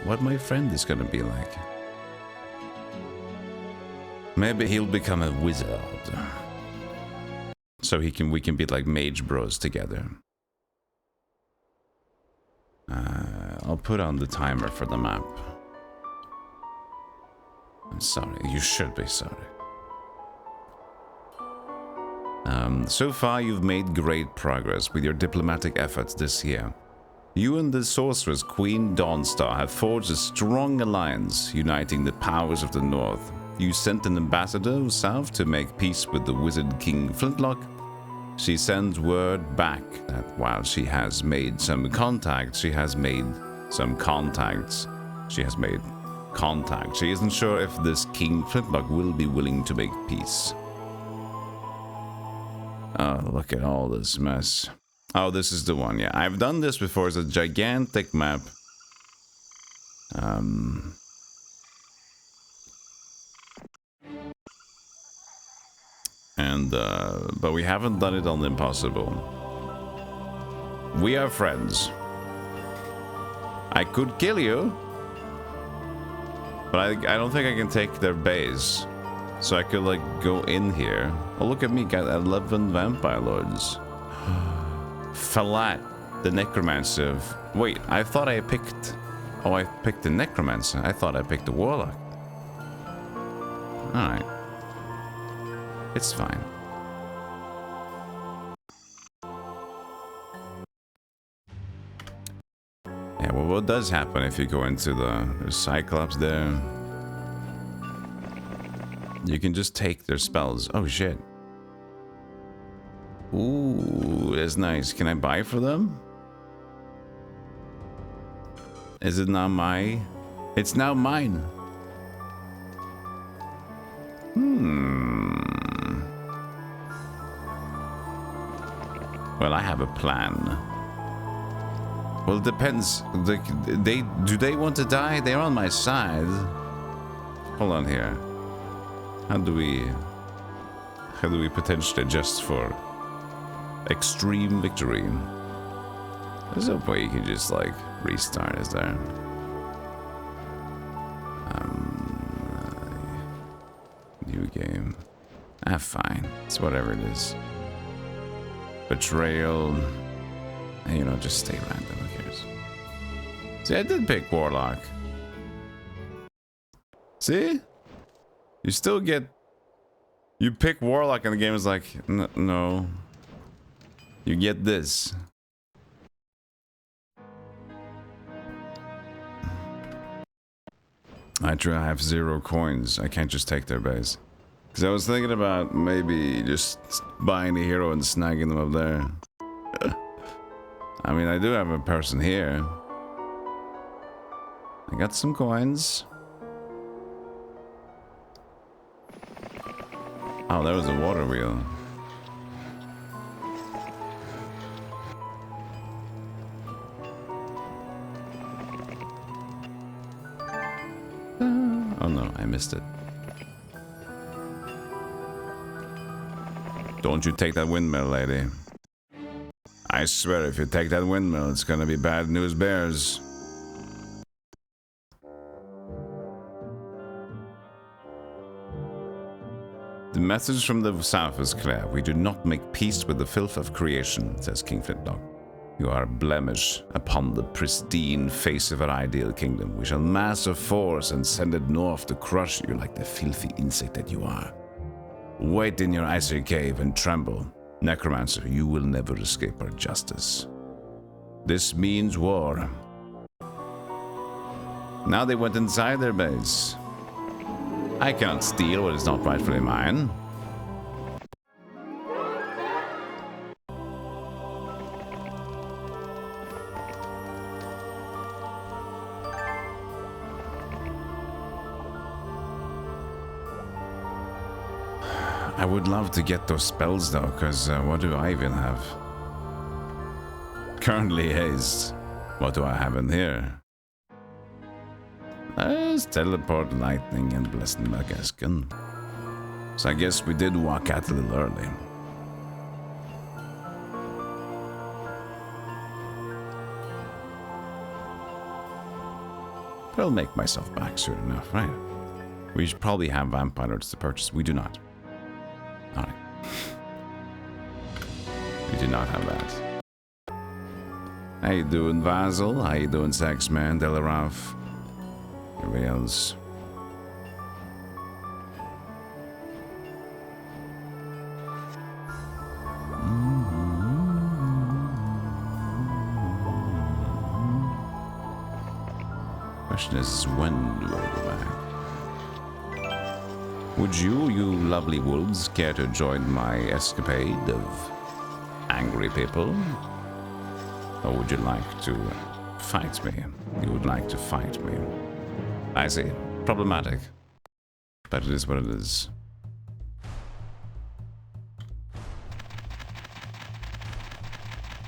what my friend is gonna be like. Maybe he'll become a wizard. So we can be like mage bros together. I'll put on the timer for the map. I'm sorry, you should be sorry. So far you've made great progress with your diplomatic efforts this year. You and the sorceress Queen Dawnstar have forged a strong alliance, uniting the powers of the North. You sent an ambassador south to make peace with the wizard King Flintlock. She sends word back that while she has made some contacts, she isn't sure if this King Flintlock will be willing to make peace. Oh, look at all this mess. Oh, this is the one, yeah. I've done this before. It's a gigantic map. But we haven't done it on the impossible. We are friends. I could kill you, but I don't think I can take their base. So I could like go in here. Oh, look at me, got 11 vampire lords. Falat, the necromancer. Wait, I thought I picked... Oh, I picked the necromancer. I thought I picked the warlock. Alright. It's fine. Yeah, well, what does happen if you go into the Cyclops there? You can just take their spells. Oh, shit. Ooh, that's nice. Can I buy for them? Is it now mine? It's now mine. Well, I have a plan. Well, it depends. Do they want to die? They're on my side. Hold on here. How do we potentially adjust for extreme victory? There's a way you can just like restart, is there? New game. Ah, fine. It's whatever it is. Betrayal. You know, just stay random. Who cares? See, I did pick warlock. See? You still get... You pick warlock and the game is like, no. You get this. I have 0 coins. I can't just take their base. Because I was thinking about maybe just buying a hero and snagging them up there. I mean, I do have a person here. I got some coins. Oh, there was a water wheel. Oh no, I missed it. Don't you take that windmill, lady. I swear if you take that windmill, it's gonna be bad news bears. The message from the south is clear. We do not make peace with the filth of creation, says King Flintlock. You are a blemish upon the pristine face of our ideal kingdom. We shall mass a force and send it north to crush you like the filthy insect that you are. Wait in your icy cave and tremble. Necromancer, you will never escape our justice. This means war. Now they went inside their base. I cannot steal what is not rightfully mine. I would love to get those spells though, because what do I even have? Currently haste. What do I have in here? Teleport, lightning, and blessed Magaskin. So I guess we did walk out a little early. But I'll make myself back soon enough, right? We should probably have vampires to purchase. We do not. Alright. We do not have that. How you doing, Vasil? How you doing, Sexman? Delaraf? Everybody else? Question is, when do I go back? Would you lovely wolves, care to join my escapade of angry people? Or would you like to fight me? You would like to fight me. I see. Problematic. But it is what it is.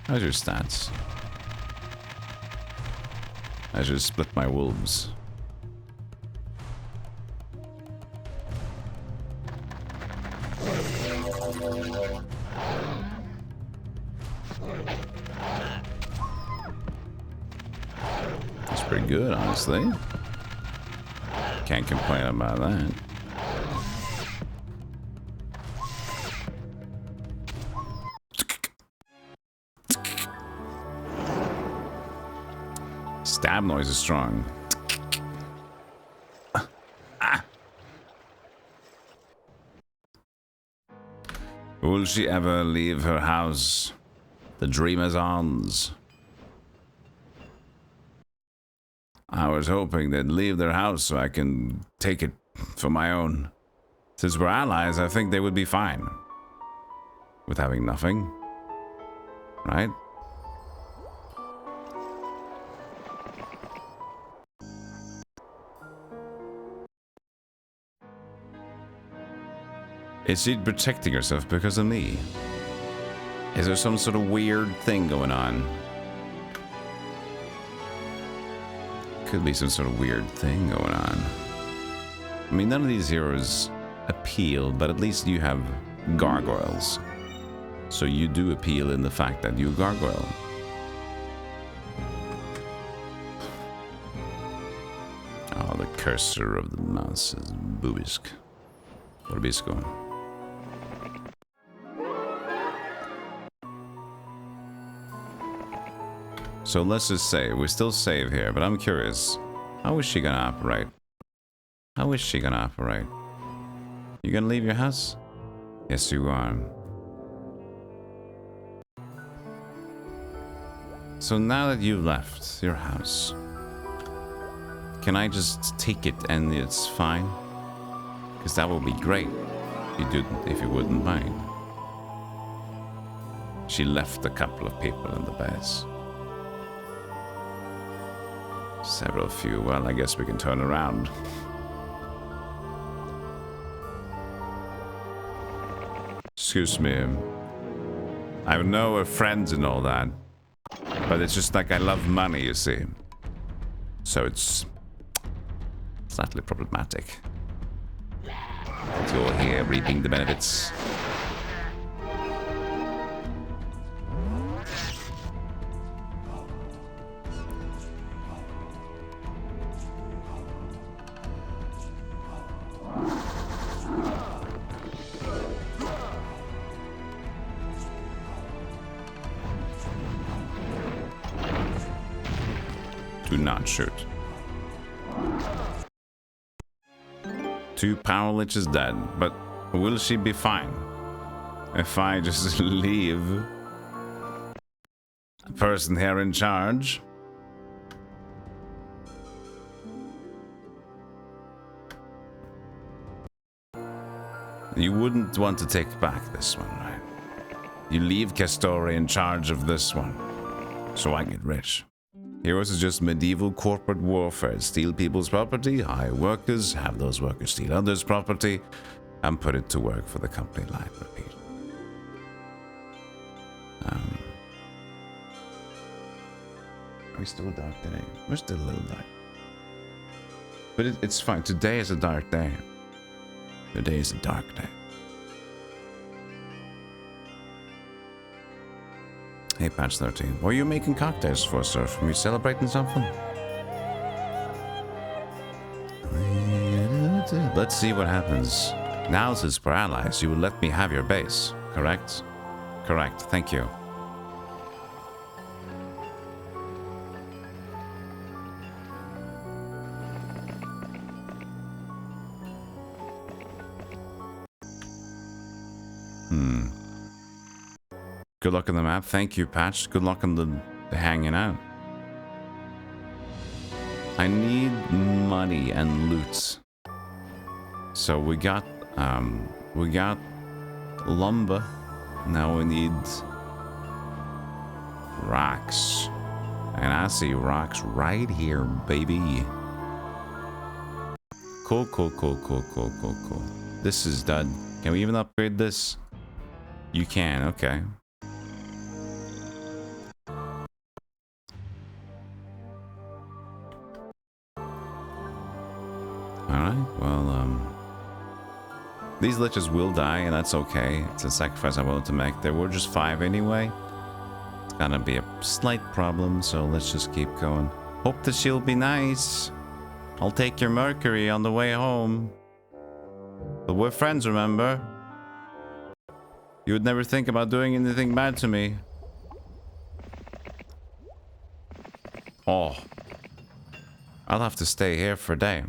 How's your stats? I should split my wolves. That's pretty good, honestly. Can't complain about that. Stab noise is strong. Will she ever leave her house? The dreamer's arms. I was hoping they'd leave their house so I can take it for my own. Since we're allies, I think they would be fine with having nothing, right? Is she protecting herself because of me? Is there some sort of weird thing going on? Could be some sort of weird thing going on. I mean, none of these heroes appeal, but at least you have gargoyles. So you do appeal in the fact that you gargoyle. Oh, the cursor of the mouse is Bubisk. Bubisko. So let's just say, we still save here, but I'm curious. How is she gonna operate? How is she gonna operate? You gonna leave your house? Yes, you are. So now that you've left your house, can I just take it and it's fine? Because that would be great if you wouldn't mind. She left a couple of people in the base. Several few. Well, I guess we can turn around. Excuse me. I know we're friends and all that, but it's just like I love money, you see. So it's slightly problematic. You're here reaping the benefits. Do not shoot. 2 power liches dead, but will she be fine if I just leave a person here in charge? You wouldn't want to take back this one, right? You leave Castori in charge of this one, so I get rich. Heroes is just medieval corporate warfare. Steal people's property, hire workers, have those workers steal others' property, and put it to work for the company line. Repeat. Are we still a dark day? We're still a little dark. But it's fine. Today is a dark day. Today is a dark day. Hey, Patch 13. What are you making cocktails for, sir? Are you celebrating something? Alright, let's see what happens. Now since we're allies, you will let me have your base, correct? Correct, thank you. Good luck on the map. Thank you, Patch. Good luck on the hanging out. I need money and loot. So we got lumber. Now we need rocks. And I see rocks right here, baby. Cool. This is done. Can we even upgrade this? You can, okay. Alright, well, these liches will die, and that's okay. It's a sacrifice I wanted to make. There were just 5 anyway. It's gonna be a slight problem, so let's just keep going. Hope that she'll be nice. I'll take your Mercury on the way home. But we're friends, remember? You would never think about doing anything bad to me. Oh. I'll have to stay here for a day.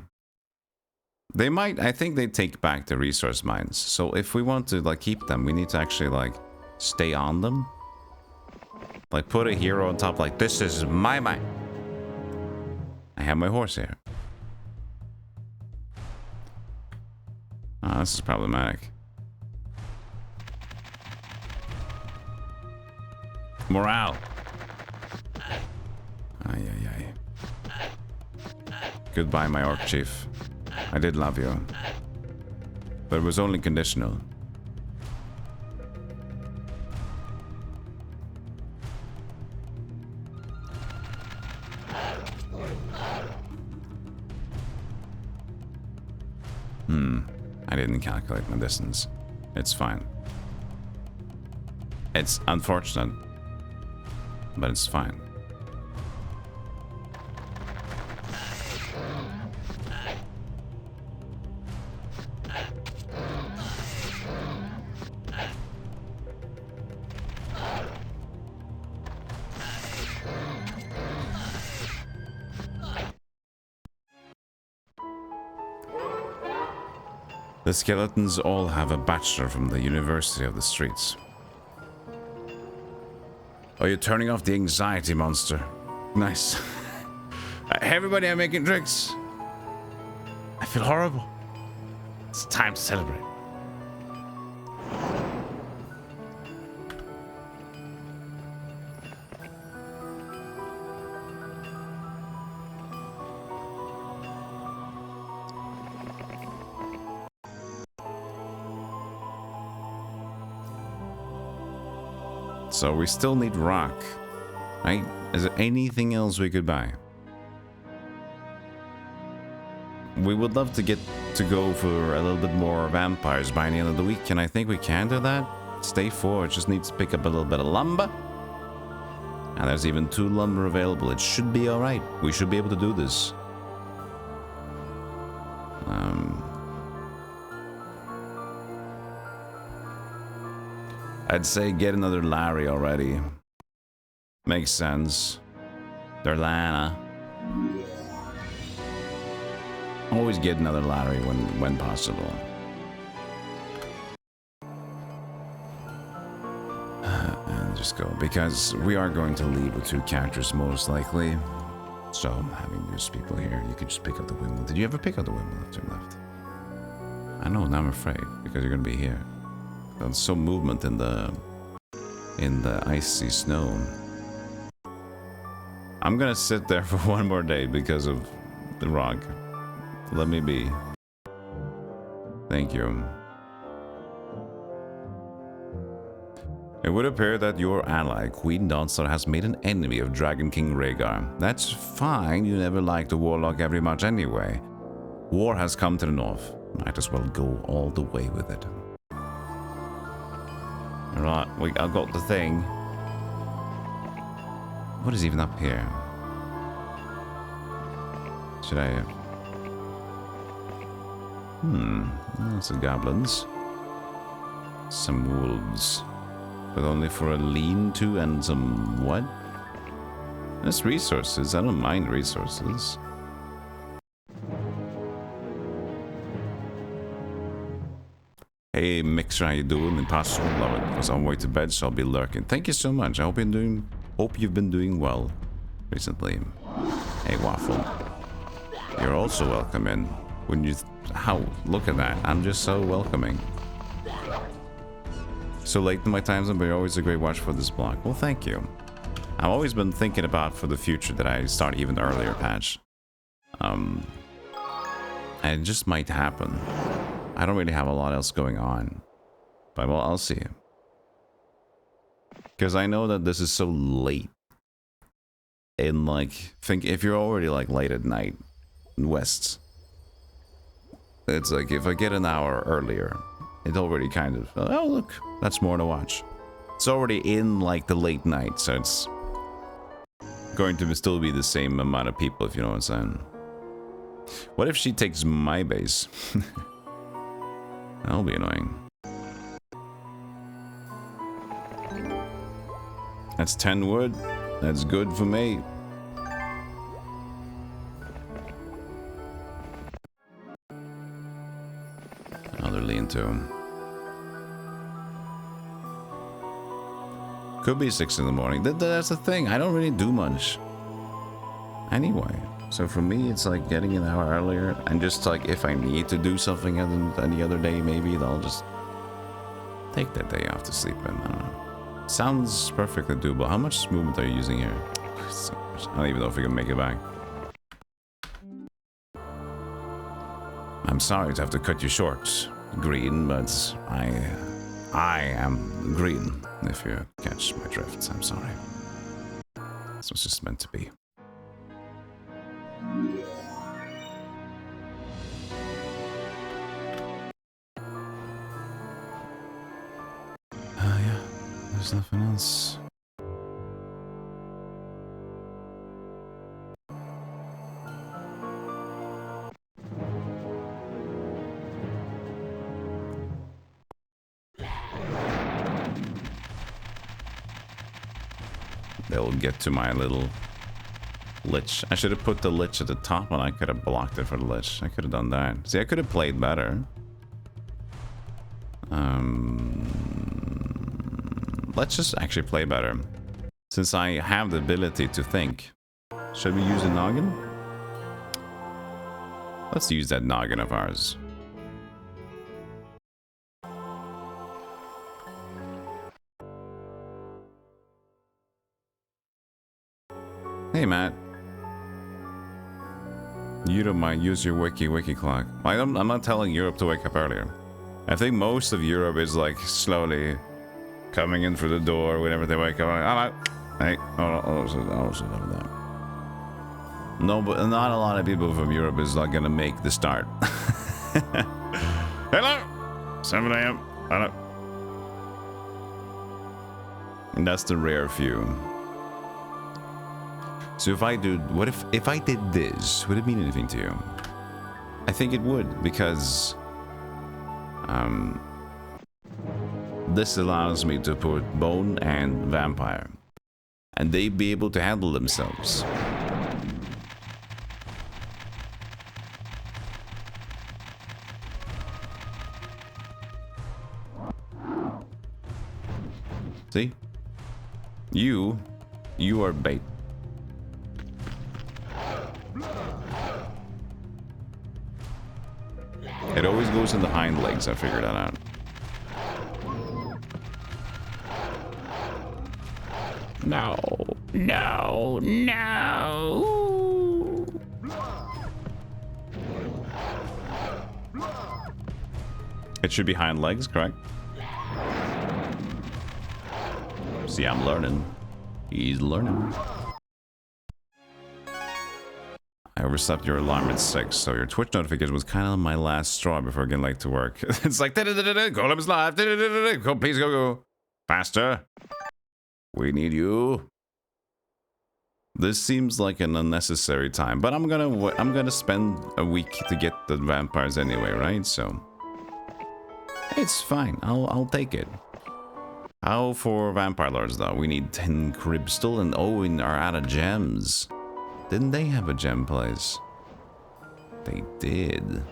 They might, I think they take back the resource mines. So if we want to like keep them, we need to actually like stay on them. Like put a hero on top like, this is my mine. I have my horse here. Oh, this is problematic. Morale. Ay. Goodbye, my orc chief. I did love you. But it was only conditional. I didn't calculate my distance. It's fine. It's unfortunate, but it's fine. The skeletons all have a bachelor from the University of the Streets. Oh, you're turning off the anxiety monster. Nice. Hey everybody, I'm making tricks. I feel horrible. It's time to celebrate. So we still need rock, right? Is there anything else we could buy? We would love to get to go for a little bit more vampires by the end of the week, and I think we can do that. Stay forward, just need to pick up a little bit of lumber. And there's even 2 lumber available. It should be alright. We should be able to do this. I'd say get another Larry already. Makes sense. Derlana. Always get another Larry when possible. And just go, because we are going to leave with 2 characters most likely. So having these people here, you could just pick up the windmill. Did you ever pick up the windmill after you left? I know, now I'm afraid, because you're gonna be here. There's so movement in the icy snow. I'm gonna sit there for 1 more day because of the rock. Let me be. Thank you. It would appear that your ally, Queen Dawnstar, has made an enemy of Dragon King Rhaegar. That's fine, you never liked the warlock very much anyway. War has come to the north. Might as well go all the way with it. Right, I got the thing. What is even up here? Should I... Lots of goblins. Some wolves. But only for a lean-to and some what? That's resources. I don't mind resources. Hey Mixer, how you doing? Impossible, love it. I was on my way to bed, so I'll be lurking. Thank you so much. I hope you've been doing well recently. Hey Waffle. You're also welcome in. When you look at that. I'm just so welcoming. So late in my time zone, but you're always a great watch for this block. Well, thank you. I've always been thinking about for the future that I start even earlier patch. And it just might happen. I don't really have a lot else going on. But well, I'll see. Because I know that this is so late. And like, think if you're already like late at night in West. It's like if I get an hour earlier, it already kind of, oh look, that's more to watch. It's already in like the late night, so it's going to still be the same amount of people, if you know what I'm saying. What if she takes my base? That'll be annoying. That's 10 wood. That's good for me. Another lean-to. Could be 6 in the morning. That's the thing. I don't really do much. Anyway. So for me, it's like getting an hour earlier. And just like if I need to do something any other day, maybe I'll just take that day off to sleep in. I don't know. Sounds perfectly doable. How much movement are you using here? I don't even know if we can make it back. I'm sorry to have to cut you short, Green, but I am green, if you catch my drift. I'm sorry. This was just meant to be. Yeah, there's nothing else. They'll get to my little lich. I should have put the lich at the top and I could have blocked it for the lich. I could have done that. See, I could have played better. Let's just actually play better. Since I have the ability to think. Should we use a noggin? Let's use that noggin of ours. Hey, Matt. Europe might use your wiki clock. I'm not telling Europe to wake up earlier. I think most of Europe is like slowly coming in through the door whenever they wake up. Hey, that. No, but not a lot of people from Europe is not gonna make the start. Hello, 7 a.m. Hello. And that's the rare few. So if I do, what if I did this, would it mean anything to you? I think it would, because this allows me to put bone and vampire, and they'd be able to handle themselves. See? You are bait. It always goes in the hind legs, I figured that out. No, no, no. It should be hind legs, correct? See, I'm learning. He's learning. I overslept your alarm at 6, so your Twitch notification was kind of my last straw before getting late to work. It's like, Golem is live. Go, please go. Faster. We need you. This seems like an unnecessary time, but I'm gonna spend a week to get the vampires anyway, right? So it's fine. I'll take it. How for vampire lords though? We need 10 crystal and oh, we are out of gems. Didn't they have a gem place? They did,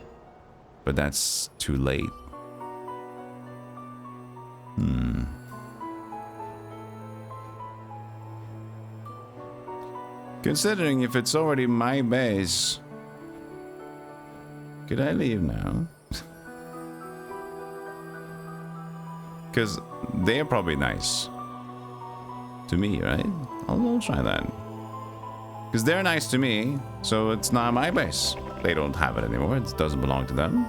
but that's too late. Considering if it's already my base, could I leave now? Because they're probably nice to me, right? I'll try that. Because they're nice to me, so it's not my base. They don't have it anymore. It doesn't belong to them.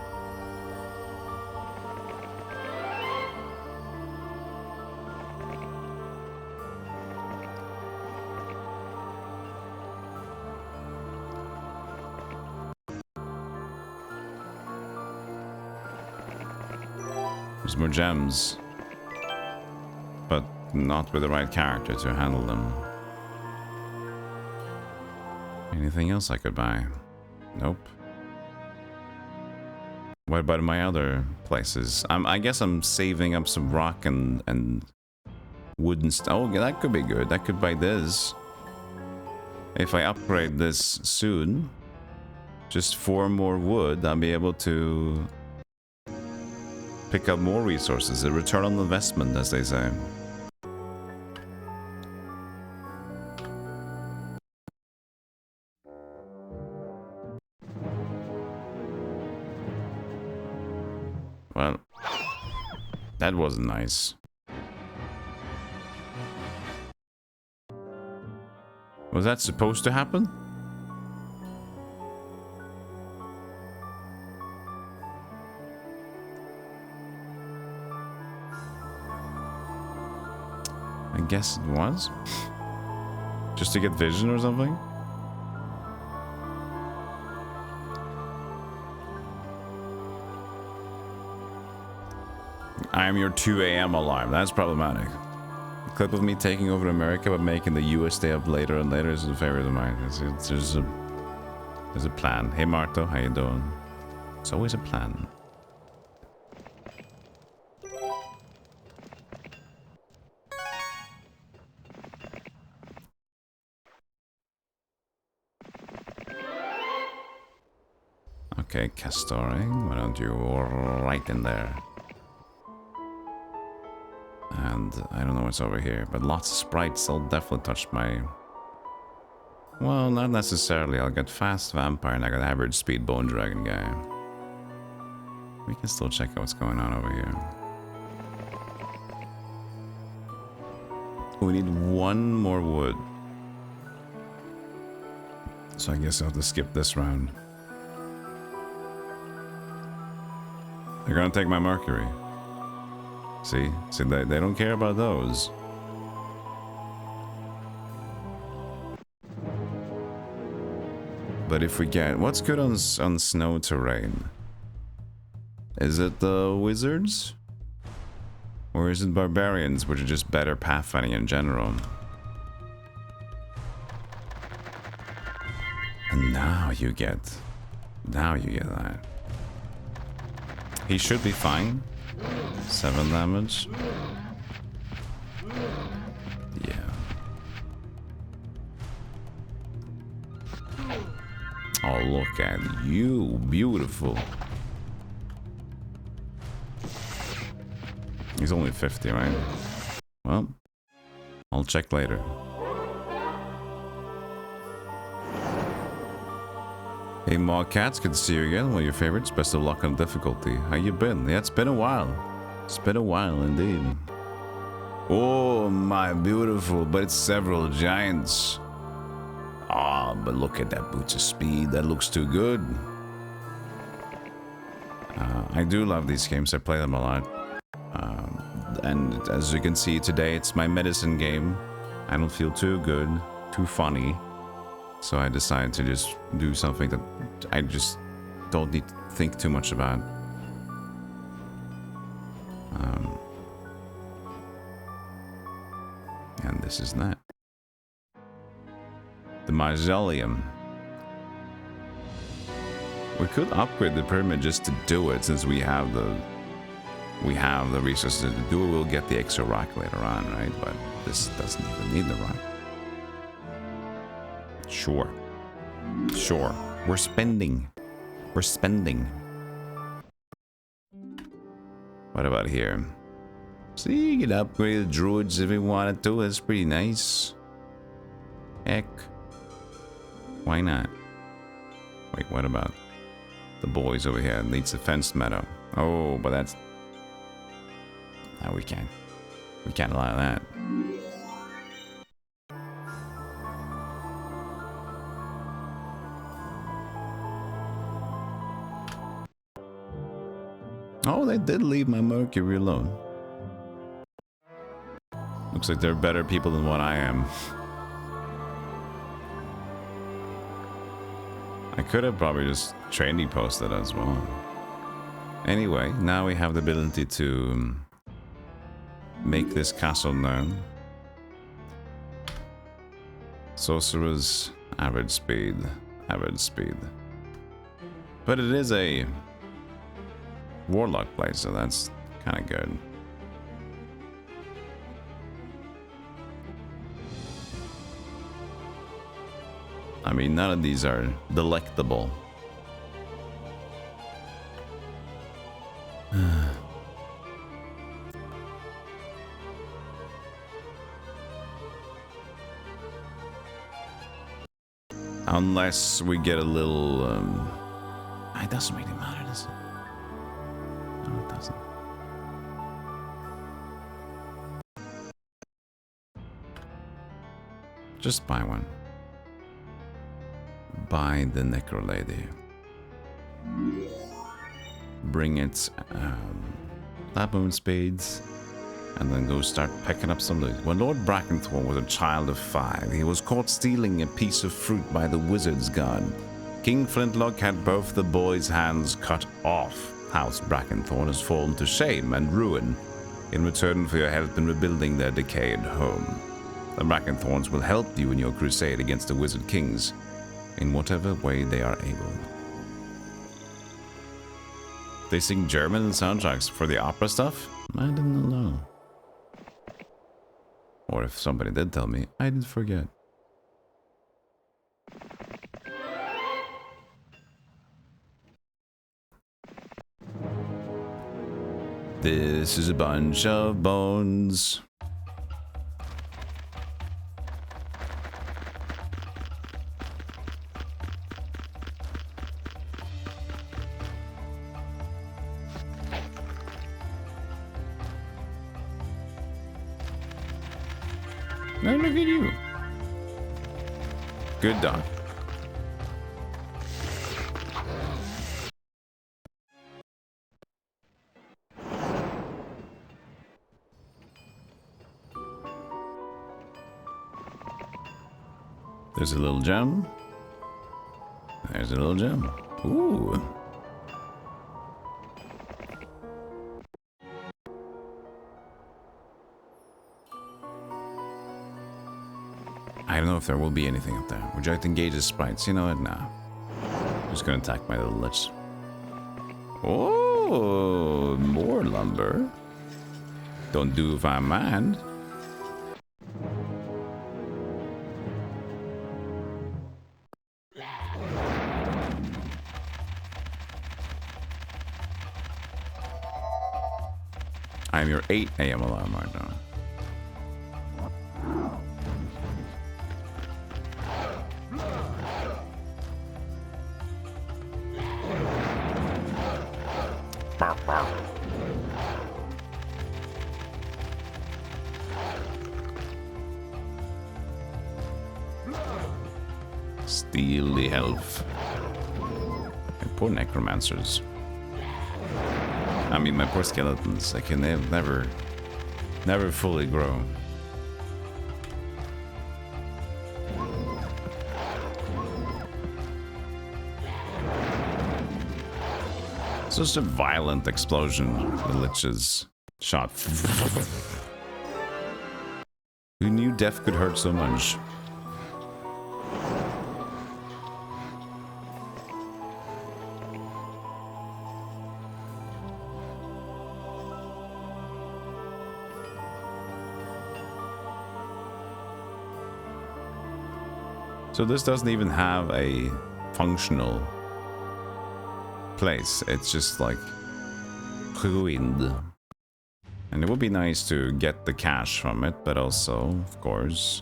There's more gems, but not with the right character to handle them. Anything else I could buy? Nope. What about my other places? I guess I'm saving up some rock and wooden stuff. Oh, that could be good. I could buy this. If I upgrade this soon, just 4 more wood, I'll be able to pick up more resources. A return on investment, as they say. Well, that wasn't nice. Was that supposed to happen? I guess it was. Just to get vision or something? I am your 2 a.m. alarm. That's problematic. A clip of me taking over America but making the US stay up later and later is a favorite of mine. There's a plan. Hey Marto, how you doing? It's always a plan. Okay, Castoring, why don't you right in there? And I don't know what's over here, but lots of sprites. I'll definitely touch my... Well, not necessarily. I'll get fast vampire and I got average speed bone dragon guy. We can still check out what's going on over here. We need 1 more wood. So I guess I'll have to skip this round. They're gonna take my mercury. See, they don't care about those. But if we get... What's good on snow terrain? Is it the wizards? Or is it barbarians, which are just better pathfinding in general? And now you get that. He should be fine. 7 damage. Yeah. Oh, look at you. Beautiful. He's only 50, right? Well, I'll check later. Hey, Maw Cats, good to see you again. One of your favorites. Best of luck on difficulty. How you been? Yeah, it's been a while. It's been a while indeed. Oh, my beautiful, but it's several giants. Ah, but look at that boots of speed. That looks too good. I do love these games. I play them a lot. And as you can see today, it's my medicine game. I don't feel too good, too funny. So I decided to just do something that I just don't need to think too much about. And this is that. The mausoleum. We could upgrade the pyramid just to do it, since we have the resources to do it. We'll get the extra rock later on, right? But this doesn't even need the rock. Sure. Sure. We're spending. We're spending. What about here? See, you could upgrade the druids if we wanted to. That's pretty nice. Heck. Why not? Wait, what about the boys over here? Needs a fenced meadow. Oh, but that's... No, we can't. We can't allow that. Oh, they did leave my Mercury alone. Looks like they're better people than what I am. I could have probably just trading posted as well. Anyway, now we have the ability to make this castle known. Sorcerer's average speed. Average speed. But it is a warlock place, so that's kind of good. I mean, none of these are delectable. Unless we get a little, it doesn't really matter, does it? No, it doesn't. Just buy one. Buy the Necro Lady. Bring it, Lab Moon Spades, and then go start picking up some loot. When Lord Brackenthorn was a child of 5, he was caught stealing a piece of fruit by the wizard's god. King Flintlock had both the boy's hands cut off. House Brackenthorn has fallen to shame and ruin in return for your help in rebuilding their decayed home. The Brackenthorns will help you in your crusade against the Wizard Kings in whatever way they are able. They sing German in soundtracks for the opera stuff? I didn't know. Or if somebody did tell me, I did forget. This is a bunch of bones. Now look at you. Good dog. There's a little gem. There's a little gem. Ooh. I don't know if there will be anything up there. Would you like to engage the sprites? You know what? Nah. Just gonna attack my little lich. Oh, more lumber. Don't do if I mind. I am your 8 AM alarm right now. Steal the health. And poor necromancers. I mean, my poor skeletons. I can never fully grow. It's just a violent explosion. The liches shot. Who knew death could hurt so much? So this doesn't even have a functional place. It's just like ruined. And it would be nice to get the cash from it, but also, of course,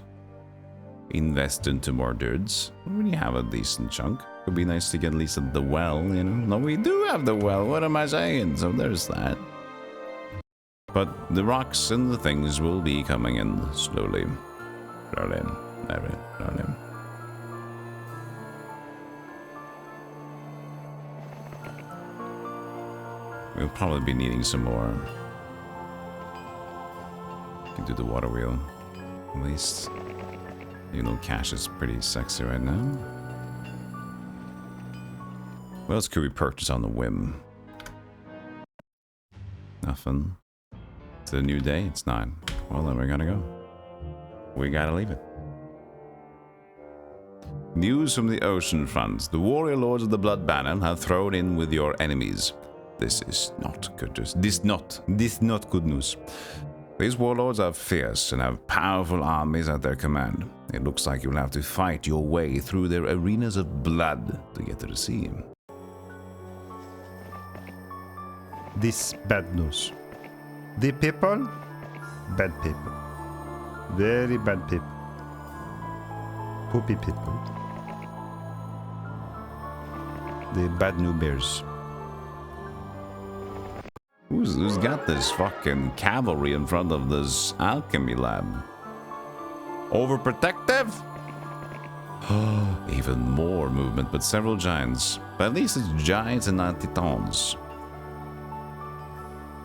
invest into more dudes. We have a decent chunk. It would be nice to get at least the well, you know. No, we do have the well. What am I saying? So there's that. But the rocks and the things will be coming in slowly. Slowly. Slowly. We'll probably be needing some more. Can do the water wheel, at least. You know, cash is pretty sexy right now. What else could we purchase on the whim? Nothing. It's a new day? It's not. Well, then we gotta go. We gotta leave it. News from the ocean front. The warrior lords of the Blood Banner have thrown in with your enemies. This is not good. This not good news. These warlords are fierce and have powerful armies at their command. It looks like you'll have to fight your way through their arenas of blood to get to the sea. This bad news. The people, bad people. Very bad people. Poopy people. The bad new bears. Who's got this fucking cavalry in front of this alchemy lab? Overprotective? Even more movement, but several giants. But at least it's giants and not titans.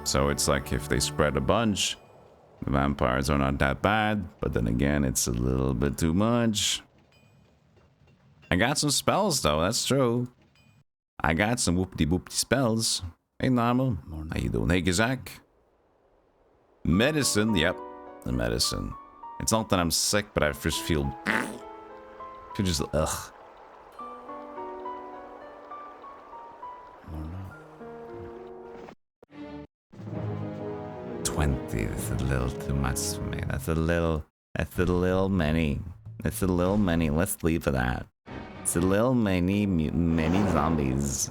So it's like if they spread a bunch, the vampires are not that bad, but then again, it's a little bit too much. I got some spells though, that's true. I got some whoopty-whoopty spells. Hey, Normal. How you doing? Hey, Gazak. Medicine. Yep, the medicine. It's not that I'm sick, but I just feel just, ugh. 20. That's a little too much for me. That's a little many. It's a little many. Let's leave it at. It's a little many zombies.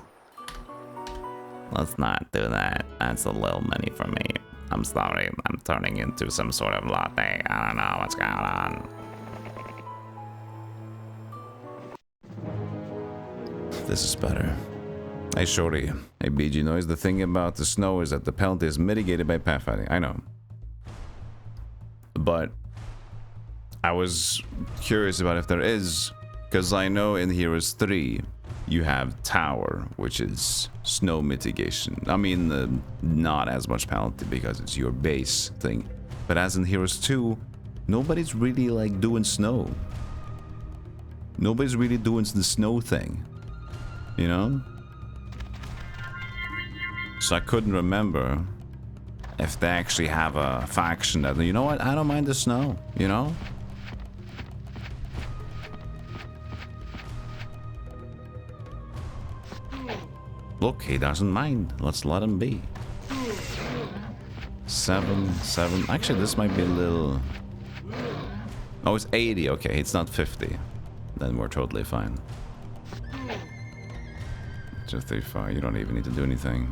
Let's not do that. That's a little many for me. I'm sorry. I'm turning into some sort of latte. I don't know what's going on. This is better. Hey, Shorty. Hey, BG Noise. The thing about the snow is that the penalty is mitigated by pathfinding. I know. But I was curious about if there is, because I know in Heroes 3, you have Tower, which is snow mitigation. I mean, not as much penalty because it's your base thing. But as in Heroes 2, nobody's really like doing snow. Nobody's really doing the snow thing. You know? So I couldn't remember if they actually have a faction that, you know what, I don't mind the snow, you know? Look, he doesn't mind. Let's let him be. 7. Actually, this might be a little... Oh, it's 80. Okay, it's not 50. Then we're totally fine. Just 35. You don't even need to do anything.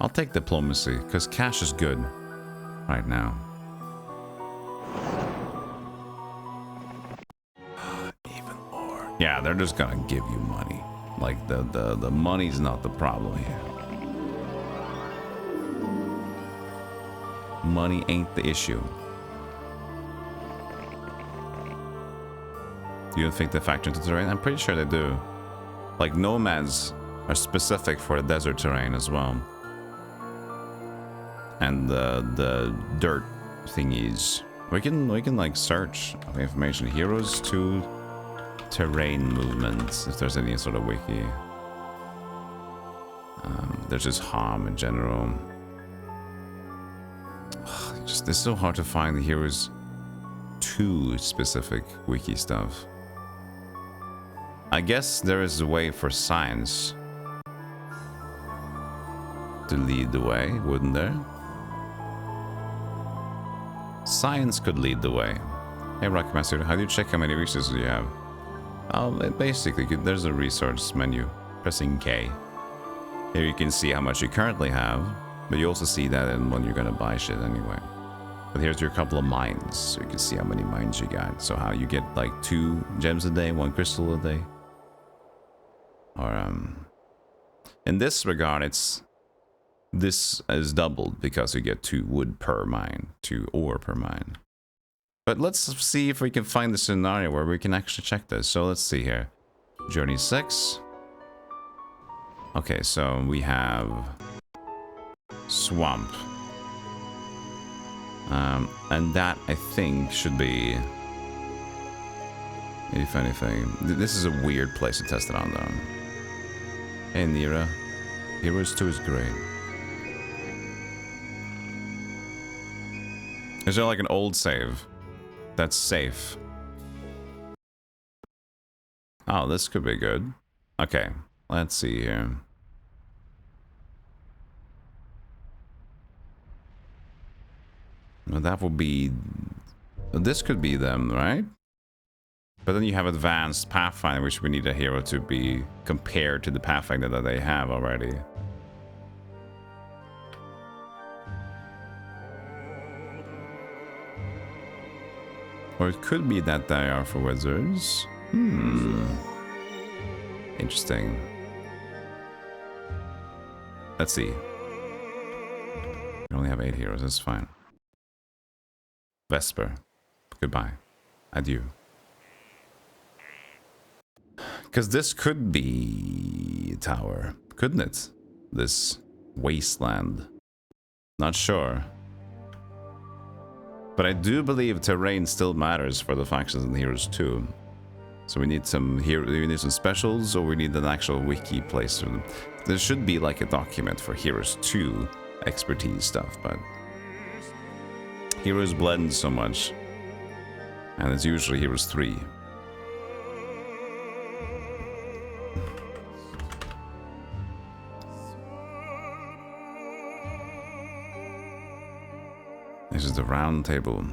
I'll take diplomacy, because cash is good right now. Even more. Yeah, they're just gonna give you money. Like, the money's not the problem here. Money ain't the issue. Do you think they factor into terrain? I'm pretty sure they do. Like, nomads are specific for the desert terrain as well. And the dirt thingies. We can like search information. Heroes to terrain movements, if there's any sort of wiki. There's just harm in general. Just it's so hard to find the Heroes 2 specific wiki stuff. I guess there is a way for science to lead the way, wouldn't there? Science could lead the way. Hey, Rockmaster, how do you check how many resources you have? Basically, there's a resource menu. Pressing K. Here you can see how much you currently have, but you also see that in when you're gonna buy shit anyway. But here's your couple of mines, so you can see how many mines you got. So how you get like 2 gems a day, 1 crystal a day. Or in this regard, this is doubled because you get 2 wood per mine, 2 ore per mine. But let's see if we can find the scenario where we can actually check this. So let's see here. Journey 6. Okay, so we have swamp. And that, I think, should be, if anything, this is a weird place to test it on, though. Hey, Nira. Heroes 2 is great. Is there like an old save that's safe? Oh, this could be good. Okay, let's see here. Well, that will be... This could be them, right? But then you have advanced Pathfinder, which we need a hero to be compared to the Pathfinder that they have already. Or it could be that they are for wizards. Interesting. Let's see. We only have 8 heroes, that's fine. Vesper. Goodbye. Adieu. Because this could be a tower, couldn't it? This wasteland. Not sure. But I do believe terrain still matters for the factions and heroes too. So we need some specials, or we need an actual wiki place for them. There should be like a document for Heroes 2 expertise stuff, but Heroes blend so much, and it's usually Heroes 3. This is the round table.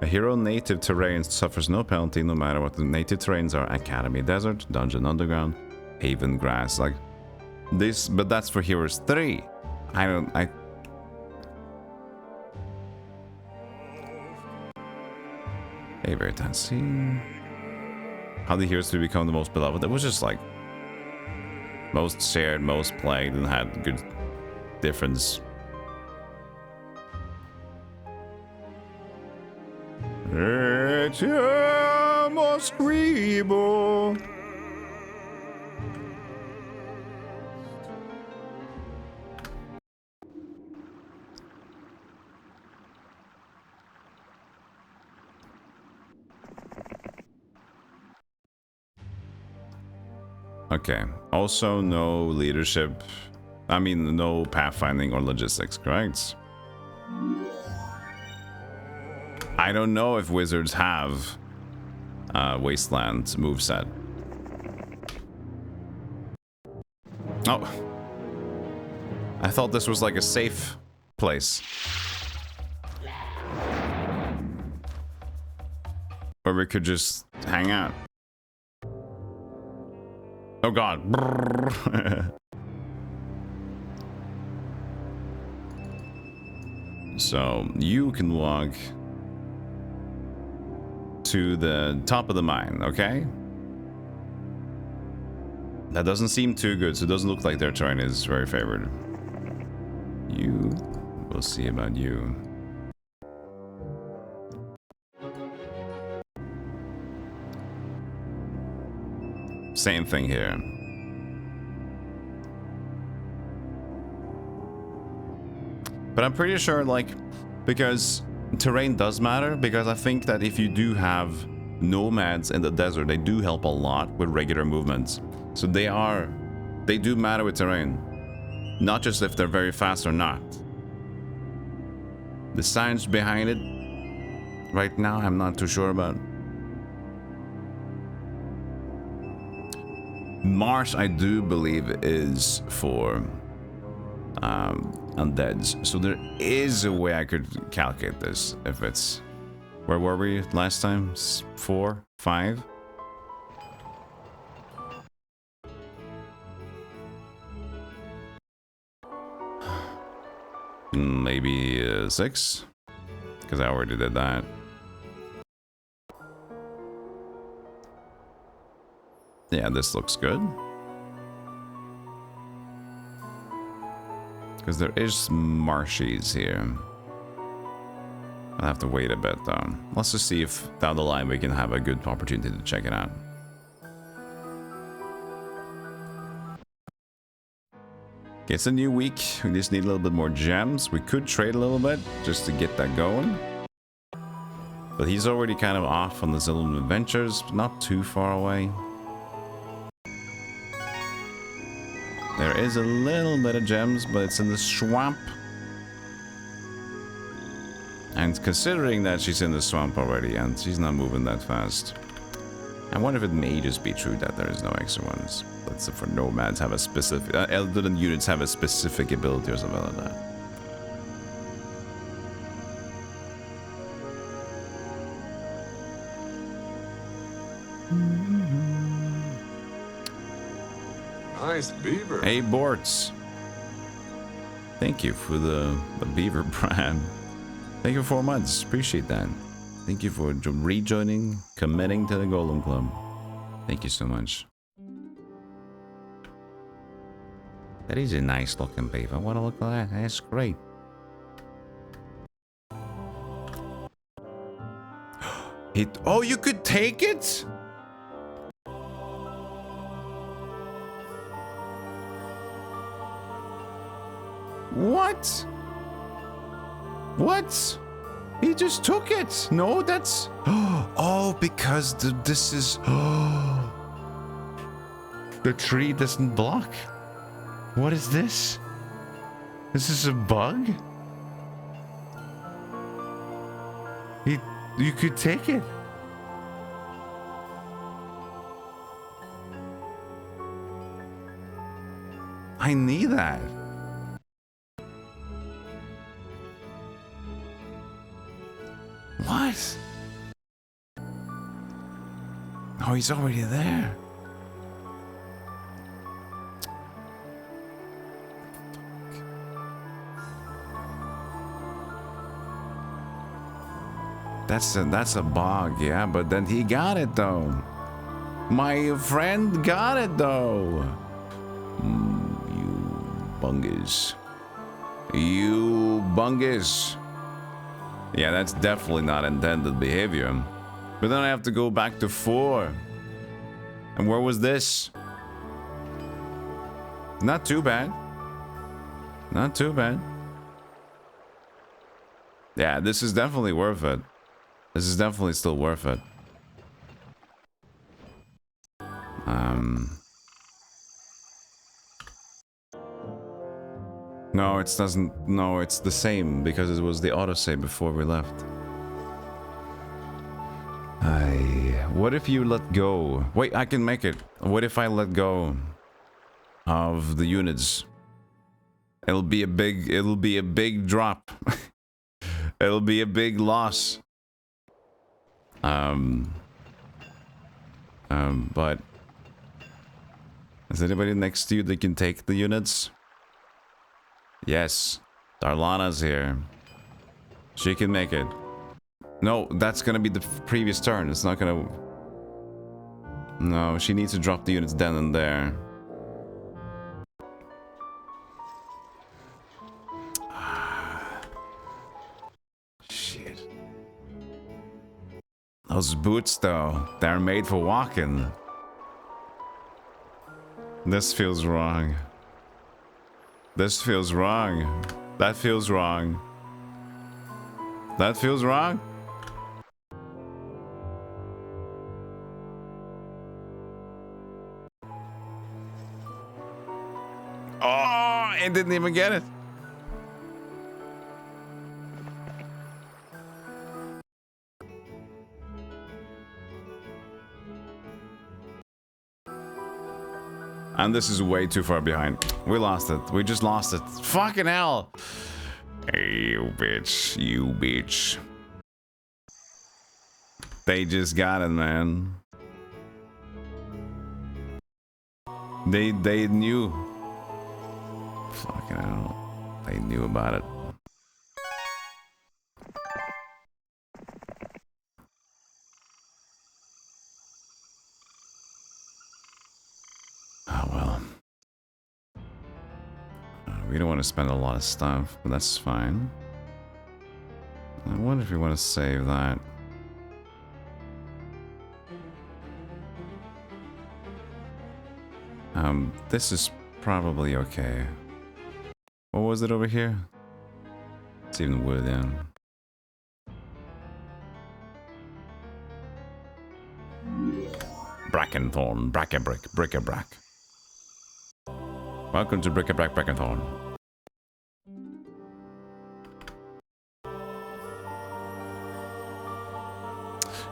A hero native terrain suffers no penalty no matter what the native terrains are. Academy Desert, Dungeon Underground, Haven Grass, like this, but that's for Heroes 3. Hey Veritas, see how the heroes to become the most beloved. It was just like most shared, most played, and had good difference. Okay, also no leadership, I mean no pathfinding or logistics, correct? I don't know if wizards have Wasteland moveset. Oh, I thought this was like a safe place where we could just hang out. Oh god. So you can walk to the top of the mine, okay? That doesn't seem too good, so it doesn't look like their terrain is very favored. You, we'll see about you. Same thing here. But I'm pretty sure, like, because terrain does matter, because I think that if you do have nomads in the desert, they do help a lot with regular movements. So they do matter with terrain. Not just if they're very fast or not. The science behind it, right now, I'm not too sure about. Mars, I do believe, is for undeads. So there is a way I could calculate this if it's... Where were we last time? 4? 5? Maybe 6? Because I already did that. Yeah, this looks good. Because there is marshes here. I'll have to wait a bit though. Let's just see if down the line we can have a good opportunity to check it out. Okay, it's a new week. We just need a little bit more gems. We could trade a little bit just to get that going. But he's already kind of off on the Zillion Adventures, not too far away. There is a little bit of gems, but it's in the swamp. And considering that she's in the swamp already and she's not moving that fast, I wonder if it may just be true that there is no extra ones. But so for nomads have a specific... Elderly units have a specific ability or something like that. Nice beaver. Hey, Borts. Thank you for the beaver brand. Thank you for 4 months. Appreciate that. Thank you for rejoining, committing to the Golem Club. Thank you so much. That is a nice looking beaver. I want to look at that. That's great. Oh, you could take it? What? What? He just took it. No, that's... Oh, because this is... The tree doesn't block. What is this? This is a bug? You could take it. I need that. What? Oh, he's already there. That's a bog, yeah, but then he got it though. My friend got it though. You bungus. You bungus. Yeah, that's definitely not intended behavior. But then I have to go back to 4. And where was this? Not too bad. Not too bad. Yeah, this is definitely worth it. This is definitely still worth it. No, it doesn't. No, it's the same because it was the autosave before we left. What if you let go? Wait, I can make it. What if I let go of the units? It'll be a big drop. It'll be a big loss. But is anybody next to you that can take the units? Yes, Darlana's here. She can make it. No, that's gonna be the previous turn. It's not gonna... No, she needs to drop the units then and there. Shit. Those boots, though, they're made for walking. This feels wrong. This feels wrong. That feels wrong. That feels wrong. Oh, it didn't even get it. And this is way too far behind. We lost it. We just lost it. Fucking hell. Hey, you bitch. You bitch. They just got it, man. They knew. Fucking hell. They knew about it. Oh well. We don't want to spend a lot of stuff, but that's fine. I wonder if we want to save that. This is probably okay. What was it over here? It's even wood, yeah. Brackenthorn, Brackabrick, Brick-a-Brack. Welcome to Brick-a-Brack, Brackenthorn.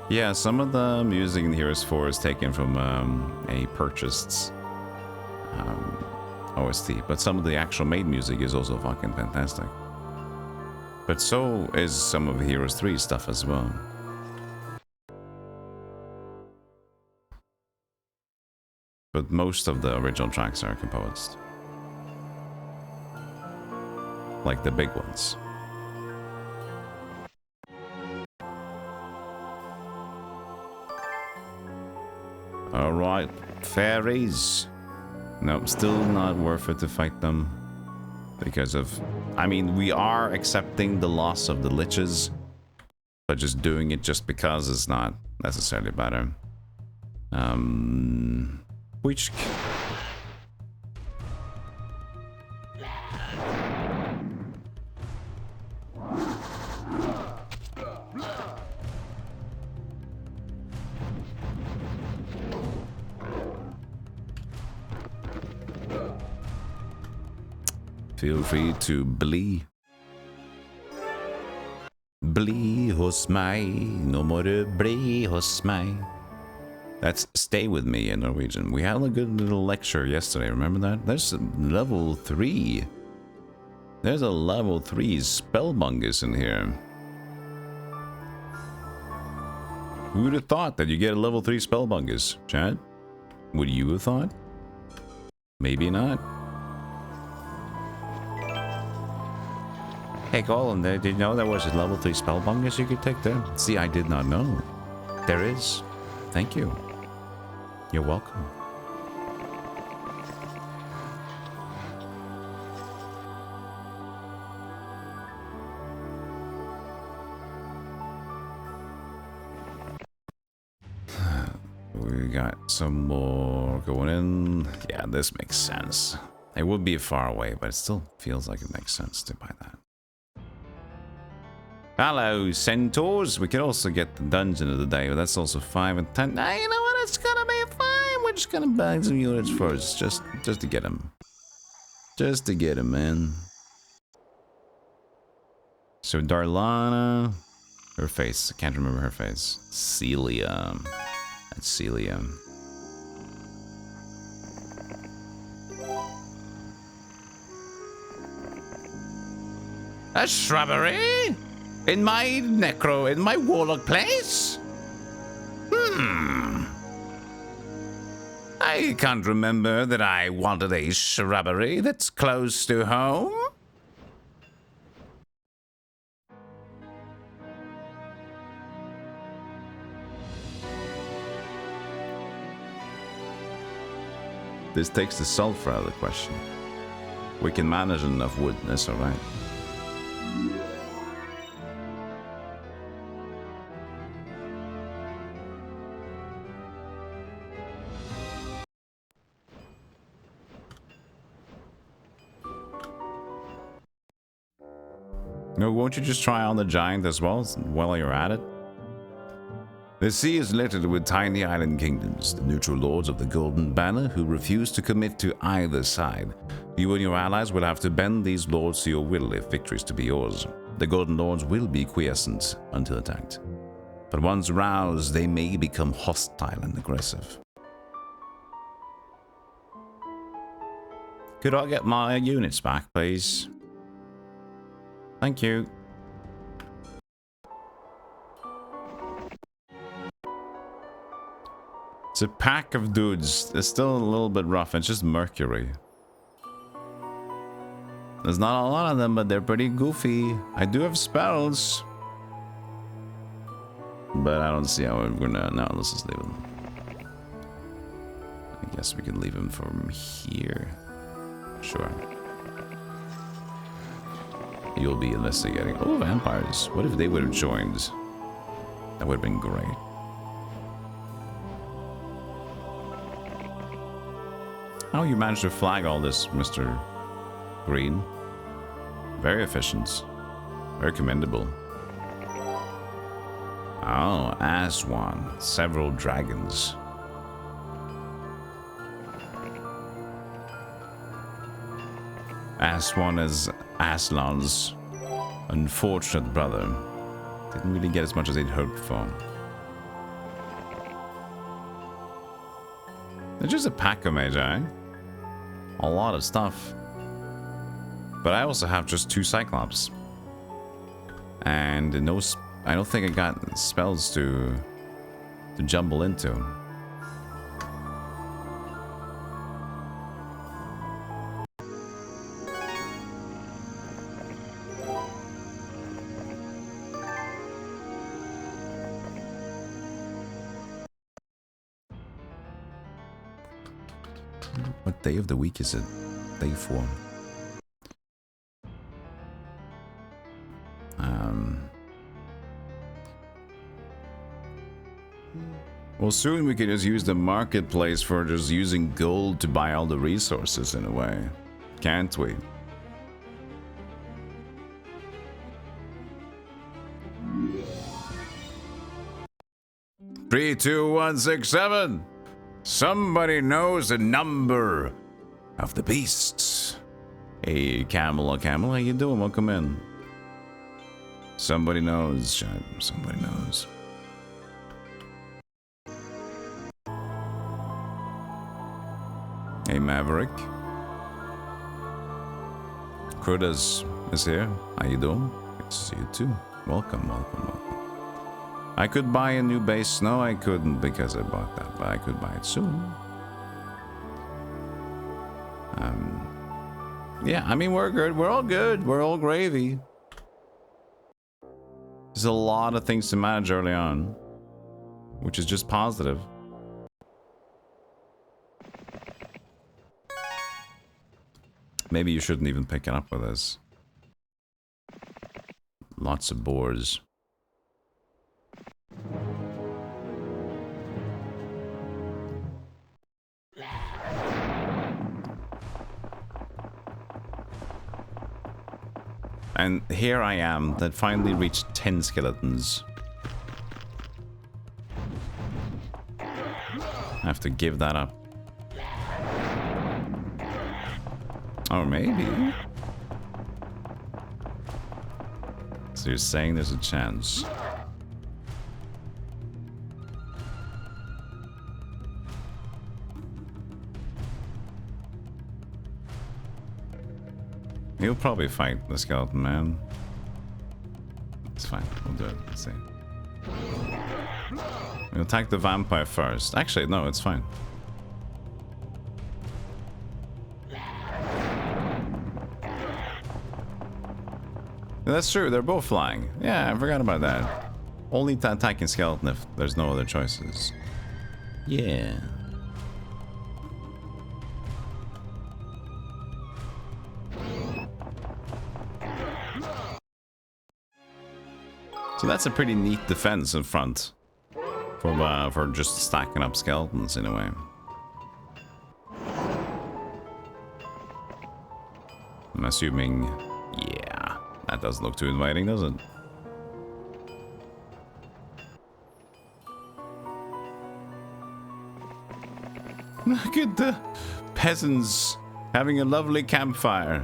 Yeah, some of the music in Heroes 4 is taken from a purchased OST, but some of the actual made music is also fucking fantastic. But so is some of Heroes 3 stuff as well. But most of the original tracks are composed. Like the big ones. Alright, fairies. Nope, still not worth it to fight them. Because of... I mean, we are accepting the loss of the liches. But just doing it just because is not necessarily better. Which... Feel free to bli. Bli hos mig, no more bli hos mig. That's stay with me in Norwegian. We had a good little lecture yesterday, remember that? There's a level 3. There's a level 3 spellbungus in here. Who would have thought that you get a level 3 spellbungus, Chad? Would you have thought? Maybe not. Hey Golem, did you know there was a level 3 spellbungus you could take there? See, I did not know. There is. Thank you. You're welcome. We got some more going in. Yeah, this makes sense. It would be far away, but it still feels like it makes sense to buy that. Hello, centaurs. We could also get the dungeon of the day, but that's also 5 and 10. Nah, you know what? It's gonna be fine. We're just gonna buy some units first, just to get them. Just to get them, man. So Darlana, her face. I can't remember her face. Celia. That's Celia. A shrubbery? In my warlock place? I can't remember that I wanted a shrubbery that's close to home. This takes the sulfur out of the question. We can manage enough wood, that's alright. No, won't you just try on the giant as well while you're at it? The sea is littered with tiny island kingdoms, the neutral lords of the Golden Banner who refuse to commit to either side. You and your allies will have to bend these lords to your will if victory is to be yours. The Golden Lords will be quiescent until attacked. But once roused, they may become hostile and aggressive. Could I get my units back, please? Thank you. It's a pack of dudes. It's still a little bit rough. It's just Mercury. There's not a lot of them, but they're pretty goofy. I do have spells. But I don't see how we're gonna... No, let's just leave them. I guess we could leave him from here. Sure. You'll be investigating. Oh, vampires. What if they would have joined? That would have been great. How you managed to flag all this, Mr. Green? Very efficient. Very commendable. Oh, Aswan. Several dragons. Aswan is Aslan's unfortunate brother. Didn't really get as much as they'd hoped for. They're just a pack of magi. A lot of stuff. But I also have just 2 Cyclops. And no, I don't think I got spells to jumble into. What day of the week is it? Day 4. Well, soon we can just use the marketplace for just using gold to buy all the resources in a way. Can't we? Three, 2, 1, 6, 7. Somebody knows the number of the beasts. Hey, Camel, how you doing? Welcome in. Somebody knows, Chad. Somebody knows. Hey, Maverick. Krudas is here. How you doing? Good to see you too. Welcome, welcome, welcome. I could buy a new base. No, I couldn't because I bought that, but I could buy it soon. Yeah, I mean, we're good. We're all good. We're all gravy. There's a lot of things to manage early on, which is just positive. Maybe you shouldn't even pick it up with us. Lots of boars. And here I am, that finally reached 10 skeletons. I have to give that up. Or maybe. So you're saying there's a chance. He'll probably fight the skeleton man. It's fine, we'll do it. Let's see. We'll attack the vampire first. Actually, no, it's fine. That's true, they're both flying. Yeah, I forgot about that. Only attacking skeleton if there's no other choices. Yeah. So that's a pretty neat defense in front for just stacking up skeletons in a way. I'm assuming, yeah, that doesn't look too inviting, does it? Look at the peasants having a lovely campfire.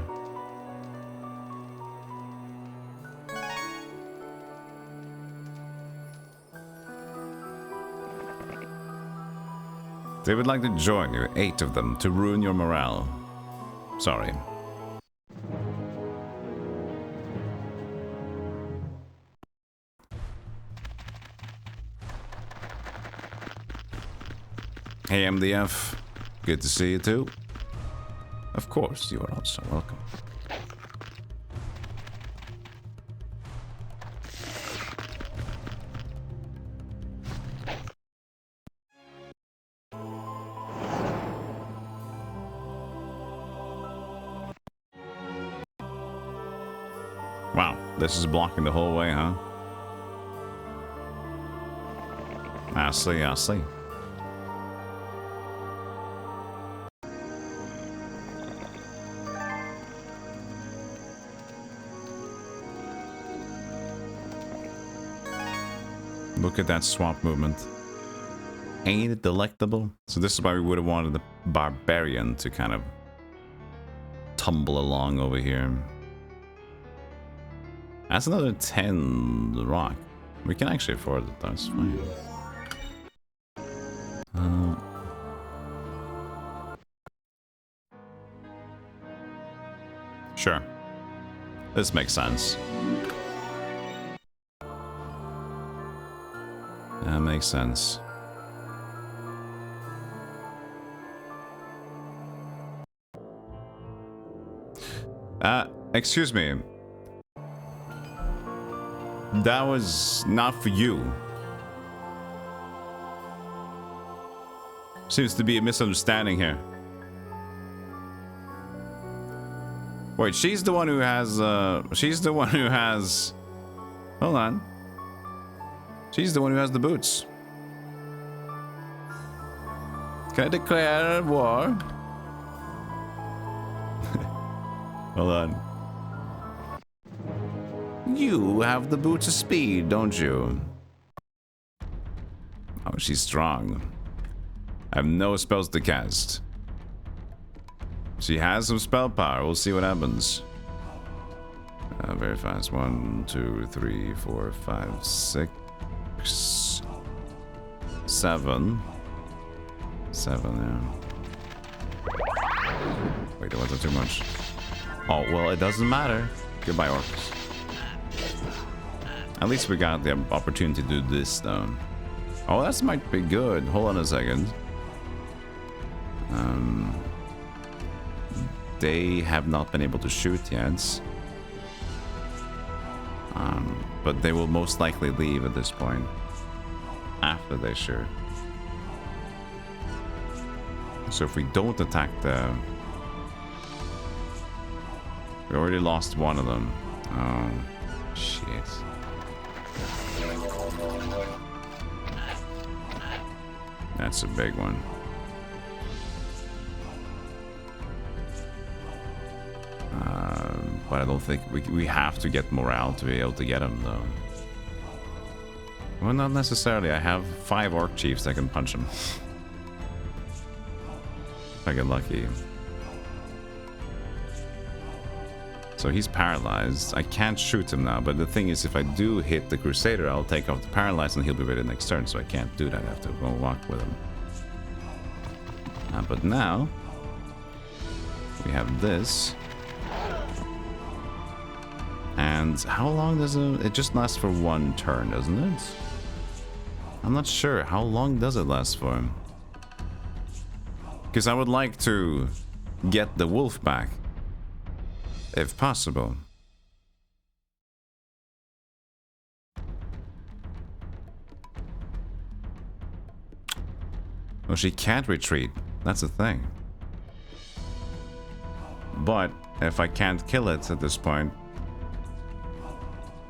They would like to join you, 8 of them, to ruin your morale. Sorry. Hey MDF, good to see you too. Of course, you are also welcome. Wow, this is blocking the whole way, huh? I see, I see. Look at that swap movement. Ain't it delectable? So this is why we would have wanted the barbarian to kind of tumble along over here. That's another 10 rock. We can actually afford it, that's fine. Sure. This makes sense. That makes sense. Excuse me. That was not for you. Seems to be a misunderstanding here. Wait, she's the one who has, hold on. She's the one who has the boots. Can I declare war? Hold on. You have the boots of speed, don't you? Oh, she's strong. I have no spells to cast. She has some spell power. We'll see what happens. Very fast. 1, 2, 3, 4, 5, 6, 7. 7, yeah. Wait, that wasn't too much. Oh, well, it doesn't matter. Goodbye, orcs. At least we got the opportunity to do this, though. Oh, that might be good. Hold on a second. They have not been able to shoot yet. But they will most likely leave at this point. After they shoot. So if we don't attack the... We already lost one of them. Oh, shit. That's a big one. But I don't think we have to get morale to be able to get him, though. Well, not necessarily. I have 5 orc chiefs that can punch him. If I get lucky. So he's paralyzed. I can't shoot him now, but the thing is, if I do hit the Crusader, I'll take off the paralyzed and he'll be ready next turn, so I can't do that. I have to go walk with him. But now, we have this. And how long does it just lasts for 1 turn, doesn't it? I'm not sure. How long does it last for? Because I would like to get the wolf back. If possible. Well, she can't retreat. That's the thing. But if I can't kill it at this point,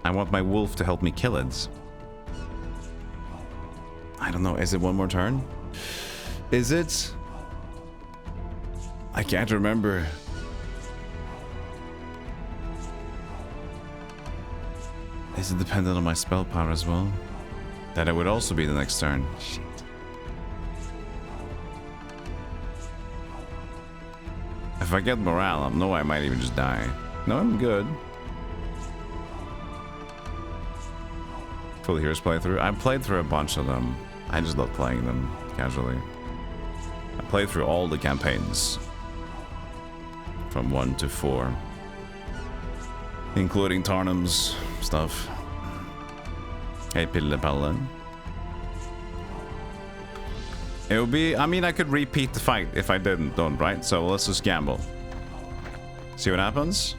I want my wolf to help me kill it. I don't know. Is it 1 more turn? Is it? I can't remember. Is it dependent on my spell power as well? That it would also be the next turn. Shit. If I get morale, I know I might even just die. No, I'm good. Full Heroes playthrough. I've played through a bunch of them. I just love playing them casually. I played through all the campaigns. from 1 to 4, including Tarnum's stuff. Hey, Pille. It would be, I mean, I could repeat the fight if I don't, right? So let's just gamble. See what happens?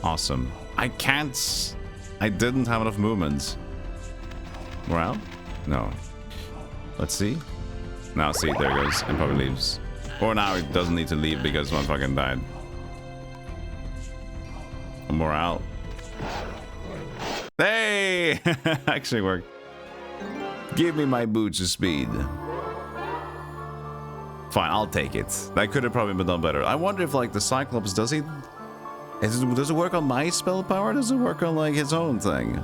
Awesome. I didn't have enough movements. Morale? No. Let's see. Now see, there it goes, and probably leaves. Or now it doesn't need to leave because one fucking died. Morale. Hey! Actually worked. Give me my boots of speed. Fine, I'll take it. That could have probably been done better. I wonder if, like, the Cyclops, does it work on my spell power? Or does it work on, like, his own thing?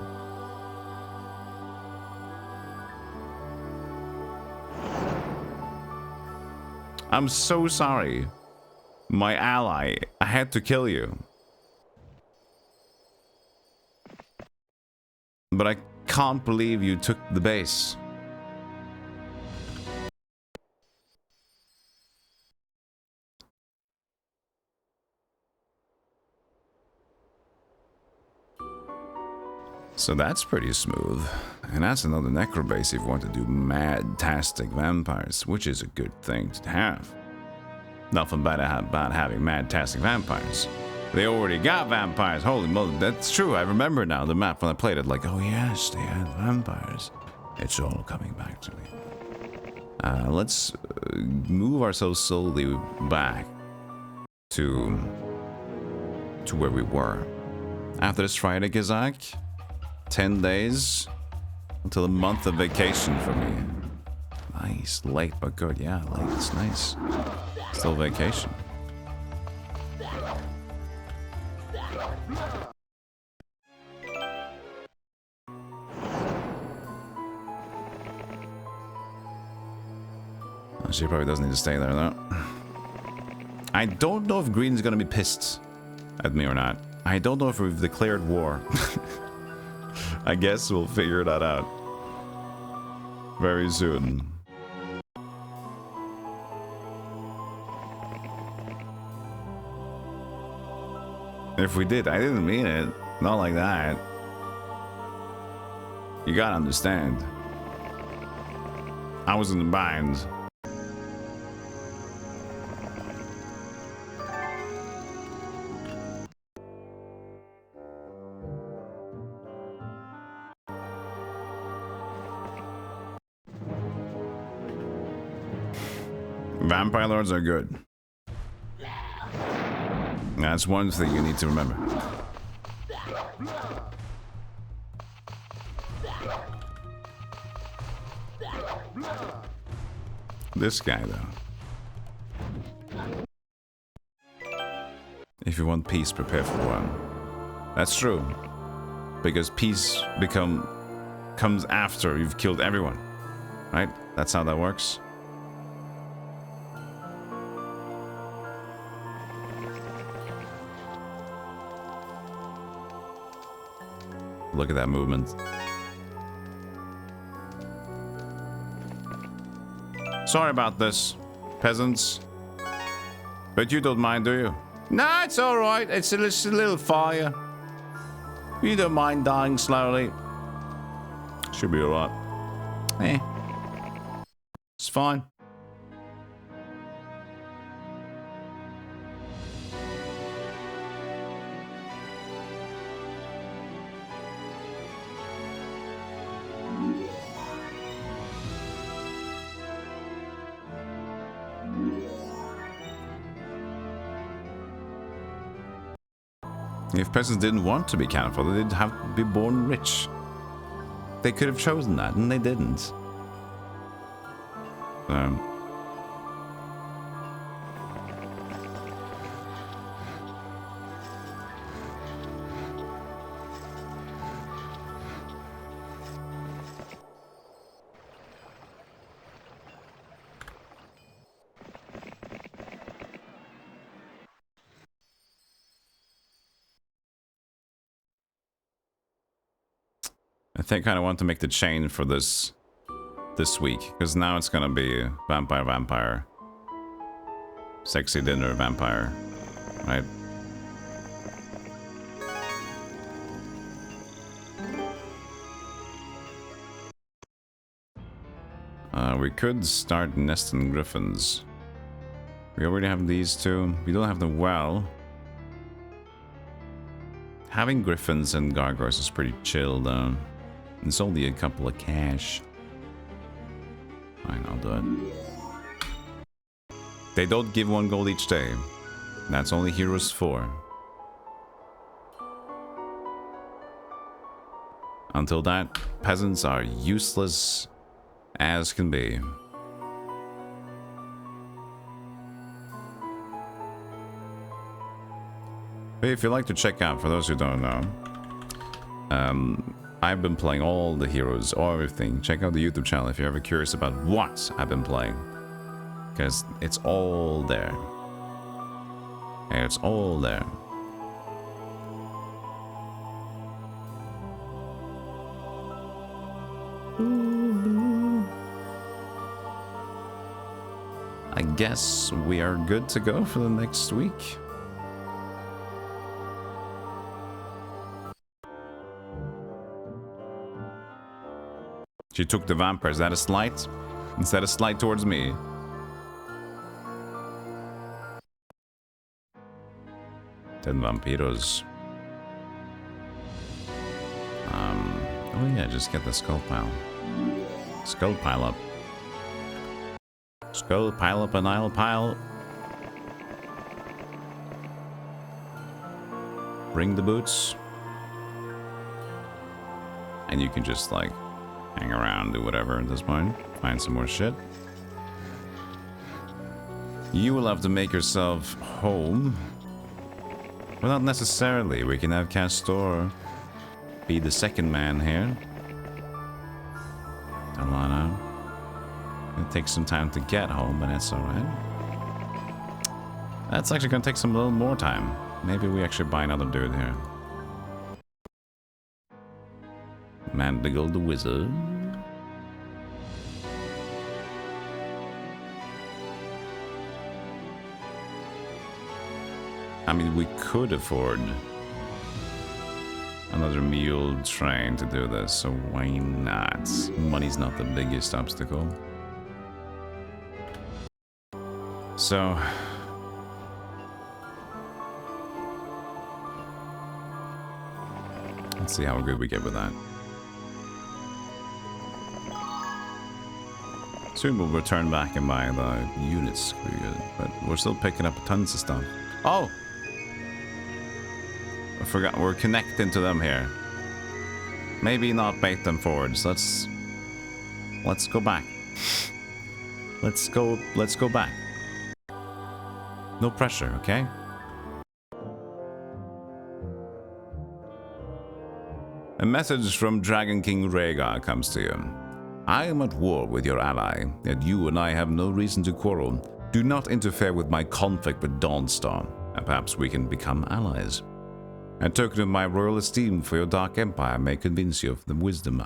I'm so sorry. My ally, I had to kill you. But I can't believe you took the base. So that's pretty smooth. And that's another necro base if you want to do mad-tastic vampires, which is a good thing to have. Nothing bad about having mad-tastic vampires. They already got vampires. Holy moly, that's true. I remember now the map when I played it. Like, oh yes, they had vampires. It's all coming back to me. Let's move ourselves slowly back to where we were. After this Friday, Gizak, 10 days until a month of vacation for me. Nice, late but good. Yeah, late. It's nice. Still vacation. She probably doesn't need to stay there, though. I don't know if Green's gonna be pissed at me or not. I don't know if we've declared war. I guess we'll figure that out very soon. If we did, I didn't mean it. Not like that. You gotta understand. I was in the bind. Vampire lords are good. That's one thing you need to remember. This guy, though. If you want peace, prepare for one. That's true. Because peace comes after you've killed everyone. Right? That's how that works. Look at that movement. Sorry about this, peasants. But you don't mind, do you? Nah, it's alright. It's a little fire. You don't mind dying slowly. Should be alright. Eh. It's fine. If peasants didn't want to be cannon fodder, they'd have to be born rich. They could have chosen that, and they didn't. I think I kind of want to make the chain for this week, because now it's gonna be vampire. Sexy dinner vampire, right? We could start nesting griffins. We already have these two. We don't have the well. Having griffins and gargoyles is pretty chill though. It's only a couple of cash. Fine, I'll do it. They don't give 1 gold each day. That's only Heroes 4. Until that, peasants are useless as can be. But if you'd like to check out, for those who don't know, I've been playing all the heroes, all everything. Check out the YouTube channel if you're ever curious about what I've been playing. Because it's all there. It's all there. I guess we are good to go for the next week. She took the vampire. Is that a slight? Is that a slight towards me? Ten vampiros. Oh yeah, just get the skull pile. Skull pile up. Skull pile up and I'll pile. Bring the boots. And you can just like hang around, do whatever at this point. Find some more shit. You will have to make yourself home. Well, not necessarily. We can have Castor be the second man here. Alana. It takes some time to get home, but that's alright. That's actually gonna take some little more time. Maybe we actually buy another dude here. Mandigle the Wizard. I mean, we could afford another mule train to do this, so why not? Money's not the biggest obstacle. So... let's see how good we get with that. Soon we'll return back and buy the units, but we're still picking up tons of stuff. Oh! I forgot, we're connecting to them here. Maybe not bait them forwards. Let's go back. Let's go back. No pressure, okay? A message from Dragon King Rhaegar comes to you. I am at war with your ally, yet you and I have no reason to quarrel. Do not interfere with my conflict with Dawnstar, and perhaps we can become allies. A token of my royal esteem for your dark empire may convince you of the wisdom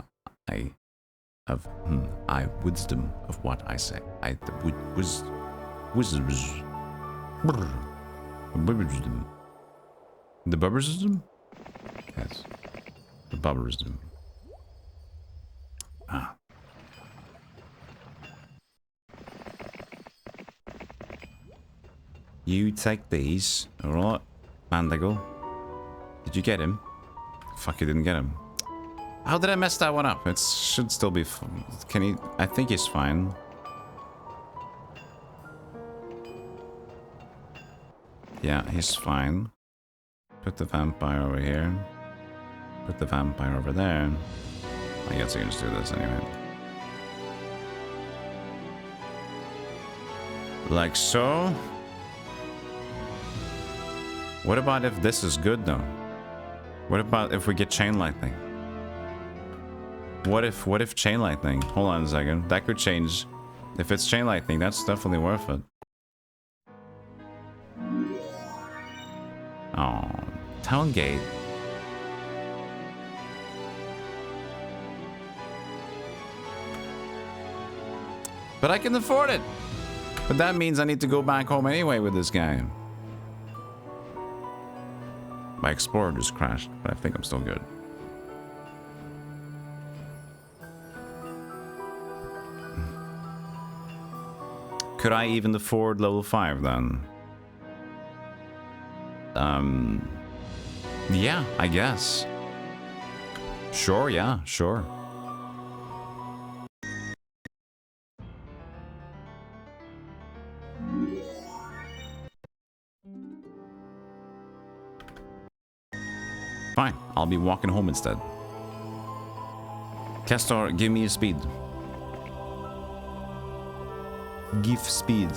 wisdom of what I say. Wisdom. The barbarism? Yes. The barbarism. Ah. You take these, alright? Mandigle. Did you get him? Fuck, you didn't get him. How did I mess that one up? It should still be... Can he... I think he's fine. Yeah, he's fine. Put the vampire over here. Put the vampire over there. I guess I can just do this anyway. Like so. What about if this is good though? What about if we get chain lightning? What if chain lightning? Hold on a second. That could change. If it's chain lightning, that's definitely worth it. Oh, town gate. But I can afford it. But that means I need to go back home anyway with this guy. My Explorer just crashed, but I think I'm still good. Could I even afford level 5 then? Yeah, I guess. Sure, yeah, sure. Fine, I'll be walking home instead. Castor, give me a speed. Give speed.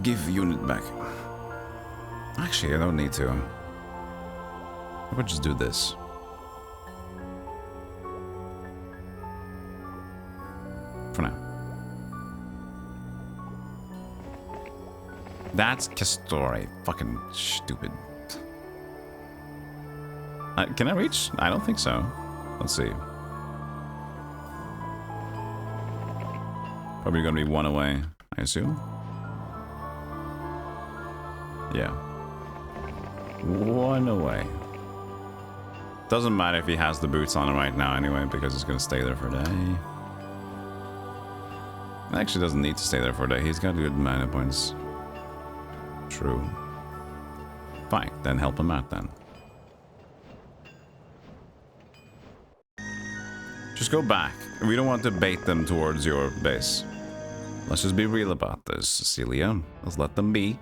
Give unit back. Actually, I don't need to. I would just do this. For now. That's Castor. Fucking stupid. Can I reach? I don't think so. Let's see. Probably gonna be one away, I assume. Yeah. One away. Doesn't matter if he has the boots on him right now anyway, because he's gonna stay there for a day. Actually doesn't need to stay there for a day. He's got good mana points. True. Fine, then help him out then. Just go back. We don't want to bait them towards your base. Let's just be real about this, Cecilia. Let's let them be.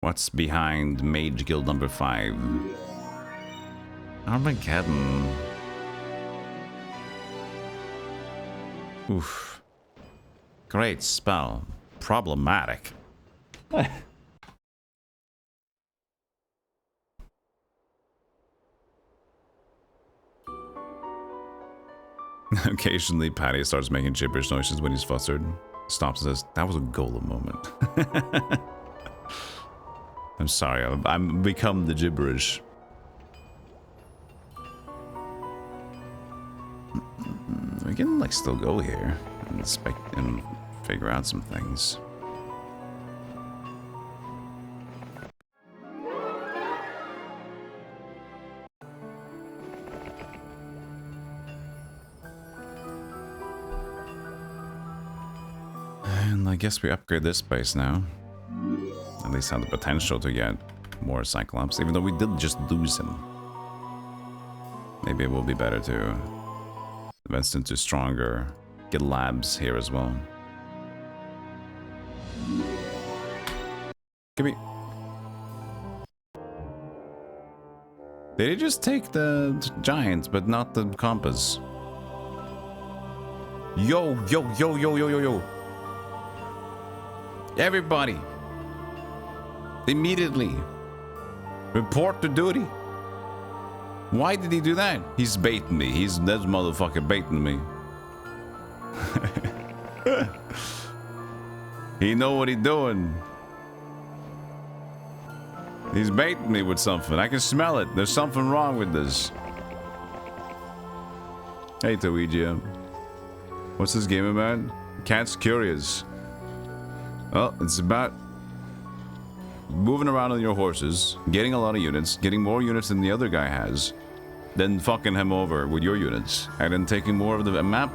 What's behind Mage Guild number 5? Armageddon. Oof. Great spell. Problematic. Occasionally, Patty starts making gibberish noises when he's flustered. Stops and says, "That was a golem moment." I'm sorry, I'm become the gibberish. We can like still go here and inspect and figure out some things. And I guess we upgrade this base now. At least have the potential to get more Cyclops, even though we did just lose him. Maybe it will be better to invest into stronger, get labs here as well. Give me. Did he just take the giants, but not the compass? Yo, yo, yo, yo, yo, yo, yo. Everybody. Immediately. Report to duty. Why did he do that? He's baiting me. He's that motherfucker baiting me. He know what he doing. He's baiting me with something. I can smell it. There's something wrong with this. Hey, Toegia. What's this game about? Cat's curious. Well, it's about moving around on your horses, getting a lot of units, getting more units than the other guy has, then fucking him over with your units, and then taking more of the map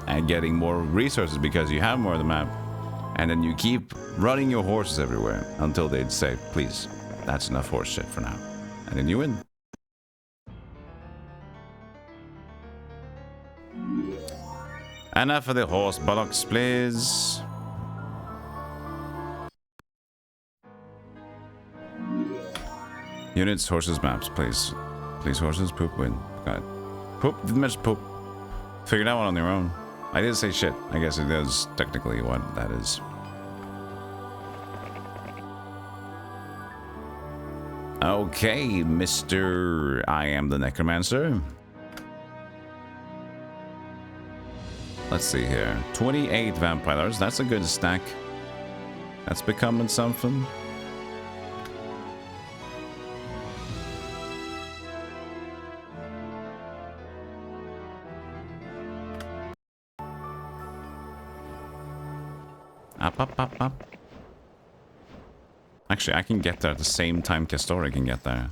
and getting more resources because you have more of the map, and then you keep running your horses everywhere until they'd say, please, that's enough horse shit for now, and then you win. Enough of the horse bullocks, please. Units, horses, maps, please. Please, horses, poop, win. Got it. Poop, didn't mention poop. Figure that one on your own. I did say shit. I guess it is technically what that is. Okay, Mr. I am the Necromancer. Let's see here. 28 vampires. That's a good stack. That's becoming something. Up. Actually, I can get there at the same time Castori can get there.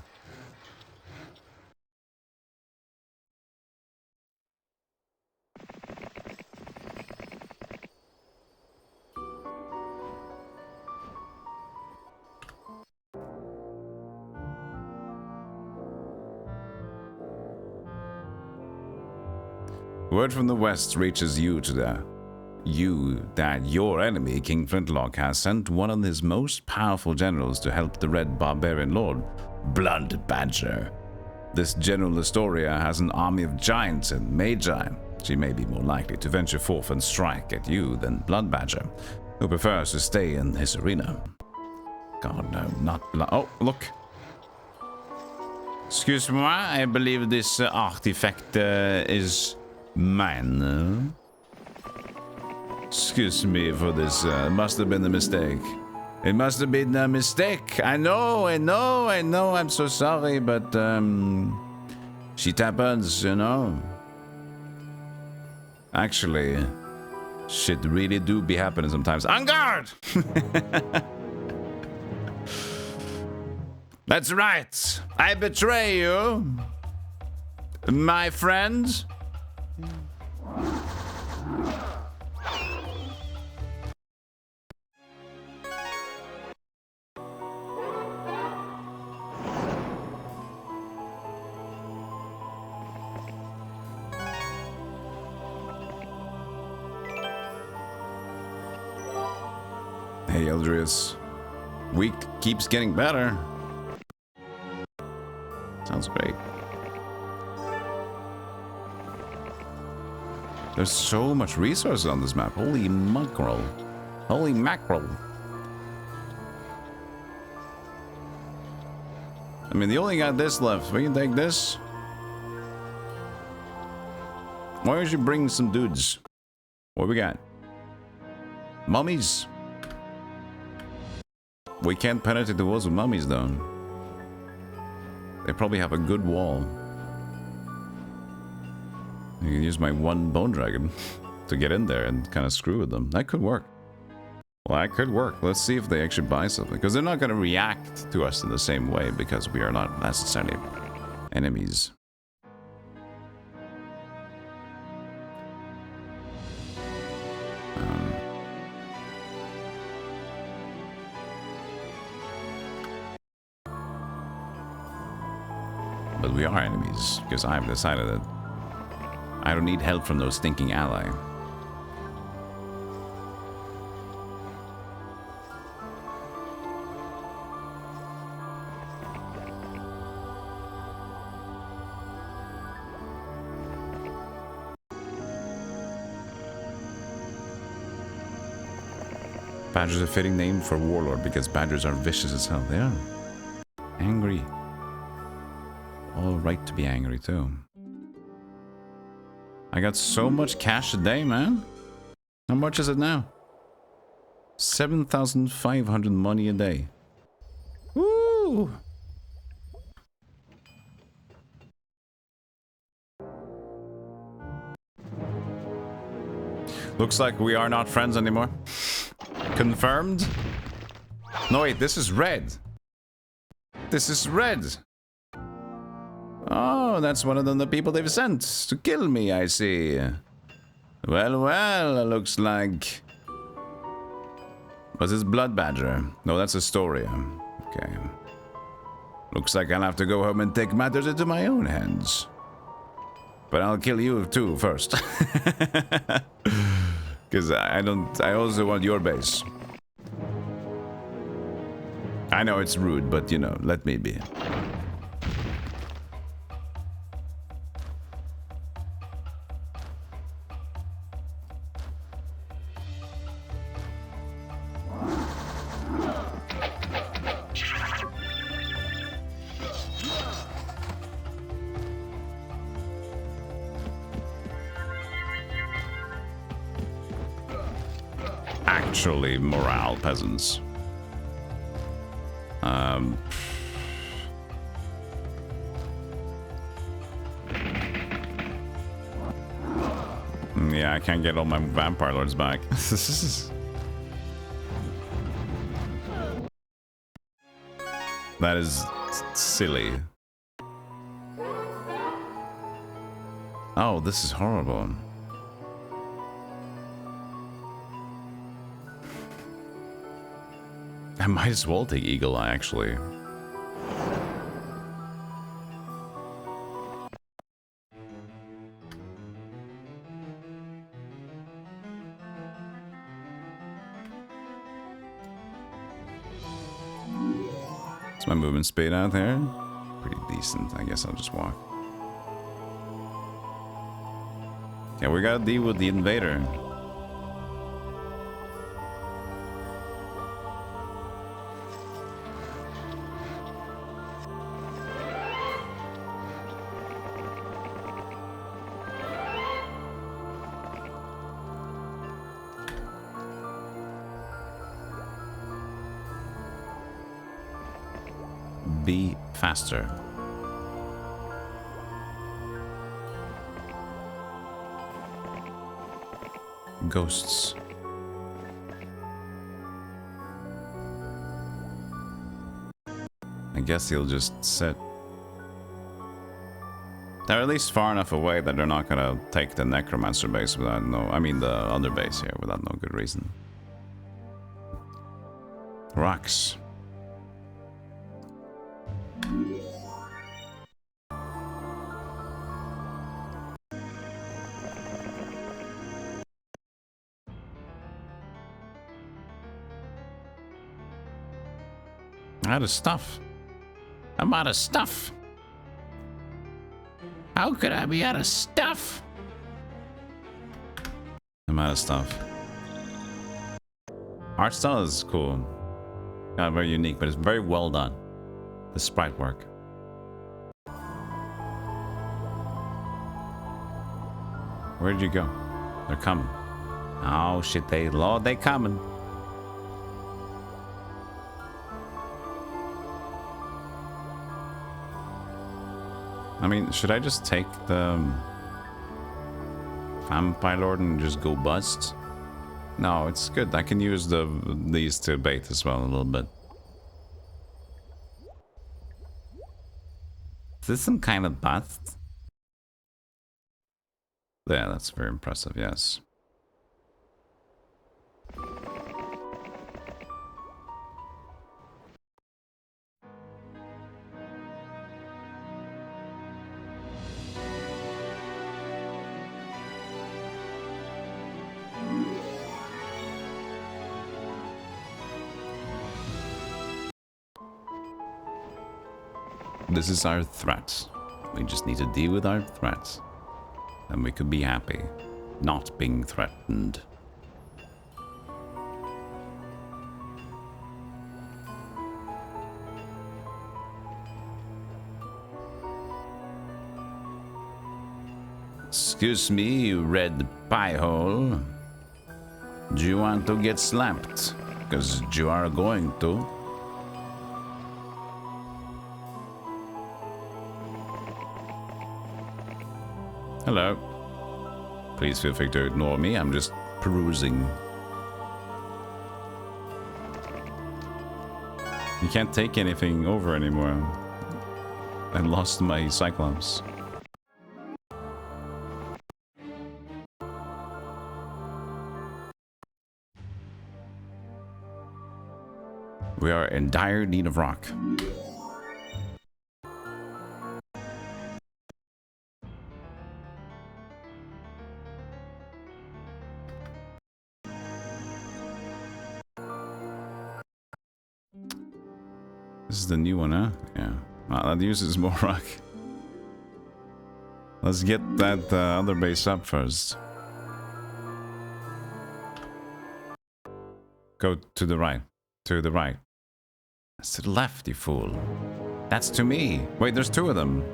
Word from the west reaches you that your enemy, King Flintlock, has sent one of his most powerful generals to help the Red Barbarian Lord, Blood Badger. This General Astoria has an army of giants and magi. She may be more likely to venture forth and strike at you than Blood Badger, who prefers to stay in his arena. God, no, not Blood. Oh, look. Excuse-moi, I believe this artifact is mine. Excuse me for this. Must have been a mistake. It must have been a mistake. I know. I'm so sorry, but shit happens, you know. Actually, shit really do be happening sometimes. On guard! That's right. I betray you, my friend. Hey, Eldrius. Week keeps getting better. Sounds great. There's so much resources on this map. Holy mackerel. Holy mackerel. I mean, they only got this left. We can take this. Why don't you bring some dudes? What we got? Mummies. We can't penetrate the walls with mummies, though. They probably have a good wall. You can use my one bone dragon to get in there and kind of screw with them. That could work. Well, that could work. Let's see if they actually buy something. Because they're not going to react to us in the same way because we are not necessarily enemies. But we are enemies, because I've decided that I don't need help from no stinking ally. Badger's a fitting name for warlord because badgers are vicious as hell. They are angry. All right to be angry too. I got so much cash a day, man. How much is it now? 7,500 money a day. Woo! Looks like we are not friends anymore. Confirmed? No, wait, this is red. This is red. Oh, that's one of the people they've sent to kill me, I see. Well, looks like... Was this Blood Badger? No, that's Astoria. Okay. Looks like I'll have to go home and take matters into my own hands. But I'll kill you too first. Because I also want your base. I know it's rude, but you know, let me be. naturally morale peasants. Yeah, I can't get all my vampire lords back. That is silly. Oh, this is horrible. I might as well take Eagle Eye, actually. Is my movement speed out there? Pretty decent. I guess I'll just walk. Yeah, we gotta deal with the invader. Be faster. Ghosts. I guess he'll just sit. They're at least far enough away that they're not gonna take the necromancer base without the other base here without no good reason. Rocks. Out of stuff. I'm out of stuff. How could I be out of stuff? I'm out of stuff. Art style is cool. Not very unique, but it's very well done. The sprite work. Where did you go? They're coming. Oh shit, Lord, they coming. I mean, should I just take the vampire lord and just go bust? No, it's good. I can use these to bait as well a little bit. Is this some kind of bust? Yeah, that's very impressive, yes. This is our threat. We just need to deal with our threat. And we could be happy. Not being threatened. Excuse me, you red pie hole. Do you want to get slapped? Because you are going to. Hello. Please feel free to ignore me. I'm just perusing. You can't take anything over anymore. I lost my Cyclops. We are in dire need of rock. This is the new one, huh? Yeah. That uses more rock. Let's get that other base up first. Go to the right. To the right. That's to the left, you fool. That's to me. Wait, there's two of them.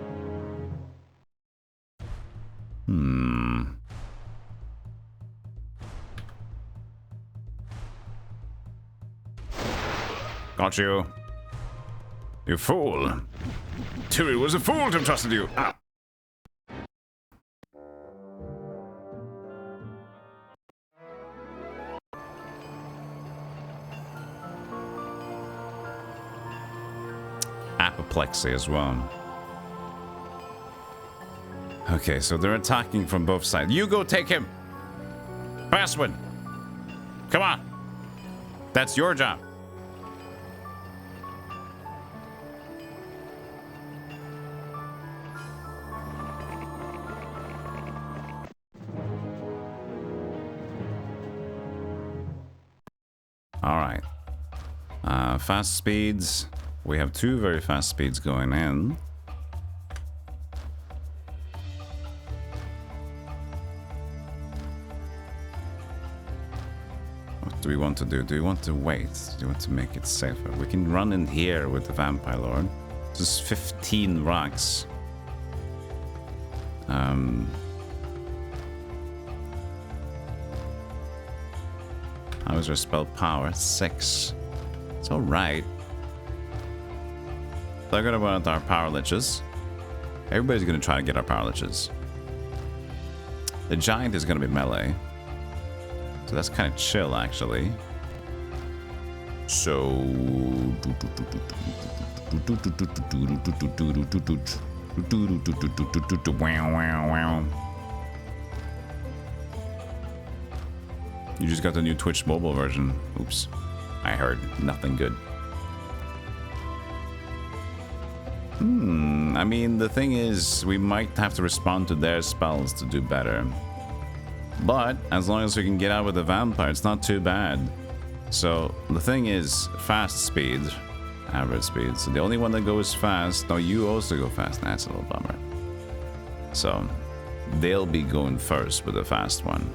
Got you. You fool. Tyrion was a fool to have trusted you. Ah. Apoplexy as well. Okay, so they're attacking from both sides. You go take him. Password. Come on. That's your job. All right. Fast speeds. We have two very fast speeds going in. What do we want to do? Do we want to wait? Do we want to make it safer? We can run in here with the Vampire Lord. This is 15 rocks. How is our spell power? 6. It's alright. They're gonna want our power liches. Everybody's gonna try to get our power liches. The giant is gonna be melee. So that's kind of chill, actually. So... You just got the new Twitch mobile version. Oops. I heard nothing good. I mean, the thing is, we might have to respond to their spells to do better. But, as long as we can get out with the vampire, it's not too bad. So, the thing is, fast speed, average speed. So, the only one that goes fast... No, you also go fast. That's a little bummer. So, they'll be going first with the fast one.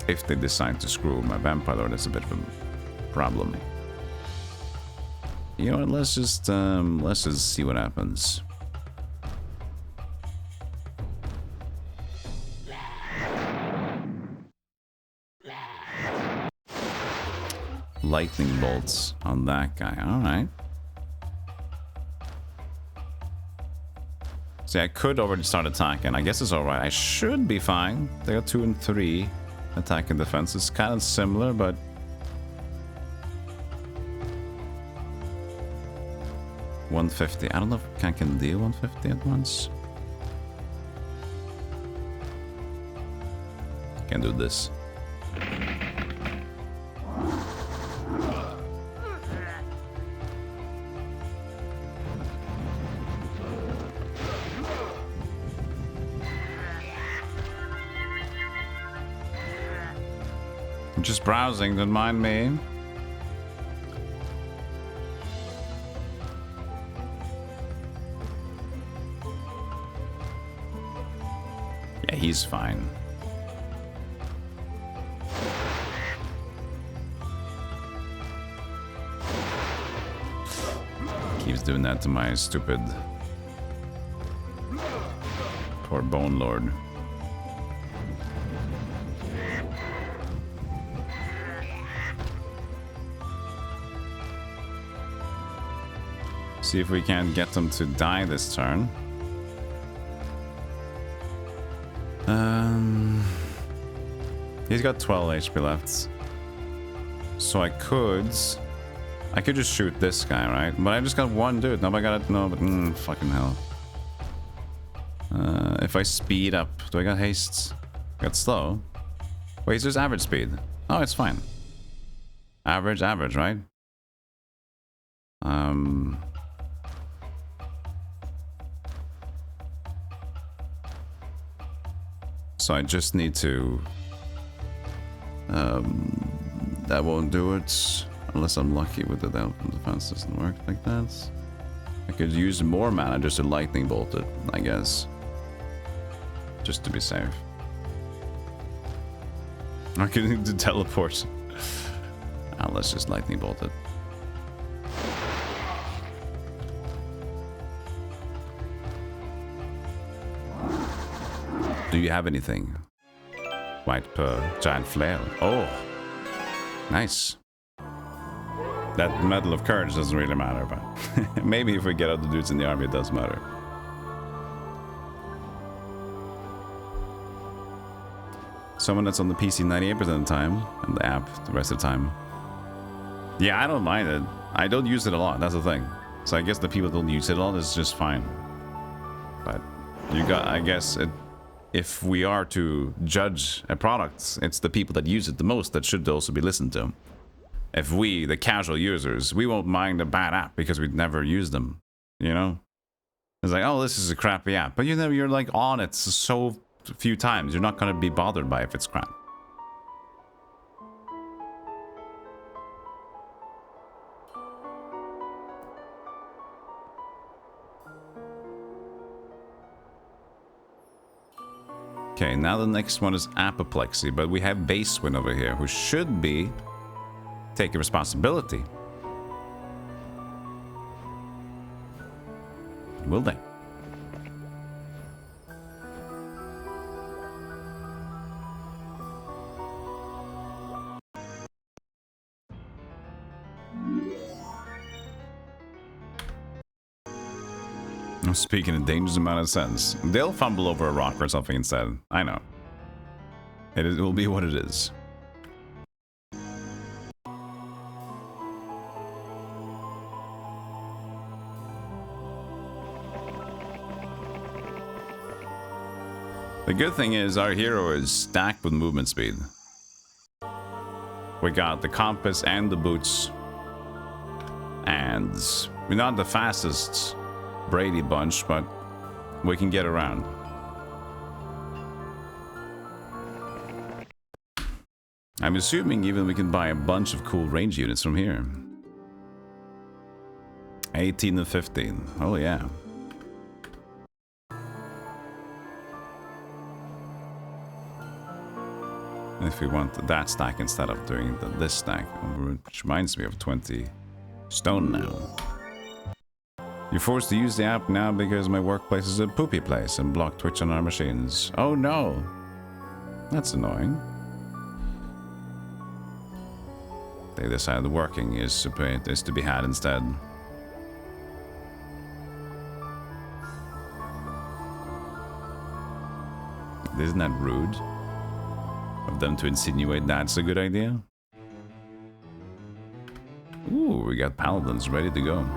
If they decide to screw my Vampire Lord, that's a bit of a problem. You know what, let's just see what happens. Lightning bolts on that guy, alright. See, I could already start attacking. I guess it's alright. I should be fine. They got 2 and 3 attack and defense. It's kind of similar, but... $150. I don't know if I can deal 150 at once. Can do this. Just browsing, don't mind me. Yeah, he's fine. Keeps doing that to my stupid poor Bone Lord. See if we can get them to die this turn. He's got 12 HP left. So I could just shoot this guy, right? But I just got one dude. Nobody got it. No, but fucking hell. If I speed up, do I got haste? I got slow. Wait, it's just average speed. Oh, it's fine. Average, right? So I just need to... that won't do it. Unless I'm lucky with the defense doesn't work like that. I could use more mana just to lightning bolt it, I guess. Just to be safe. I could need to teleport. Let's just lightning bolt it. Do you have anything? White pearl, giant flail. Oh, nice. That medal of courage doesn't really matter, but maybe if we get other dudes in the army, it does matter. Someone that's on the PC 98% of the time, and the app the rest of the time. Yeah, I don't mind it. I don't use it a lot, that's the thing. So I guess the people that don't use it a lot is just fine. But you got, I guess, if we are to judge a product, it's the people that use it the most that should also be listened to. If we, the casual users, we won't mind a bad app because we'd never use them, you know? It's like, oh, this is a crappy app. But you know, you're like on it so few times, you're not going to be bothered by if it's crap. Okay, now the next one is apoplexy, but we have Basewind over here, who should be taking responsibility. Will they? I'm speaking in dangerous amount of sense. They'll fumble over a rock or something instead. I know. It will be what it is. The good thing is our hero is stacked with movement speed. We got the compass and the boots. And we're not the fastest Brady bunch, but we can get around. I'm assuming even we can buy a bunch of cool range units from here. 18 and 15. Oh yeah. If we want that stack instead of doing this stack, which reminds me of 20 stone now. You're forced to use the app now because my workplace is a poopy place and block Twitch on our machines. Oh no! That's annoying. They decided working is to be had instead. Isn't that rude of them to insinuate that's a good idea? Ooh, we got paladins ready to go.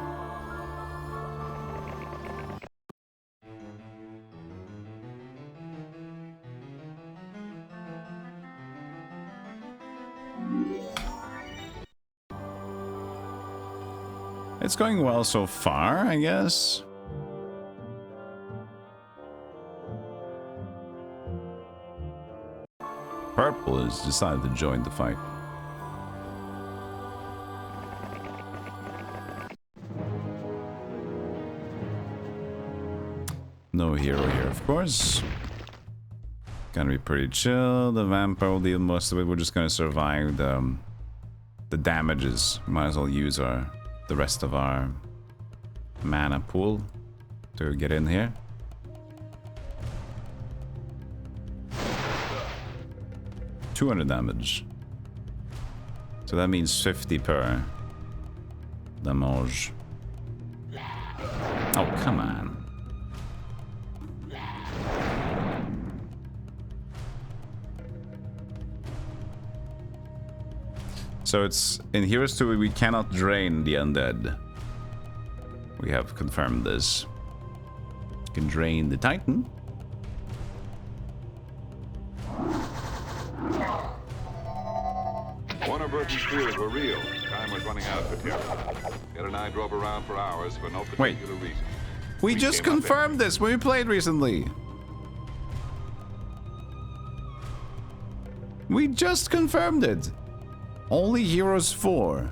It's going well so far, I guess. Purple has decided to join the fight. No hero here, of course. Gonna be pretty chill. The vampire will deal most of it. We're just gonna survive the damages. Might as well use the rest of our mana pool to get in here. $200 damage. So that means 50 per damage. Oh, come on. So it's in Heroes 2 we cannot drain the undead. We have confirmed this. You can drain the Titan. Warner Burton's fears were real. Time was running out for Terry. Ed and I drove around for hours for no particular reason. We just confirmed this when we played recently. We just confirmed it. Only Heroes 4.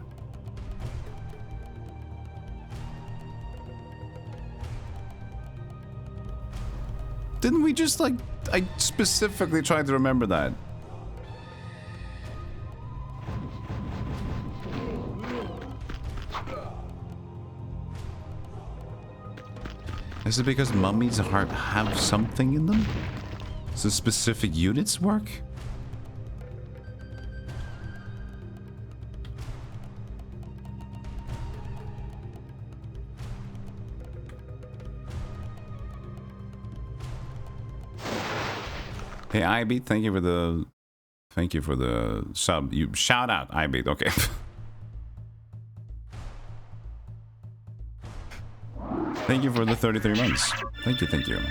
Didn't we just like... I specifically tried to remember that. Is it because mummies have something in them? Does specific units work? Hey, iBeat, thank you for the sub. You shout out, iBeat. Okay. Thank you for the 33 months. Thank you, thank you.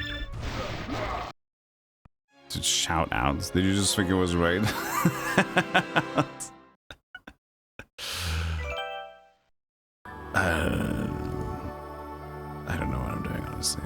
Just shout outs. Did you just think it was right? I don't know what I'm doing, honestly.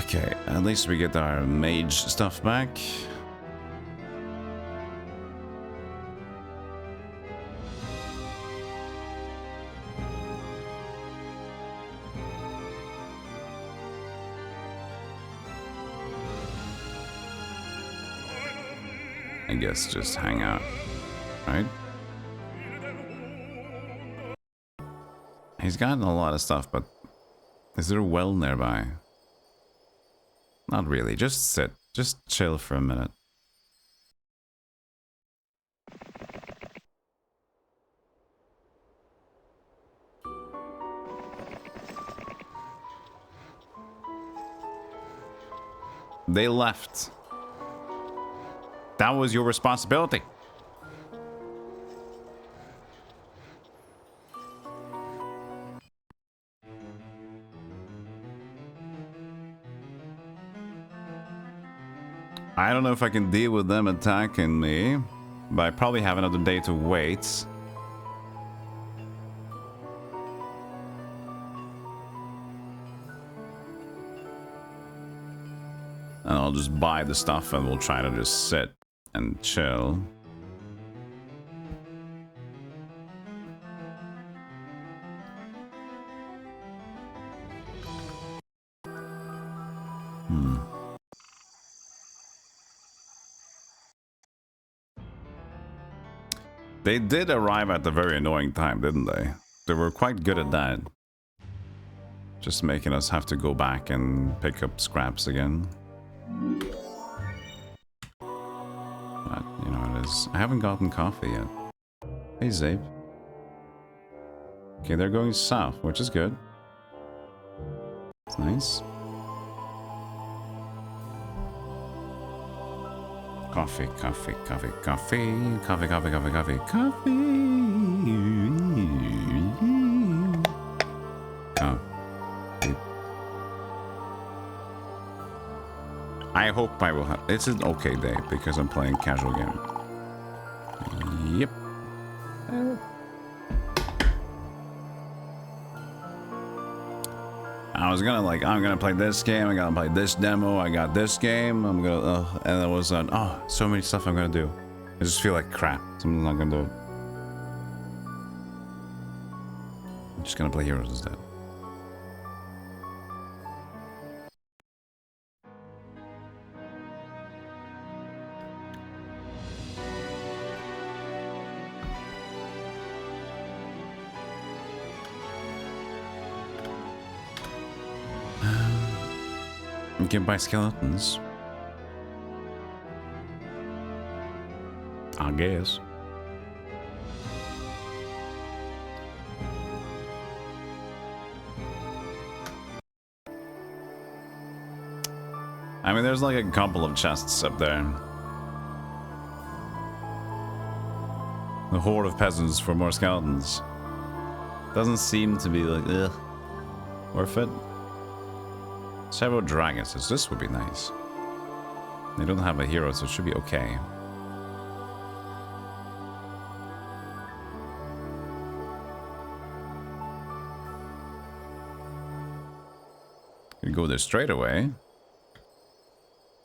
Okay, at least we get our mage stuff back. I guess just hang out, right? He's gotten a lot of stuff, but is there a well nearby? Not really, just sit, just chill for a minute. They left. That was your responsibility. I don't know if I can deal with them attacking me, but I probably have another day to wait. And I'll just buy the stuff and we'll try to just sit and chill. They did arrive at the very annoying time, didn't they? They were quite good at that. Just making us have to go back and pick up scraps again. But, you know, it is... I haven't gotten coffee yet. Hey, Zabe. Okay, they're going south, which is good. It's nice. Coffee, coffee, coffee, coffee, coffee, coffee, coffee, coffee, coffee. Oh. I hope I will have... It's an okay day because I'm playing casual game. Yep. I was gonna like, I'm gonna play this game, I'm gonna play this demo, I got this game, I'm gonna, and it was oh, so many stuff I'm gonna do. I just feel like crap, so I'm not gonna do it. I'm just gonna play Heroes instead. You can buy skeletons. I guess. I mean, there's like a couple of chests up there. The horde of peasants for more skeletons. Doesn't seem to be like, ugh, worth it. Several dragons, so this would be nice. They don't have a hero, so it should be okay. You go there straight away.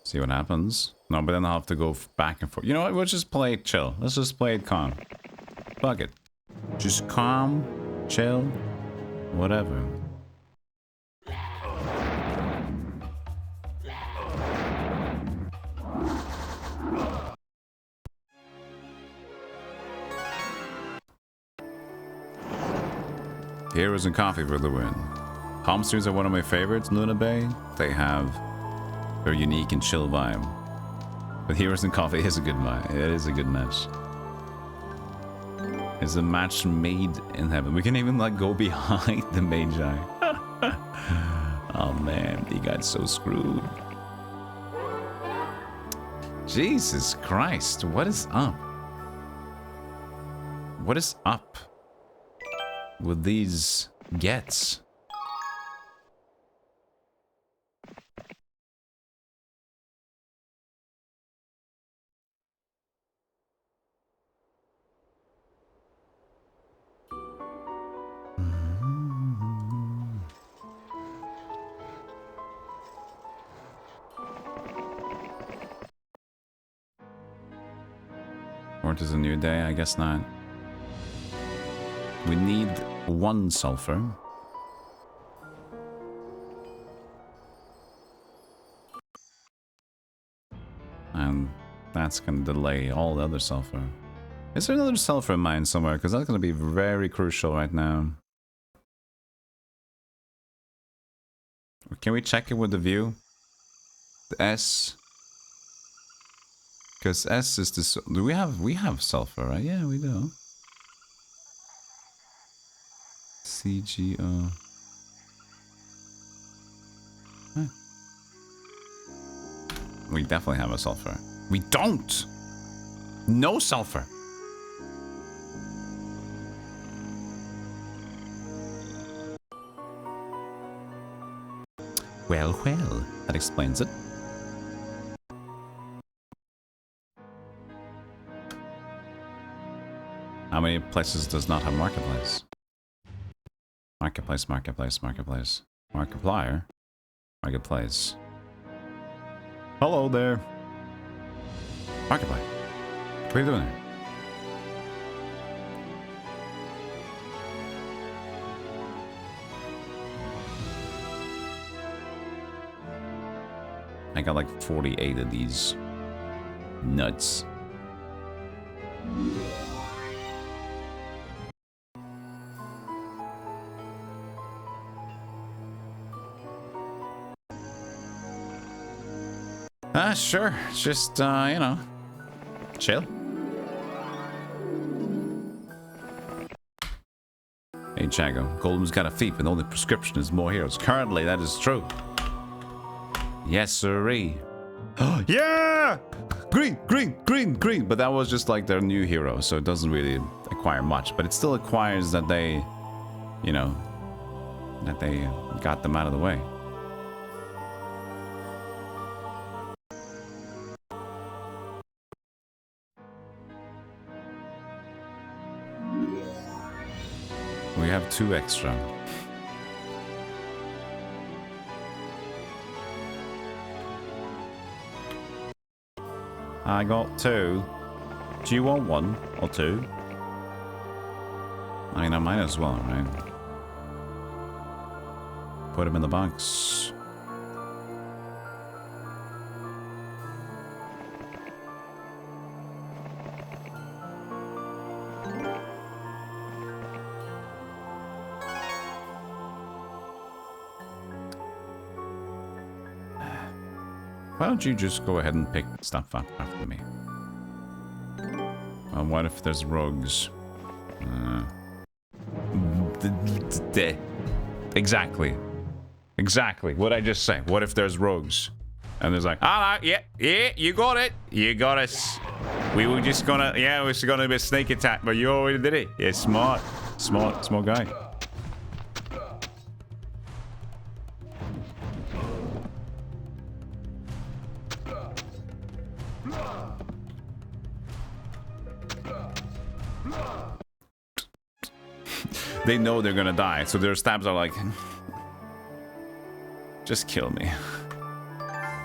See what happens. No, but then I'll have to go back and forth. You know what? We'll just play it chill. Let's just play it calm. Fuck it. Just calm, chill, whatever. Heroes and coffee for the win. Home streams are one of my favorites, Luna Bay. They have very unique and chill vibe. But Heroes and Coffee is a good match. It is a good match. It's a match made in heaven. We can even like go behind the Magi. Oh man, he got so screwed. Jesus Christ, what is up? What is up with these gets? Or it is a new day? I guess not. We need 1 sulfur. And that's going to delay all the other sulfur. Is there another sulfur mine somewhere? Because that's going to be very crucial right now. Can we check it with the view? The S. Because S is the... Do we have sulfur, right? Yeah, we do. CGO. Huh. We definitely have a sulfur. We don't! No sulfur! Well, that explains it. How many places does not have marketplace? Marketplace. Markiplier. Marketplace. Hello there. Markiplier. What are you doing there? I got like 48 of these nuts. Sure. Just, you know, chill. Hey, Chago. Golem's got a thief, and the only prescription is more heroes. Currently, that is true. Yes, sirree. Yeah! Green! But that was just like their new hero, so it doesn't really acquire much. But it still acquires that they, you know, that they got them out of the way. We have 2 extra. I got 2. Do you want 1 or 2? I mean, I might as well, right? Put them in the box. Why don't you just go ahead and pick stuff up after me? Well, what if there's rogues? Exactly. Exactly. What'd I just say? What if there's rogues? And there's like, ah, yeah, you got it. You got us. We were just gonna, yeah, it was gonna be a snake attack, but you already did it. Yeah, smart guy. They know they're gonna die, so their stabs are like, just kill me.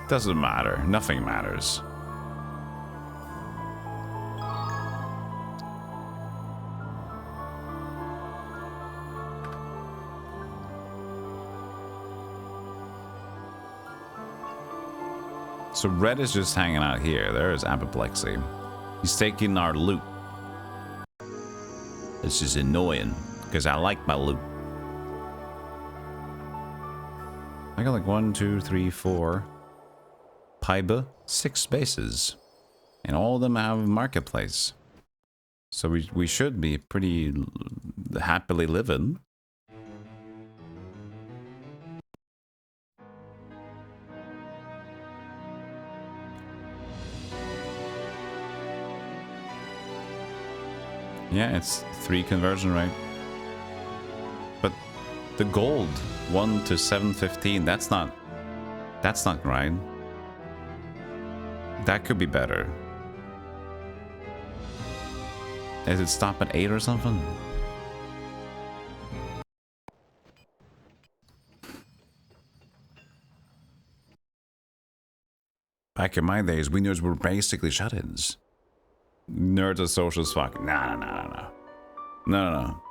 Doesn't matter. Nothing matters. So Red is just hanging out here. There is Apoplexy. He's taking our loot. This is annoying, because I like my loot. I got like 1, 2, 3, 4. Paiba, 6 bases. And all of them have marketplace. So we should be pretty happily living. Yeah, it's 3 conversion rate. But the gold 1 to 715, that's not right. That could be better. Does it stop at 8 or something? Back in my days, we nerds were basically shut-ins. Nerds are social as fuck. No.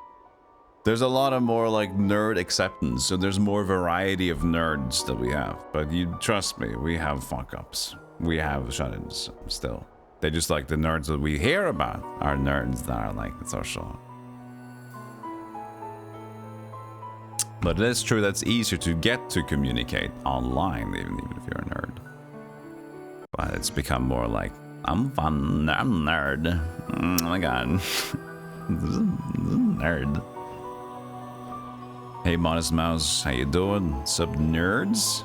There's a lot of more like nerd acceptance, so there's more variety of nerds that we have. But you trust me, we have fuck-ups. We have shut-ins still. They're just like the nerds that we hear about are nerds that are like social. But it is true that's easier to get to communicate online, even if you're a nerd. But it's become more like, I'm fun, I'm nerd. Oh my god. This is nerd. Hey Modest Mouse, how you doing? Sup nerds?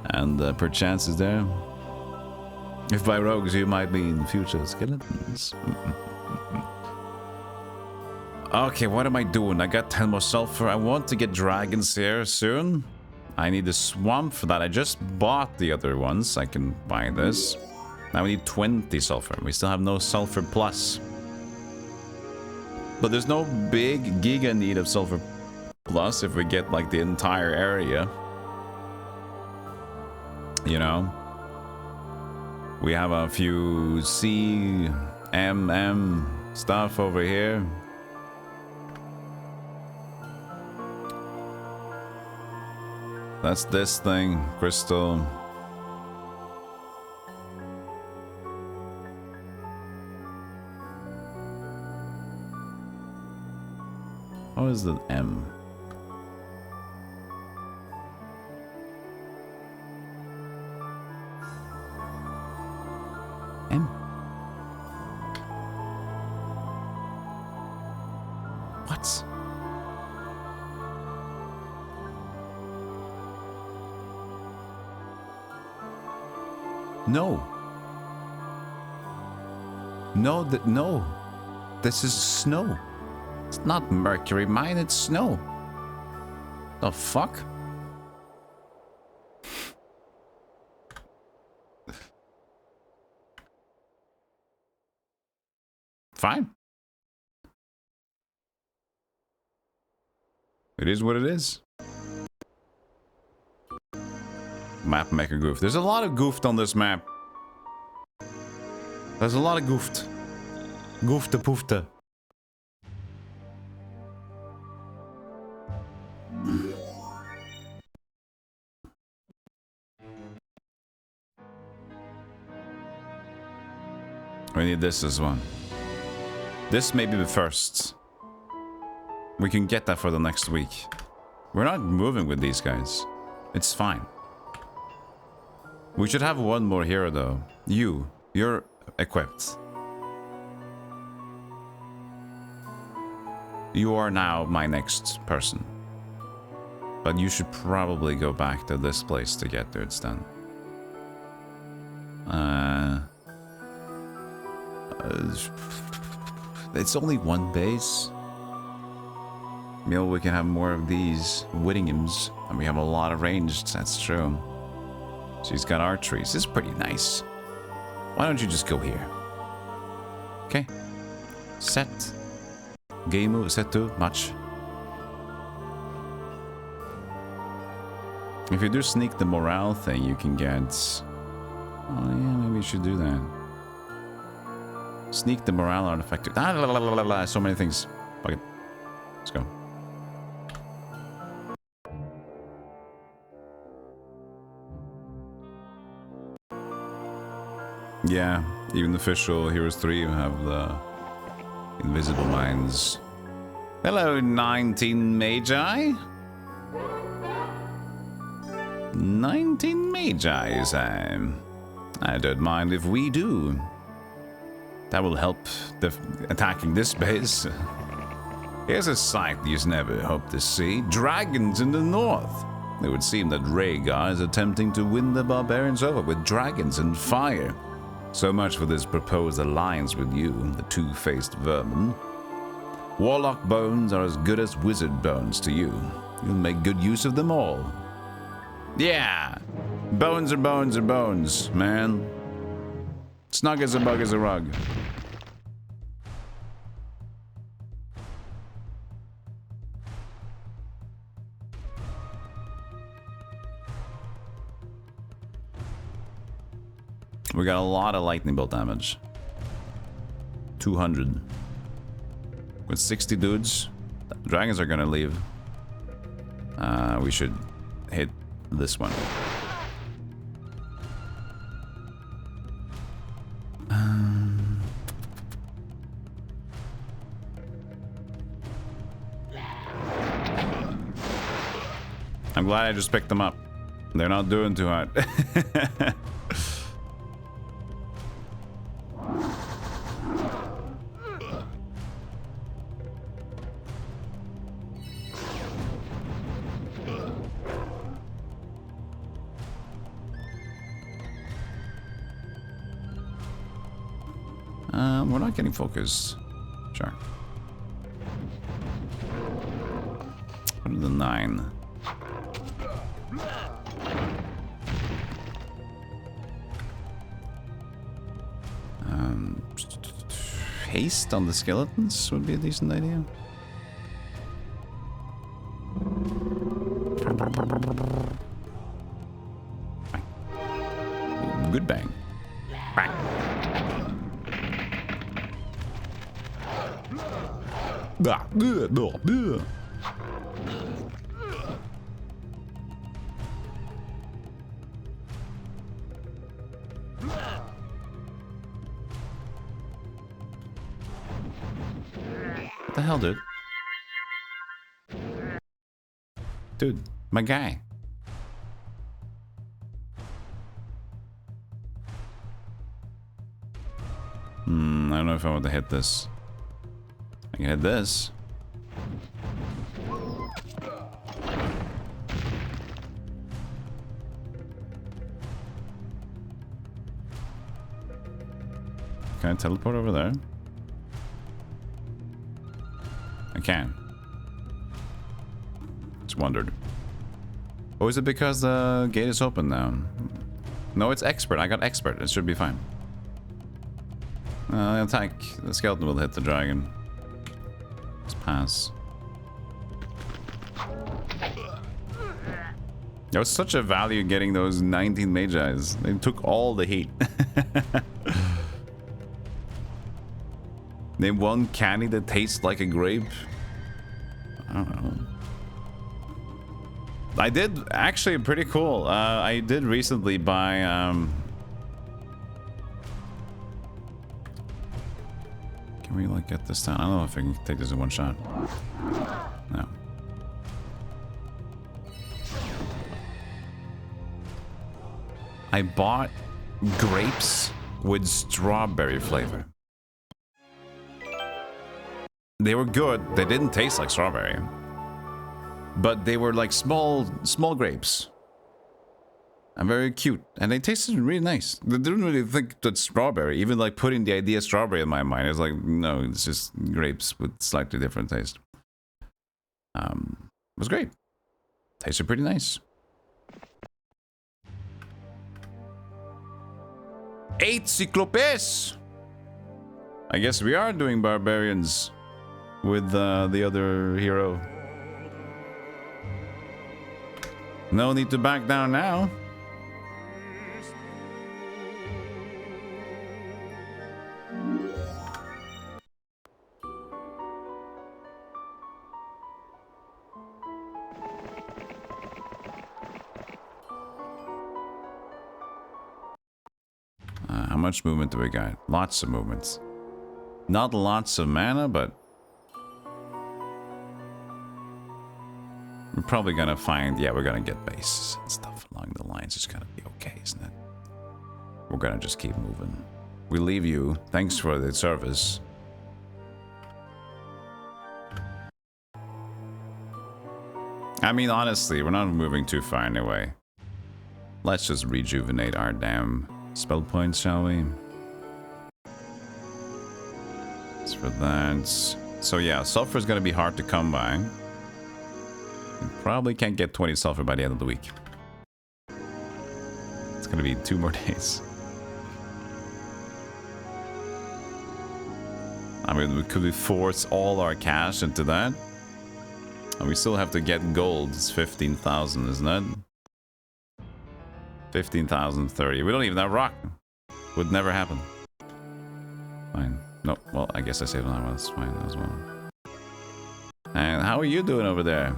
And perchance is there. If by rogues you might mean future skeletons. Okay, what am I doing? I got 10 more sulfur. I want to get dragons here soon. I need the swamp for that. I just bought the other ones. I can buy this. Now we need 20 sulfur. We still have no sulfur plus. But there's no big giga need of sulfur plus if we get like the entire area. You know? We have a few C, M stuff over here. That's this thing, crystal. What is the M? M? What? No. No, no. This is snow. It's not mercury mine, it's snow. The fuck? Fine. It is what it is. Map maker goof. There's a lot of goofed on this map. There's a lot of goofed. Goofte poofte. We need this as well. This may be the first. We can get that for the next week. We're not moving with these guys. It's fine. We should have one more hero though. You're equipped. You are now my next person. But you should probably go back to this place to get there, it's done. It's only one base. Maybe we can have more of these Whittinghams. And we have a lot of ranged, that's true. She's got archery. This is pretty nice. Why don't you just go here? Okay. Set. Game move set to match. If you do sneak the morale thing, you can get... Oh yeah, maybe you should do that. Sneak the morale artifact. So many things. Fuck it. Let's go. Yeah, even the official Heroes 3 have the invisible mines. Hello, 19 Magi. 19 Magi, you say? I don't mind if we do. That will help attacking this base. Here's a sight you've never hoped to see. Dragons in the north. It would seem that Rhaegar is attempting to win the barbarians over with dragons and fire. So much for this proposed alliance with you, the two-faced vermin. Warlock bones are as good as wizard bones to you. You'll make good use of them all. Yeah! Bones are bones are bones, man. Snug as a bug as a rug. We got a lot of lightning bolt damage. 200. With 60 dudes, dragons are gonna leave. We should hit this one. I'm glad I just picked them up. They're not doing too hard. We're not getting focused. Sure. 109. Haste on the skeletons would be a decent idea. Bang. Good bang. Bang. What the hell, dude? Dude, my guy. I don't know if I want to hit this. I can hit this. Can I teleport over there? I can. Just wondered. Or is it because the gate is open now? No, it's expert. I got expert. It should be fine. Attack. The skeleton will hit the dragon. Just pass. There was such a value getting those 19 Magi's. They took all the heat. Name one candy that tastes like a grape. I don't know. I did actually pretty cool. I did recently buy can we like get this down? I don't know if I can take this in one shot. No. I bought grapes with strawberry flavor. They were good. They didn't taste like strawberry. But they were like small grapes. And very cute. And they tasted really nice. They didn't really think that strawberry, even like putting the idea of strawberry in my mind, it's like, no, it's just grapes with slightly different taste. It was great. Tasted pretty nice. 8 Cyclopes! I guess we are doing barbarians with the other hero. No need to back down now. How much movement do we got? Lots of movements. Not lots of mana, but we're probably gonna find, yeah, we're gonna get bases and stuff along the lines. It's gonna be okay, isn't it? we're gonna just keep moving. We leave you. Thanks for the service. I mean, honestly, we're not moving too far anyway. Let's just rejuvenate our damn spell points, shall we? As for that... So yeah, sulfur is gonna be hard to come by. You probably can't get 20 sulfur by the end of the week. It's gonna be 2 more days. I mean, could we force all our cash into that? And we still have to get gold. It's 15,000, isn't it? 15,030. We don't even have rock. Would never happen. Fine. No, well, I guess I saved on that one. That's fine as well. And how are you doing over there?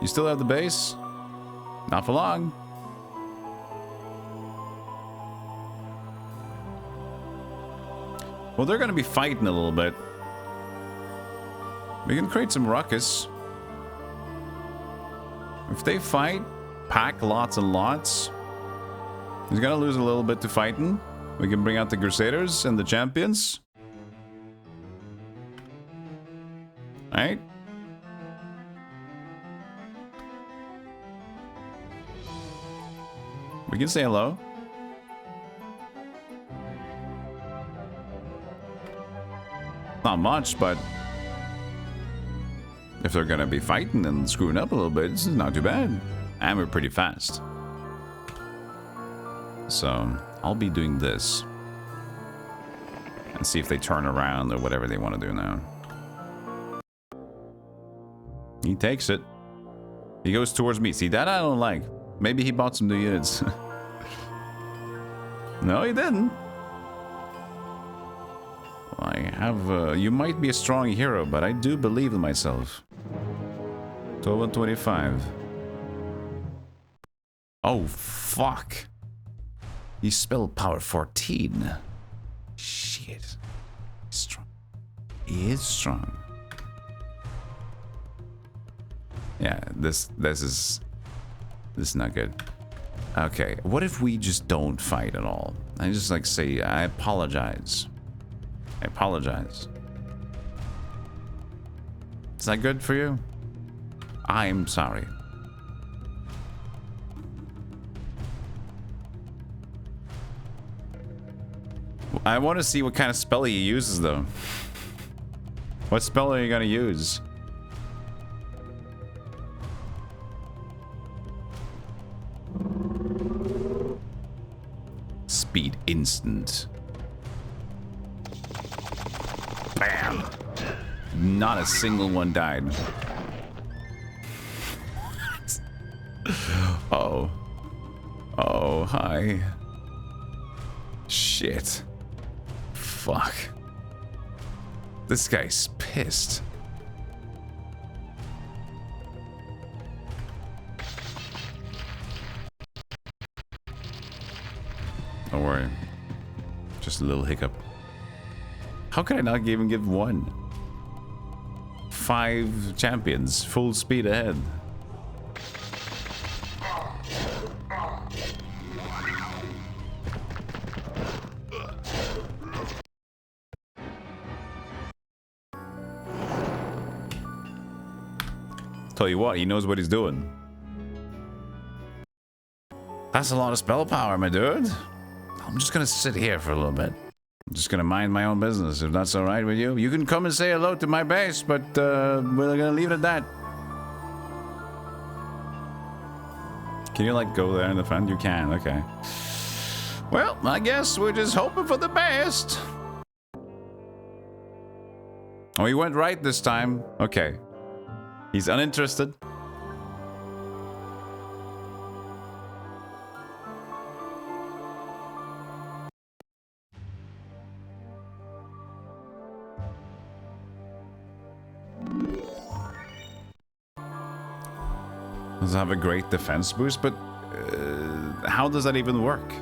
You still have the base? Not for long. Well, they're going to be fighting a little bit. We can create some ruckus. If they fight, pack lots and lots. He's going to lose a little bit to fighting. We can bring out the Crusaders and the champions. Right? We can say hello. Not much, but if they're gonna be fighting and screwing up a little bit, this is not too bad. And we're pretty fast. So I'll be doing this. And see if they turn around or whatever they want to do now. He takes it. He goes towards me. See, that I don't like. Maybe he bought some new units. No, he didn't. I have... you might be a strong hero, but I do believe in myself. 12 and 25. Oh, fuck. He spelled power 14. Shit. He's strong. He is strong. Yeah, this is not good. Okay, what if we just don't fight at all? I just like say, I apologize. I apologize. Is that good for you? I'm sorry. I want to see what kind of spell he uses, though. What spell are you going to use? Speed instant. Bam! Not a single one died. Oh. Oh, hi. Shit. Fuck. This guy's pissed. Don't worry. Just a little hiccup. How could I not even give one? 5 champions, full speed ahead. Tell you what, he knows what he's doing. That's a lot of spell power, my dude. I'm just gonna sit here for a little bit. I'm just gonna mind my own business, if that's alright with you. You can come and say hello to my base, but we're gonna leave it at that. Can you, like, go there in the front? You can, okay. Well, I guess we're just hoping for the best. Oh, he went right this time. Okay. He's uninterested. Does have a great defense boost, but how does that even work?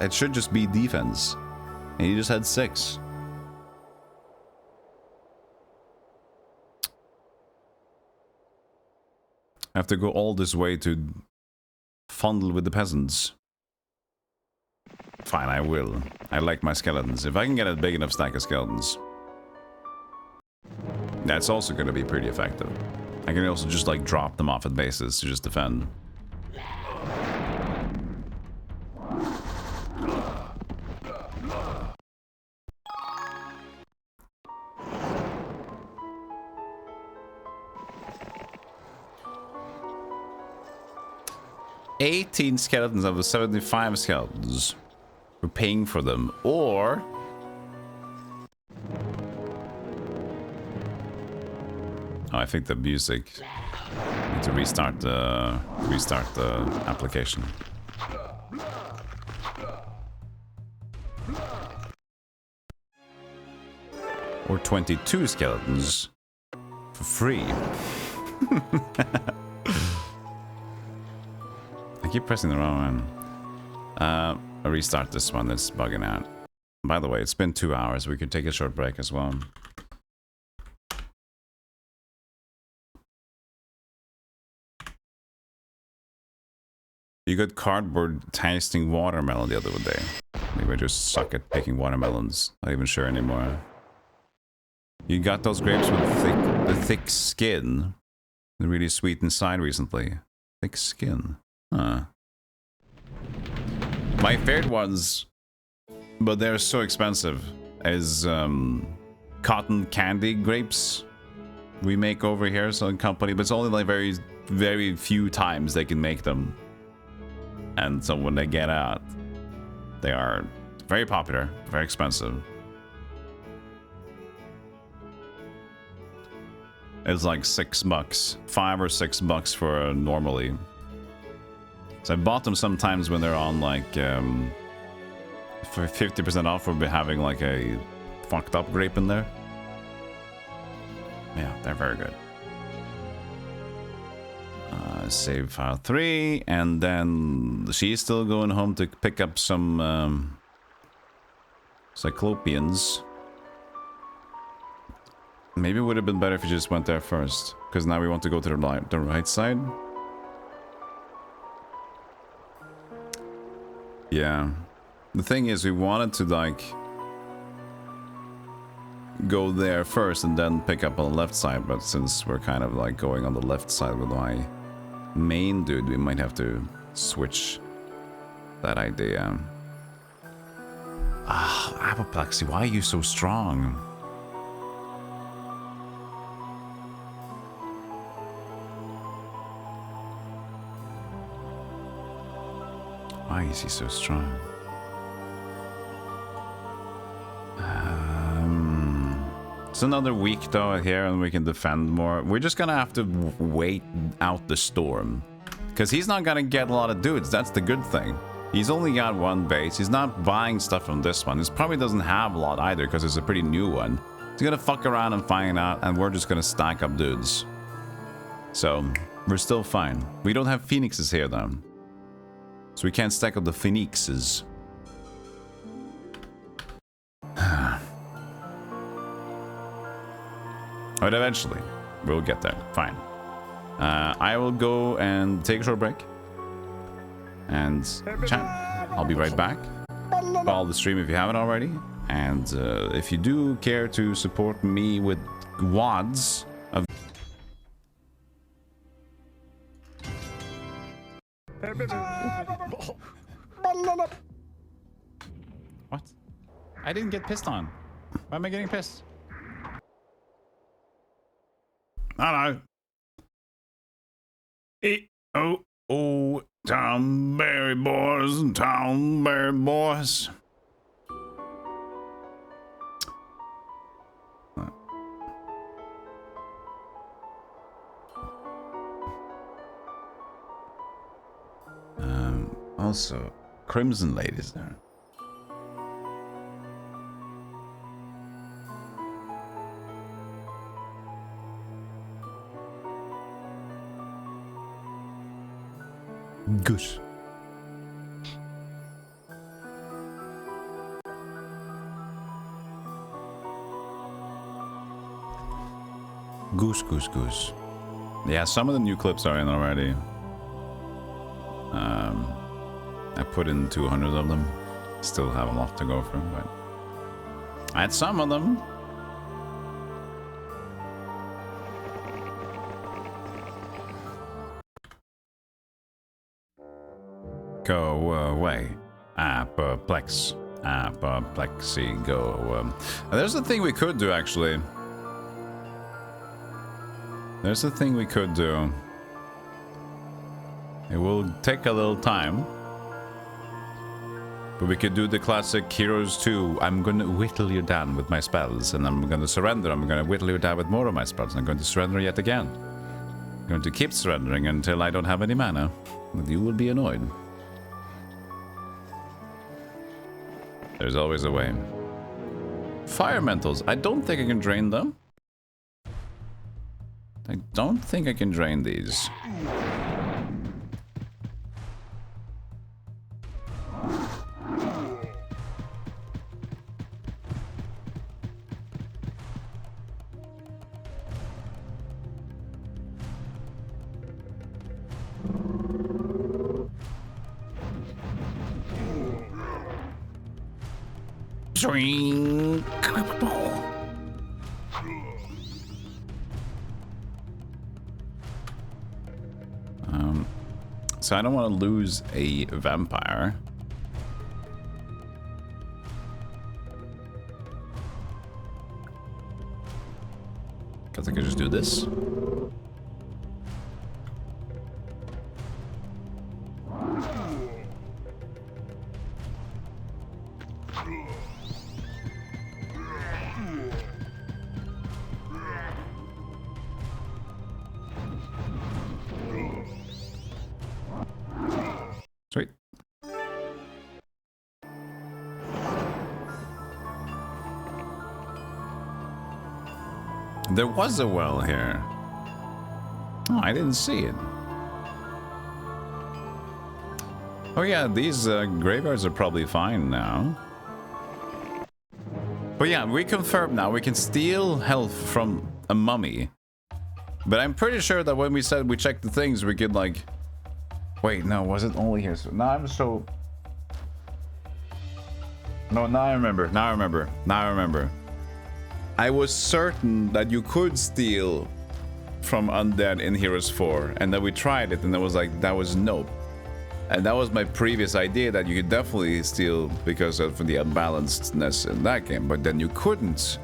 It should just be defense. And he just had 6. I have to go all this way to fondle with the peasants. Fine, I will. I like my skeletons. If I can get a big enough stack of skeletons, that's also going to be pretty effective. I can also just like drop them off at bases to just defend. $18 skeletons of the 75 skeletons. We're paying for them, or oh, I think the music. Need to restart the application. Or 22 skeletons for free. I keep pressing the wrong one. I'll restart this one. That's bugging out. By the way, it's been 2 hours. We could take a short break as well. You got cardboard tasting watermelon the other day. Maybe I just suck at picking watermelons. Not even sure anymore. You got those grapes with the thick skin. They're really sweet inside recently. Thick skin. Huh. My favorite ones, but they're so expensive, is cotton candy grapes we make over here, so company, but it's only like very few times they can make them. And so when they get out, they are very popular, very expensive. It's like $6, $5 or $6 for normally. So I bought them sometimes when they're on like for 50% off. We'll be having like a fucked up grape in there. Yeah, they're very good. Save file 3, and then she's still going home to pick up some Cyclopeans. Maybe it would have been better if you just went there first, because now we want to go to the right side. Yeah, the thing is, we wanted to like go there first and then pick up on the left side, but since we're kind of like going on the left side with my main dude, we might have to switch that idea. Ah, Apoplexy, why are you so strong? Why is he so strong? It's another week though here, and we can defend more. We're just gonna have to wait out the storm, because he's not gonna get a lot of dudes. That's the good thing. He's only got one base. He's not buying stuff from this one. This probably doesn't have a lot either, because it's a pretty new one. He's gonna fuck around and find out, and we're just gonna stack up dudes. So we're still fine. We don't have phoenixes here though, so we can't stack up the phoenixes. But eventually, we'll get there. Fine. I will go and take a short break and chat. I'll be right back. Follow the stream if you haven't already. And if you do care to support me with wads of... What? I didn't get pissed on. Why am I getting pissed? Hello. Oh, Tomberry boys and Tomberry boys. Also, Crimson Ladies there. Goose. Goose. Yeah, some of the new clips are in already. I put in 200 of them. Still have a lot to go through, but I had some of them. Go away. Apoplex. Apoplexy. Go. There's a thing we could do, actually. There's a thing we could do. It will take a little time. But we could do the classic Heroes 2. I'm going to whittle you down with my spells. And I'm going to surrender. I'm going to whittle you down with more of my spells. And I'm going to surrender yet again. I'm going to keep surrendering until I don't have any mana. And you will be annoyed. There's always a way. Fire mentals. I don't think I can drain them. I don't think I can drain these. So I don't want to lose a vampire. Because I could just do this. Sweet. There was a well here. Oh, I didn't see it. Oh yeah, these graveyards are probably fine now. But yeah, we confirmed now we can steal health from a mummy. But I'm pretty sure that when we said we checked the things, we could like... Wait, no, was it only here? So now I'm so... No, now I remember. Now I remember. Now I remember. I was certain that you could steal from Undead in Heroes 4, and then we tried it, and I was like, that was nope. And that was my previous idea, that you could definitely steal because of the unbalancedness in that game, but then you couldn't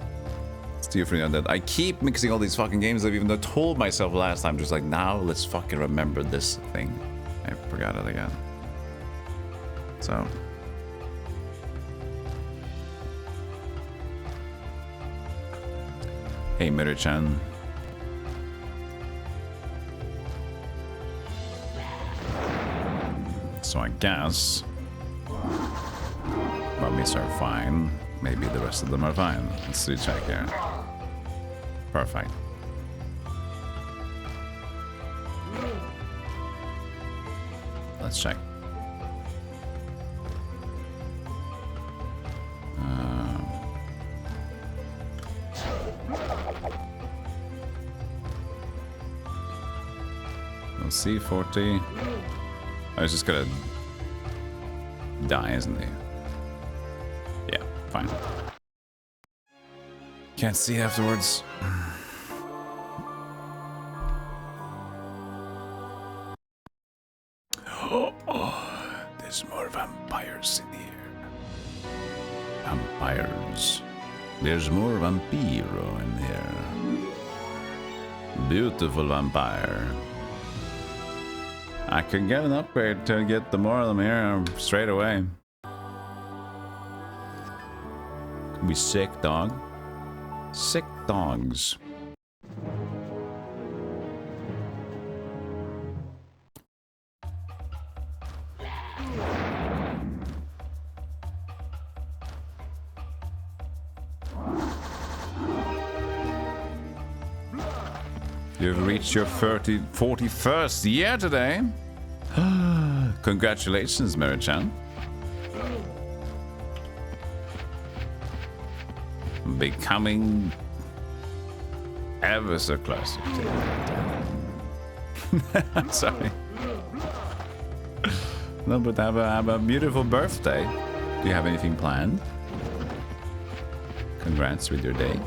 steal from the Undead. I keep mixing all these fucking games. I've even told myself last time, just like, now let's fucking remember this thing. I forgot it again. So. Hey, Miru-chan. So I guess mummies are fine. Maybe the rest of them are fine. Let's do check here. Perfect. Let's check. We'll see, 40. I was just gonna die, isn't he? Yeah, fine. Can't see afterwards. There's more vampires in here. Vampires. There's more vampiro in here. Beautiful vampire. I could get an upgrade to get the more of them here straight away. Be sick, dog. Sick dogs. You've reached your 41st year today. Congratulations, Miru-chan. Becoming ever so close. Sorry. No, but have a beautiful birthday. Do you have anything planned? Congrats with your day.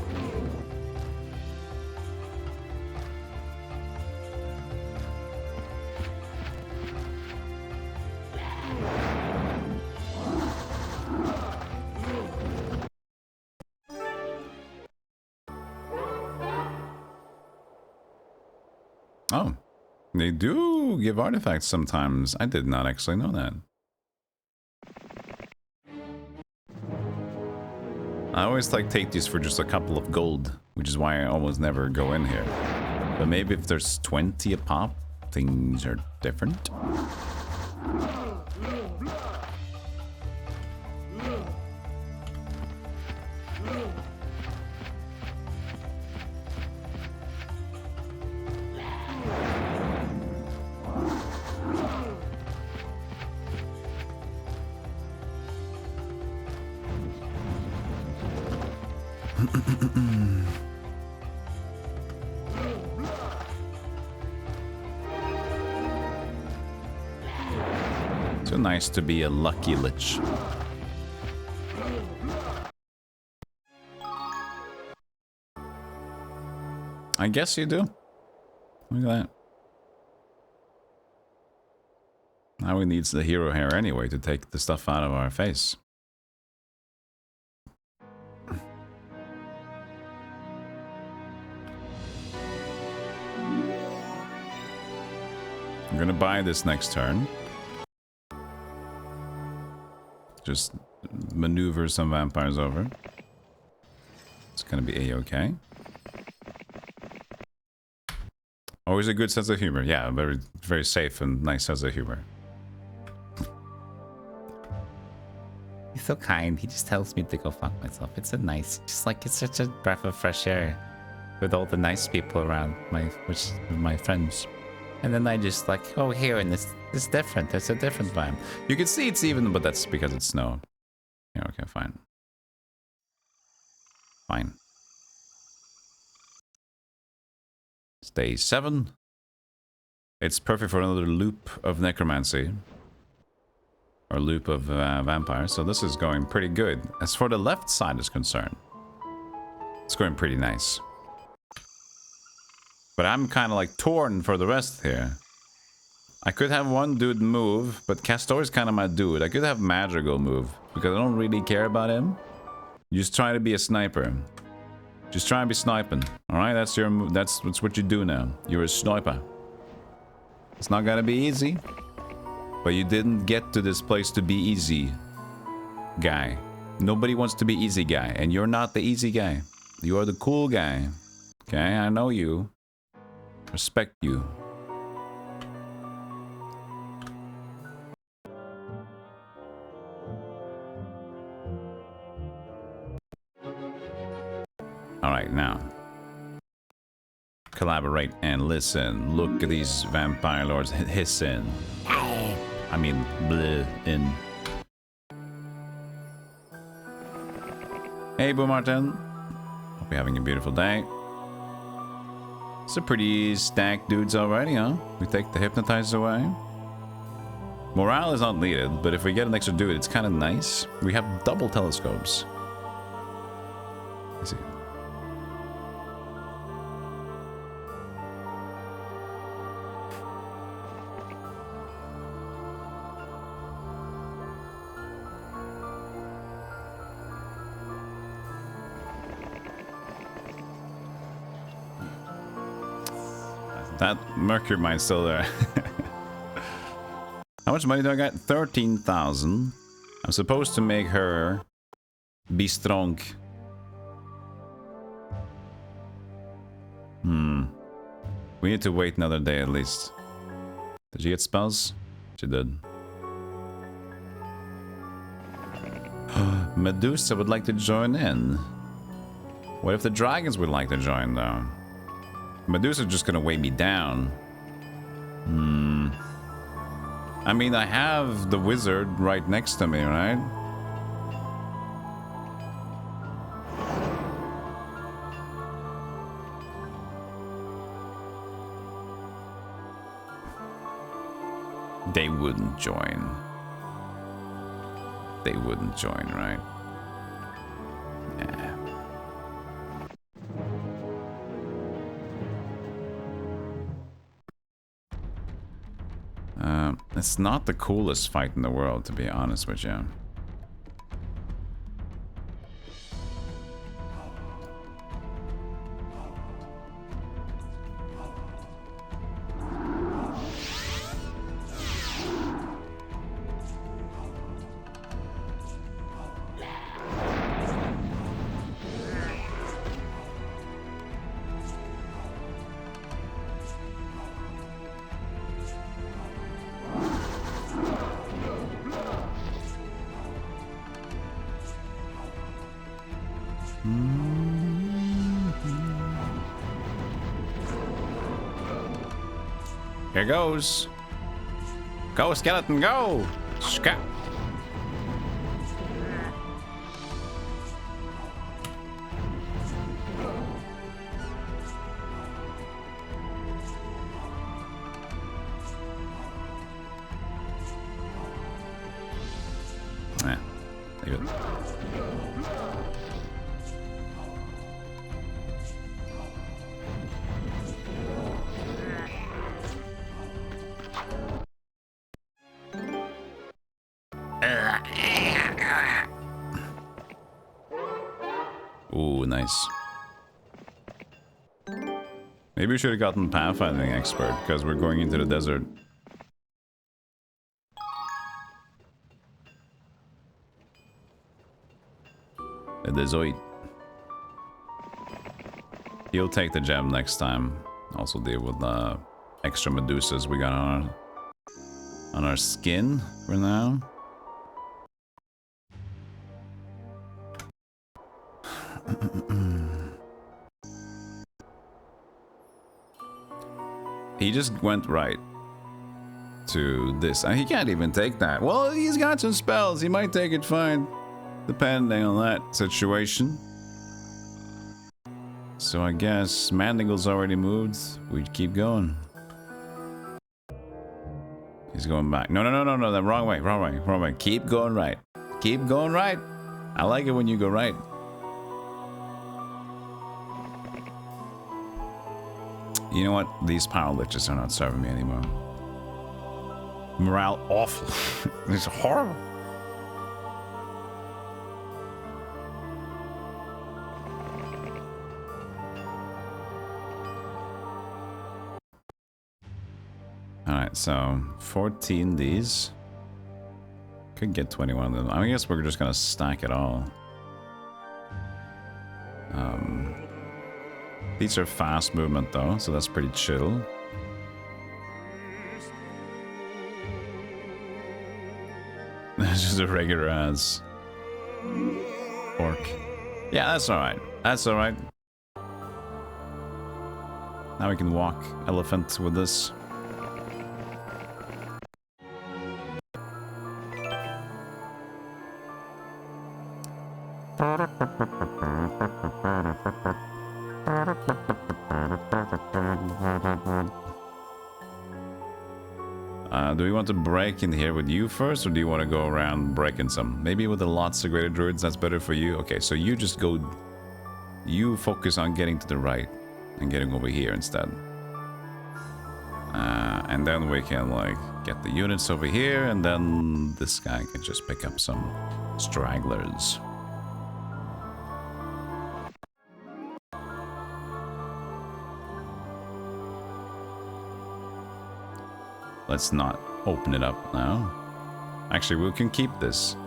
Oh, they do give artifacts sometimes. I did not actually know that. I always like take these for just a couple of gold, which is why I almost never go in here. But maybe if there's 20 a pop, things are different. So nice to be a lucky lich. I guess you do. Look at that. Now we need the hero hair anyway to take the stuff out of our face. I'm gonna buy this next turn. Just maneuver some vampires over. It's gonna be a-okay. Always a good sense of humor. Yeah, very, very safe and nice sense of humor. He's so kind. He just tells me to go fuck myself. It's a nice, just like it's such a breath of fresh air with all the nice people around my friends. And then I just like, oh, here, and it's different. It's a different vibe. You can see it's even, but that's because it's snow. Yeah, okay, fine. Fine. It's day 7. It's perfect for another loop of necromancy. Or loop of vampires. So this is going pretty good. As for the left side is concerned, it's going pretty nice. But I'm kind of like torn for the rest here. I could have one dude move, but Castor is kind of my dude. I could have Madrigal move, because I don't really care about him. You just try to be a sniper. Just try and be sniping. Alright, that's your move. That's what you do now. You're a sniper. It's not gonna be easy. But you didn't get to this place to be easy, guy. Nobody wants to be easy guy, and you're not the easy guy. You are the cool guy. Okay, I know you. Respect you. Alright, now. Collaborate and listen. Look at these vampire lords hissing. I mean, bleh, in. Hey, Boo Martin. Hope you're having a beautiful day. It's a pretty stacked dudes already, huh? We take the hypnotizer away. Morale is not needed, but if we get an extra dude, it's kind of nice. We have double telescopes. Let's see. That mercury mine's still there. How much money do I got? 13,000. I'm supposed to make her be strong. We need to wait another day at least. Did she get spells? She did. Medusa would like to join in. What if the dragons would like to join though? Medusa's just gonna weigh me down. I mean, I have the wizard right next to me, right? They wouldn't join. they wouldn't join, right? Yeah. It's not the coolest fight in the world, to be honest with you. Here goes. Go, skeleton, go! Scat. Yeah, leave it. Ooh, nice. Maybe we should have gotten pathfinding expert because we're going into the desert. The desert. He'll take the gem next time. Also deal with the extra Medusas we got on our skin for now. He just went right to this. And he can't even take that. Well, he's got some spells. He might take it fine, depending on that situation. So I guess Mandingle's already moved. We keep going. He's going back. No, the wrong way. Keep going right. Keep going right. I like it when you go right. You know what? These power liches are not serving me anymore. Morale awful. It's horrible. Alright, so 14 these. Could get 21 of them. I guess we're just gonna stack it all. These are fast movement though, so that's pretty chill. It's just a regular ass orc. Yeah, that's alright. That's alright. Now we can walk elephant with this. Do we want to break in here with you first, or do you want to go around breaking some? Maybe with the lots of greater druids, that's better for you. Okay, so you just go... You focus on getting to the right and getting over here instead. And then we can, like, get the units over here, and then this guy can just pick up some stragglers. Let's not open it up now. Actually, we can keep this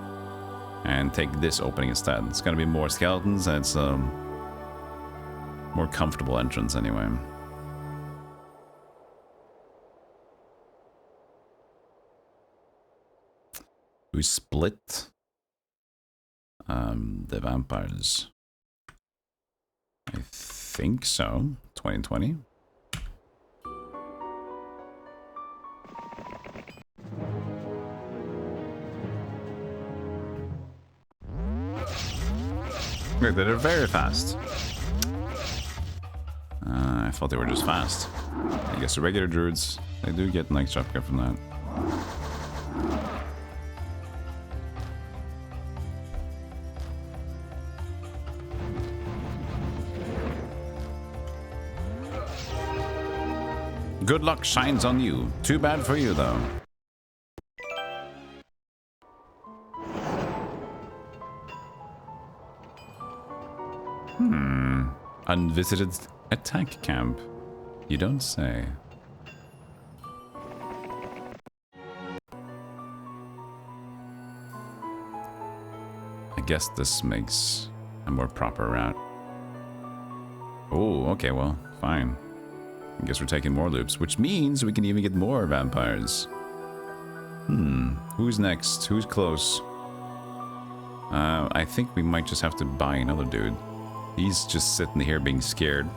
and take this opening instead. It's gonna be more skeletons, and it's a more comfortable entrance anyway. We split the vampires. I think so. 2020. Wait, they're very fast. I thought they were just fast. I guess the regular druids, they do get an extra upgrade from that. Good luck shines on you. Too bad for you, though. Unvisited attack camp. You don't say. I guess this makes a more proper route. Oh, okay, well, fine. I guess we're taking more loops, which means we can even get more vampires. Who's next? Who's close? I think we might just have to buy another dude. He's just sitting here being scared.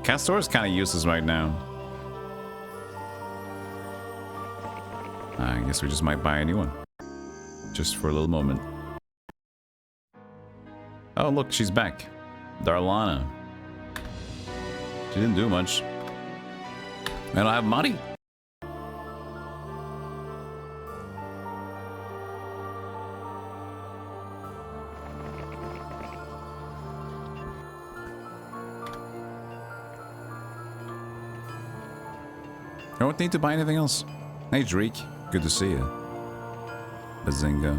Castor's kind of useless right now. I guess we just might buy a new one. Just for a little moment. Oh, look, she's back. Darlana. She didn't do much. I don't have money. I don't need to buy anything else. Hey, Drake. Good to see you. Bazinga.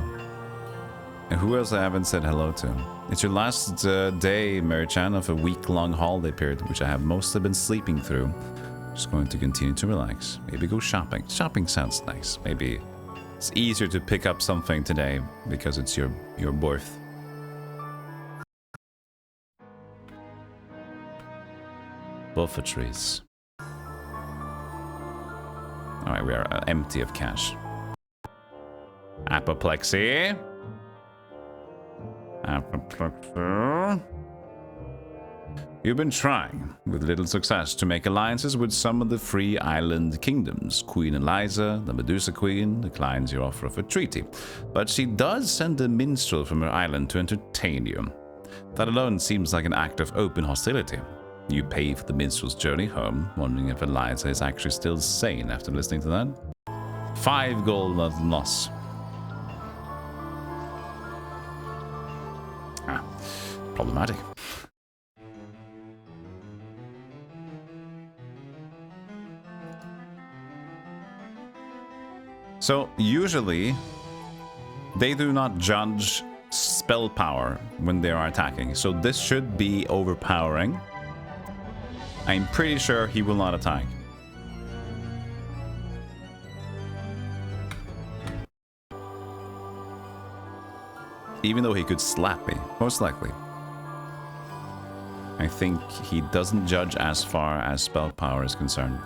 And who else I haven't said hello to? It's your last day, Mary-chan, of a week-long holiday period, which I have mostly been sleeping through. Just going to continue to relax. Maybe go shopping. Shopping sounds nice. Maybe it's easier to pick up something today because it's your birth. Buffetries. Alright, we are empty of cash. Apoplexy. Apoplexy. You've been trying, with little success, to make alliances with some of the free island kingdoms. Queen Eliza, the Medusa Queen, declines your offer of a treaty. But she does send a minstrel from her island to entertain you. That alone seems like an act of open hostility. You pay for the minstrel's journey home, wondering if Eliza is actually still sane after listening to that. 5 gold loss. Problematic. So, usually, they do not judge spell power when they are attacking. So this should be overpowering. I'm pretty sure he will not attack. Even though he could slap me, most likely. I think he doesn't judge as far as spell power is concerned.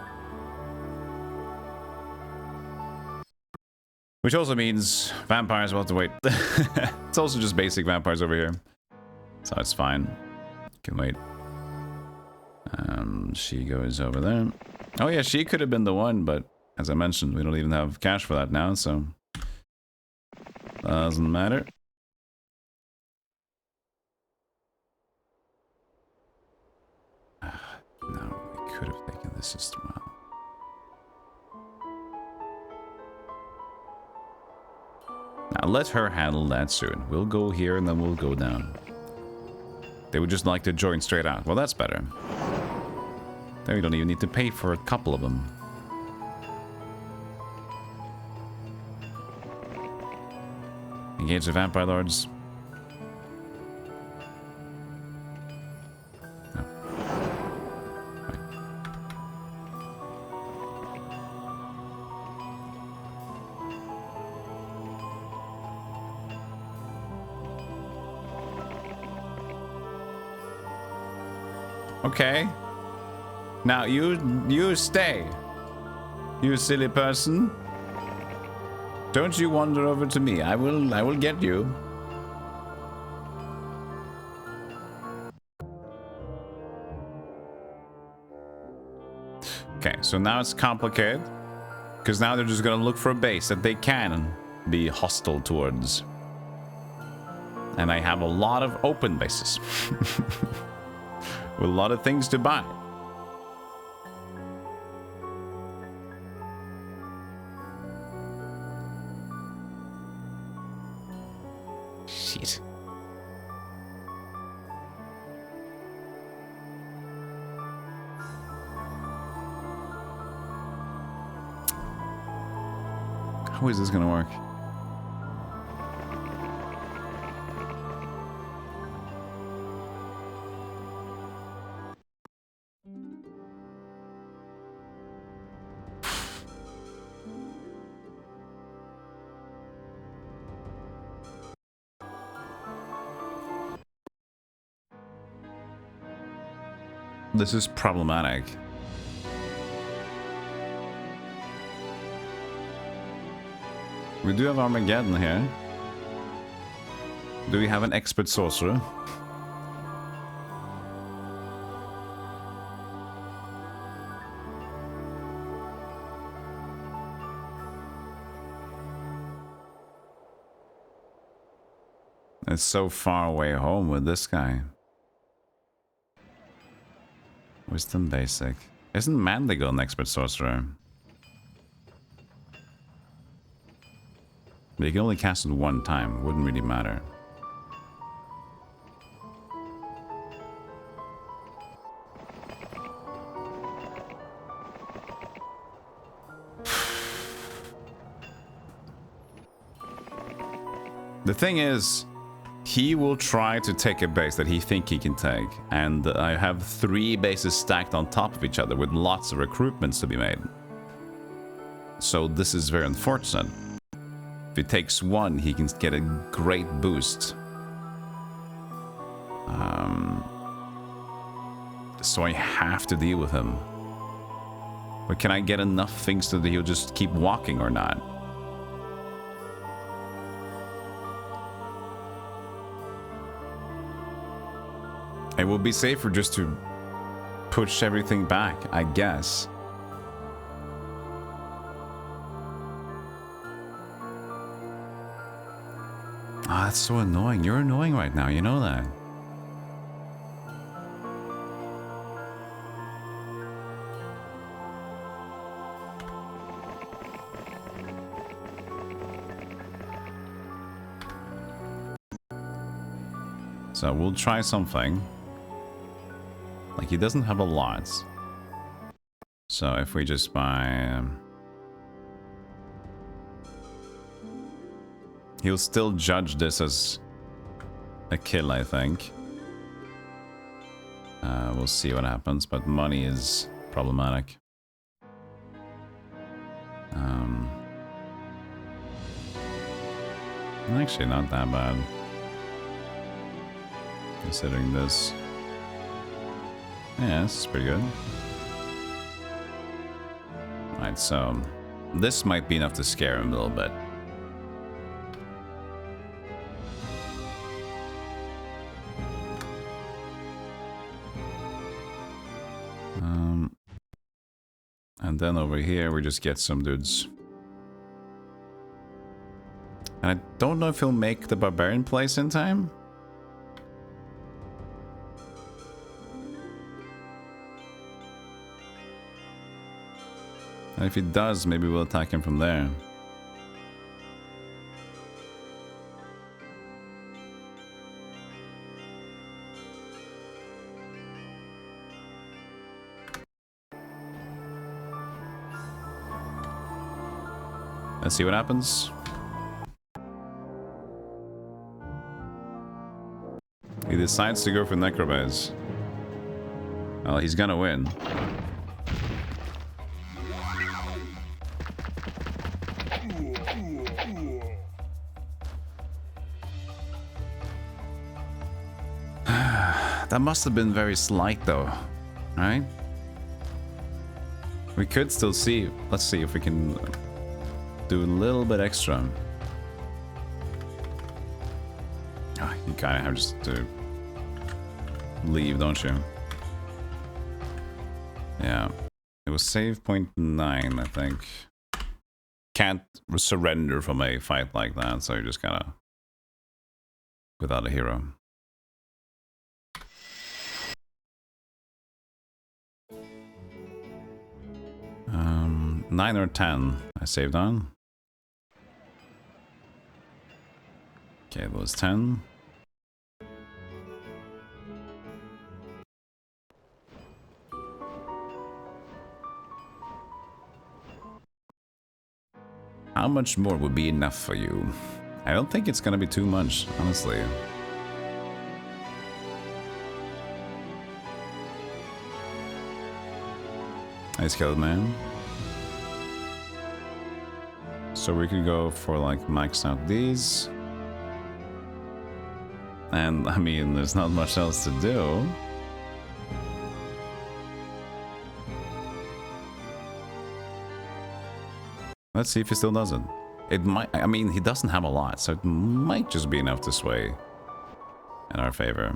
Which also means vampires will have to wait. It's also just basic vampires over here. So it's fine. Can wait. She goes over there. Oh yeah, she could have been the one, but as I mentioned, we don't even have cash for that now, so doesn't matter. No, we could have taken this system out. Now let her handle that soon. We'll go here and then we'll go down. They would just like to join straight out. Well, that's better. Then we don't even need to pay for a couple of them. Engage the vampire lords. No. Right. Okay. Now you stay. You silly person. Don't you wander over to me. I will get you. Okay, so now it's complicated. Because now they're just gonna look for a base that they can be hostile towards. And I have a lot of open bases. With a lot of things to buy. Shit. How is this gonna work? This is problematic. We do have Armageddon here. Do we have an expert sorcerer? It's so far away home with this guy. Wisdom basic. Isn't Mandigo an expert sorcerer? But you can only cast it one time. Wouldn't really matter. The thing is, he will try to take a base that he think he can take, and I have 3 bases stacked on top of each other with lots of recruitments to be made. So this is very unfortunate. If he takes one, he can get a great boost. So I have to deal with him. But can I get enough things so that he'll just keep walking or not? It would be safer just to push everything back, I guess. Ah, that's so annoying. You're annoying right now, you know that. So we'll try something. Like, he doesn't have a lot. So if we just buy... he'll still judge this as a kill, I think. We'll see what happens, but money is problematic. Actually, not that bad. Considering this. Yeah, this is pretty good. Alright, so this might be enough to scare him a little bit. And then over here we just get some dudes. And I don't know if he'll make the barbarian place in time. And if he does, maybe we'll attack him from there. Let's see what happens. He decides to go for Necrobase. Well, he's gonna win. That must have been very slight though, right? We could still see. Let's see if we can do a little bit extra. Oh, you kind of have just to leave, don't you? Yeah. It was save point 9, I think. Can't surrender from a fight like that, so you just gotta... without a hero. Um, 9 or 10 I saved on. Okay, it was 10. How much more would be enough for you? I don't think it's gonna be too much, honestly. Nice kill, man. So we could go for like max out these. And I mean, there's not much else to do. Let's see if he still does it. It might, I mean, he doesn't have a lot, so it might just be enough to sway in our favor.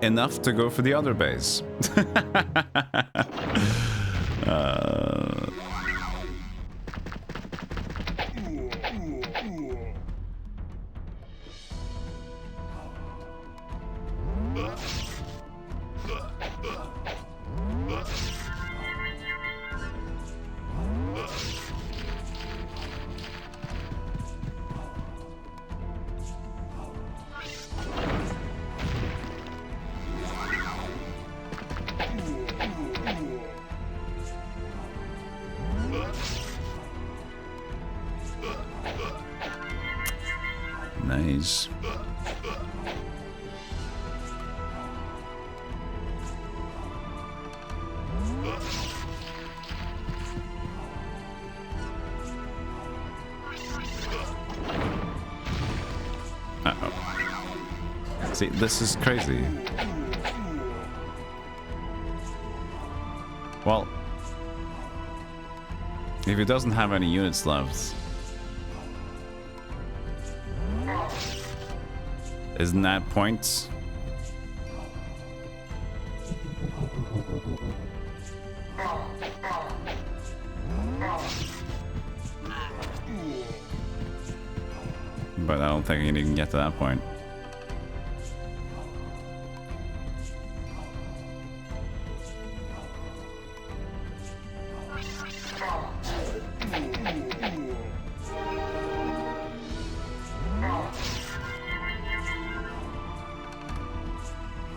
Enough to go for the other base. Nice. Uh-oh. See, this is crazy. Well, if he doesn't have any units left, isn't that point? But I don't think he can get to that point.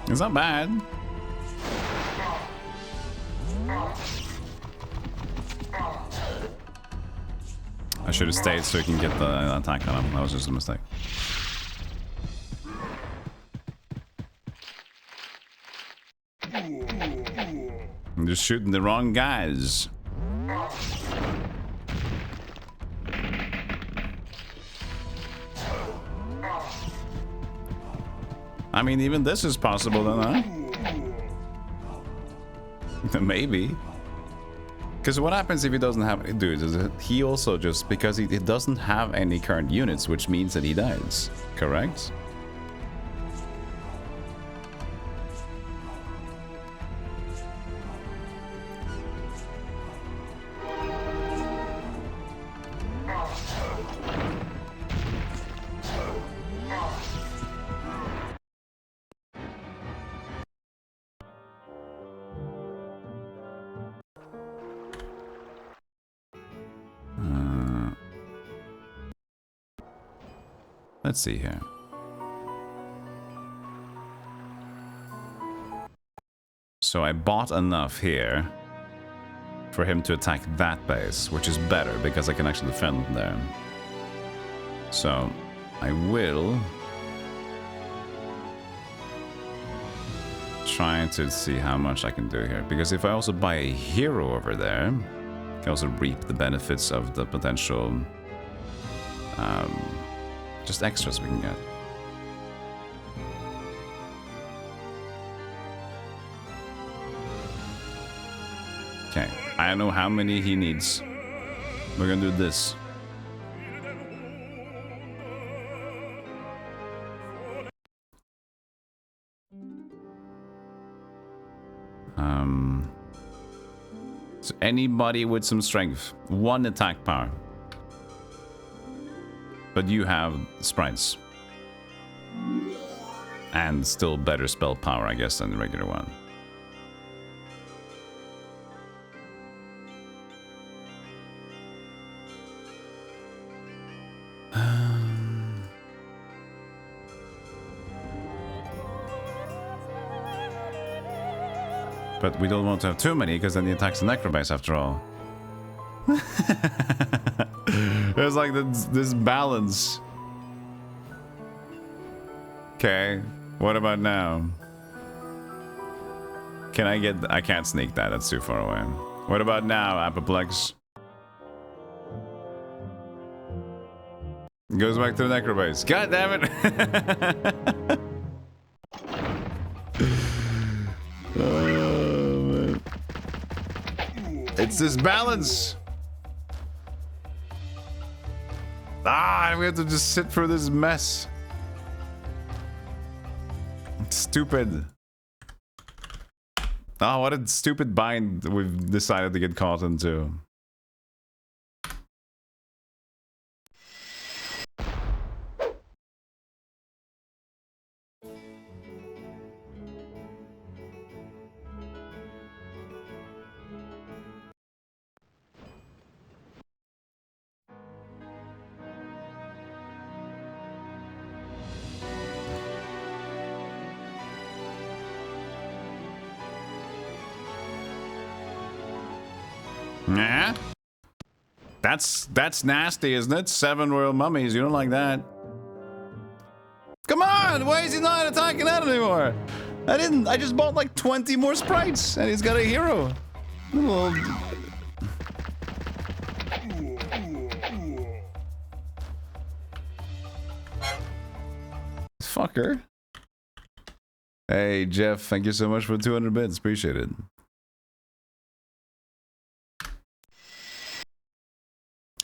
It's not bad. I should have stayed so he can get the attack on him. That was just a mistake. I'm just shooting the wrong guys. I mean, even this is possible, then, huh? Maybe. Because what happens if he doesn't have any dudes? Is he also just, because he doesn't have any current units, which means that he dies, correct? Let's see here. So I bought enough here for him to attack that base, which is better because I can actually defend there. So I will try to see how much I can do here, because if I also buy a hero over there, I can also reap the benefits of the potential just extras we can get. Okay, I don't know how many he needs. We're gonna do this. So anybody with some strength, 1 attack power. But you have sprites. And still better spell power, I guess, than the regular one. But we don't want to have too many, because then he attacks the necrobase after all. There's like this balance. Okay, what about now? Can I get... I can't sneak that, that's too far away. What about now, Apoplex? Goes back to the necrobase. God damn it! Oh, man. It's this balance. Ah, we have to just sit through this mess. It's stupid. Oh, what a stupid bind we've decided to get caught into. Nah. That's nasty, isn't it? 7 royal mummies. You don't like that. Come on! Why is he not attacking that anymore? I just bought like 20 more sprites and he's got a hero. Little... Fucker. Hey, Jeff, thank you so much for 200 bits. Appreciate it.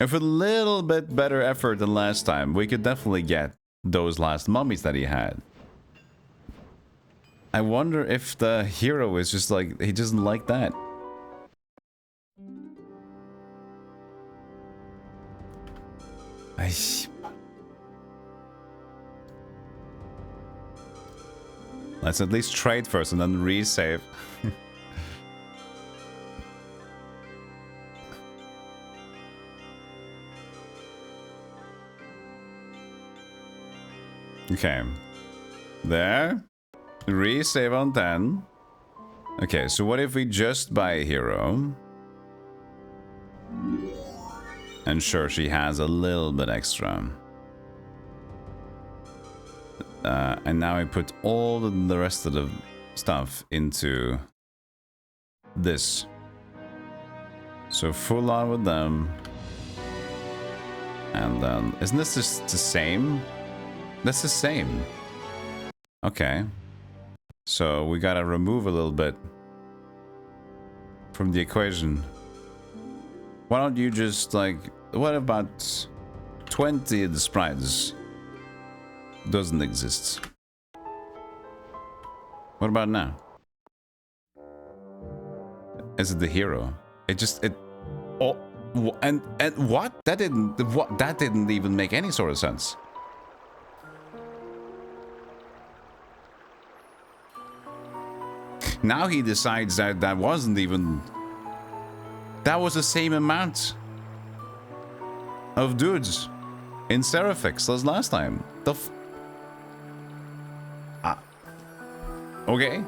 If with a little bit better effort than last time, we could definitely get those last mummies that he had. I wonder if the hero is just like, he doesn't like that. Let's at least trade first and then resave. Okay. There. Resave on 10. Okay, so what if we just buy a hero? And sure, she has a little bit extra. And now I put all the rest of the stuff into this. So full on with them. And then, isn't this just the same? That's the same. Okay. So we gotta remove a little bit from the equation. Why don't you just like, what about 20 of the sprites? Doesn't exist. What about now? Is it the hero? Oh, and what? That didn't even make any sort of sense. Now he decides that that wasn't even... That was the same amount of dudes in Seraphix as last time. The okay.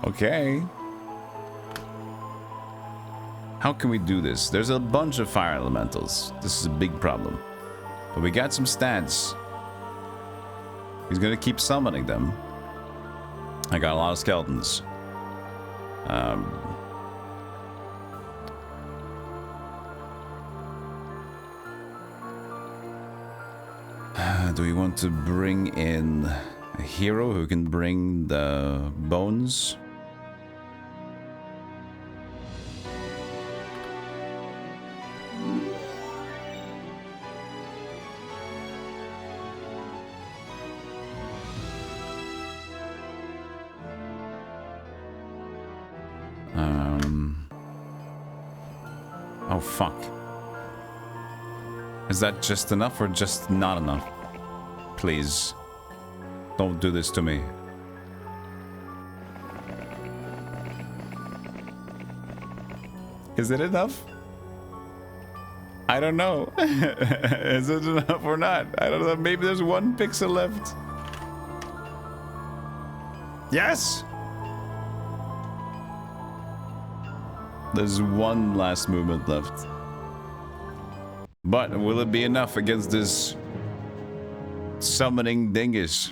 Okay. How can we do this? There's a bunch of fire elementals. This is a big problem. But we got some stats. He's gonna keep summoning them. I got a lot of skeletons. Do we want to bring in a hero who can bring the bones? Oh, fuck. Is that just enough or just not enough? Please. Don't do this to me. Is it enough? I don't know. Is it enough or not? I don't know. Maybe there's 1 pixel left. Yes! There's one last movement left. But will it be enough against this summoning dingus?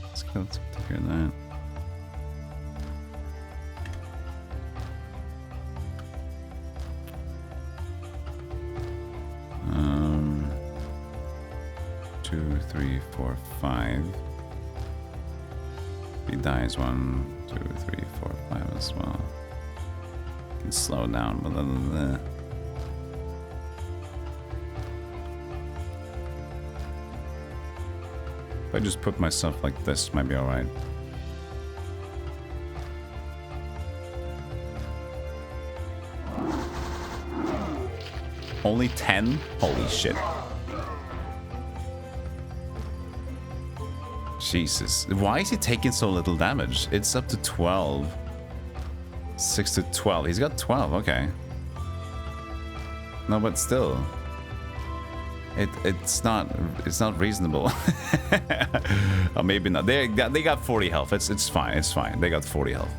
Let's go take care of that. 2, 3, 4, 5. He dies 1, 2, 3, 4, 5 as well. Can slow down, but other than that. If I just put myself like this, might be alright. Only 10? Holy shit. Jesus. Why is he taking so little damage? It's up to 12. 6 to 12. He's got 12, okay. No, but still. It's not reasonable. Or maybe not. They got 40 health. It's fine. It's fine. They got 40 health.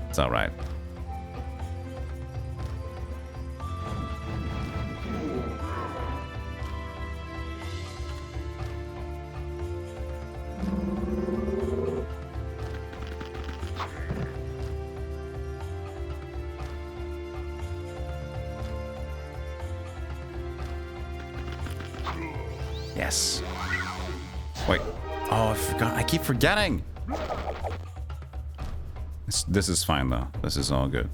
It's alright. Yes. Wait. Oh, I forgot. I keep forgetting. This is fine, though. This is all good.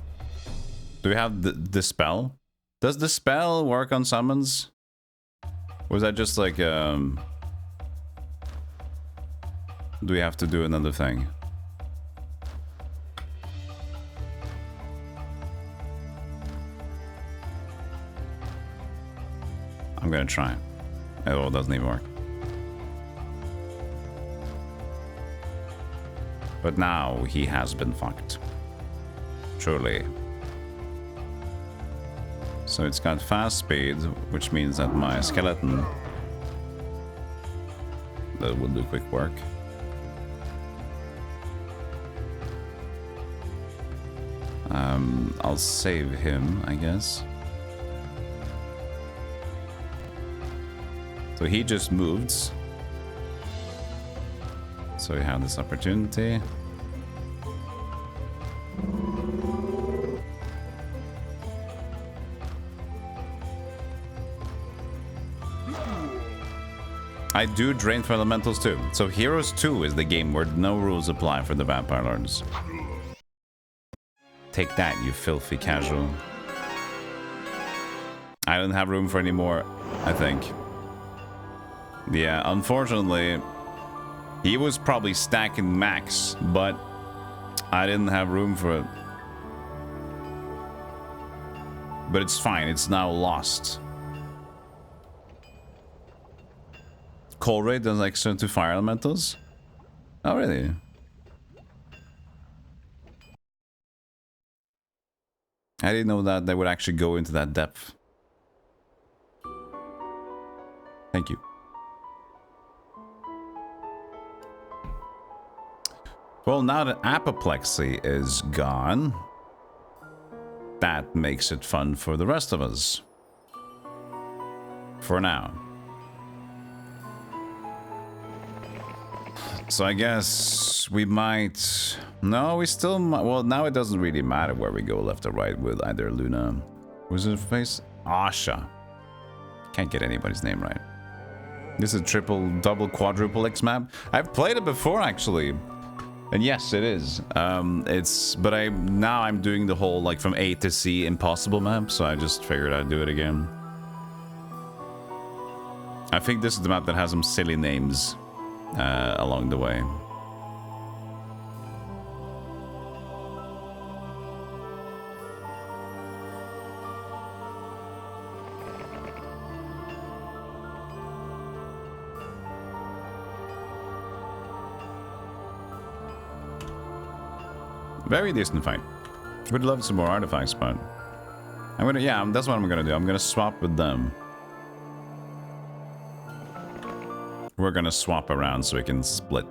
Do we have the spell? Does the spell work on summons? Or is that just like, do we have to do another thing? I'm gonna try. Oh, it doesn't even work. But now he has been fucked. Truly. So it's got fast speed, which means that my skeleton that will do quick work. I'll save him, I guess. So he just moves. So we have this opportunity. I do drain for elementals too. So Heroes 2 is the game where no rules apply for the Vampire Lords. Take that, you filthy casual. I don't have room for any more, I think. Yeah, unfortunately, he was probably stacking max, but I didn't have room for it. But it's fine, it's now lost. Cold Ray does extra to fire elementals? Oh, really? I didn't know that they would actually go into that depth. Thank you. Well, now that apoplexy is gone, that makes it fun for the rest of us. For now. So I guess we might... No, we still might... Well, now it doesn't really matter where we go, left or right, with either Luna... What's her face? Asha. Can't get anybody's name right. This is a triple, double, quadruple X map. I've played it before, actually. And yes, it is. But now I'm doing the whole, like, from A to C impossible map, so I just figured I'd do it again. I think this is the map that has some silly names along the way. Very decent fight. Would love some more artifacts, but Yeah, that's what I'm gonna do. I'm gonna swap with them. We're gonna swap around so we can split.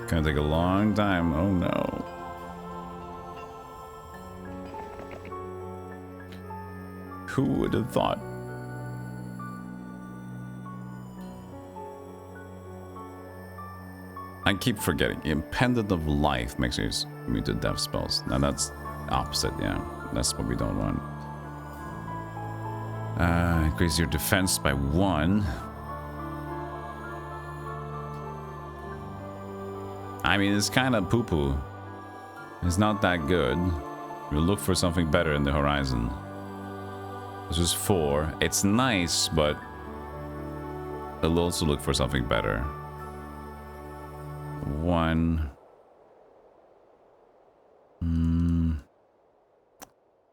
Gonna take a long time. Oh no. Who would have thought? I keep forgetting. Impendant of life makes you immune to death spells. Now that's opposite, yeah. That's what we don't want. Increase your defense by 1. I mean, it's kind of poo-poo. It's not that good. We'll look for something better in the horizon. This is 4. It's nice, but we'll also look for something better. 1.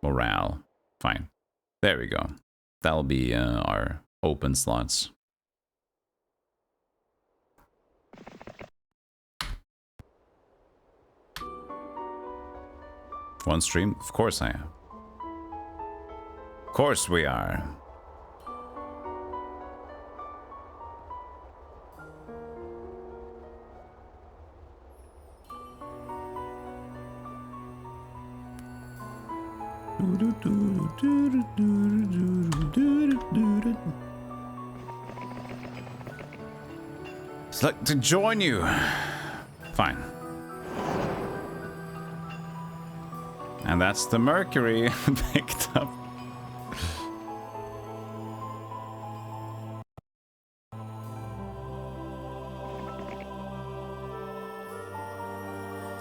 Morale. Fine. There we go. That'll be our open slots. One stream? Of course I am. Of course we are. Select to join you. Fine. And that's the Mercury picked up.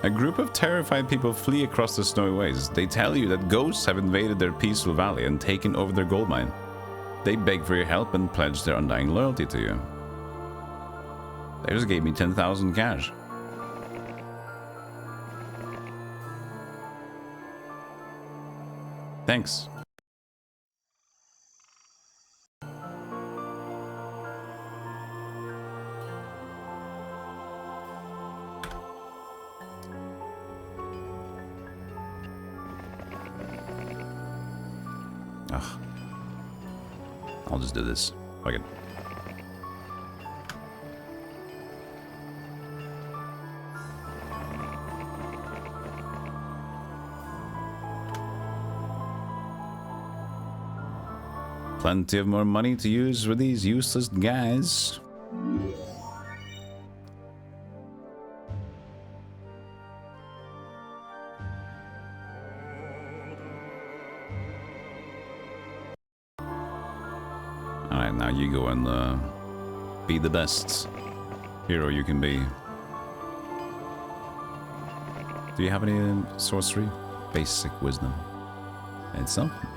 A group of terrified people flee across the snowy wastes. They tell you that ghosts have invaded their peaceful valley and taken over their gold mine. They beg for your help and pledge their undying loyalty to you. They just gave me 10,000 cash. Thanks. Ugh. I'll just do this. Fuck it. Plenty of more money to use for these useless guys. Alright, now you go and be the best hero you can be. Do you have any sorcery? Basic wisdom. It's something.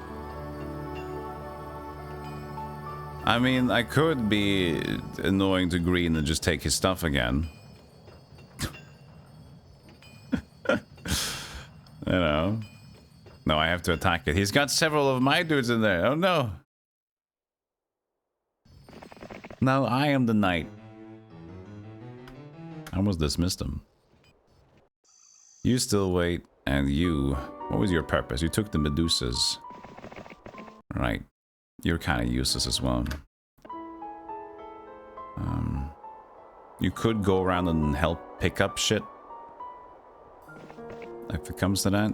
I mean, I could be annoying to Green and just take his stuff again. You know. No, I have to attack it. He's got several of my dudes in there. Oh no. Now I am the knight. I almost dismissed him. You still wait, and you... What was your purpose? You took the Medusas. Right. You're kind of useless as well. You could go around and help pick up shit. If it comes to that.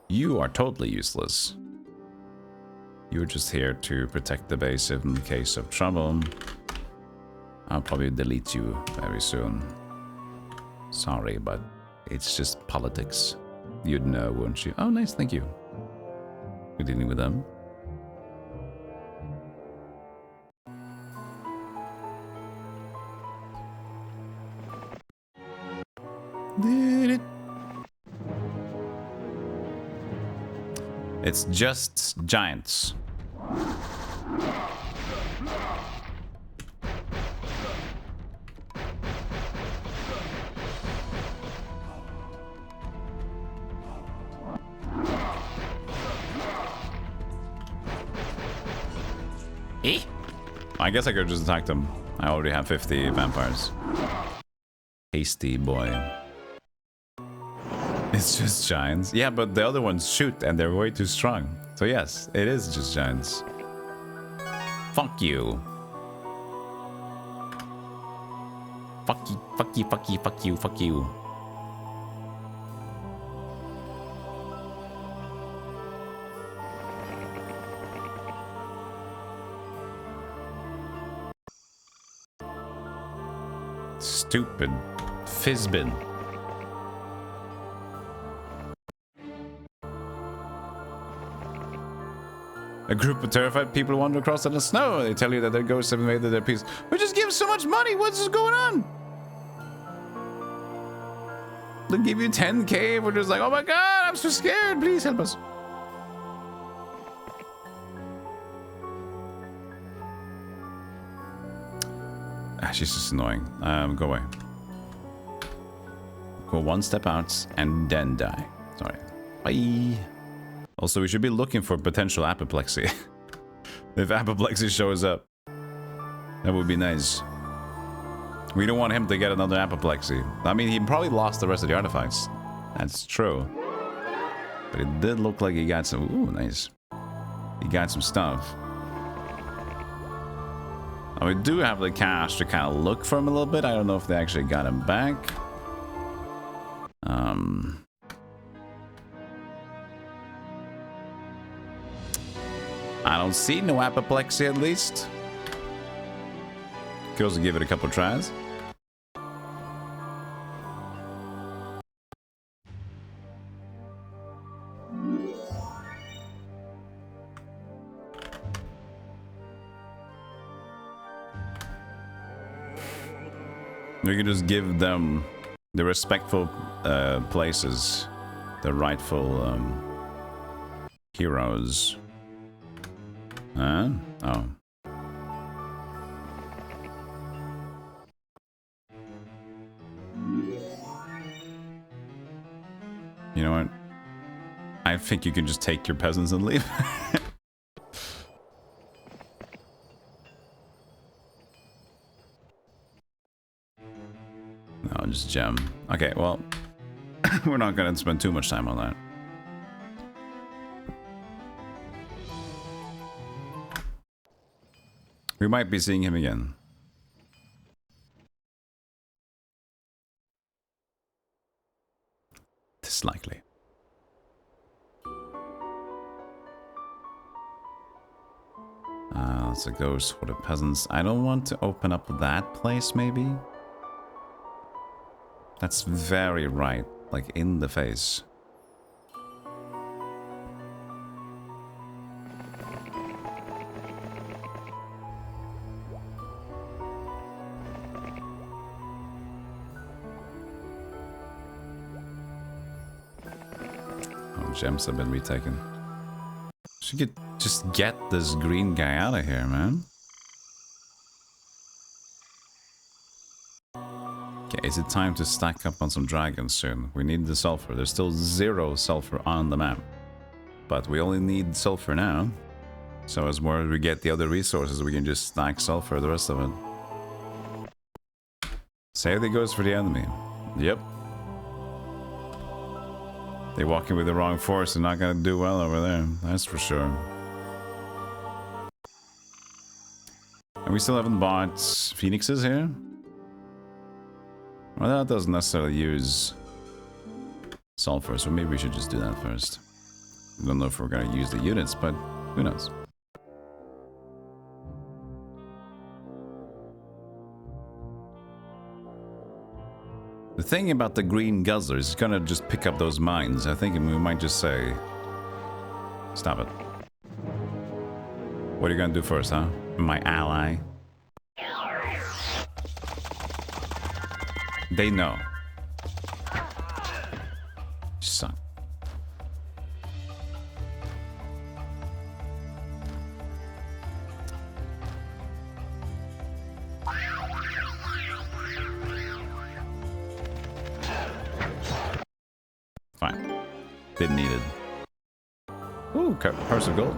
You are totally useless. You're just here to protect the base in case of trouble. I'll probably delete you very soon. Sorry, but it's just politics. You'd know, wouldn't you? Oh, nice, thank you. You're dealing with them. It's just giants. I guess I could just attack them. I already have 50 vampires. Hasty boy. It's just giants. Yeah, but the other ones shoot and they're way too strong. So yes, it is just giants. Fuck you. Fuck you, fuck you, fuck you, fuck you, fuck you. Stupid Fizzbin. A group of terrified people wander across in the snow. They tell you that their ghosts have invaded their peace. We just give so much money. What's going on? They give you 10K. We're just like, oh my god, I'm so scared. Please help us. Ah, she's just annoying. Go away. Go one step out and then die. Sorry. Bye. Also, we should be looking for potential apoplexy. If apoplexy shows up, that would be nice. We don't want him to get another apoplexy. I mean, he probably lost the rest of the artifacts. That's true. But it did look like he got some... Ooh, nice. He got some stuff. And we do have the cash to kind of look for him a little bit. I don't know if they actually got him back. I don't see no apoplexy, at least. Could also give it a couple tries. We can just give them the respectful places, the rightful heroes. Huh? Oh. You know what? I think you can just take your peasants and leave. No, just gem. Okay, well, we're not gonna spend too much time on that. We might be seeing him again. It's likely. It's a ghost for the peasants. I don't want to open up that place, maybe? That's very right, like in the face. Oh, gems have been retaken. She could just get this green guy out of here, man. Okay, is it time to stack up on some dragons soon? We need the sulfur. There's still 0 sulfur on the map. But we only need sulfur now. So as more as we get the other resources, we can just stack sulfur the rest of it. Save the ghost for the enemy. Yep. They're walking with the wrong force and not gonna do well over there. That's for sure. And we still haven't bought phoenixes here? Well, that doesn't necessarily use sulfur, so maybe we should just do that first. I don't know if we're gonna use the units, but who knows? The thing about the green guzzler is it's gonna just pick up those mines. I think we might just say... Stop it. What are you gonna do first, huh? My ally? They know. Son. Fine. Didn't need it. Ooh, purse of gold.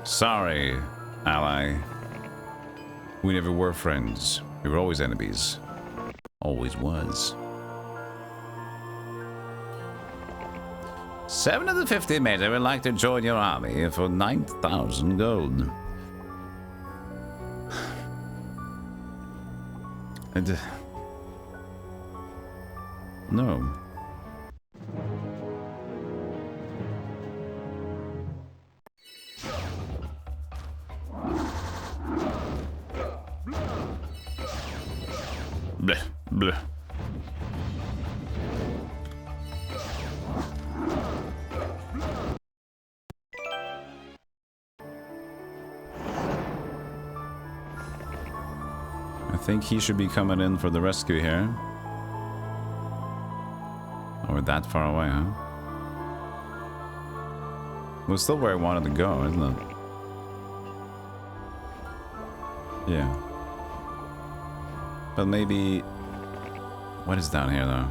Sorry, ally. We never were friends. We were always enemies. Always was. 7 of the 50 men would like to join your army for 9,000 gold. And, no. Bleh, bleh. I think he should be coming in for the rescue here. Or that far away, huh? Well, it's still where I wanted to go, isn't it? Yeah. But maybe... What is down here, though?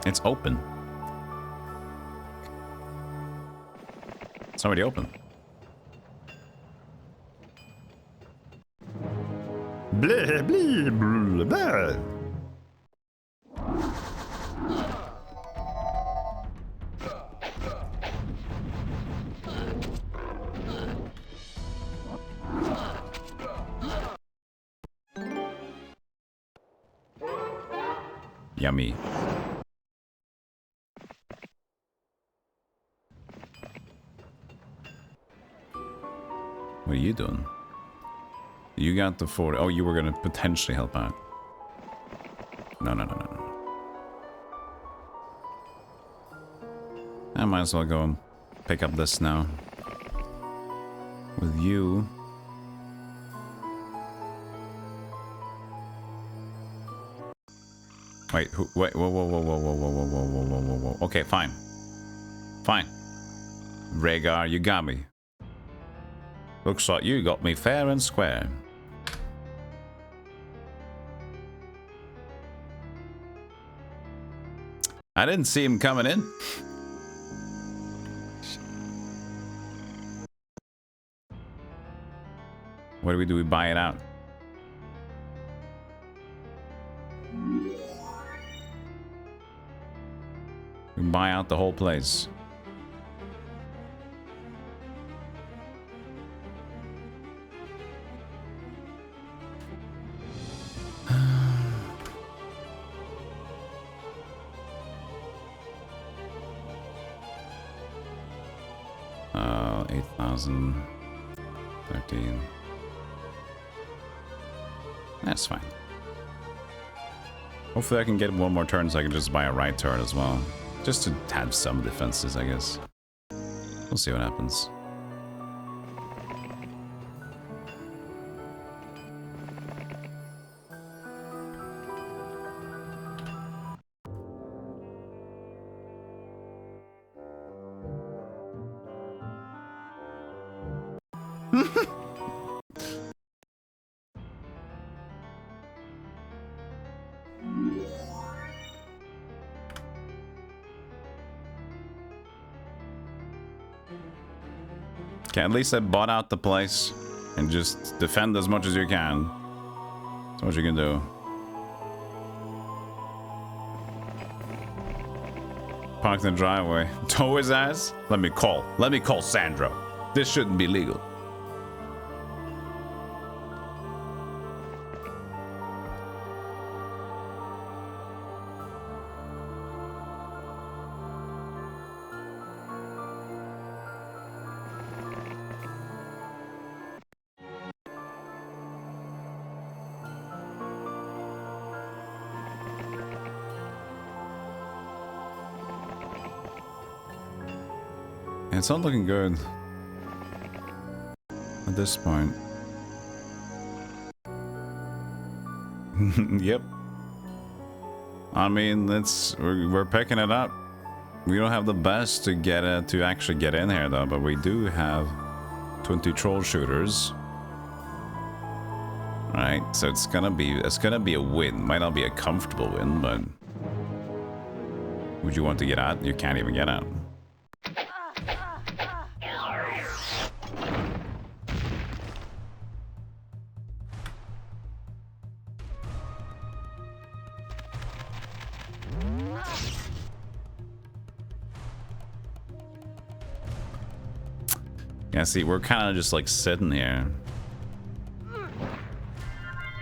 It's open. It's already open. Blah, blah, blah, blah. Yummy. What are you doing? You got the 40. Oh, you were gonna potentially help out. No, no, no, no, no. I might as well go and pick up this now. With you. Wait, who, wait, whoa, whoa, whoa, whoa, whoa, whoa, whoa, whoa, whoa, whoa, whoa, whoa. Okay, fine. Fine. Rhaegar, you got me. Looks like you got me fair and square. I didn't see him coming in. What do we do? We buy it out. We buy out the whole place. Oh, 8,000. 13. That's fine. Hopefully I can get one more turn so I can just buy a right turret as well. Just to have some defenses, I guess. We'll see what happens. Okay, at least I bought out the place and just defend as much as you can. That's what you can do. Park in the driveway. Tow his ass? Let me call Sandro. This shouldn't be legal. It's not looking good at this point. Yep. I mean, we're picking it up. We don't have the best to get it to actually get in here though, but we do have 20 troll shooters. Right, so it's gonna be a win. Might not be a comfortable win, but would you want to get out? You can't even get out. Yeah, see, we're kind of just like sitting here.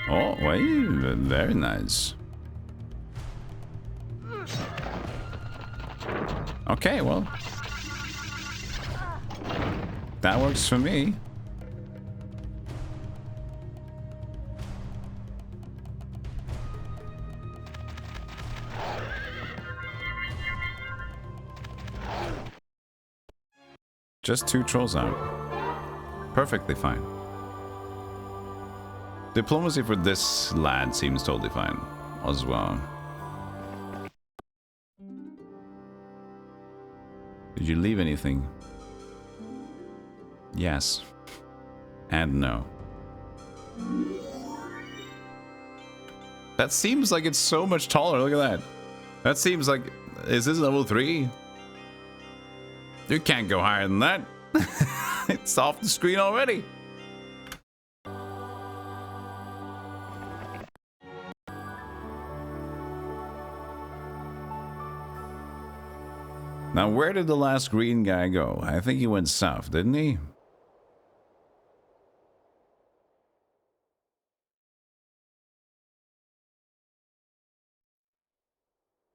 Oh, wait, very nice. Okay, well. That works for me. Just 2 trolls out. Perfectly fine. Diplomacy for this lad seems totally fine as well. Did you leave anything? Yes. And no. That seems like it's so much taller. Look at that. That seems like... Is this level 3? You can't go higher than that. It's off the screen already. Now, where did the last green guy go? I think he went south, didn't he?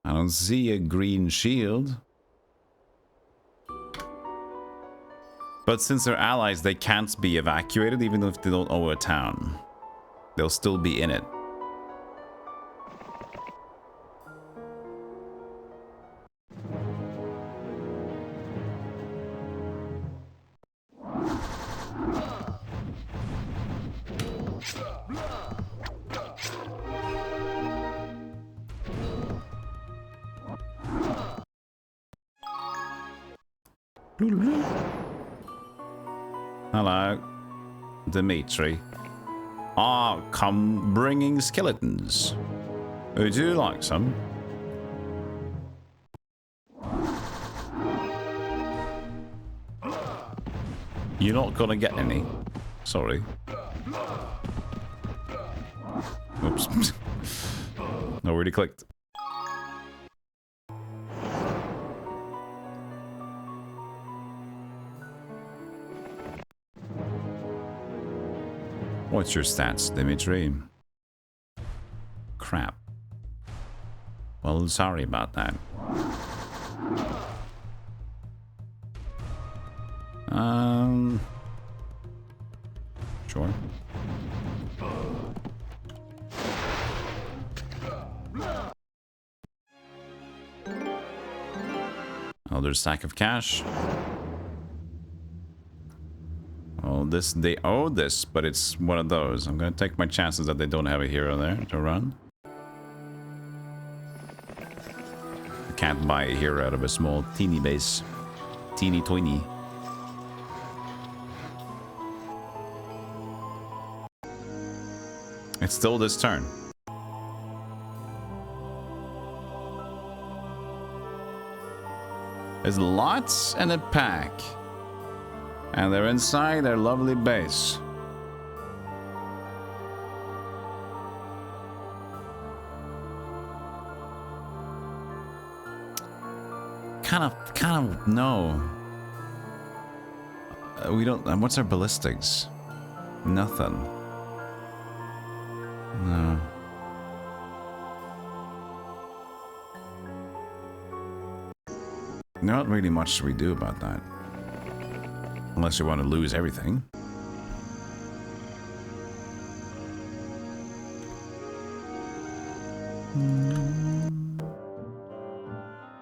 I don't see a green shield. But since they're allies, they can't be evacuated even if they don't own a town. They'll still be in it. Hello, Dimitri. Ah, come bringing skeletons. Would you like some? You're not gonna get any. Sorry. Oops. Already clicked. What's your stats, Dimitri? Crap. Well, sorry about that. Sure. Another stack of cash. Oh, they owe this, but it's one of those. I'm gonna take my chances that they don't have a hero there to run. I can't buy a hero out of a small teeny base. Teeny tweeny. It's still this turn. There's lots and a pack. And they're inside their lovely base. Kind of, no. We don't, what's our ballistics? Nothing. No. Not really much we do about that. Unless you want to lose everything.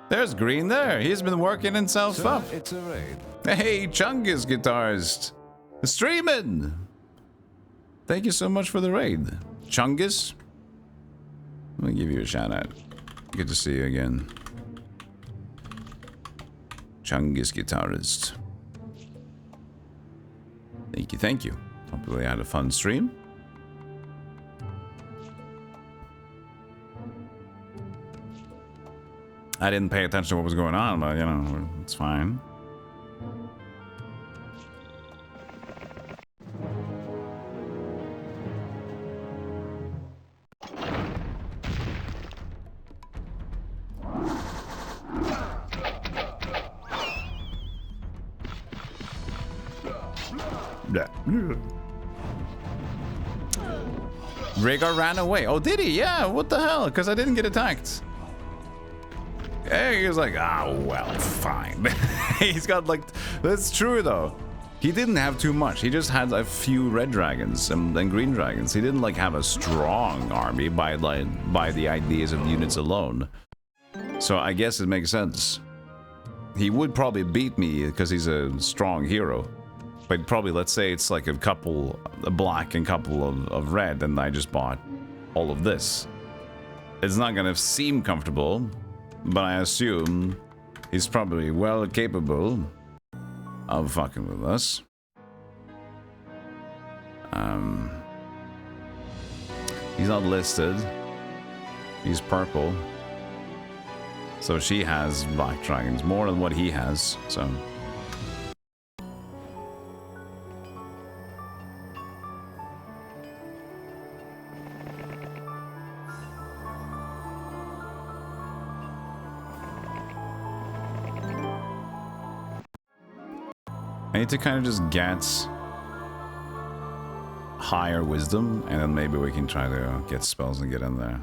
There's Green there. He's been working himself up. It's a raid. Hey, Chungus guitarist. Streaming. Thank you so much for the raid. Chungus. Let me give you a shout out. Good to see you again. Chungus guitarist. Thank you, thank you. Hopefully I had a fun stream. I didn't pay attention to what was going on, but you know, it's fine. blah, blah. Rhaegar ran away. Oh, did he? Yeah, what the hell? Because I didn't get attacked. Hey, he was like, ah, well, fine. He's got like, that's true though. He didn't have too much. He just had a few red dragons and green dragons. He didn't like have a strong army by the ideas of units alone. So I guess it makes sense. He would probably beat me because he's a strong hero. But probably, let's say it's like a black and couple of red, and I just bought all of this. It's not gonna seem comfortable, but I assume he's probably well capable of fucking with us. He's not listed. He's purple. So she has black dragons, more than what he has, so... I need to kind of just get higher wisdom, and then maybe we can try to get spells and get in there.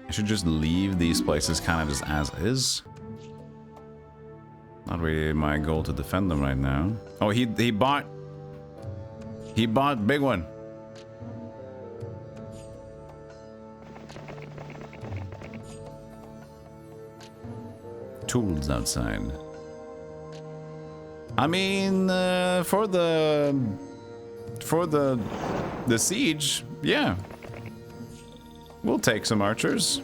I should just leave these places kind of just as is. Not really my goal to defend them right now. Oh, he bought big one. Tools outside. I mean, for the siege, yeah, we'll take some archers.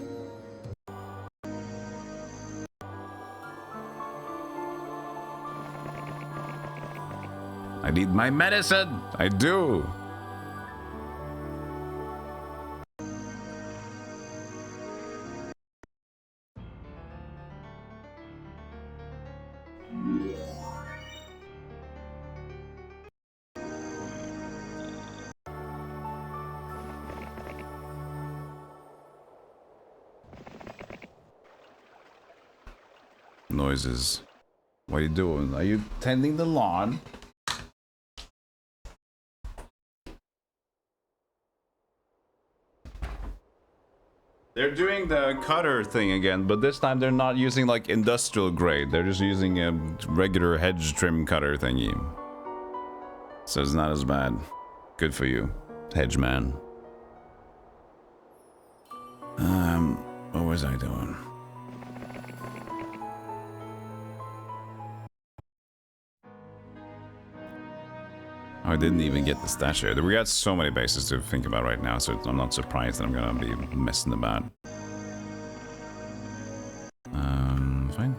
I need my medicine. I do. Noises. What are you doing? Are you tending the lawn? They're doing the cutter thing again, but this time they're not using like industrial grade. They're just using a regular hedge trim cutter thingy. So it's not as bad. Good for you, hedge man. What was I doing? Oh, I didn't even get the statue. We got so many bases to think about right now, so I'm not surprised that I'm gonna be messing about. Fine.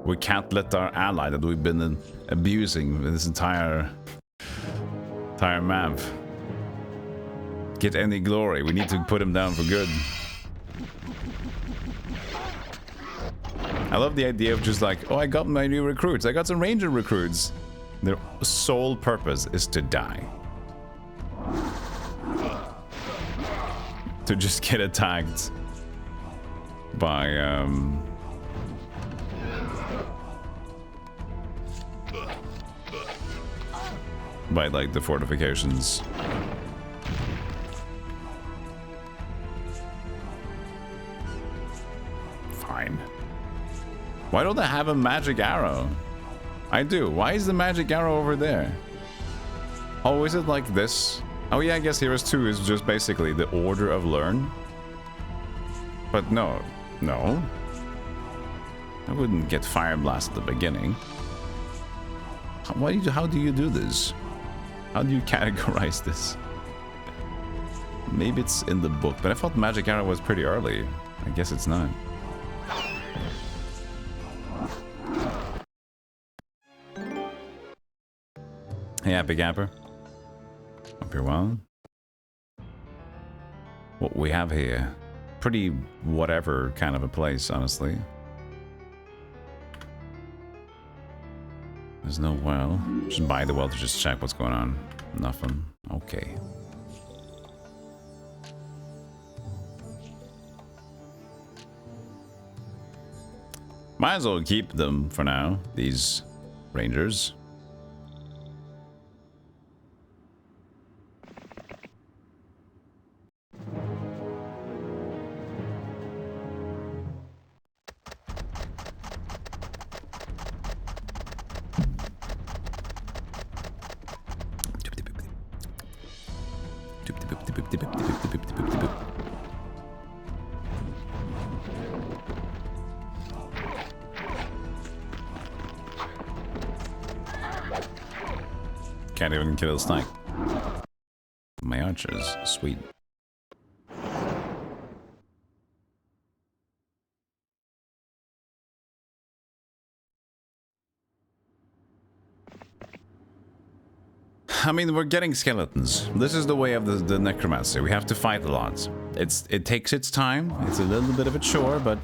We can't let our ally that we've been abusing this entire map get any glory. We need to put him down for good. I love the idea of just like, oh, I got my new recruits. I got some ranger recruits. Their sole purpose is to die. To just get attacked by, like the fortifications. Fine. Why don't I have a magic arrow? I do. Why is the magic arrow over there? Oh, is it like this? Oh yeah, I guess Heroes 2 is just basically the order of learn. But no. No. I wouldn't get Fire Blast at the beginning. How do you do this? How do you categorize this? Maybe it's in the book, but I thought Magic Arrow was pretty early. I guess it's not. Hey, Happy Gapper. Hope you're well. What we have here, pretty whatever kind of a place, honestly. There's no well. Just buy the well to just check what's going on. Nothing. Okay. Might as well keep them for now, these rangers. Can't even kill a snake. My archers, sweet. I mean, we're getting skeletons. This is the way of the necromancy. We have to fight a lot. It takes its time. It's a little bit of a chore, but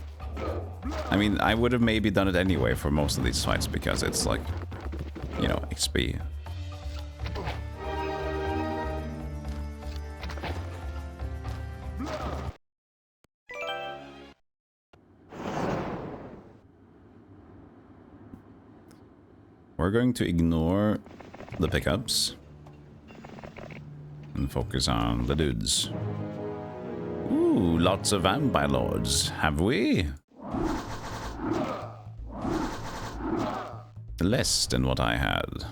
I mean, I would have maybe done it anyway for most of these fights because it's like, you know, XP. We're going to ignore the pickups and focus on the dudes. Ooh, lots of vampire lords, have we? Less than what I had.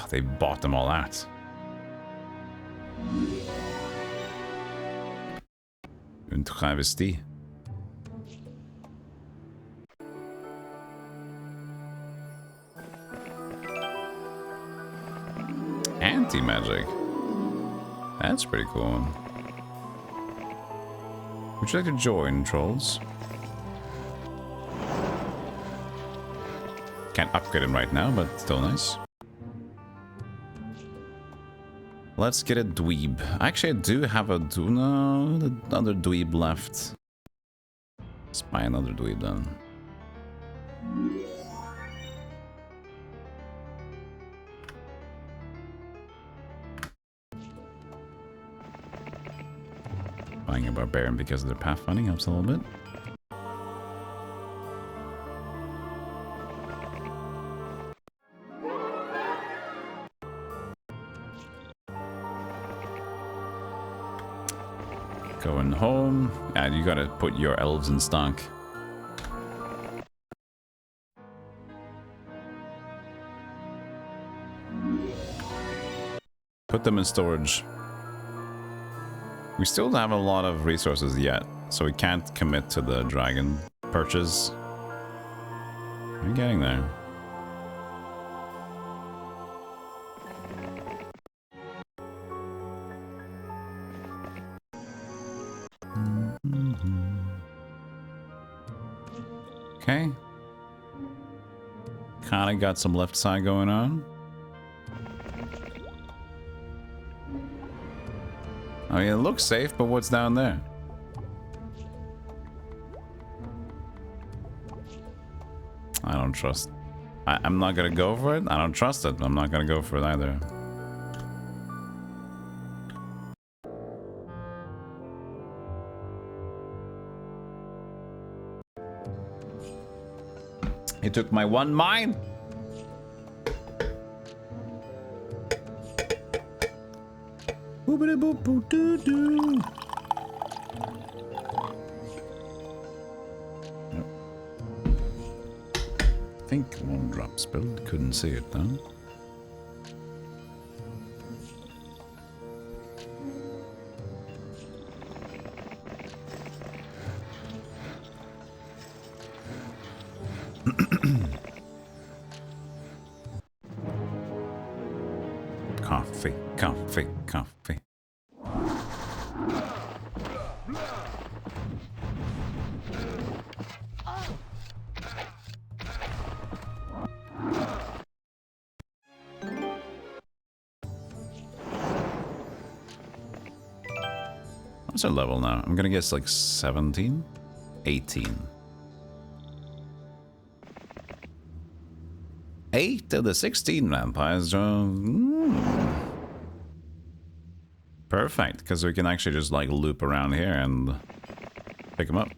They bought them all out. Une travestie. Anti-magic. That's pretty cool. Would you like to join, trolls? Can't upgrade him right now, but still nice. Let's get a dweeb. Actually, I do have a no, another dweeb left. Let's buy another dweeb then. Buying a barbarian because of their pathfinding helps a little bit. Going home. Yeah, you gotta put your elves in stock. Put them in storage. We still don't have a lot of resources yet, so we can't commit to the dragon purchase. We're getting there. Okay. Kinda got some left side going on. I mean, it looks safe, but what's down there? I don't trust. I'm not gonna go for it. I don't trust it. I'm not gonna go for it either. He took my one mine. Boopity boop boop doo doo. I think one drop spilled. Couldn't see it though. Coffee, coffee, coffee. What's our level now? I'm gonna guess like 17? 18. 8 of the 16 vampires. Perfect, because we can actually just like loop around here and pick them up.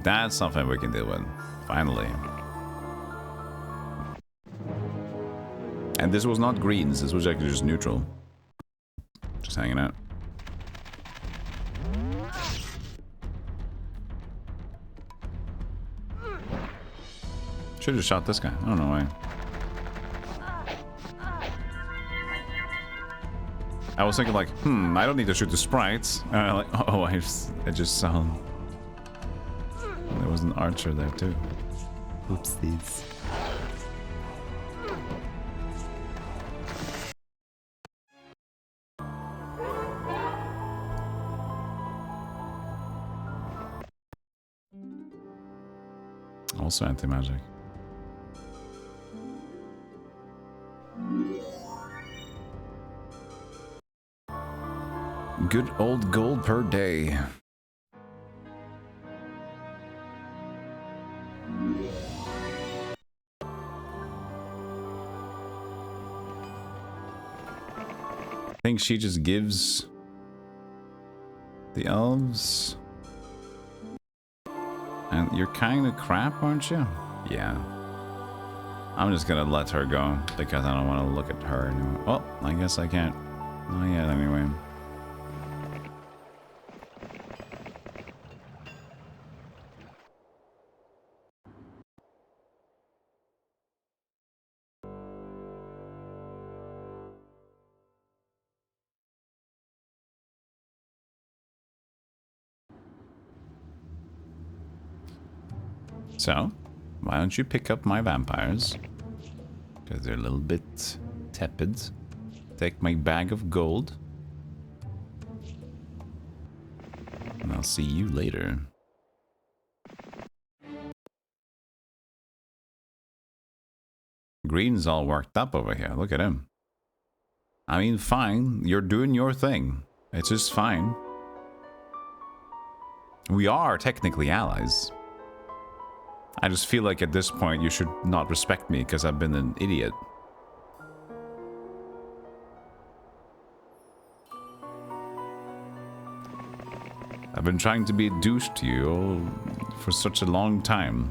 That's something we can deal with, finally. And this was not greens, this was actually just neutral. Just hanging out. Should have shot this guy. I don't know why. I was thinking like, I don't need to shoot the sprites. Like, oh, I just saw him. There was an archer there too. Oopsies. Also anti-magic. Good old gold per day. I think she just gives the elves. And you're kind of crap, aren't you? Yeah. I'm just gonna let her go because I don't want to look at her anymore. Well, I guess I can't. Not yet, anyway. So, why don't you pick up my vampires? Because they're a little bit tepid. Take my bag of gold. And I'll see you later. Green's all worked up over here. Look at him. I mean, fine. You're doing your thing. It's just fine. We are technically allies. I just feel like at this point you should not respect me because I've been an idiot. I've been trying to be a douche to you for such a long time.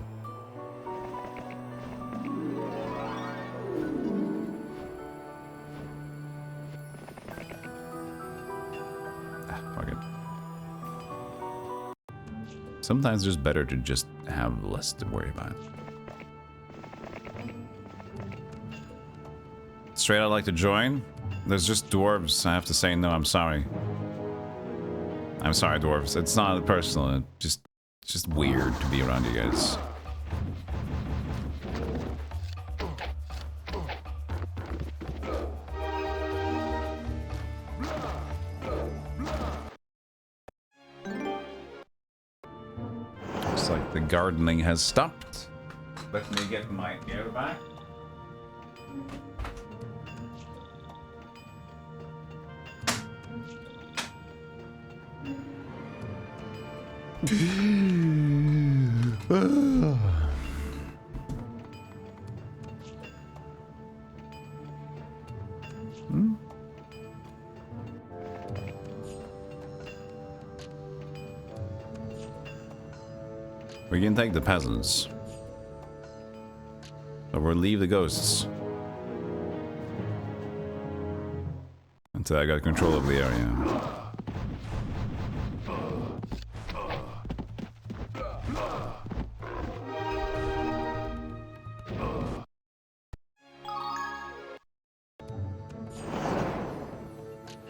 Fuck it. Sometimes it's just better to just have less to worry about. Straight I'd like to join. There's just dwarves. I have to say no, I'm sorry. I'm sorry, dwarves. It's not personal. It's just weird to be around you guys. Looks like the gardening has stopped. Let me get my gear back. We can take the peasants, but we'll leave the ghosts until I got control of the area.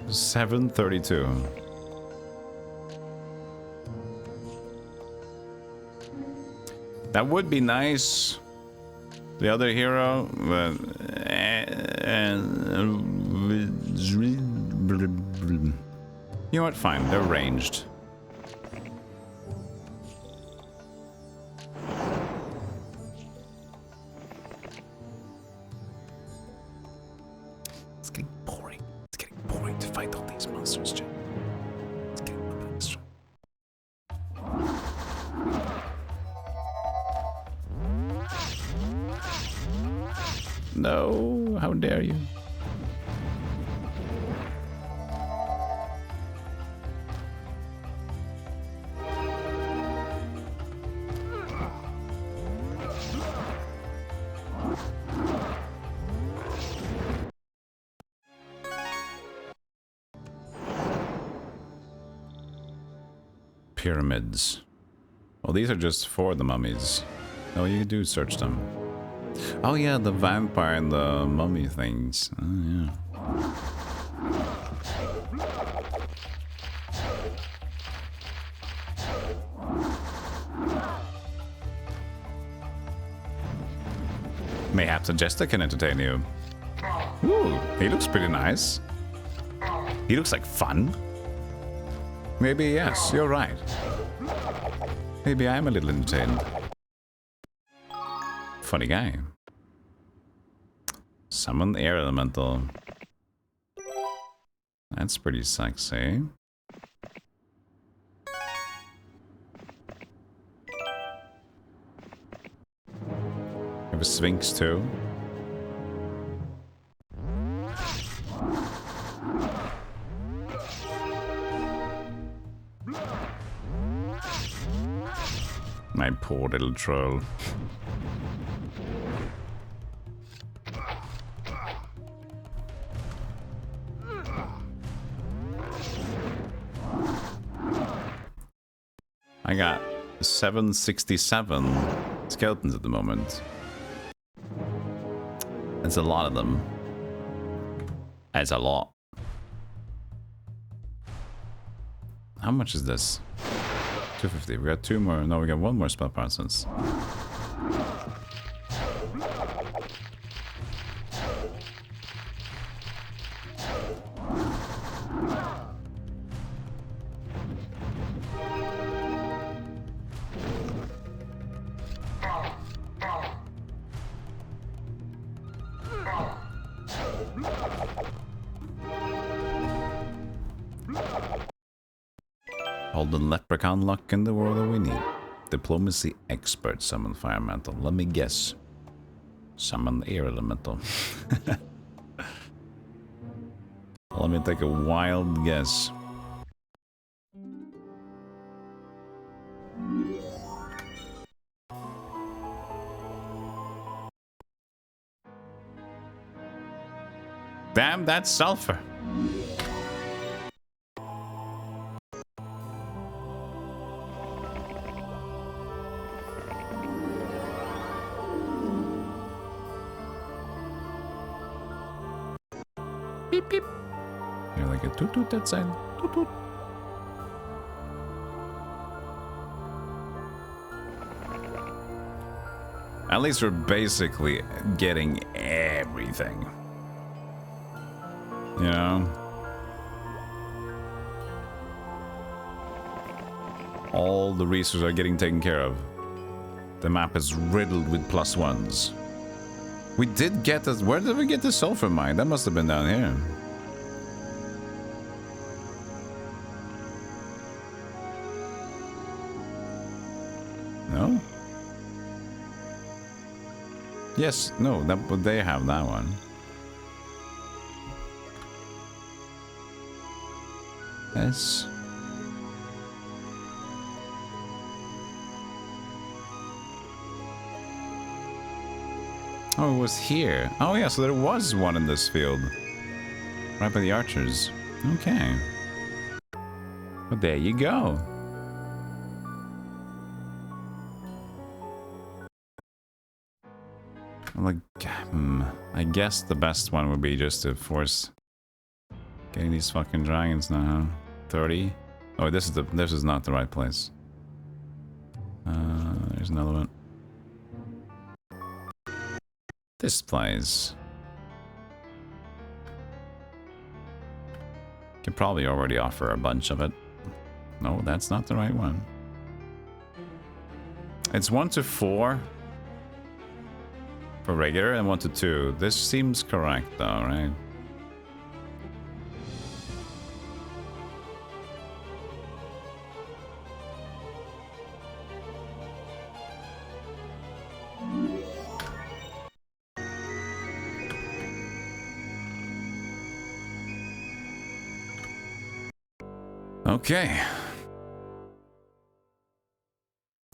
$732. That would be nice. The other hero, but you know what? Fine, they're ranged. It's getting boring. It's getting boring to fight all these monsters, Jim. It's getting a little extra. No, how dare you? Pyramids. Well, these are just for the mummies. Oh, you do search them. Oh yeah, the vampire and the mummy things. Oh yeah. Mayhaps a jester can entertain you. Ooh, he looks pretty nice. He looks like fun. Maybe yes, you're right. Maybe I'm a little entertained. Funny guy. Summon the air elemental. That's pretty sexy. Have a sphinx too. My poor little troll. I got 767 skeletons at the moment. That's a lot of them. That's a lot. How much is this? 250. We got two more. No, we got one more spell process. All the leprechaun luck in the world that we need. Diplomacy expert summon fire elemental. Let me guess. Summon air elemental. Let me take a wild guess. Damn, that's sulfur. Beep beep. You're like a toot toot that side. Toot toot. At least we're basically getting everything. You know? All the resources are getting taken care of. The map is riddled with +1s. We did get this. Where did we get the sulfur mine? That must have been down here. No? Yes, no, that, but they have that one. Yes. Oh, it was here. Oh yeah, so there was one in this field. Right by the archers. Okay. Well, there you go. Like, I guess the best one would be just to force getting these fucking dragons now. 30. Oh, this is not the right place. There's another one. This place. Could probably already offer a bunch of it. No, that's not the right one. It's 1 to 4 for regular and 1 to 2. This seems correct though, right? Okay.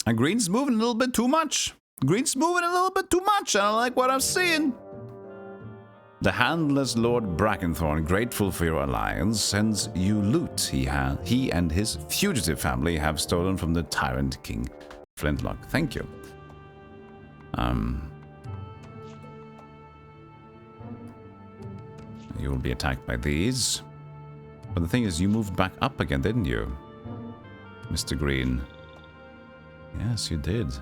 And green's moving a little bit too much. Green's moving a little bit too much. I don't like what I'm seeing. The handless Lord Brackenthorn, grateful for your alliance, sends you loot he and his fugitive family have stolen from the tyrant King Flintlock. Thank you. You will be attacked by these. But the thing is, you moved back up again, didn't you? Mr. Green. Yes, you did.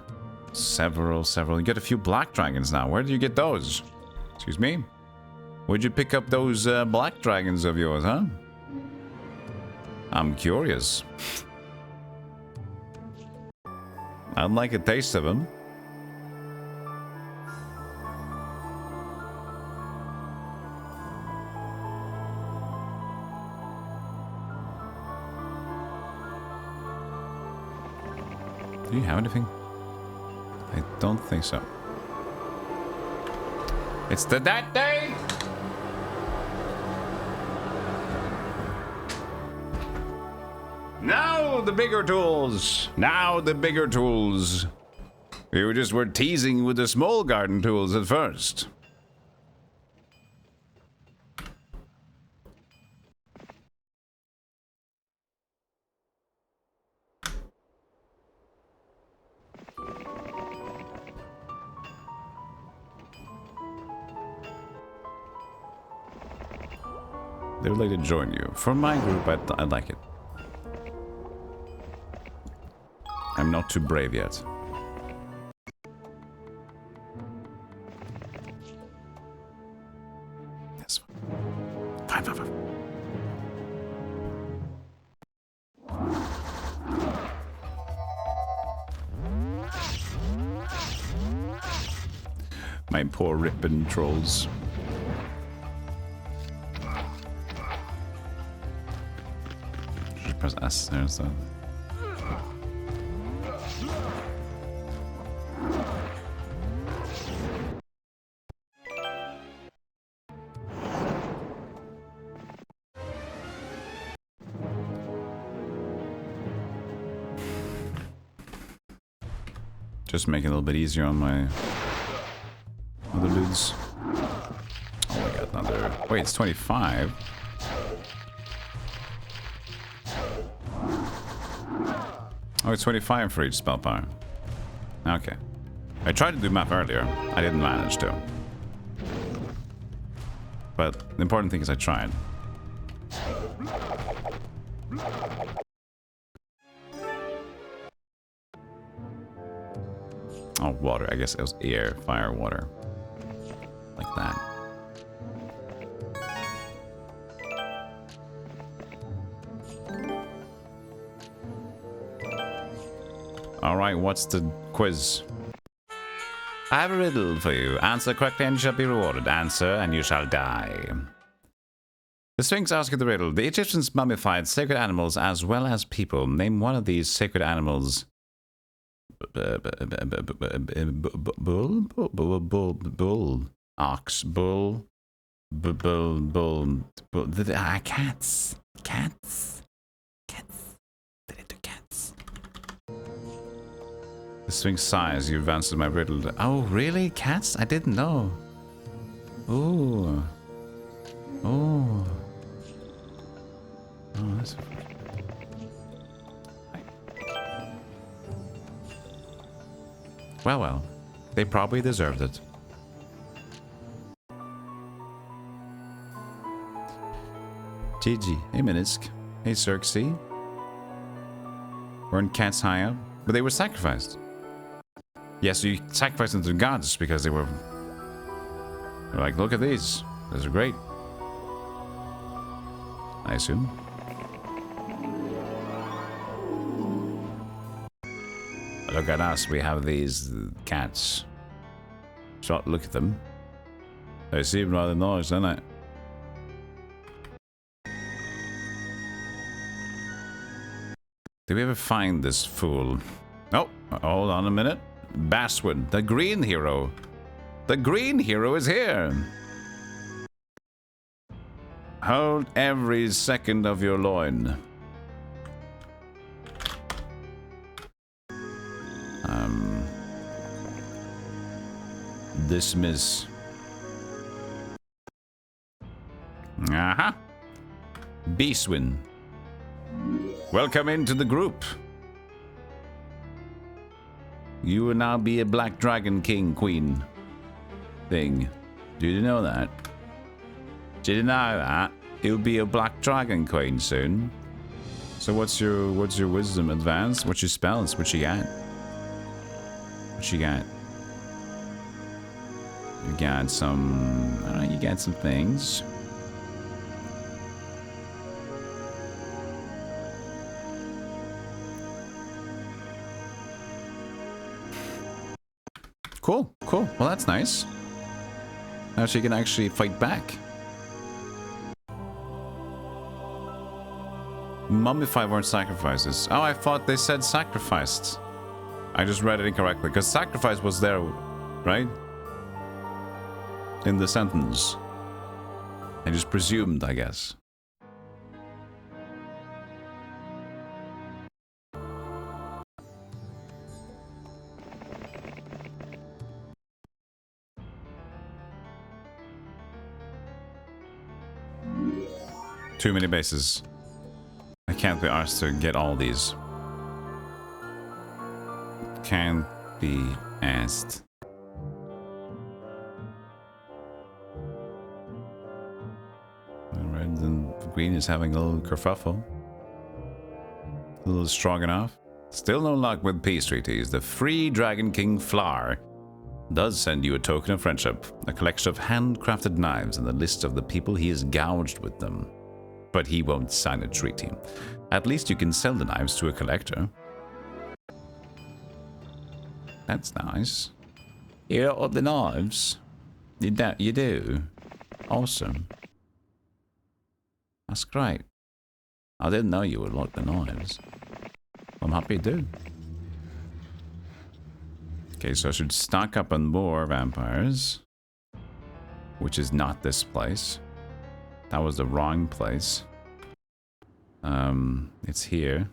Several. You get a few black dragons now. Where did you get those? Excuse me? Where'd you pick up those black dragons of yours, huh? I'm curious. I'd like a taste of them. Do you have anything? I don't think so. It's that day! Now the bigger tools! Now the bigger tools! You just were teasing with the small garden tools at first. They would like to join you. For my group, I'd like it. I'm not too brave yet. Yes. Fine. My poor ripping trolls. Press S, there's that. Just make it a little bit easier on my other dudes. Oh my god, another. Wait, it's 25. Oh, it's 25 for each spell power. Okay. I tried to do math earlier. I didn't manage to. But the important thing is I tried. Oh, water. I guess it was air, fire, water. Like that. Alright, what's the quiz? I have a riddle for you. Answer correctly and you shall be rewarded. Answer and you shall die. The Sphinx asks you the riddle. The Egyptians mummified sacred animals as well as people. Name one of these sacred animals. Bull. Ox. Bull. Bull. Cats. The Sphinx sighs. You've answered my riddle. Oh, really? Cats? I didn't know. Ooh. Oh. Oh, that's... Well. They probably deserved it. GG. Hey, Minisk. Hey, Circe. Weren't cats high up? But they were sacrificed. Yes, you sacrificed them to the gods because they were like, look at these. Those are great. I assume. Look at us. We have these cats. So look at them. They seem rather nice, don't they? Did we ever find this fool? Oh, hold on a minute. Basswood, the green hero. The green hero is here. Hold every second of your loin. Dismiss. Aha. Beastwin. Welcome into the group. You will now be a Black Dragon King Queen thing. Did you know that? Did you know that? You'll be a Black Dragon Queen soon. So what's your wisdom advanced? What's your spells? What you got? What you got? You got some... you got some things. Cool, cool. Well, that's nice. Now she can actually fight back. Mummified weren't sacrifices. Oh, I thought they said sacrificed. I just read it incorrectly, because sacrifice was there, right? In the sentence. I just presumed, I guess. Too many bases. I can't be asked to get all these. Can't be asked. Red and green is having a little kerfuffle. A little stroganoff. Still no luck with peace treaties. The Free Dragon King Flower does send you a token of friendship, a collection of handcrafted knives, and a list of the people he has gouged with them. But he won't sign a treaty. At least you can sell the knives to a collector. That's nice. You love the knives? You do? Awesome. That's great. I didn't know you would like the knives. I'm happy you do. Okay, so I should stock up on more vampires. Which is not this place. That was the wrong place. It's here.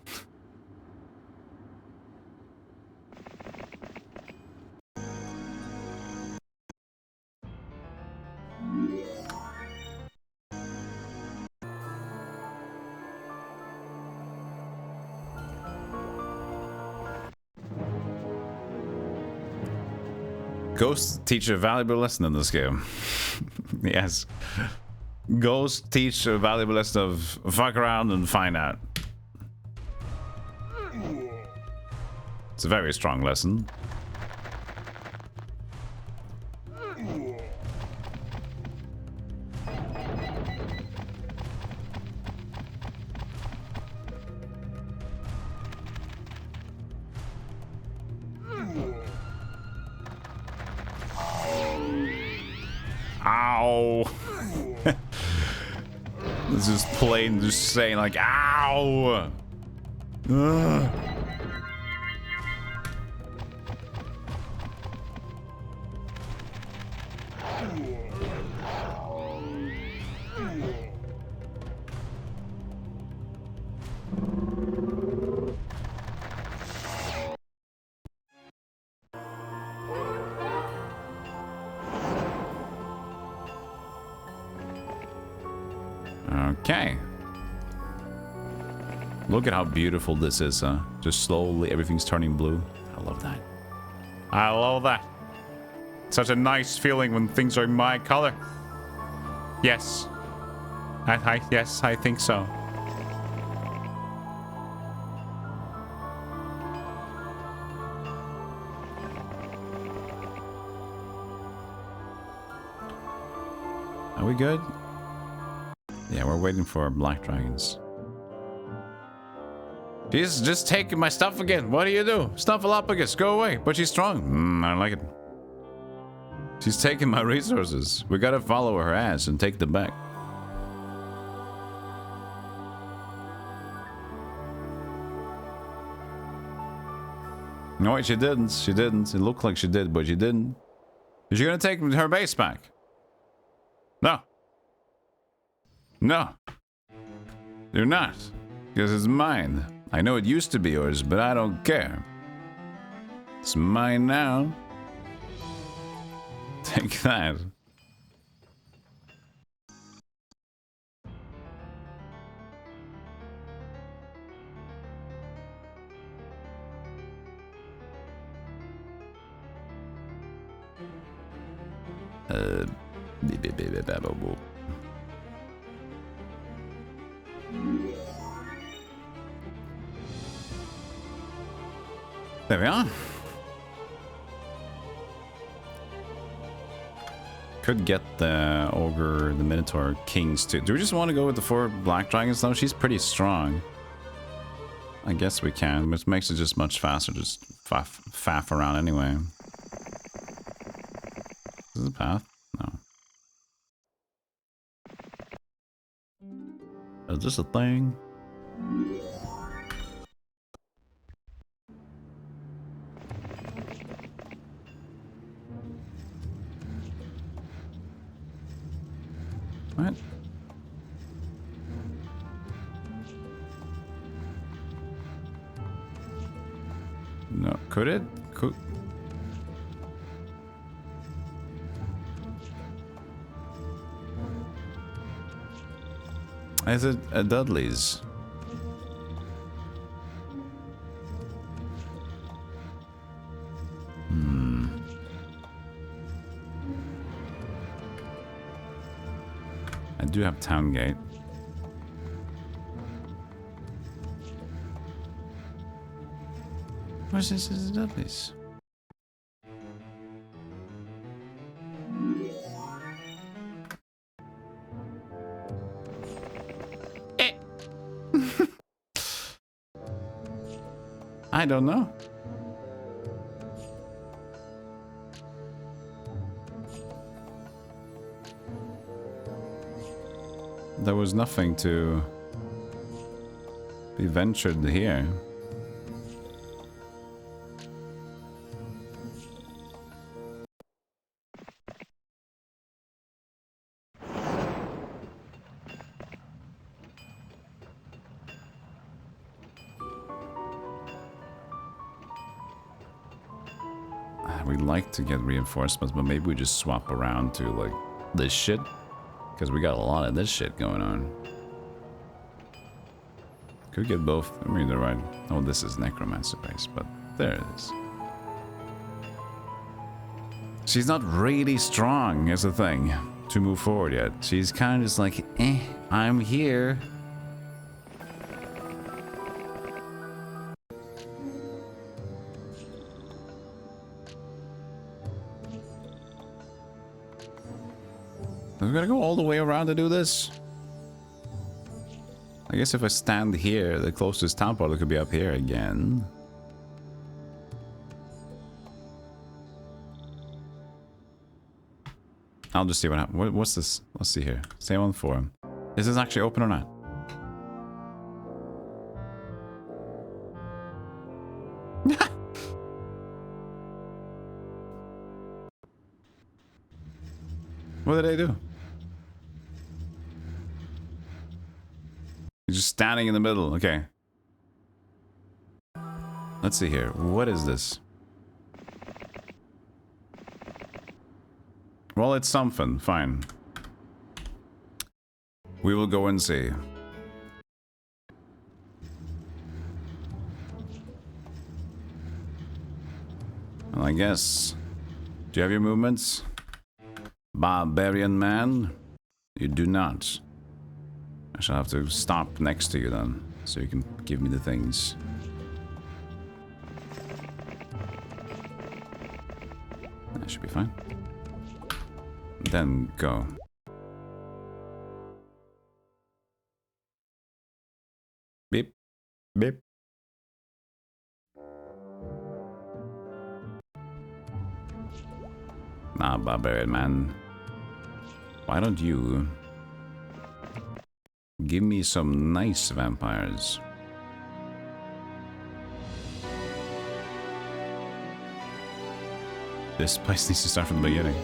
Ghosts teach a valuable lesson in this game. Yes. Ghosts teach a valuable lesson of fuck around and find out. It's a very strong lesson. Ow! This is plain just saying like, ow! Ugh. Okay. Look at how beautiful this is, huh? Just slowly everything's turning blue. I love that. I love that. Such a nice feeling when things are my color. Yes. Yes, I think so. Are we good? Yeah, we're waiting for black dragons. She's just taking my stuff again. What do you do? Snuffleupagus, go away. But she's strong. I don't like it. She's taking my resources. We gotta follow her ass and take them back. No, she didn't. She didn't. It looked like she did, but she didn't. Is she gonna take her base back? No. No. You're not. Because it's mine. I know it used to be yours, but I don't care. It's mine now. Take that. There we are. Could get the Ogre, the Minotaur, Kings too. Do we just want to go with the 4 Black Dragons though? She's pretty strong. I guess we can, which makes it just much faster. Just faff around anyway. Is this a path? No. Is this a thing? What? No, could it? Could... Is it a Dudley's? I do have Town Gate. What's this? Is it Dudley's? I don't know. There was nothing to be ventured here. We'd like to get reinforcements, but maybe we just swap around to like this shit. Because we got a lot of this shit going on. Could get both. I mean, they're right. Oh, this is Necromancer base, but there it is. She's not really strong, is the thing, to move forward yet. She's kind of just like, I'm here. We gotta go all the way around to do this. I guess if I stand here, the closest town portal could be up here again. I'll just see what happens. What's this? Let's see here. Same on forum. Is this actually open or not? What did I do? You're just standing in the middle. Okay. Let's see here. What is this? Well, it's something. Fine. We will go and see. Well, I guess. Do you have your movements? Barbarian man? You do not. I shall have to stop next to you then, so you can give me the things. That should be fine. Then go. Beep. Beep. Nah, barbarian man. Why don't you give me some nice vampires? This place needs to start from the beginning.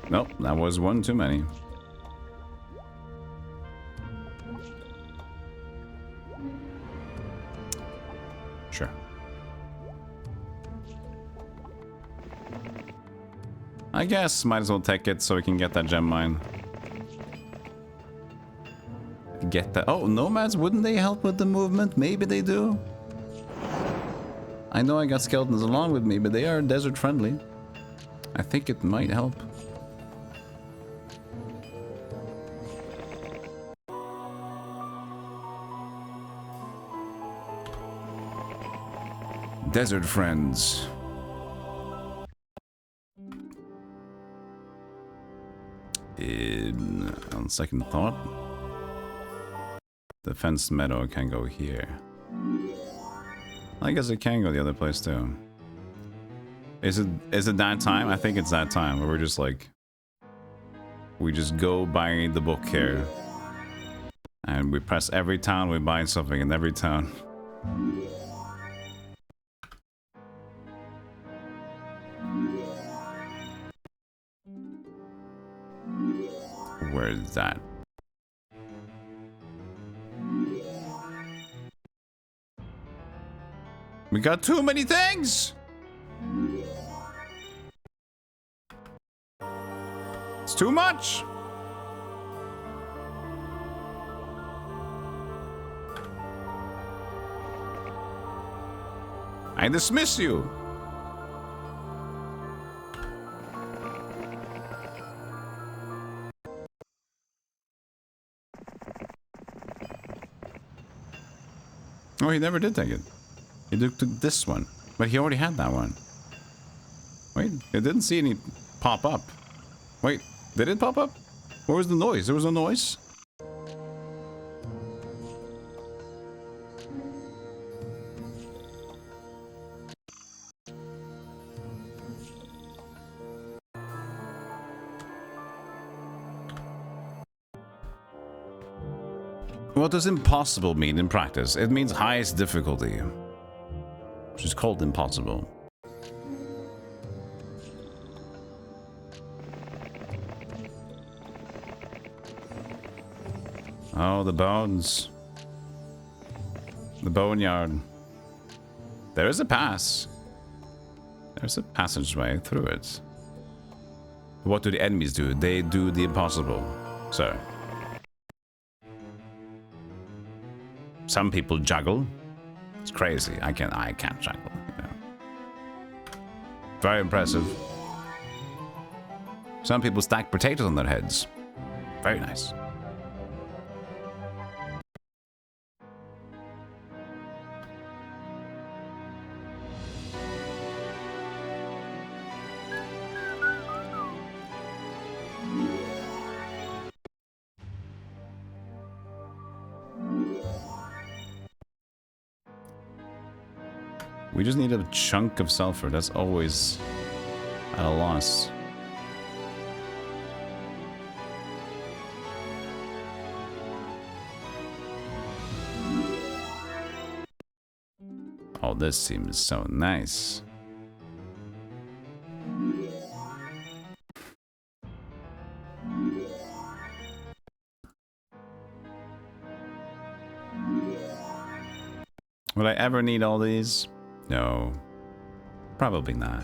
Nope, that was one too many. Sure. I guess might as well take it so we can get that gem mine. Get that. Oh, nomads, wouldn't they help with the movement? Maybe they do. I know I got skeletons along with me, but they are desert friendly. I think it might help. Desert friends. On second thought, the fenced meadow can go here. I guess it can go the other place too. Is it that time? I think it's that time where we're just like, we just go buy the book here, and we press every town, we buy something in every town. Where is that? We got too many things! It's too much! I dismiss you! Oh, he never did take it. He took this one. But he already had that one. Wait, I didn't see any pop up. Wait, did it pop up? Where was the noise? There was no noise? What does impossible mean in practice? It means highest difficulty, which is called impossible. Oh, the bones. The boneyard. There is a pass. There's a passageway through it. What do the enemies do? They do the impossible, sir. Some people juggle. It's crazy. I can't juggle. You know. Very impressive. Some people stack potatoes on their heads. Very nice. We just need a chunk of sulfur. That's always at a loss. Oh, this seems so nice. Will I ever need all these? No, probably not.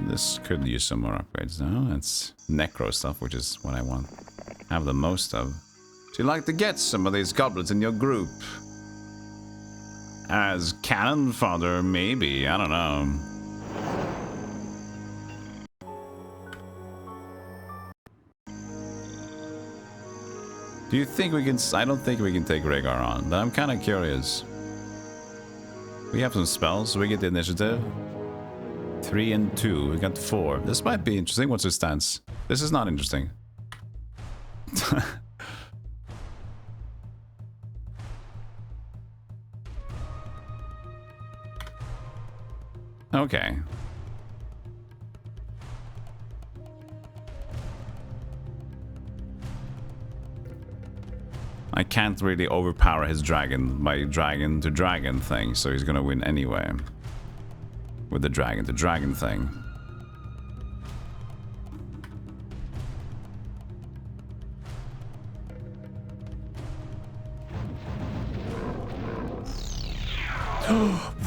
This could use some more upgrades though. It's necro stuff, which is what I want. Have the most of. So you'd like to get some of these goblins in your group? As cannon fodder, maybe. I don't know. Do you think we can... I don't think we can take Rhaegar on, but I'm kind of curious. We have some spells, so we get the initiative. 3 and 2. We got 4. This might be interesting. What's his stance? This is not interesting. Okay. I can't really overpower his dragon by dragon to dragon thing, so he's gonna win anyway. with the dragon thing.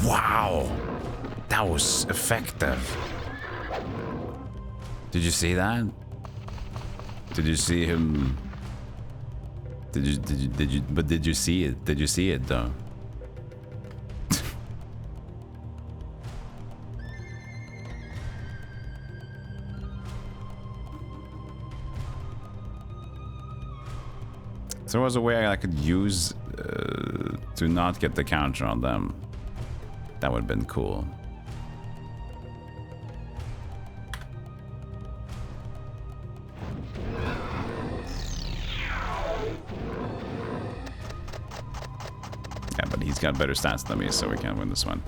Wow, that was effective. Did you see that? Did you see him? Did you see it? Did you see it though? So there was a way I could use to not get the counter on them. That would have been cool. Yeah, but he's got better stats than me, so we can't win this one.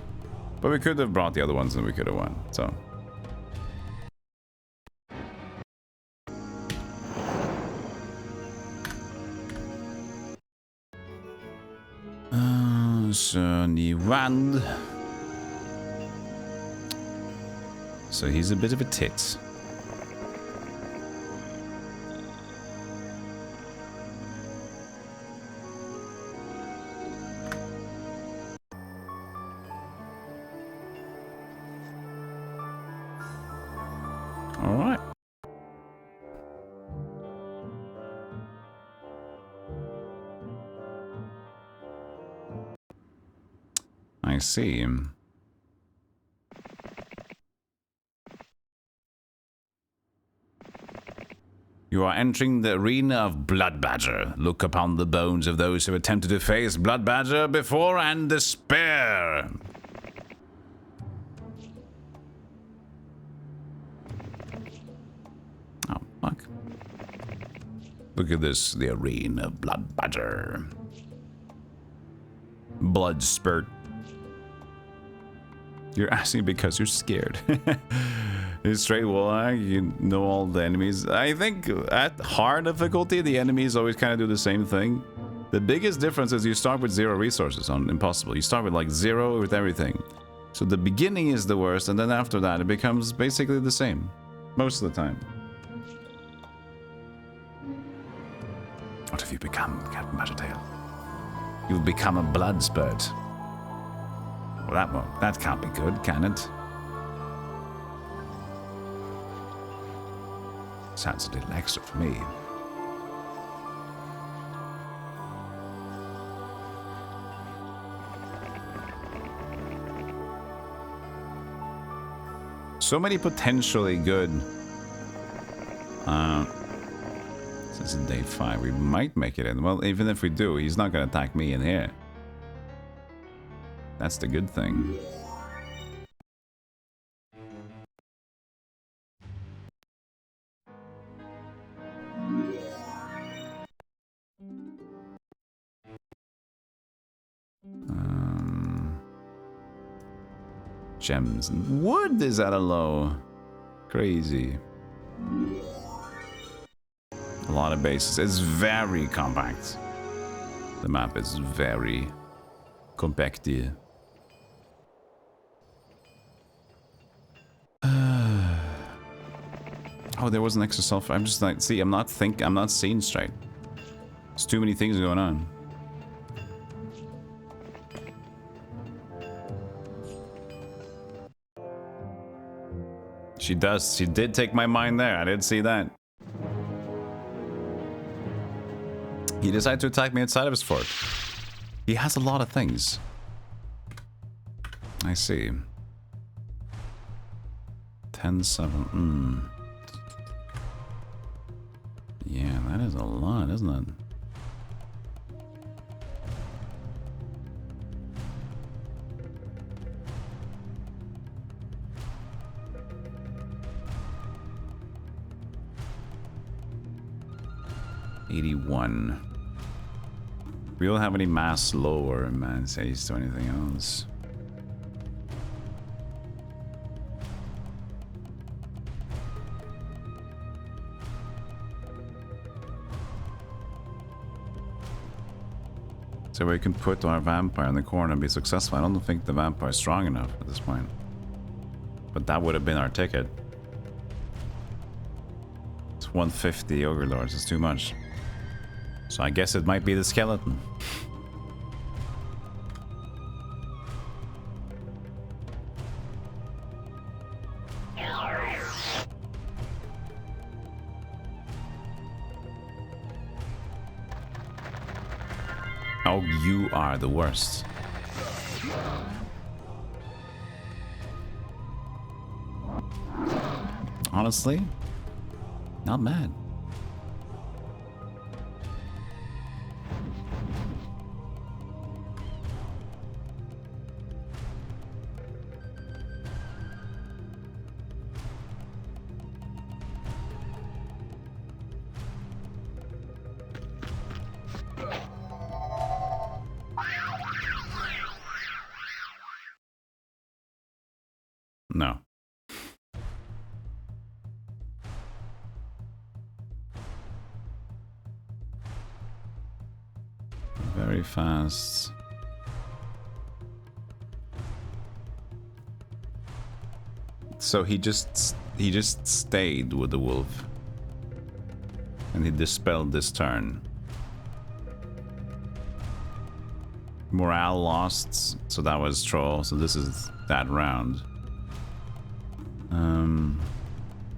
But we could have brought the other ones and we could have won, so. Så ni vann. So he's a bit of a tit. All right. I see. You are entering the arena of Blood Badger. Look upon the bones of those who attempted to face Blood Badger before and despair. Oh, fuck. Look at this, the arena of Blood Badger. Blood spurt. You're asking because you're scared. It's straight wall, you know all the enemies. I think at hard difficulty, the enemies always kind of do the same thing. The biggest difference is you start with 0 resources on Impossible. You start with like 0 with everything. So the beginning is the worst, and then after that it becomes basically the same. Most of the time. What have you become, Captain Betrayal? You've become a blood spurt. Well, that can't be good, can it? Sounds a little extra for me. So many potentially good. Since it's day 5, we might make it in. Well, even if we do, he's not going to attack me in here. That's the good thing. Gems and wood is at a low. Crazy. A lot of bases. It's very compact. The map is very compact here. Oh, there was an extra sulfur. I'm just like, see, I'm not seeing straight. There's too many things going on. She did take my mind there. I didn't see that. He decided to attack me outside of his fort. He has a lot of things. I see. 10-7. Yeah, that is a lot, isn't it? $81. We don't have any mass lower mass haste or anything else. So we can put our vampire in the corner and be successful. I don't think the vampire is strong enough at this point. But that would have been our ticket. It's 150 Ogre Lords, it's too much. So I guess it might be the skeleton. Oh, you are the worst. Honestly, not mad. No. Very fast. So he just stayed with the wolf. And he dispelled this turn. Morale lost, so that was troll, so this is that round.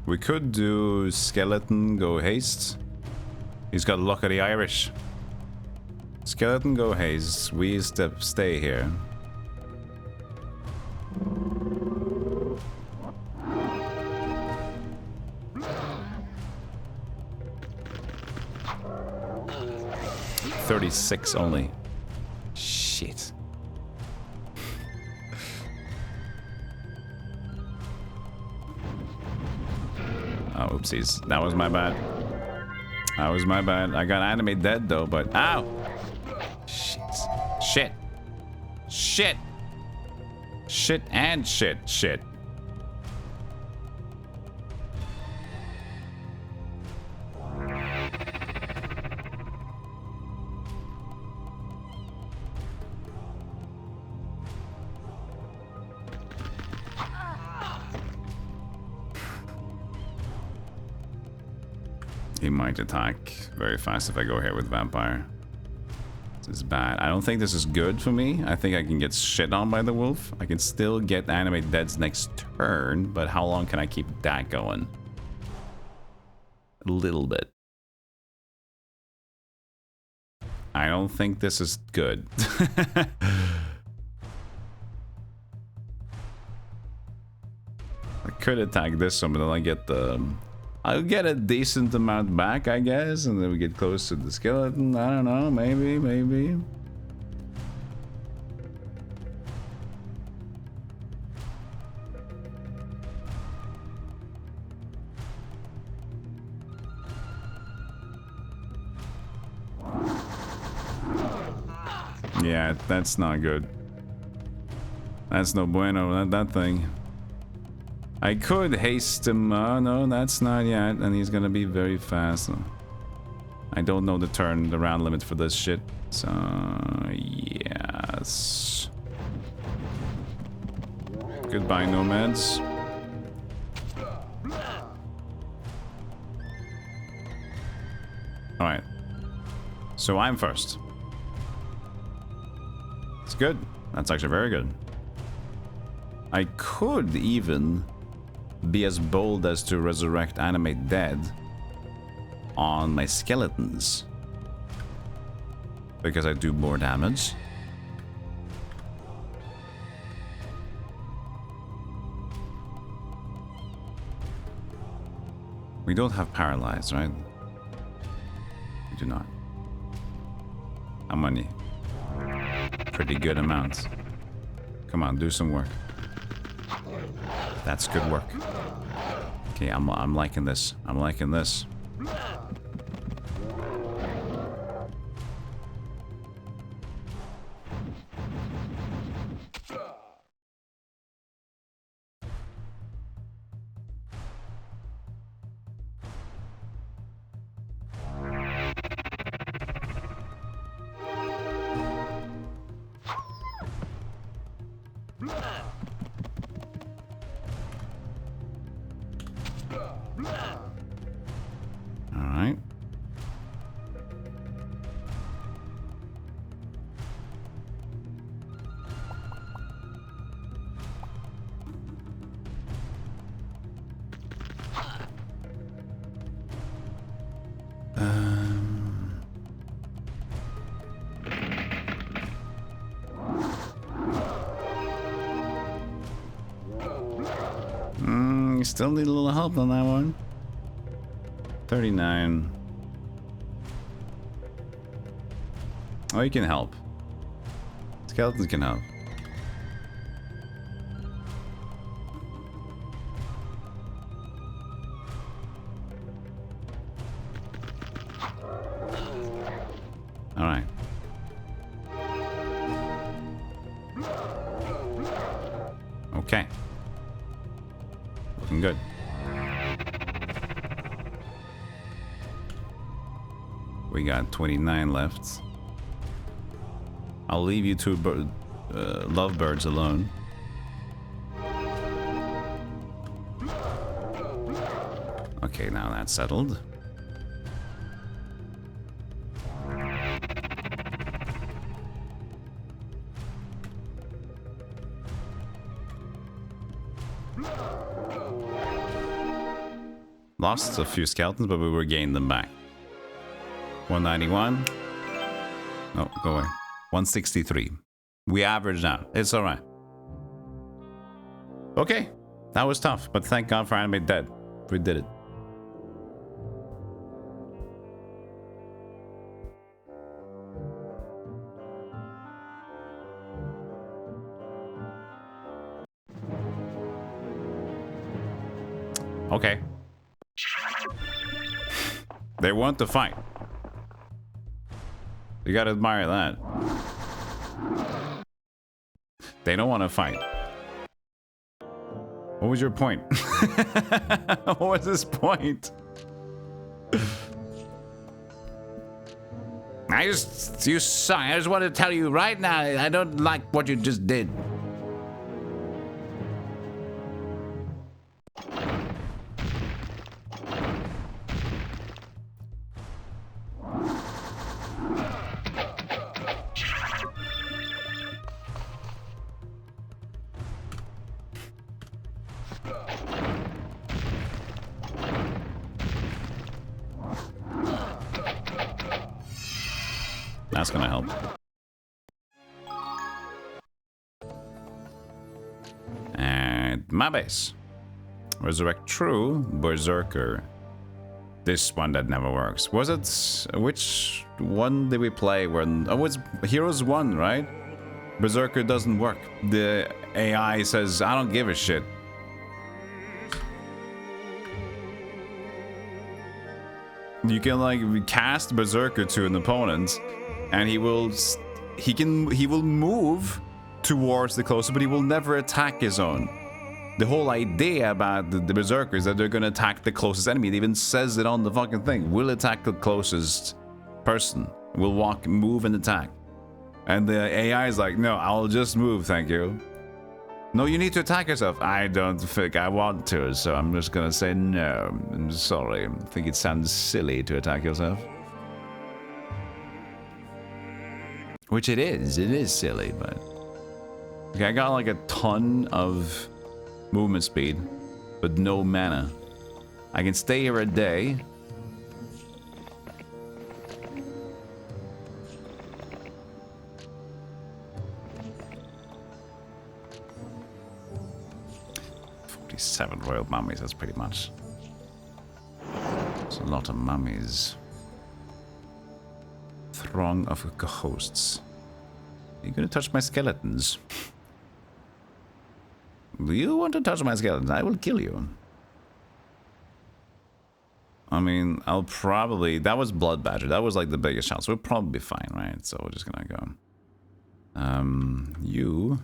We could do skeleton, go haste. He's got luck of the Irish. Skeleton, go haste. We stay here. $36 only. Shit. Oh, oopsies. That was my bad. That was my bad. I got anime dead though, but ow! Shit. Shit. Shit. Shit and shit. Shit. He might attack very fast if I go here with Vampire. This is bad. I don't think this is good for me. I think I can get shit on by the wolf. I can still get Animate Dead's next turn, but how long can I keep that going? A little bit. I don't think this is good. I could attack this one, but then I get the... I'll get a decent amount back, I guess, and then we get close to the skeleton. I don't know, maybe. Yeah, that's not good. That's no bueno, that thing. I could haste him. No, that's not yet. And he's gonna be very fast. I don't know the round limit for this shit. So, yes. Goodbye, nomads. Alright. So I'm first. It's good. That's actually very good. I could even be as bold as to resurrect Animate Dead on my skeletons, because I do more damage. We don't have paralyzed, right? We do not. How many? Pretty good amount. Come on, do some work. That's good work. Okay, I'm liking this. I'm liking this. Alright. You still need a little help on that one. 39. Oh, you can help. Skeletons can help. All right. Okay. Looking good. We got 29 left. I'll leave you two lovebirds alone. Okay, now that's settled. Lost a few skeletons, but we regained them back. 191. No, go away. 163. We averaged out. It's alright. Okay. That was tough, but thank God for Anime Dead. We did it. Okay. They want to fight. You gotta admire that. They don't want to fight. What was your point? What was his point? You suck. I just want to tell you right now, I don't like what you just did. That's gonna help. And my base. Resurrect True Berserker. This one that never works. Was it... Which one did we play when... Oh, it's Heroes 1, right? Berserker doesn't work. The AI says, I don't give a shit. You can like cast Berserker to an opponent, and he will move towards the closest, but he will never attack his own. The whole idea about the Berserker is that they're gonna attack the closest enemy. It even says it on the fucking thing. Will attack the closest person. Will walk, move, and attack. And the AI is like, no, I'll just move, thank you. No, you need to attack yourself. I don't think I want to, so I'm just gonna say no. I'm sorry. I think it sounds silly to attack yourself. Which it is. It is silly, but... Okay, I got like a ton of movement speed, but no mana. I can stay here a day. Seven royal mummies, that's pretty much. It's a lot of mummies. Throng of hosts. Are you gonna touch my skeletons? Do you want to touch my skeletons? I will kill you. I mean, I'll probably... That was Blood Badger. That was like the biggest chance. We'll probably be fine, right? So we're just gonna go. You...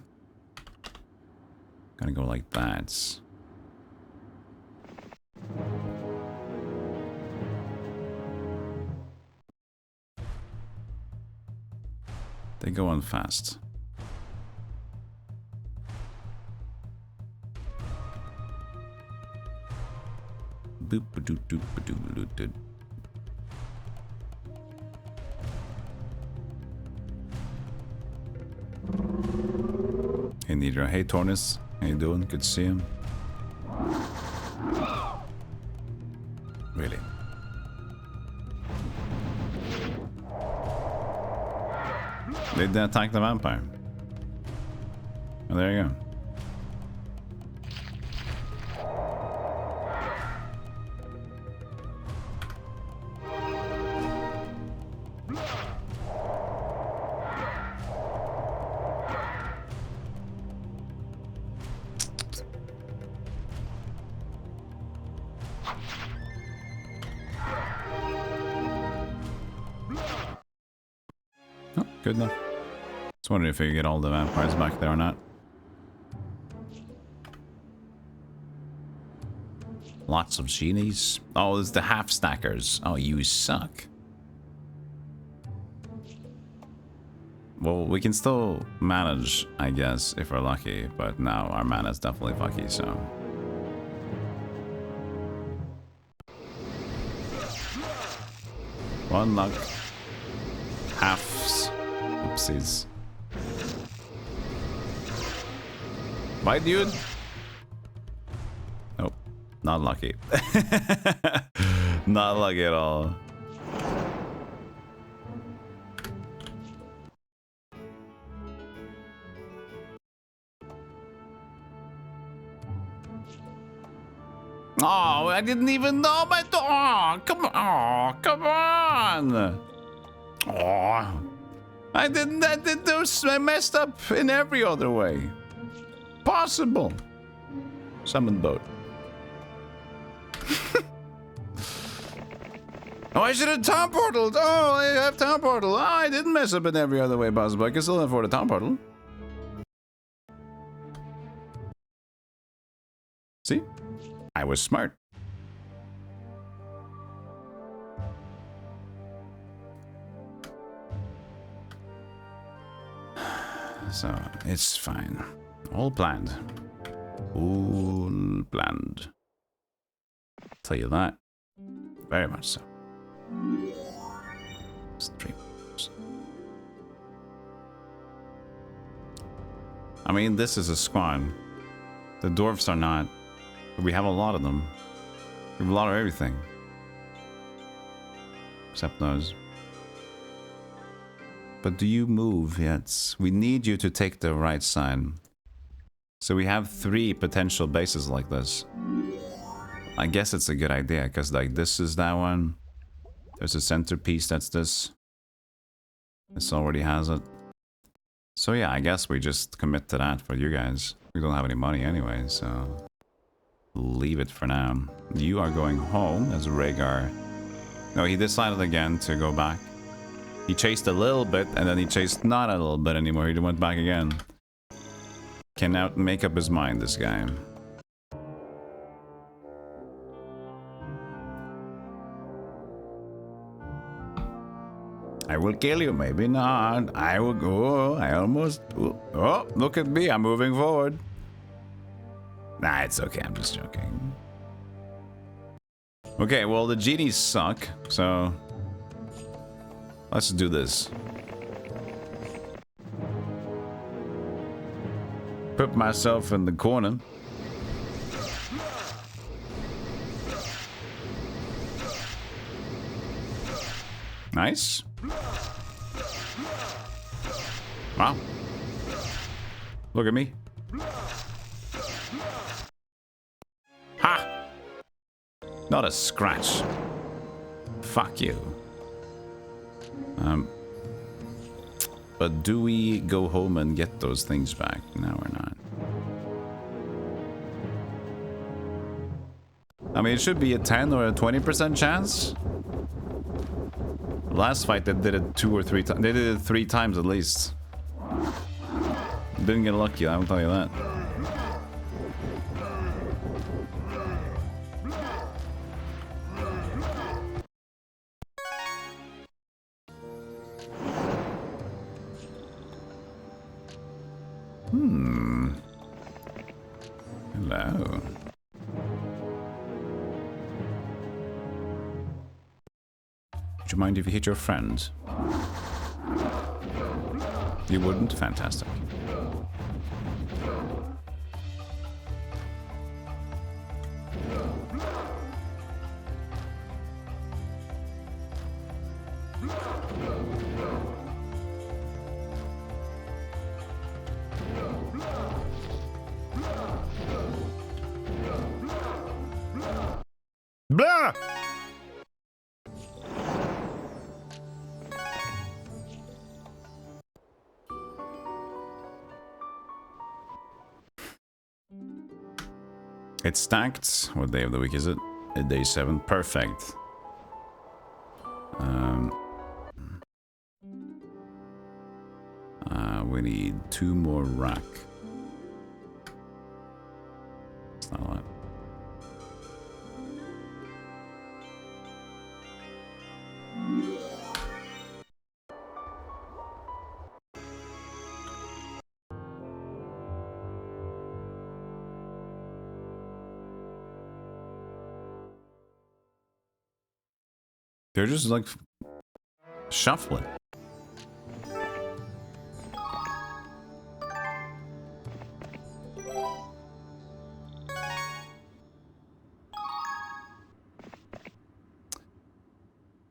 Gonna go like that. They go on fast. Hey Nidra, hey Tornus, how you doing? Good to see him. Really? They didn't attack the vampire. Oh, there you go. Oh, good enough. Just wondering if we could get all the vampires back there or not. Lots of genies. Oh, it's the half stackers. Oh, you suck. Well, we can still manage, I guess, if we're lucky, but now our mana's definitely fucky, so. One luck. Halves. Oopsies. Bye, dude. Nope. Not lucky. Not lucky at all. Oh, I didn't even know my dog. Come on. Oh, come on. Oh. I did those. I messed up in every other way possible. Summon boat. Oh, I should have town portaled. Oh, I have town portal. Oh, I didn't mess up in every other way possible. I can still afford a town portal. See? I was smart. So, it's fine. All planned. All planned. Tell you that. Very much so. Streamers. I mean, this is a squad. The dwarfs are not. But we have a lot of them. We have a lot of everything. Except those. But do you move yet? We need you to take the right side. So we have 3 potential bases like this. I guess it's a good idea, because like this is that one. There's a centerpiece that's this. This already has it. So yeah, I guess we just commit to that for you guys. We don't have any money anyway, so leave it for now. You are going home as Rhaegar. No, he decided again to go back. He chased a little bit, and then he chased not a little bit anymore. He went back again. Can now make up his mind, this guy. I will kill you, maybe not. I will go. I almost. Oh, look at me. I'm moving forward. Nah, it's okay. I'm just joking. Okay, well, the genies suck, so let's do this. Put myself in the corner. Nice. Wow. Look at me. Ha! Not a scratch. Fuck you. But do we go home and get those things back? No, we're not. I mean, it should be a 10 or a 20% chance. Last fight they did it 2 or 3 times. They did it 3 times at least. Didn't get lucky, I will tell you that. Hello. Would you mind if you hit your friend? You wouldn't? Fantastic. Blah! It's stacked. What day of the week is it? Day 7. Perfect. We need 2 more rack. It's not a lot. They're just like shuffling.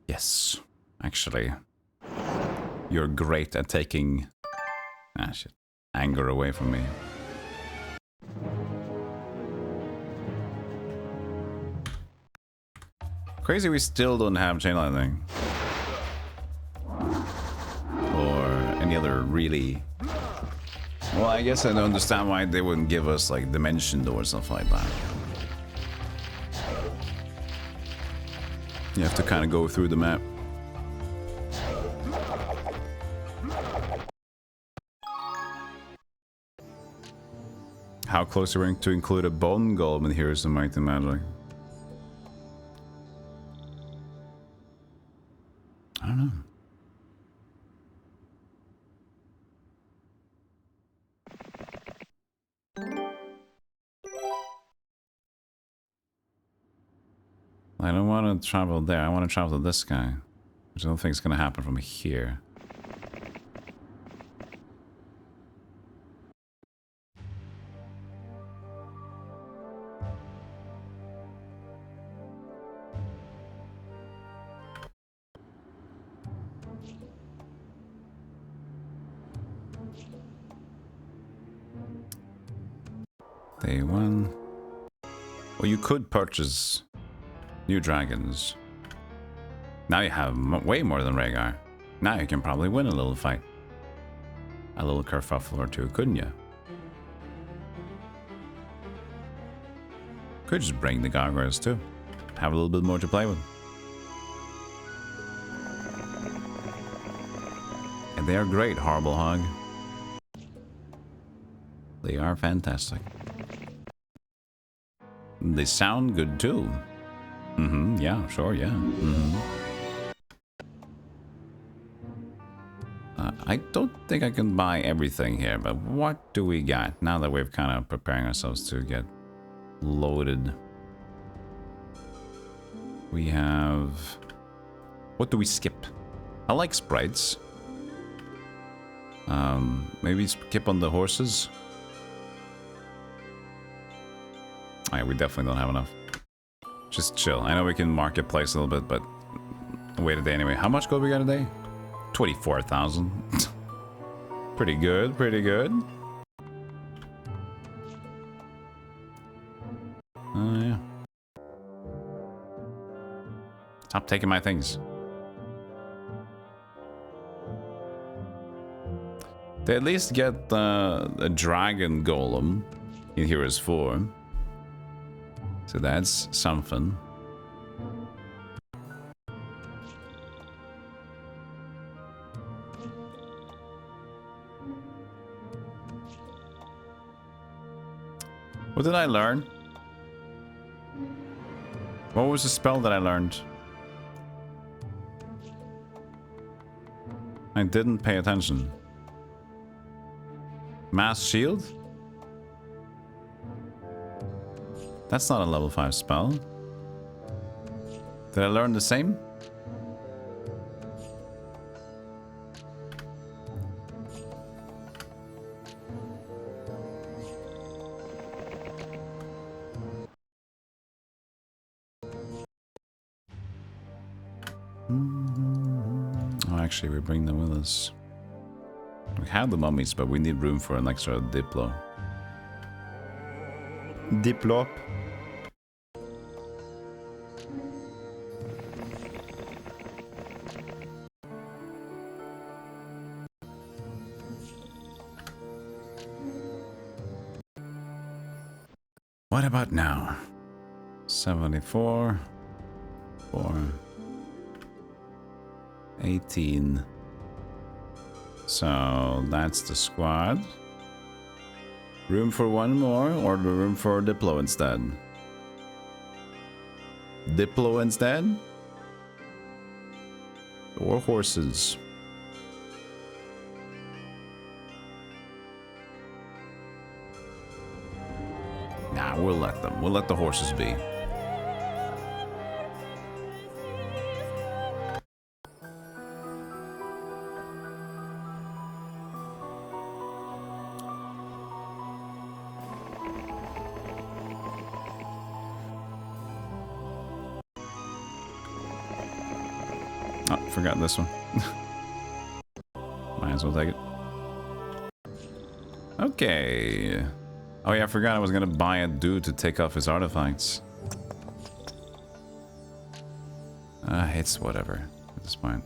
Yes, actually, you're great at taking anger away from me. Crazy we still don't have chain lightning. Or any other really... Well, I guess I don't understand why they wouldn't give us like dimension door or stuff like that. You have to kind of go through the map. How close are we to include a bone golem in Heroes of Might and Magic? I don't know. I don't want to travel there. I want to travel to this guy. Which I don't think is going to happen from here. Day 1. Well, you could purchase new dragons. Now you have way more than Rhaegar. Now you can probably win a little fight. A little kerfuffle or two, couldn't you? Could just bring the gargoyles too. Have a little bit more to play with. And they are great, Horrible Hog. They are fantastic. They sound good too. Yeah, sure, yeah. I don't think I can buy everything here, but what do we got now that we're kind of preparing ourselves to get loaded? We have... What do we skip? I like sprites. Maybe skip on the horses. Alright, we definitely don't have enough. Just chill. I know we can marketplace a little bit, but wait a day anyway. How much gold we got a day? 24,000. Pretty good, pretty good. Oh, yeah. Stop taking my things. They at least get a dragon golem in Heroes 4. So that's something. What did I learn? What was the spell that I learned? I didn't pay attention. Mass shield? That's not a level 5 spell. Did I learn the same? Oh, actually, we bring them with us. We have the mummies, but we need room for an extra Diplo. Diplop. What about now? 74. 4. 18. So that's the squad. Room for one more, or the room for Diplo instead? Diplo instead? Or horses? Nah, we'll let them. We'll let the horses be. Oh, forgot this one. Might as well take it. Okay. Oh yeah, I forgot I was gonna buy a dude to take off his artifacts. It's whatever at this point.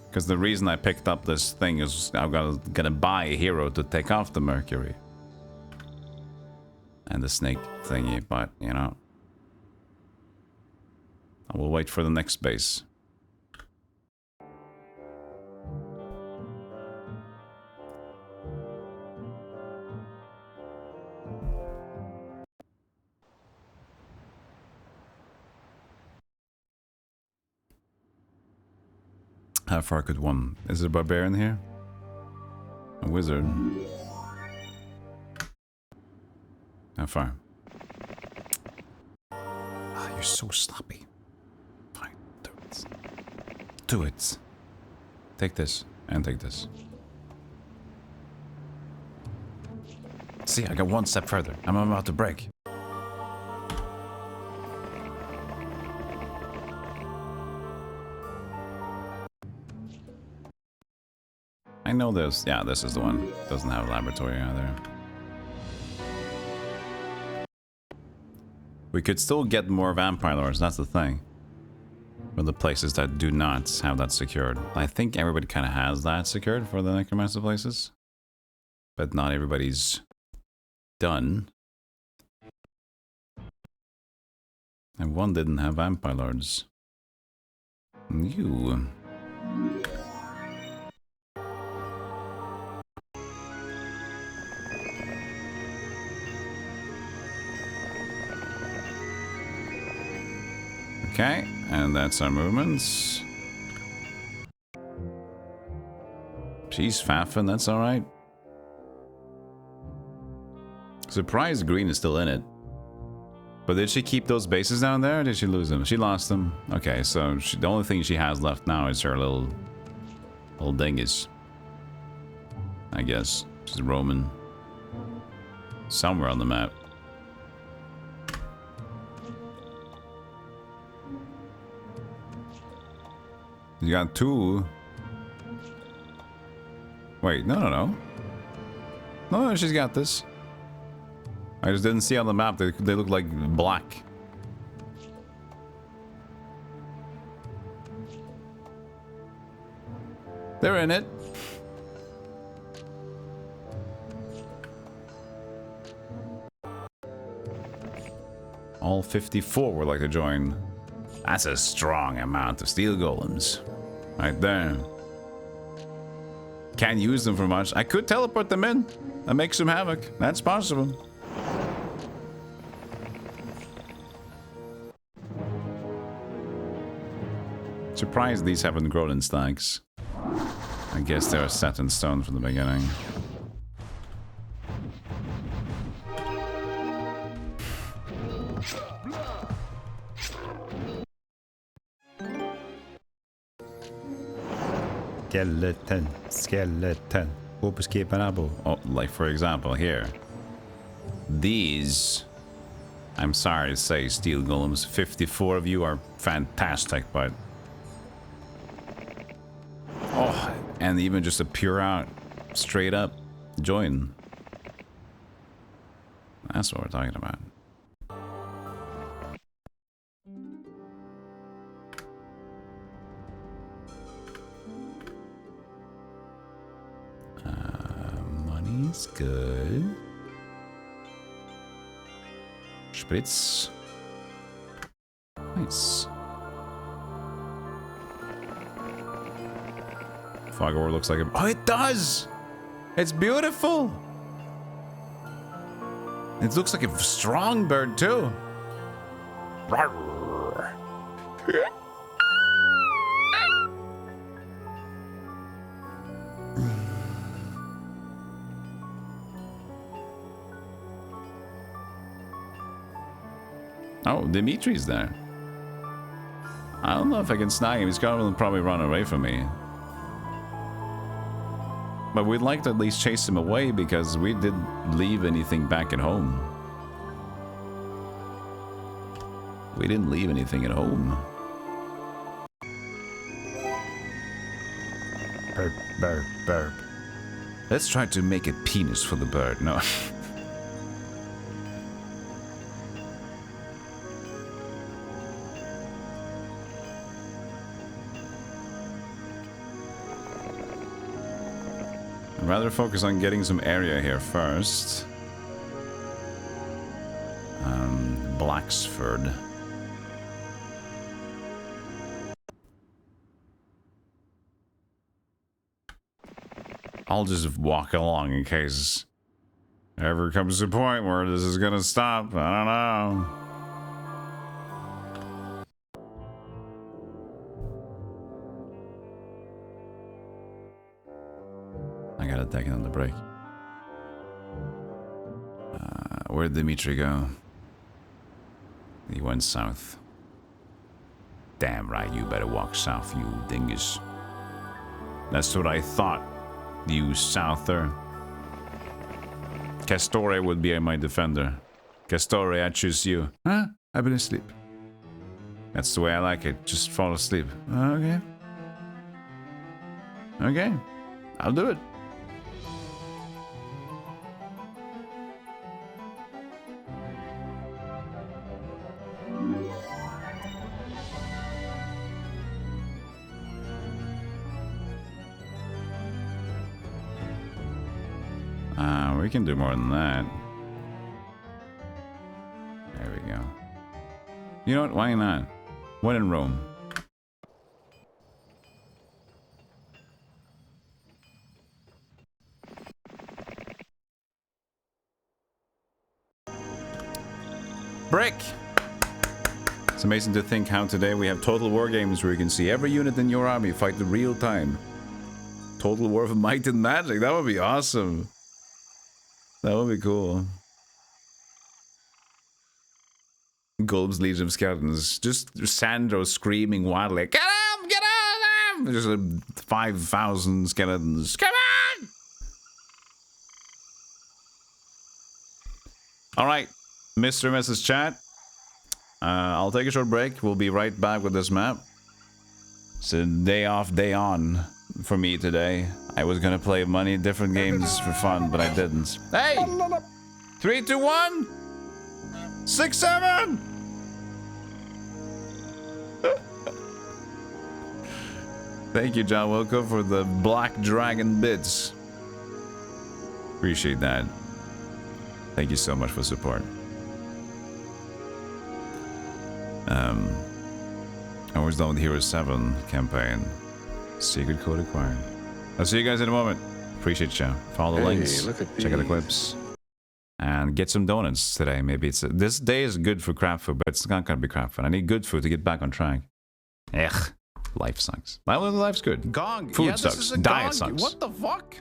Because the reason I picked up this thing is I'm gonna buy a hero to take off the Mercury. And the snake thingy, but you know. I will wait for the next base. How far could one? Is there a barbarian here? A wizard? How far? Ah, you're so sloppy. Fine, do it. Do it. Take this and take this. See, I got one step further. I'm about to break. I know this. Yeah, this is the one. Doesn't have a laboratory either. We could still get more vampire lords, that's the thing. For the places that do not have that secured. I think everybody kind of has that secured for the necromancer places. But not everybody's done. And one didn't have vampire lords. You. Okay, and that's our movements. She's faffing, that's alright. Surprised green is still in it. But did she keep those bases down there, or did she lose them? She lost them. Okay, so the only thing she has left now is her little dingus. I guess. She's roaming somewhere on the map. You got two. Wait, no. No, she's got this. I just didn't see on the map. They look like black. They're in it. All 54 would like to join. That's a strong amount of steel golems. Right there. Can't use them for much. I could teleport them in and make some havoc. That's possible. Surprised these haven't grown in stacks. I guess they are set in stone from the beginning. Skeleton. Oh, like for example here. These, I'm sorry to say, steel golems, 54 of you are fantastic, but and even just a pure out, straight up join. That's what we're talking about. Money's good. Spritz. Nice. Fog ore looks like a... Oh, it does! It's beautiful! It looks like a strong bird, too. Oh, Dimitri's there. I don't know if I can snag him. He's gonna probably run away from me. But we'd like to at least chase him away because we didn't leave anything back at home. We didn't leave anything at home. Burp, burp, burp. Let's try to make a penis for the bird. No. I'd rather focus on getting some area here first. Blacksford. I'll just walk along in case ever comes a point where this is gonna stop. I don't know. I gotta take it on the break. Where'd Dimitri go? He went south. Damn right, you better walk south, you dingus. That's what I thought, you souther. Castore would be my defender. Castore, I choose you. Huh? I've been asleep. That's the way I like it. Just fall asleep. Okay. Okay. I'll do it. We can do more than that. There we go. You know what? Why not? When in Rome. Brick! It's amazing to think how today we have Total War games where you can see every unit in your army fight in real time. Total War of Might and Magic. That would be awesome. That would be cool. Golb's Legion of Skeletons. Just Sandro screaming wildly. Get him! Get him! Just 5,000 skeletons. Come on! Alright. Mr. and Mrs. Chat. I'll take a short break. We'll be right back with this map. It's a day off, day on for me today. I was gonna play many different games for fun, but I didn't. Hey! 3, 2, 1! 6, 7! Thank you, John Wilco, for the Black Dragon bits. Appreciate that. Thank you so much for support. I was done with Hero 7 campaign. Secret code acquired. I'll see you guys in a moment. Appreciate you. Follow the links. Check out the clips. And get some donuts today. Maybe it's... this day is good for crap food, but it's not gonna be crap food. I need good food to get back on track. Ugh. Life sucks. Life's good. Gong. Food sucks. Diet sucks. What the fuck?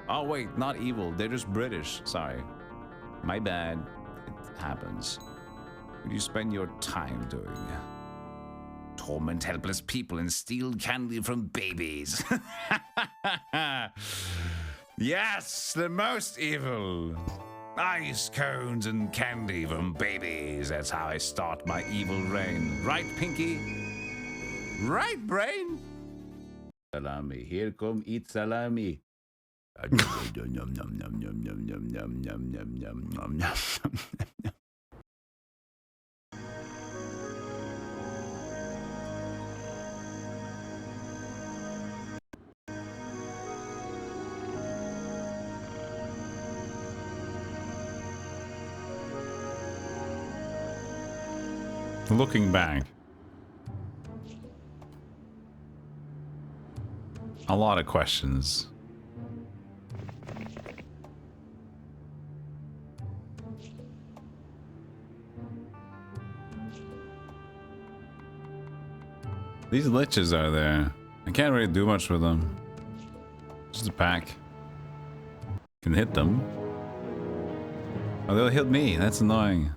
Oh, wait. Not evil. They're just British. Sorry. My bad. It happens. What do you spend your time doing? Torment helpless people and steal candy from babies. Yes, the most evil. Ice cones and candy from babies. That's how I start my evil reign. Right, Pinky? Right, Brain? Salami. Here come eat salami. Looking back, a lot of questions. These liches are there. I can't really do much with them. Just a pack. Can hit them. Oh, they'll hit me. That's annoying.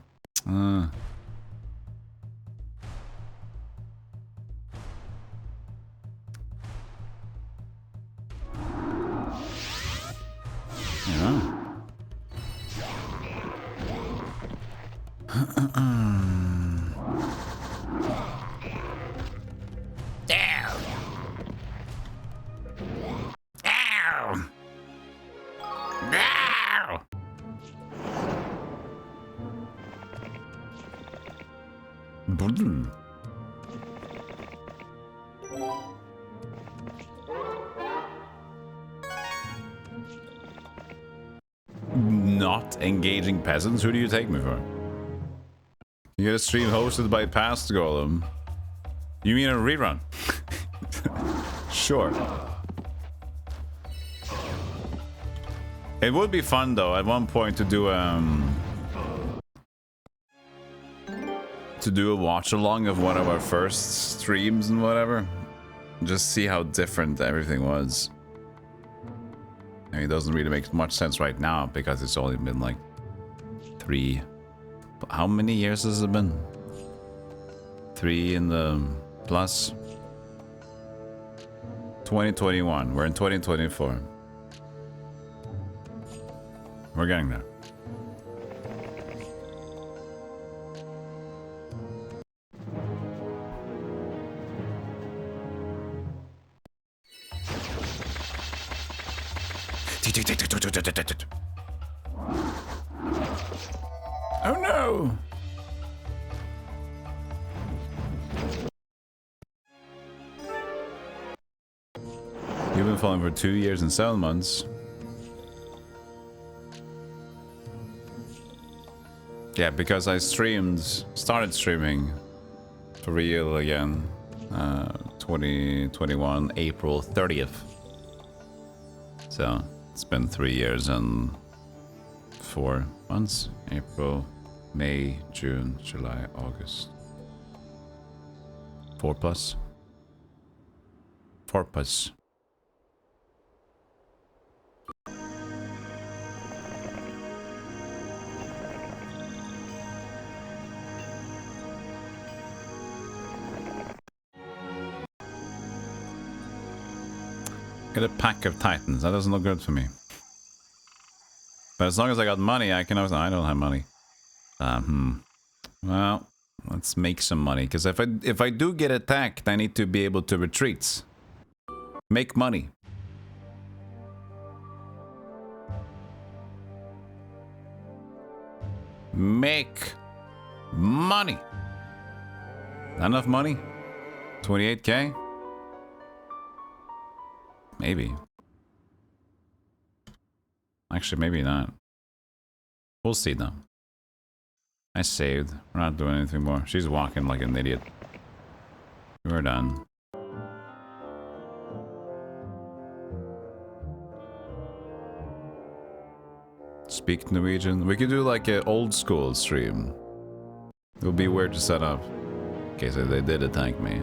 Not engaging peasants? Who do you take me for? You get a stream hosted by past Golem. You mean a rerun? Sure. It would be fun though at one point to do a watch along of one of our first streams and whatever. Just see how different everything was. I mean, it doesn't really make much sense right now because it's only been like 3. How many years has it been? 3 in the plus. 2021. We're in 2024. We're getting there. Oh no! You've been following for 2 years and 7 months. Yeah, because I started streaming for real again, 2021, April 30th. So it's been 3 years and 4 months. April, May, June, July, August. 4 plus. 4 plus. Get a pack of Titans. That doesn't look good for me. But as long as I got money, I can always... I don't have money. Well, let's make some money. Because if I do get attacked, I need to be able to retreat. Make money. Make money. Enough money? 28k? Maybe. Actually, maybe not. We'll see though. I saved. We're not doing anything more. She's walking like an idiot. We're done. Speak Norwegian. We could do like an old school stream. It would be weird to set up. Okay, so they did attack me.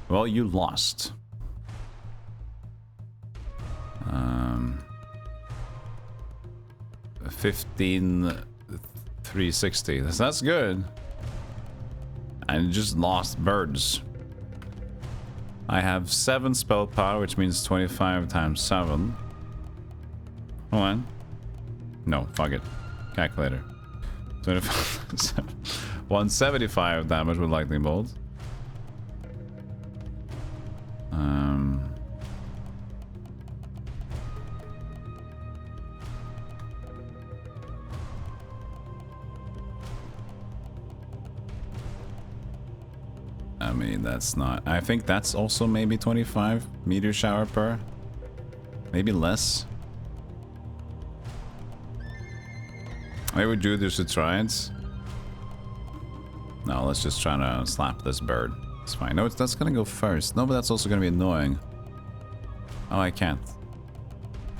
Well, you lost. 15,360. That's good. And you just lost birds. I have 7 spell power, which means 25 times 7. Hold on. No, fuck it. Calculator. 25. 175 damage with lightning bolt. I mean, that's not... I think that's also maybe 25 meteor shower per. Maybe less. Maybe we do this to try it. No, let's just try to slap this bird. It's fine. No, that's gonna go first. No, but that's also gonna be annoying. Oh, I can't.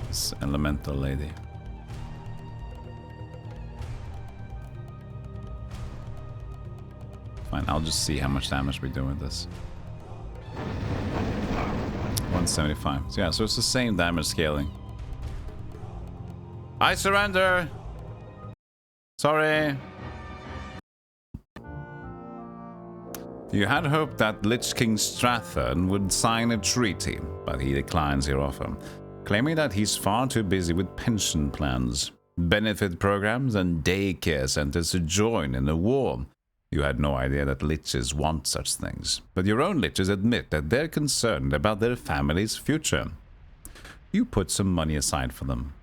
This elemental lady. Fine, I'll just see how much damage we do with this. 175. So yeah, so it's the same damage scaling. I surrender! Sorry. You had hoped that Lich King Strathern would sign a treaty, but he declines your offer, claiming that he's far too busy with pension plans, benefit programs, and daycare centers to join in the war. You had no idea that liches want such things, but your own liches admit that they're concerned about their family's future. You put some money aside for them.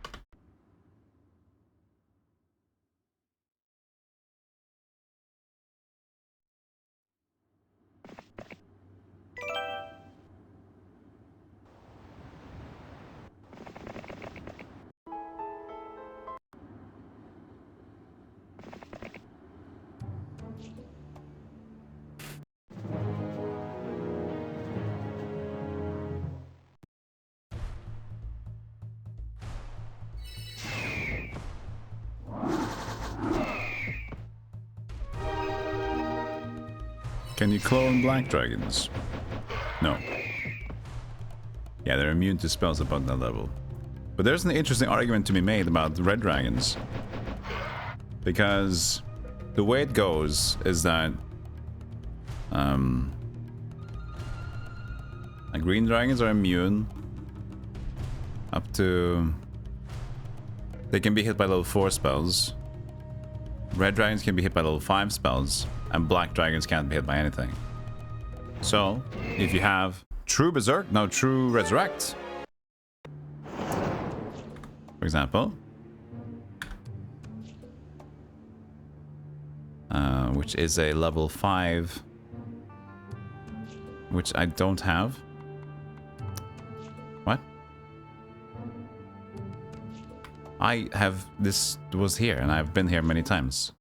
Can you clone black dragons? No. Yeah, they're immune to spells above that level. But there's an interesting argument to be made about red dragons. Because the way it goes is that green dragons are immune up to... They can be hit by level 4 spells. Red dragons can be hit by level 5 spells. And black dragons can't be hit by anything. So, if you have true Berserk, no true Resurrect, for example, which is a level 5, which I don't have. What? I have... This was here, and I've been here many times.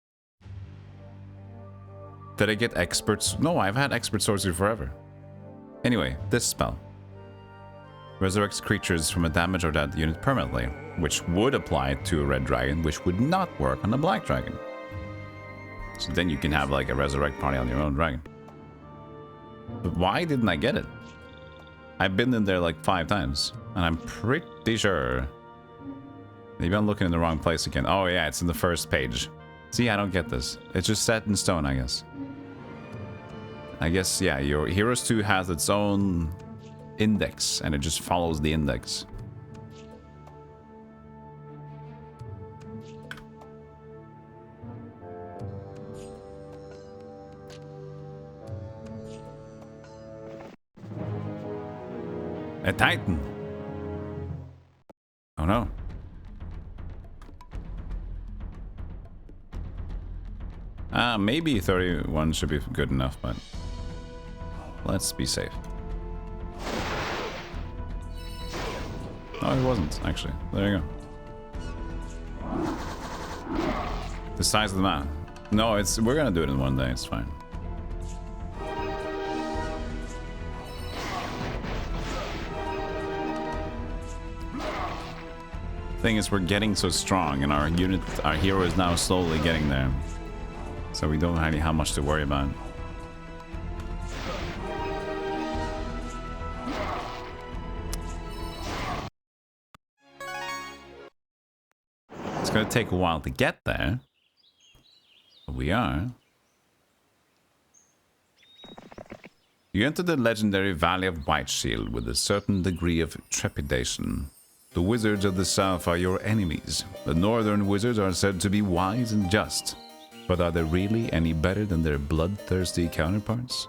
Did I get experts? No, I've had expert sorcery forever. Anyway, this spell resurrects creatures from a damaged or dead unit permanently, which would apply to a red dragon, which would not work on a black dragon. So then you can have like a resurrect party on your own dragon. But why didn't I get it? I've been in there like 5 times, and I'm pretty sure... Maybe I'm looking in the wrong place again. Oh yeah, it's in the first page. See, I don't get this. It's just set in stone, I guess. I guess, yeah, your Heroes 2 has its own index, and it just follows the index. A Titan! Oh no. Maybe 31 should be good enough, but let's be safe. No, it wasn't, actually. There you go. The size of the map. No, we're gonna do it in one day, it's fine. Thing is, we're getting so strong, and our hero is now slowly getting there. So we don't really have much to worry about. It's gonna take a while to get there. But we are. You enter the legendary Valley of Whiteshield with a certain degree of trepidation. The wizards of the south are your enemies. The northern wizards are said to be wise and just. But are they really any better than their bloodthirsty counterparts?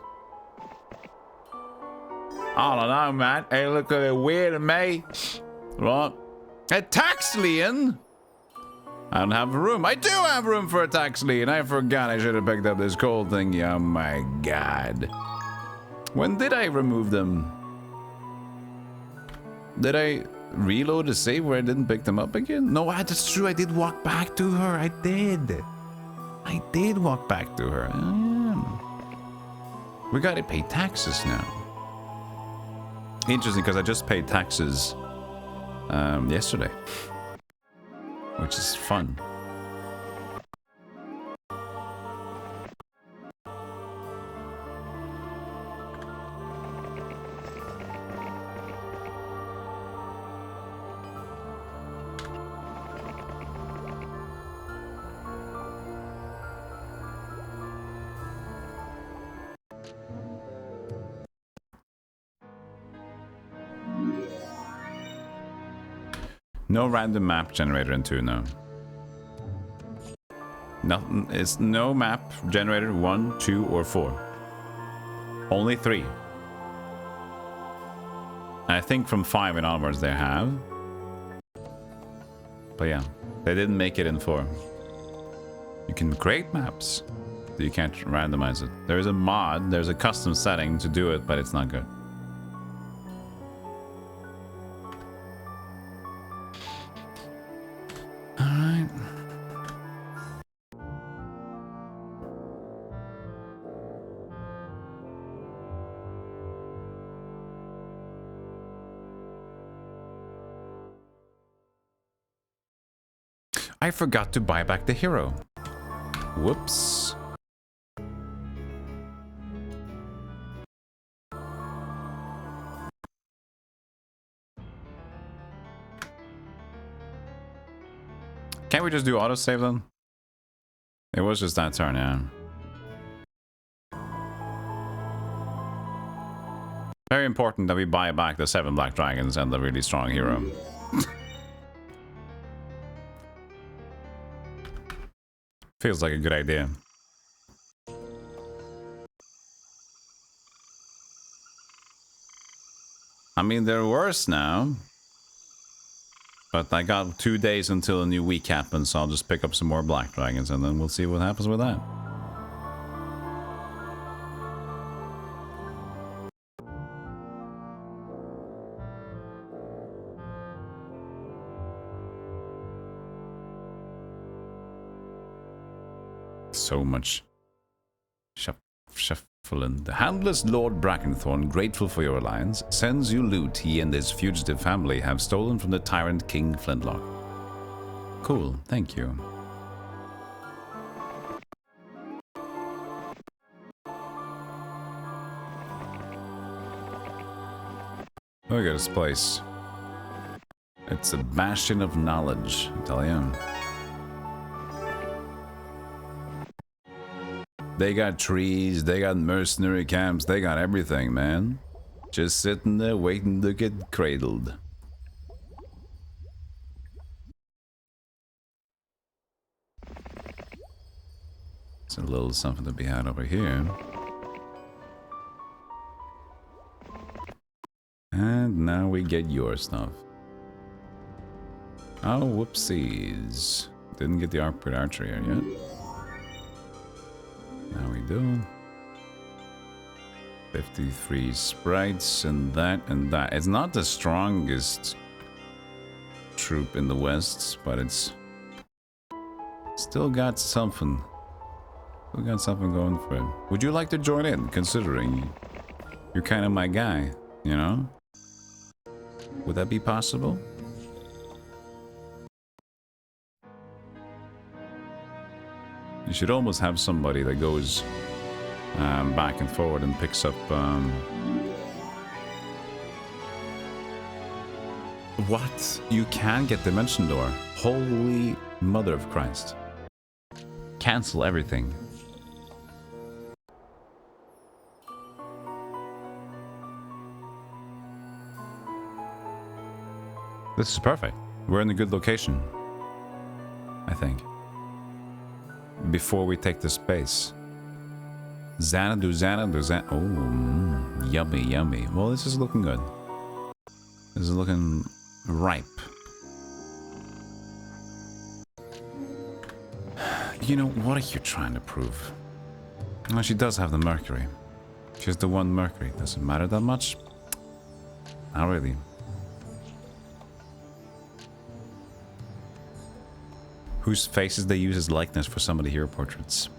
I don't know, man. Hey, look at it weird to me. Right? A tax lien? I don't have room. I do have room for a tax lien. I forgot I should have picked up this cold thing. Oh my god. When did I remove them? Did I reload the save where I didn't pick them up again? No, that's true. I did walk back to her. I did. I did walk back to her. We gotta pay taxes now. Interesting, because I just paid taxes yesterday, which is fun. No random map generator in 2, no. Nothing. It's no map generator 1, 2, or 4. Only 3. And I think from 5 and onwards they have. But yeah, they didn't make it in 4. You can create maps, but you can't randomize it. There is a mod, there's a custom setting to do it, but it's not good. I forgot to buy back the hero. Whoops. Can't we just do autosave then? It was just that turn, yeah. Very important that we buy back the 7 black dragons and the really strong hero. Feels like a good idea. I mean, they're worse now. But I got 2 days until a new week happens, so I'll just pick up some more black dragons and then we'll see what happens with that. So much shuffling. The handless Lord Brackenthorn, grateful for your alliance, sends you loot he and his fugitive family have stolen from the tyrant King Flintlock. Cool, thank you. Look at this place. It's a bastion of knowledge, I tell you. They got trees, they got mercenary camps, they got everything, man. Just sitting there waiting to get cradled. It's a little something to be had over here. And now we get your stuff. Oh, whoopsies. Didn't get the archery here yet. Now we do. 53 sprites and that and that. It's not the strongest troop in the West, but it's still got something. Still got something going for it. Would you like to join in, considering you're kind of my guy, you know? Would that be possible? You should almost have somebody that goes back and forward and picks up... What? You can get Dimension Door. Holy Mother of Christ. Cancel everything. This is perfect. We're in a good location, I think. before we take the space. Xanadu. Oh, yummy, yummy. Well, this is looking good. This is looking ripe. You know, what are you trying to prove? Well, she does have the Mercury. She has the one Mercury. Does it matter that much? Not really. Whose faces they use as likeness for some of the hero portraits?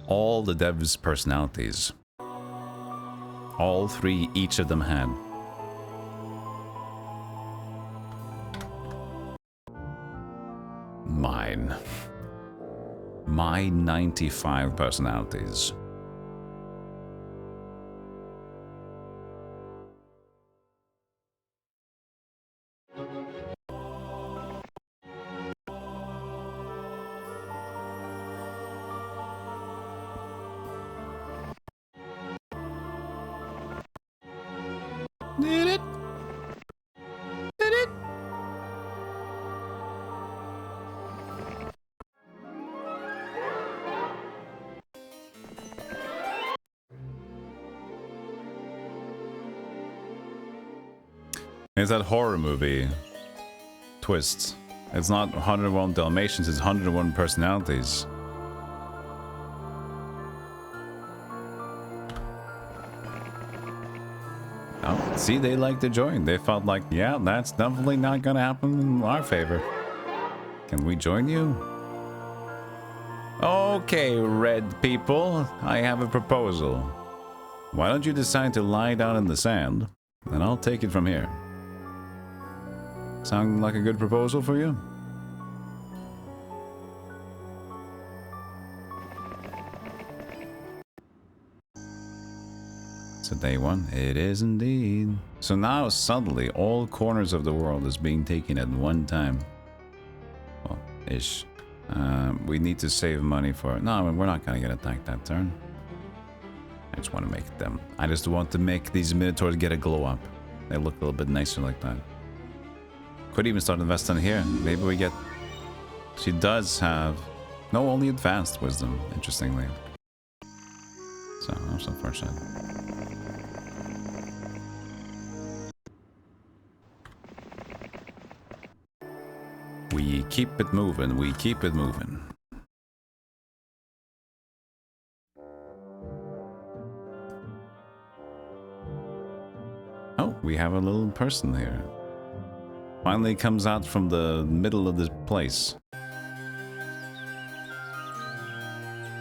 All the devs' personalities. All three, each of them had. Mine. My 95 personalities. Did it? Did it? It's that horror movie twist. It's not 101 Dalmatians, it's 101 personalities. Oh, see, they like to join. They felt like, yeah, that's definitely not gonna happen in our favor. Can we join you? Okay, red people, I have a proposal. Why don't you decide to lie down in the sand, and I'll take it from here. Sound like a good proposal for you? It's a day one. It is indeed. So now suddenly all corners of the world is being taken at one time. Well, ish. We need to save money for... No, we're not gonna get attacked that turn. I just want to make them... I just want to make these Minotaurs get a glow up. They look a little bit nicer like that. Could even start investing here. Maybe we get... She does have... No, only advanced wisdom, interestingly. So, that's unfortunate. We keep it moving, we keep it moving. Oh, we have a little person here. Finally comes out from the middle of this place.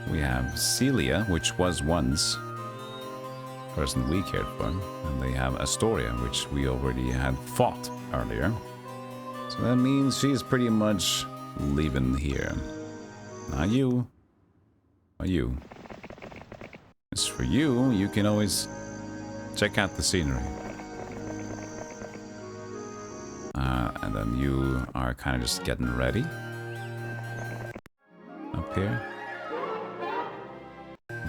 We have Celia, which was once a person we cared for. And they have Astoria, which we already had fought earlier. So that means she's pretty much leaving here. Not you. But you. As for you, you can always check out the scenery. And then you are kind of just getting ready. Up here.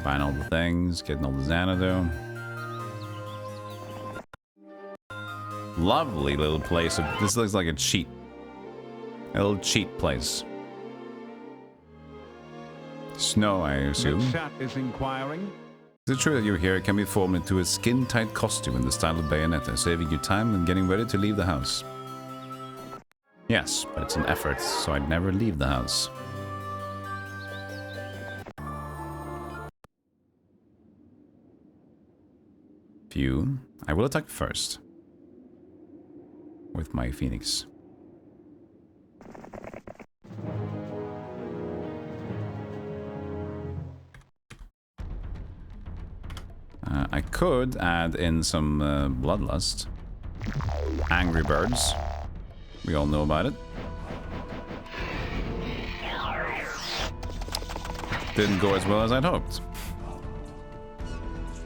Buying all the things, getting all the Xanadu. Lovely little place. This looks like a cheat. A little cheat place. Snow, I assume. The chat is inquiring. Is it true that you're here can be formed into a skin-tight costume in the style of Bayonetta, saving you time and getting ready to leave the house? Yes, but it's an effort, so I'd never leave the house. Few. I will attack first. With my Phoenix. I could add in some Bloodlust. Angry Birds. We all know about it. Didn't go as well as I'd hoped.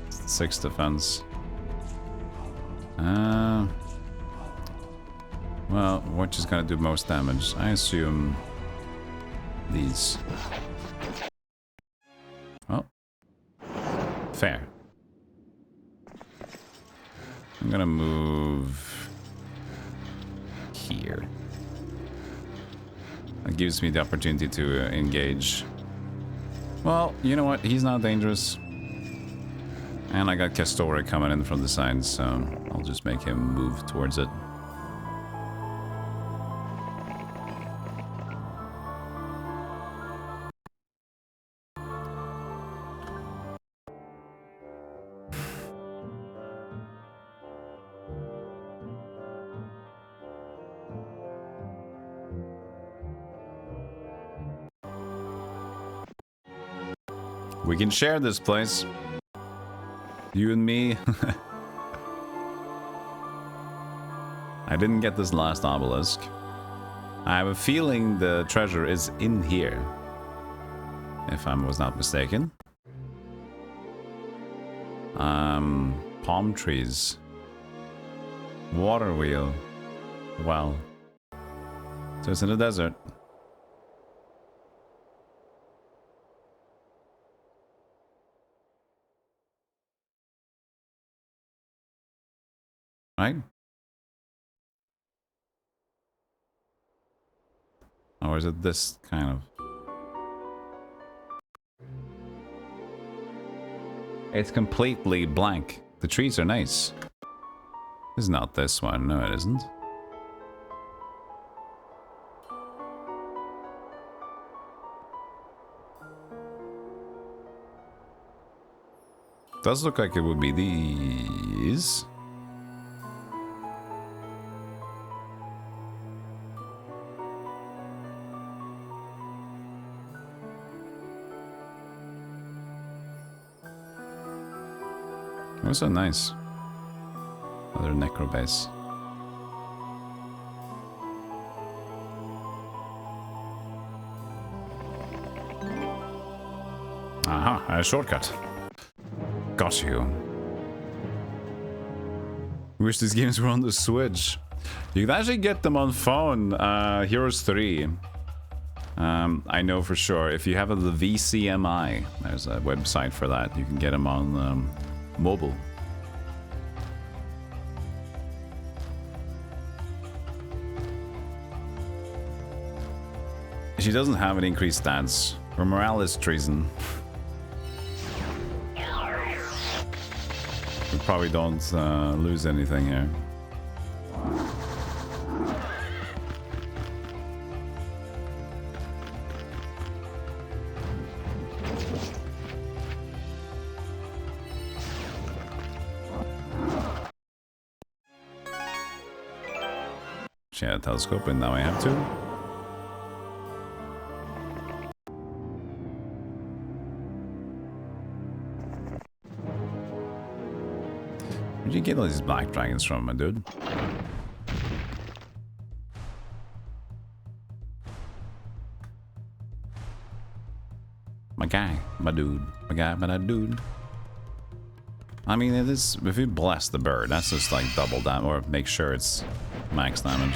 6 defense. Well, which is gonna do most damage? I assume these. Oh. Fair. I'm gonna move here. That gives me the opportunity to engage. Well, you know what? He's not dangerous. And I got Castora coming in from the side, so I'll just make him move towards it. We can share this place. You and me. I didn't get this last obelisk. I have a feeling the treasure is in here, if I was not mistaken. Palm trees. Water wheel. Well. So it's in the desert. Right? Or is it this kind of? It's completely blank. The trees are nice. It's not this one. No, it isn't. Does look like it would be these. Oh, so nice. Another necro base. Aha, a shortcut. Got you. Wish these games were on the Switch. You can actually get them on phone. Heroes 3. I know for sure. If you have the VCMI, there's a website for that. You can get them on mobile. She doesn't have an increased stats. Her morale is treason. We probably don't lose anything here. She had a telescope and now I have two. Where'd you get all these black dragons from, my dude? My guy, my dude, my guy, my dude. I mean, it is, if you bless the bird, that's just like double damage, or make sure it's max damage.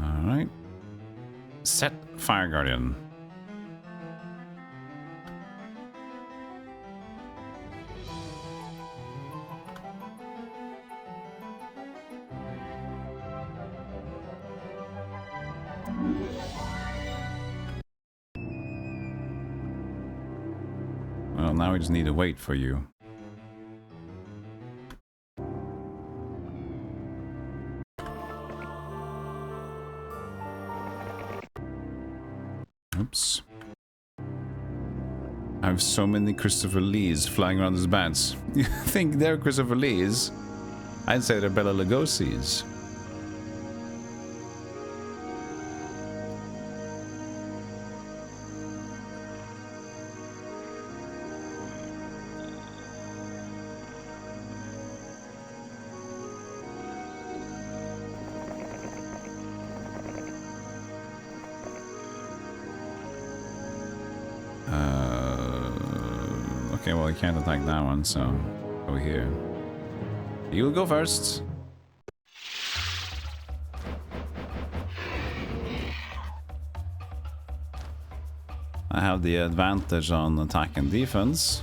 Alright. Set Fire Guardian. Well, now we just need to wait for you. Oops. I have so many Christopher Lees flying around as bats. You think they're Christopher Lees? I'd say they're Bela Lugosi's. Okay, well, I can't attack that one, so over here. You'll go first. I have the advantage on attack and defense.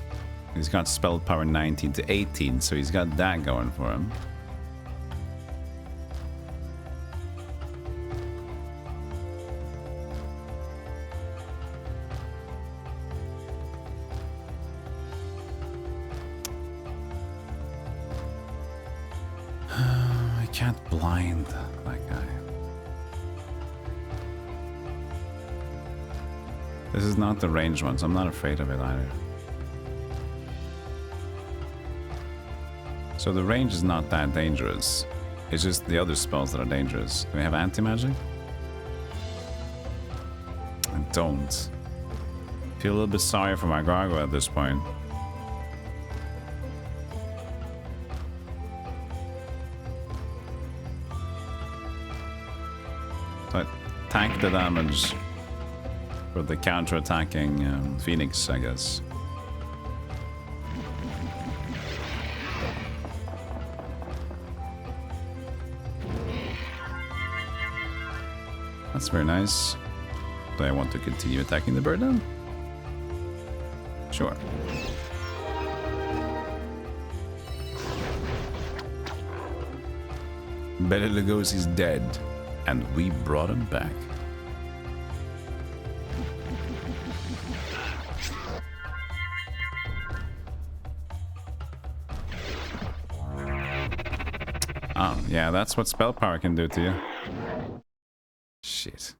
He's got spell power 19 to 18, so he's got that going for him. I can't blind that guy. This is not the ranged one, so I'm not afraid of it either. So the range is not that dangerous. It's just the other spells that are dangerous. Do we have anti-magic? I don't. Feel a little bit sorry for my gargoyle at this point. So tank the damage for the counter-attacking Phoenix, I guess. That's very nice. Do I want to continue attacking the bird then? Sure. Bela Lugosi's dead, and we brought him back. Oh, yeah, that's what spell power can do to you. Shit.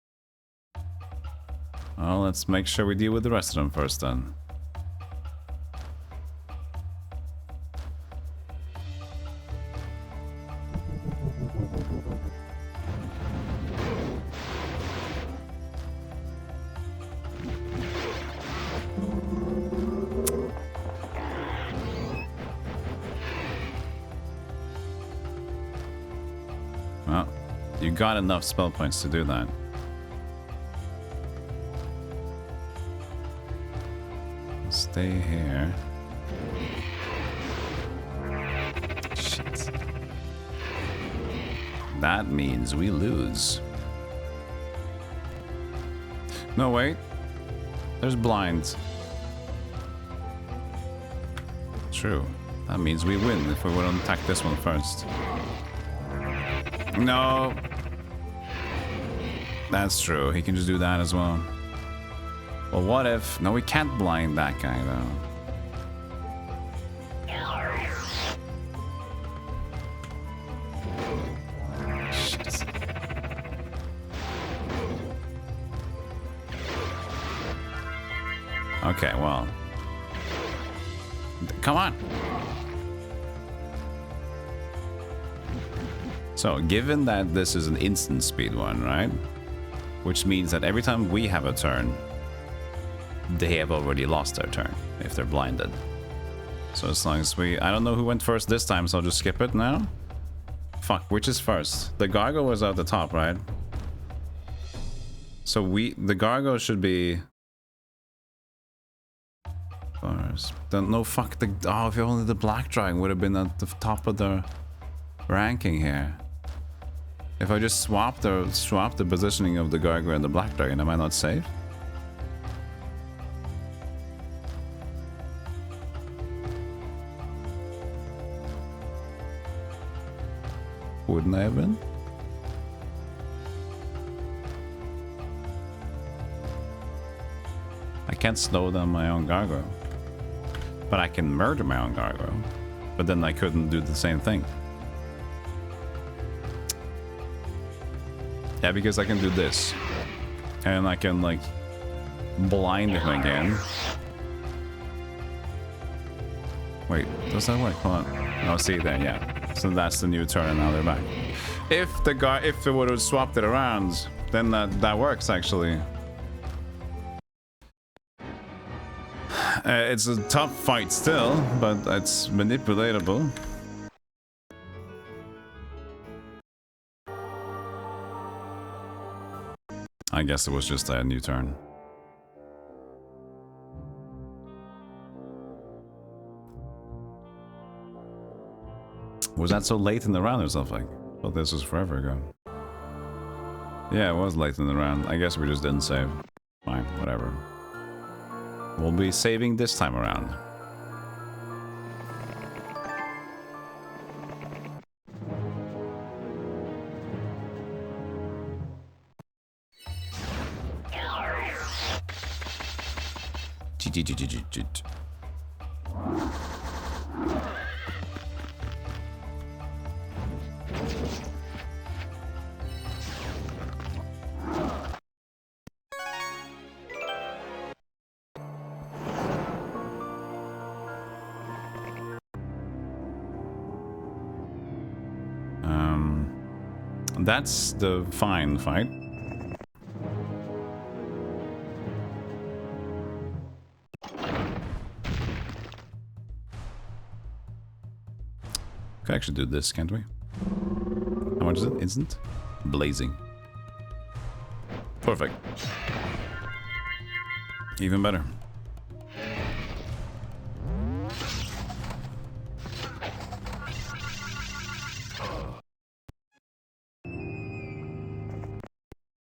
Well, let's make sure we deal with the rest of them first then. Well, you got enough spell points to do that. Stay here. Shit. That means we lose. No, wait. There's blinds. True. That means we win if we would attack this one first. No. That's true. He can just do that as well. Well, what if... No, we can't blind that guy, though. Shit. Okay, well... Come on! So, given that this is an instant speed one, right? Which means that every time we have a turn, they have already lost their turn if they're blinded. So as long as we... I don't know who went first this time, so I'll just skip it now. Fuck, which is first? The gargoyle was at the top, right? So the gargoyle should be... first. Then, no, fuck the... Oh, if only the black dragon would have been at the top of the ranking here. If I just swap the positioning of the gargoyle and the black dragon, am I not safe? Wouldn't I have been? I can't slow down my own gargoyle. But I can murder my own gargoyle. But then I couldn't do the same thing. Yeah, because I can do this. And I can, like, blind him again. Wait, does that work? Hold on. Oh, see there, yeah. So that's the new turn, and now they're back. If they would have swapped it around, then that works actually. It's a tough fight still, but it's manipulatable. I guess it was just a new turn. Was that so late in the round or something? I thought this was forever ago. Yeah, it was late in the round. I guess we just didn't save. Fine, whatever. We'll be saving this time around. That's the fine fight. Could actually do this, can't we? How much is it? Instant? Blazing. Perfect. Even better.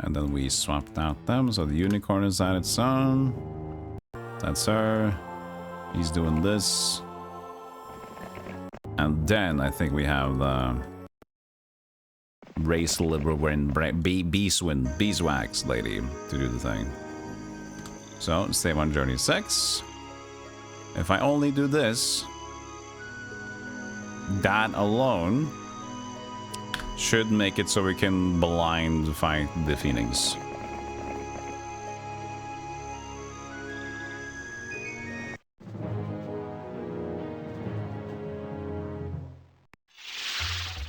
And then we swapped out them, so the unicorn is at its own. That's her. He's doing this. And then I think we have the race liberal and beeswax lady to do the thing. So save on journey 6. If I only do this, that alone should make it so we can blind fight the Phoenix.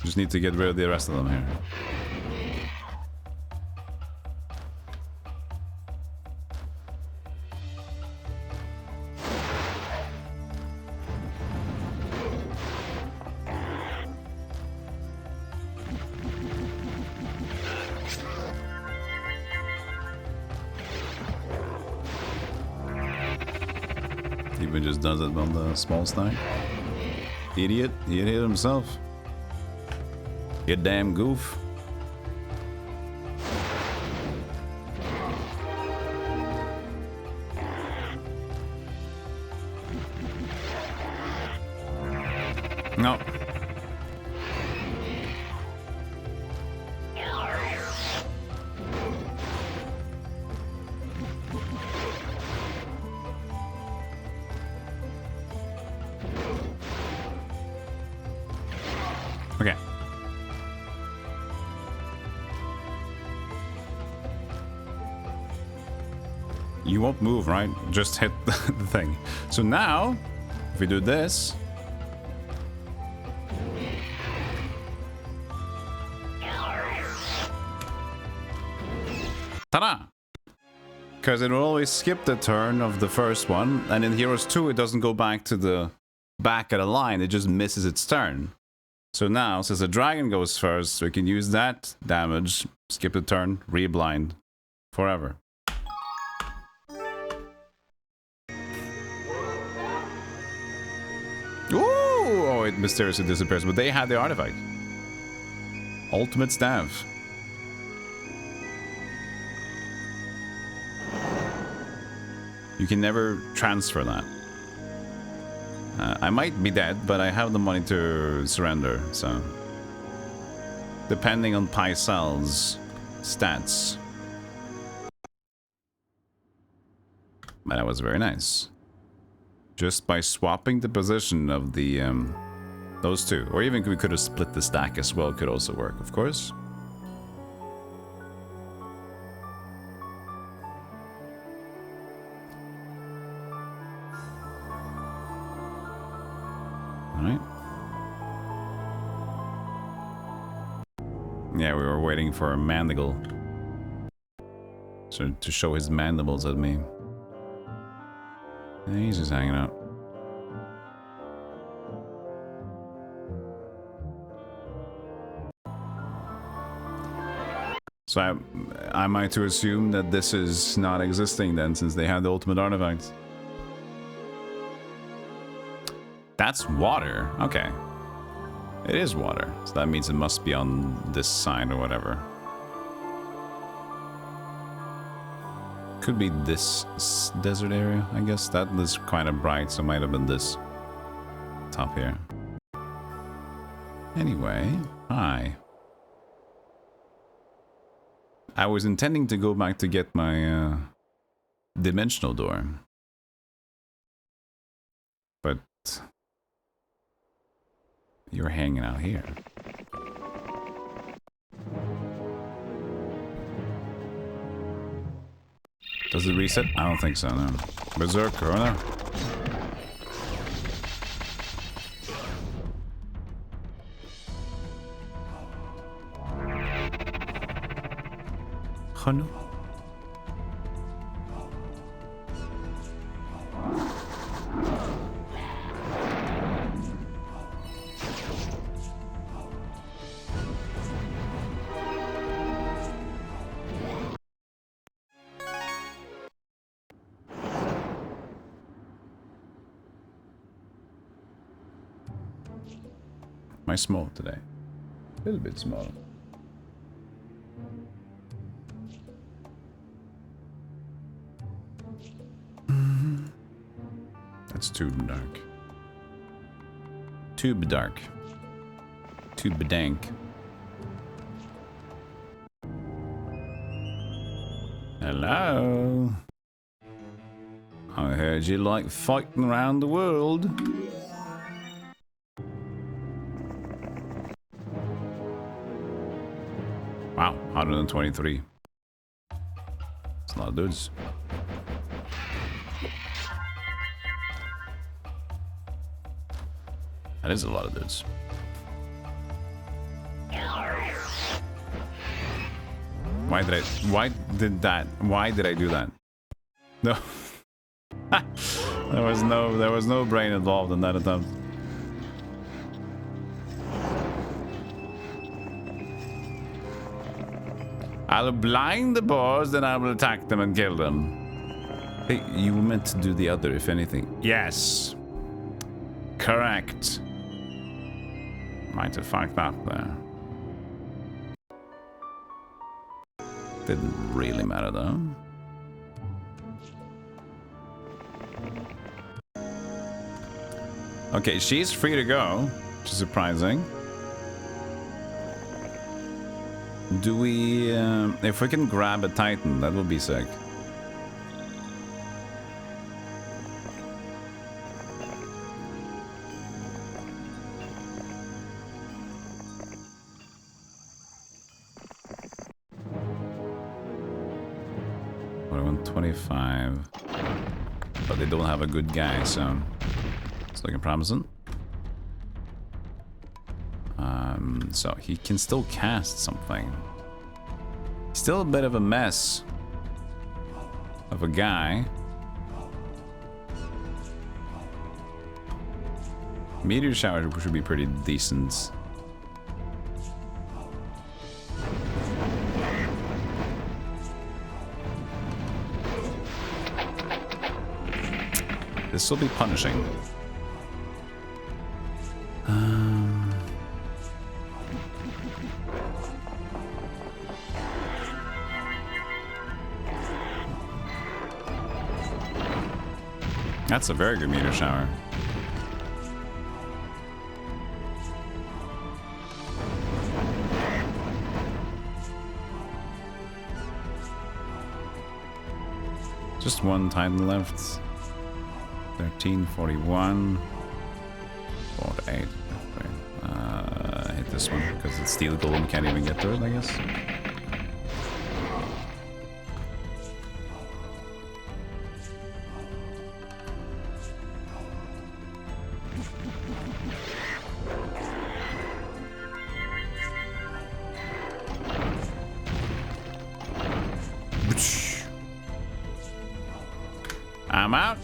Just need to get rid of the rest of them here. Even just does it on the small stack. Idiot. He hit himself. You damn goof. No. Okay. You won't move, right? Just hit the thing. So now, if we do this... Ta-da! Because it will always skip the turn of the first one, and in Heroes 2 it doesn't go back to the back of the line, it just misses its turn. So now, since the dragon goes first, we can use that damage, skip the turn, reblind, forever. Ooh! Oh, it mysteriously disappears, but they had the artifact. Ultimate staff. You can never transfer that. I might be dead, but I have the money to surrender, so... Depending on Pycel's stats. But that was very nice. Just by swapping the position of the, those two. Or even we could have split the stack as well, could also work, of course. Alright. Yeah, we were waiting for a mandible. So to show his mandibles at me. Yeah, he's just hanging out. So am I to assume that this is not existing then, since they have the ultimate artifact? That's water. Okay. It is water. So that means it must be on this side or whatever. Could be this desert area, I guess. That is kind of bright, so it might have been this top here. Anyway, hi. I was intending to go back to get my dimensional door. But you're hanging out here. Does it reset? I don't think so, no. Berserker, or no? Oh no. Am I small today? A little bit small. That's too dark. Too dark. Too bedank. Hello. I heard you like fighting around the world. Wow, 123. That's a lot of dudes. That is a lot of dudes. Why did I do that? No. there was no brain involved in that attempt. I'll blind the boars, then I will attack them and kill them. Hey, you were meant to do the other, if anything. Yes. Correct. Might have fucked up there. Didn't really matter though. Okay, she's free to go, which is surprising. Do we, if we can grab a Titan, that would be sick. What, 125. But they don't have a good guy, so it's looking promising. So he can still cast something. Still a bit of a mess of a guy. Meteor shower should be pretty decent. This will be punishing. That's a very good meteor shower. Just one Titan left. 1341. 48. Hit this one because the Stealthygolem can't even get to it, I guess. I'm out.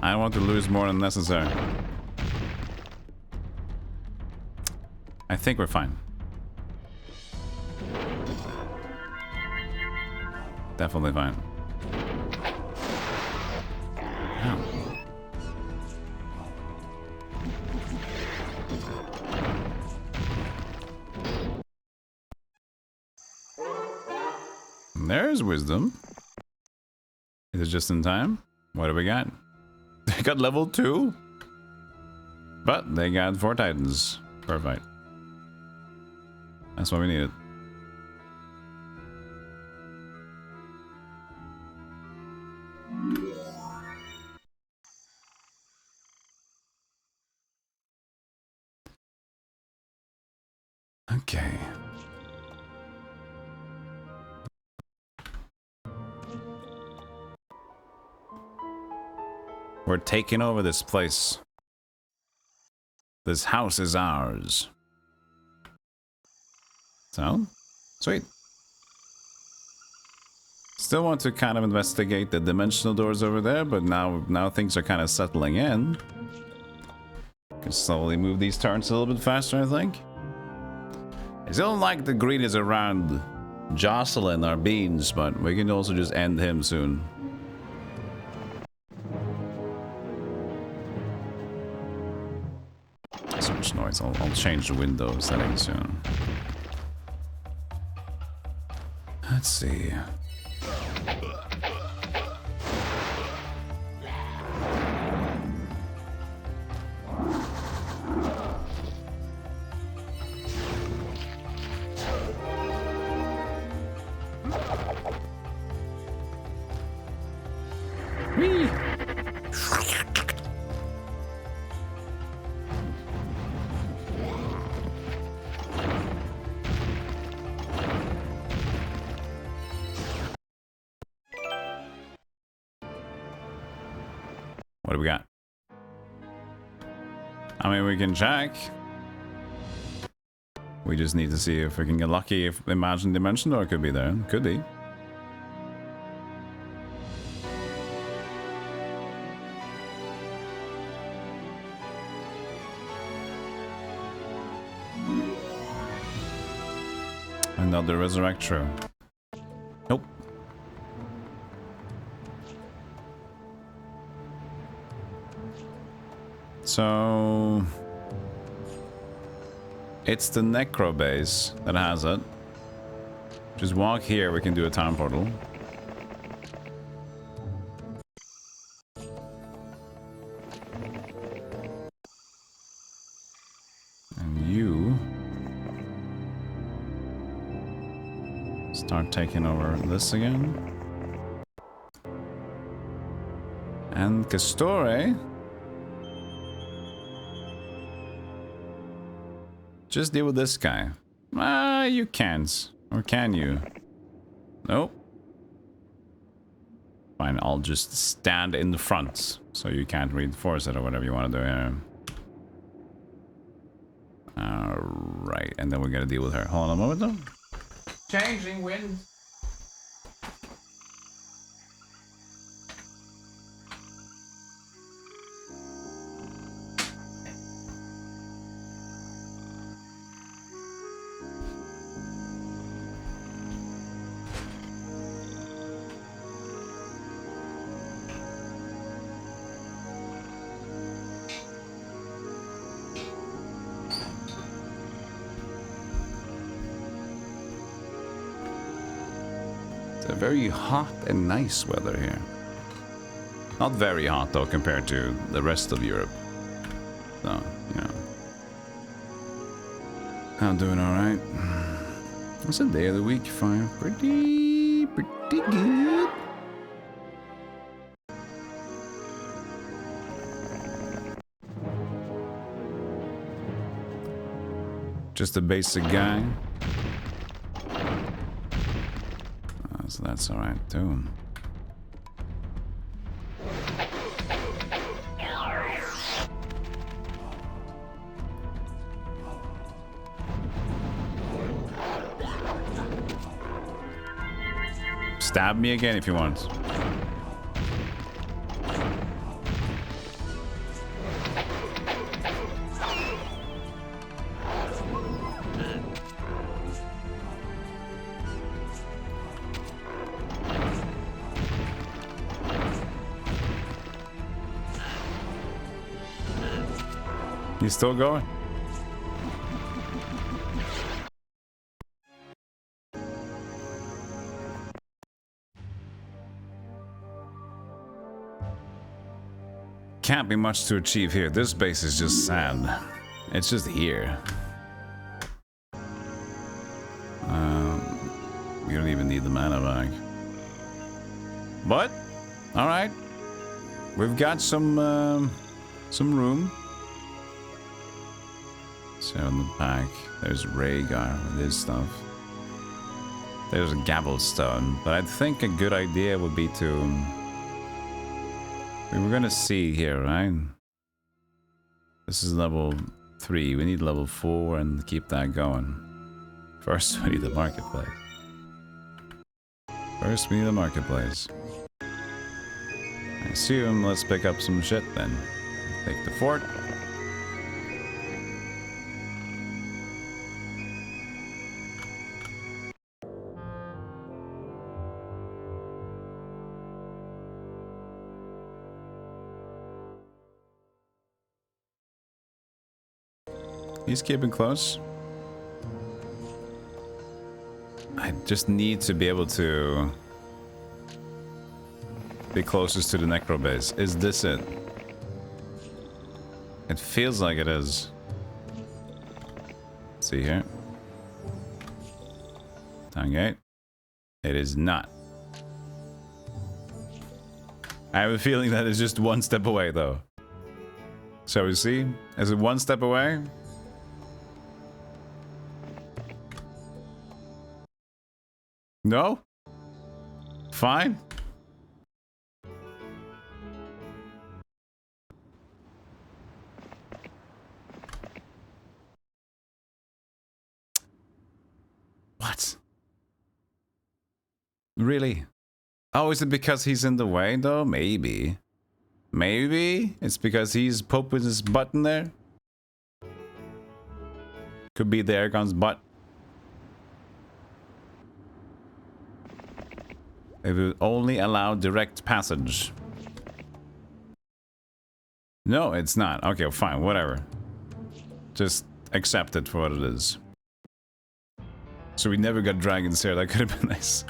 I don't want to lose more than necessary. I think we're fine. Definitely fine. Ow. There's wisdom. Is it just in time? What do we got? They got level 2. But they got 4 titans. Perfect. That's what we needed. Okay. We're taking over this place. This house is ours. So, sweet. Still want to kind of investigate the dimensional doors over there, but now things are kind of settling in. Can slowly move these turns a little bit faster, I think. I still don't like the greenies around Jocelyn our beans, but we can also just end him soon. So much noise. I'll change the window settings soon. Let's see. Whee! What do we got? I mean, we can check. We just need to see if we can get lucky if Imagine Dimension Door could be there. Could be. Another resurrect true. Nope. So it's the Necro base that has it. Just walk here, we can do a time portal. And you start taking over this again. And Castore, just deal with this guy. Ah, you can't. Or can you? Nope. Fine, I'll just stand in the front so you can't reinforce it or whatever you want to do here. Alright, and then we gotta deal with her. Hold on a moment though. Changing wind. Very hot and nice weather here. Not very hot though compared to the rest of Europe. So, you know. I'm doing alright. What's the day of the week? Fine. Pretty good. Just a basic guy. So that's alright too. Stab me again if you want. He's still going. Can't be much to achieve here. This base is just sad. It's just here. You don't even need the mana back. But, alright. We've got some room. So in the back, there's Rhaegar with his stuff. There's a Gavelstone, but I think a good idea would be to... We were gonna see here, right? This is level 3. We need level 4 and keep that going. First, we need the marketplace. First, we need the marketplace. I assume let's pick up some shit then. Take the fort. He's keeping close. I just need to be able to be closest to the necro base. Is this it? It feels like it is. Let's see here. Town gate. It is not. I have a feeling that it's just one step away though. Shall we see? Is it one step away? No? Fine. What? Really? Oh, is it because he's in the way though? Maybe. Maybe it's because he's poking his butt in there? Could be the Airgon's butt. It will only allow direct passage. No, it's not. Okay, fine, whatever. Just accept it for what it is. So we never got dragons here. That could have been nice.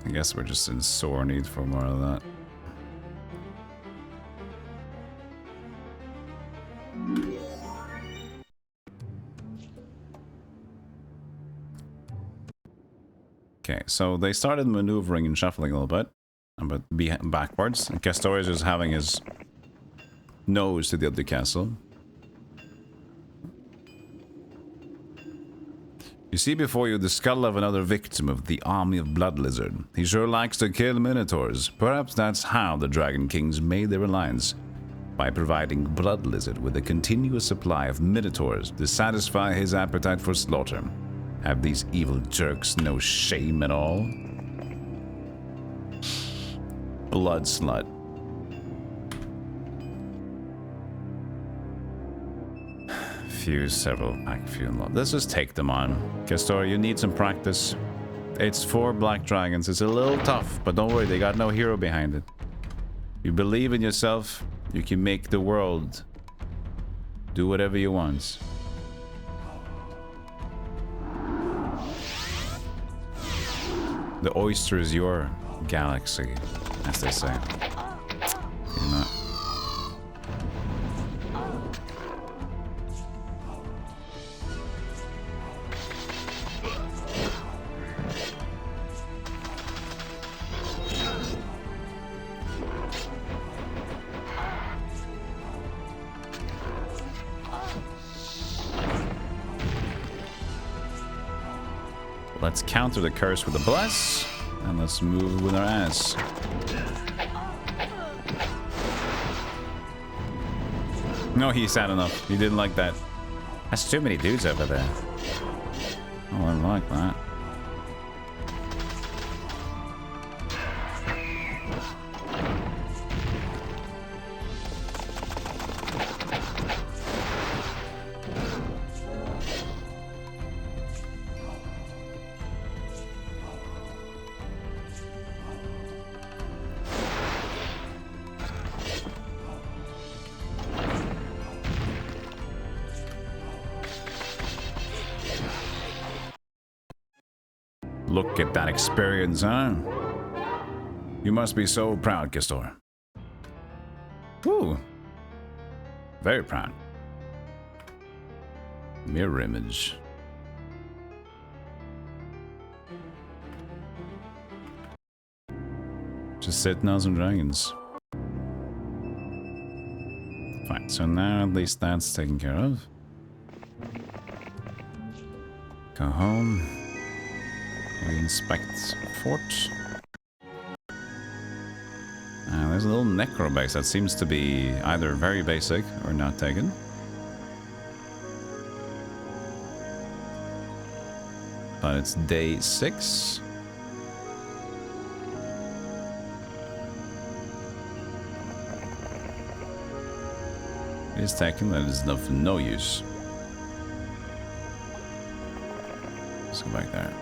I guess we're just in sore need for more of that. Okay, so they started maneuvering and shuffling a little bit, but backwards. And Castorius is having his nose to the other castle. You see before you the skull of another victim of the army of Blood Lizard. He sure likes to kill minotaurs. Perhaps that's how the Dragon Kings made their alliance, by providing Blood Lizard with a continuous supply of minotaurs to satisfy his appetite for slaughter. Have these evil jerks no shame at all? Blood slut. Fuse several pack few. Let's just take them on. Castor, you need some practice. It's 4 black dragons. It's a little tough, but don't worry, they got no hero behind it. You believe in yourself, you can make the world do whatever you want. The oyster is your galaxy, as they say. You're not. Let's counter the curse with a bless, and let's move with our ass. No, he's sad enough. He didn't like that. That's too many dudes over there. Oh, I like that. Look at that experience, huh? You must be so proud, Kistor. Woo! Very proud. Mirror image. Just sitting on some dragons. Fine, so now at least that's taken care of. Go home. We inspect fort. There's a little necro base that seems to be either very basic or not taken. But it's day 6. It is taken, that is of no use. Let's go back there.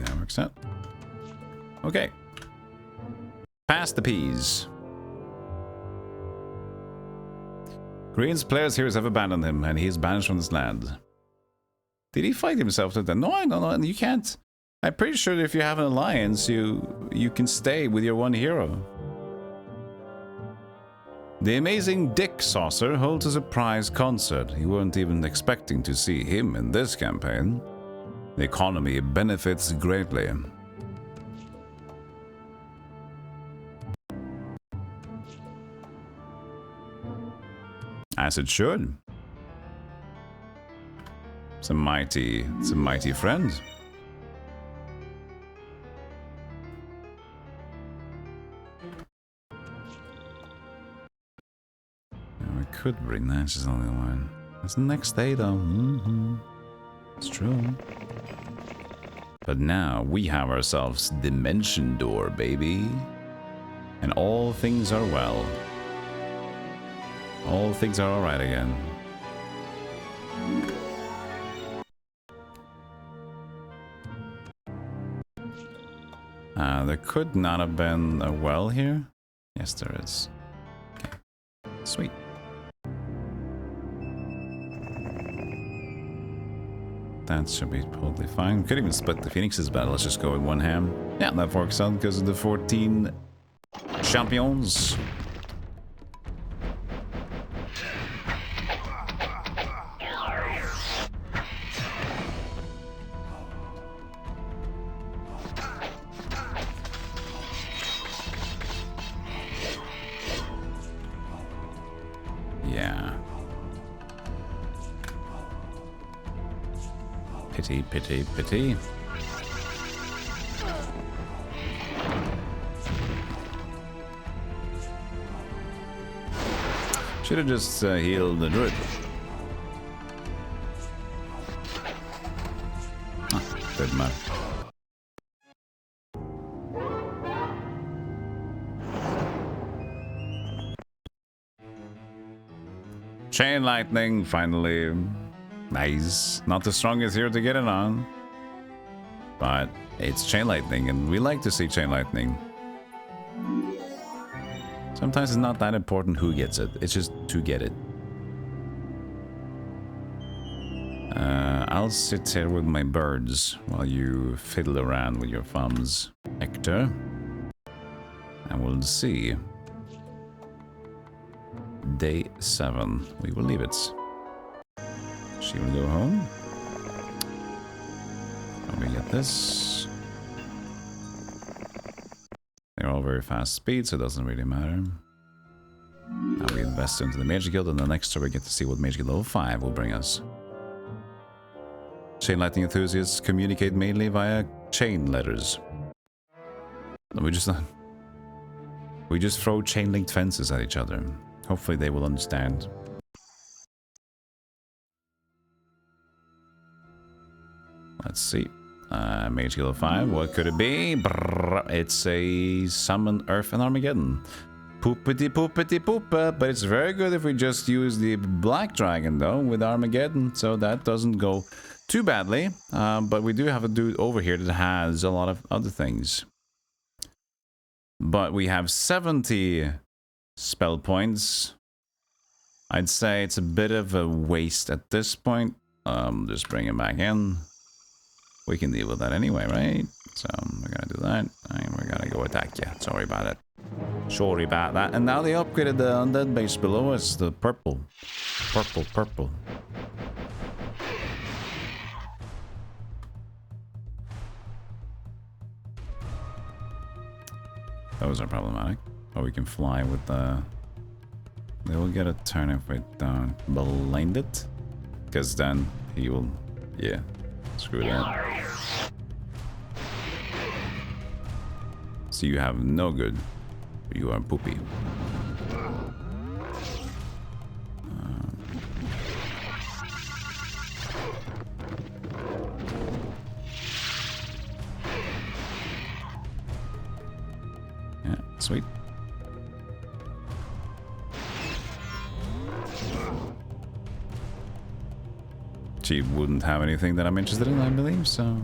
That works out. Okay. Pass the peas. Green's players here have abandoned him, and he is banished from this land. Did he fight himself to death? No, I don't know. You can't. I'm pretty sure that if you have an alliance, you can stay with your one hero. The amazing Dick Saucer holds a surprise concert. You weren't even expecting to see him in this campaign. The economy benefits greatly. As it should. It's a mighty friend. We could bring that, just only one. It's the next day though. It's true. But now we have ourselves Dimension Door, baby. And all things are well. All things are alright again. There could not have been a well here. Yes, there is. Okay. Sweet. That should be totally fine. We could even split the Phoenix's battle. Let's just go with one ham. Yeah, that works out because of the 14 champions. Yeah. Pity, pity, pity. Should have just healed the druid. Didn't matter. Chain lightning, finally. Nice. Not the strongest here to get it on. But it's chain lightning, and we like to see chain lightning. Sometimes it's not that important who gets it. It's just to get it. I'll sit here with my birds while you fiddle around with your thumbs, Hector. And we'll see. Day 7. We will leave it. She will go home. Let me get this. They're all very fast speed, so it doesn't really matter. Now we invest into the Mage Guild, and the next time we get to see what Mage Guild level 5 will bring us. Chain lightning enthusiasts communicate mainly via chain letters. We just throw chain linked fences at each other. Hopefully they will understand. Let's see. Mage Guild 5, what could it be? Brrr, it's a Summon Earth and Armageddon. Poopity poopity poopa, but it's very good if we just use the Black Dragon though with Armageddon, so that doesn't go too badly. But we do have a dude over here that has a lot of other things. but we have 70 spell points. I'd say it's a bit of a waste at this point. Just bring him back in. We can deal with that anyway, right? So we're gonna do that, and we're gonna go attack you. Sorry about it. Sorry about that. And now they upgraded the undead base below us, the purple. Purple. Those are problematic. But we can fly with the... They will get a turn if we don't blind it. Because then he will... Yeah. Screw that. So you have no good. You are poopy. Yeah, sweet. She wouldn't have anything that I'm interested in, I believe, so...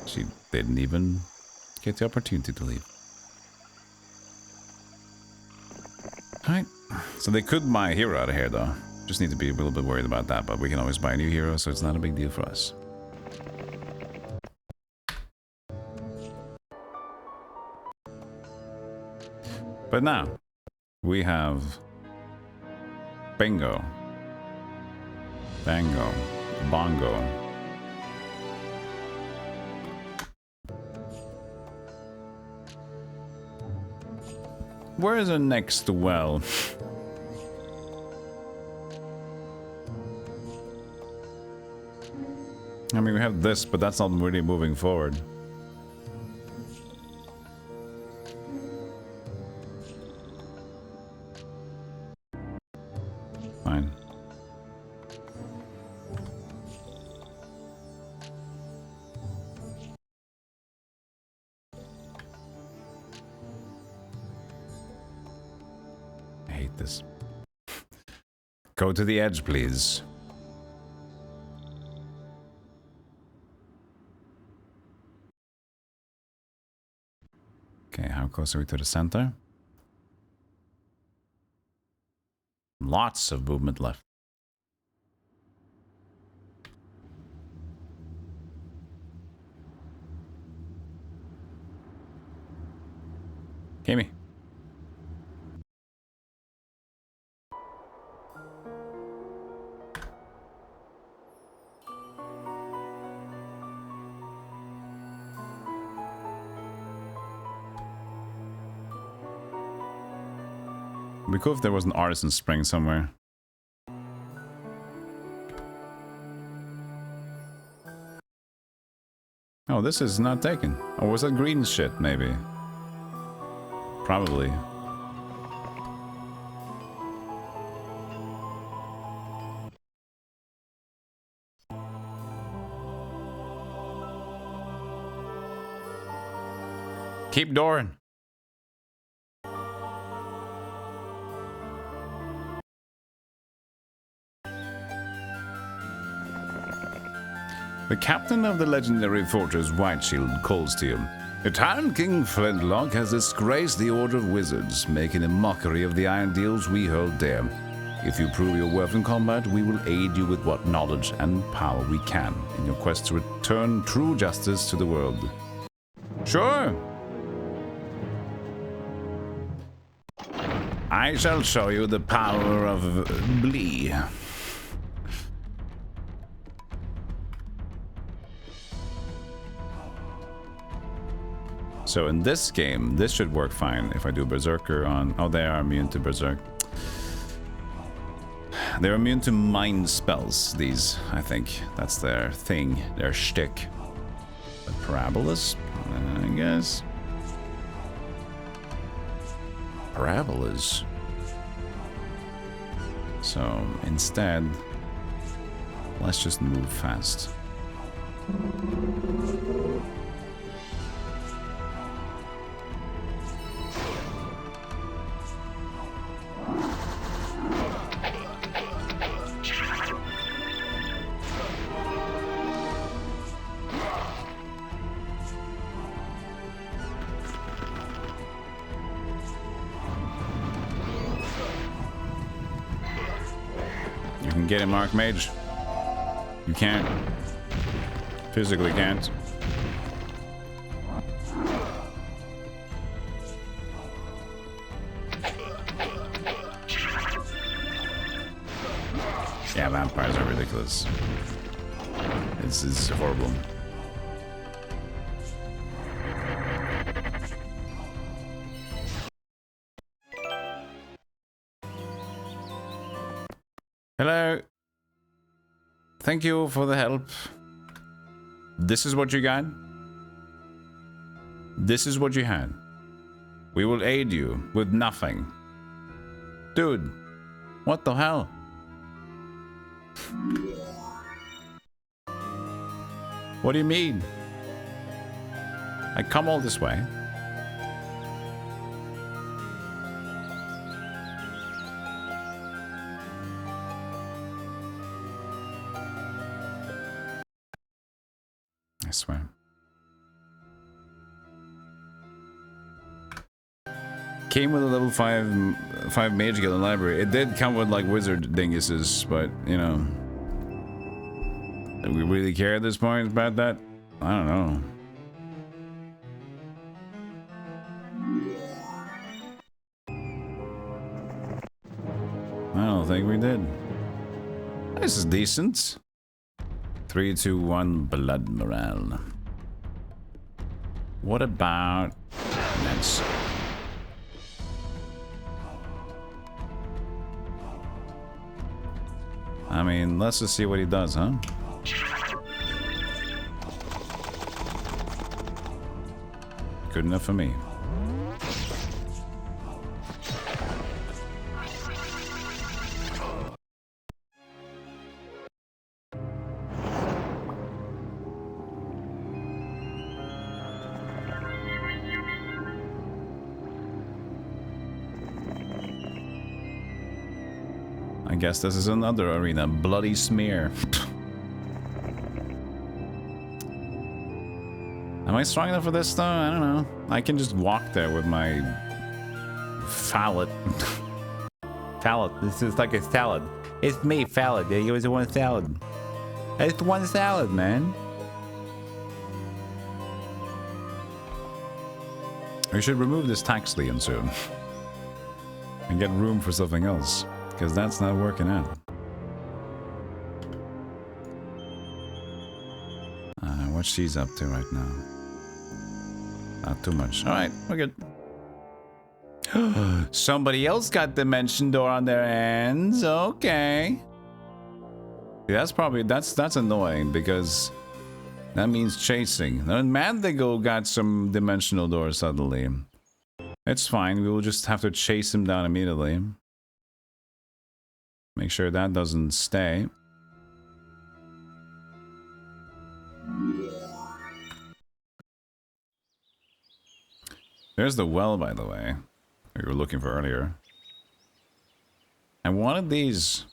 She didn't even get the opportunity to leave. Alright, so they could buy a hero out of here, though. Just need to be a little bit worried about that, but we can always buy a new hero, so it's not a big deal for us. But now, we have... Bingo. Bango. Bongo. Where is the next well? I mean, we have this, but that's not really moving forward. Fine. I hate this. Go to the edge, please. Okay, how close are we to the center? Lots of movement left. Gimme. It'd be cool if there was an artisan spring somewhere. Oh, this is not taken. Or was that green shit, maybe? Probably. Keep Doran. The captain of the legendary fortress Whiteshield calls to you. The Tyrant King Flintlock has disgraced the Order of Wizards, making a mockery of the ideals we hold dear. If you prove your worth in combat, we will aid you with what knowledge and power we can in your quest to return true justice to the world. Sure. I shall show you the power of Blee. So in this game, this should work fine if I do Berserker on... Oh, they are immune to Berserk. They're immune to mind spells, these, I think. That's their thing, their shtick. But Parabolas, I guess. Parabolas. So instead, let's just move fast. get it, Mark Mage. You can't. Physically can't. Yeah, vampires are ridiculous. It's horrible. Hello. Thank you for the help. This is what you got. This is what you had. We will aid you with nothing. Dude, what the hell? What do you mean? I come all this way. I swear. Came with a level 5 mage guild in the library. It did come with like wizard dinguses, but you know, do we really care at this point about that? I don't know. I don't think we did. This is decent. 3, 2, 1, blood morale. What about Nance? I mean, let's just see what he does, huh? Good enough for me. I guess this is another arena. Bloody smear. Am I strong enough for this though? I don't know. I can just walk there with my fallet. Fallet. This is like a salad. It's me, salad. It was one salad. It's one salad, man. We should remove this tax lien soon. And get room for something else. Because that's not working out. What she's up to right now. Not too much. Alright, we're good. Somebody else got dimension door on their hands. Okay. Yeah, that's annoying because that means chasing. Then Mandigo got some dimensional door suddenly. It's fine. We will just have to chase him down immediately. Make sure that doesn't stay. There's the well, by the way, we were looking for earlier. I wanted these.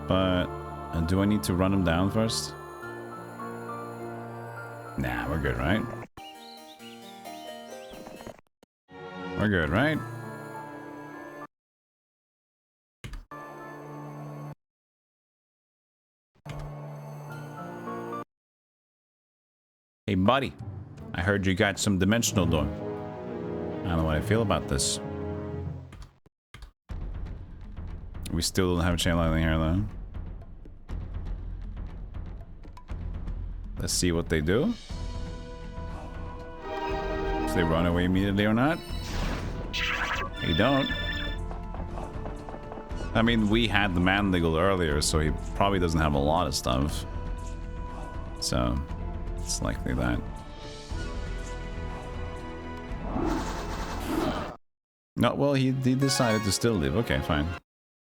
But do I need to run them down first? Nah, we're good, right? We're good, right? Hey, buddy. I heard you got some dimensional door. I don't know what I feel about this. We still don't have a chain lightning here, though. Let's see what they do. If they run away immediately or not. They don't. I mean, we had the Mandigle earlier, so he probably doesn't have a lot of stuff. So, it's likely that. No, well, he decided to still live. Okay, fine.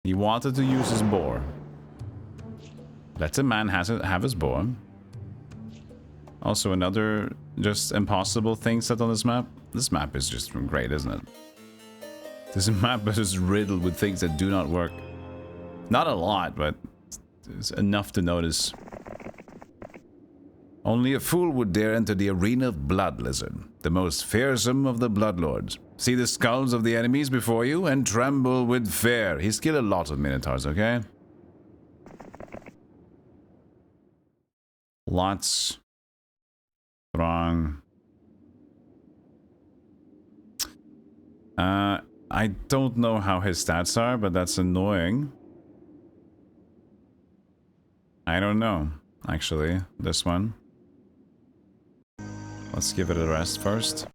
He wanted to use his boar. Let a man have his boar. Also, another just impossible thing set on this map. This map is just great, isn't it? This map is just riddled with things that do not work. Not a lot, but it's enough to notice. Only a fool would dare enter the arena of Blood Lizard, the most fearsome of the Bloodlords. See the skulls of the enemies before you and tremble with fear. He's killed a lot of Minotaurs, okay? Lots. Strong. I don't know how his stats are, but that's annoying. I don't know, actually, this one. Let's give it a rest first.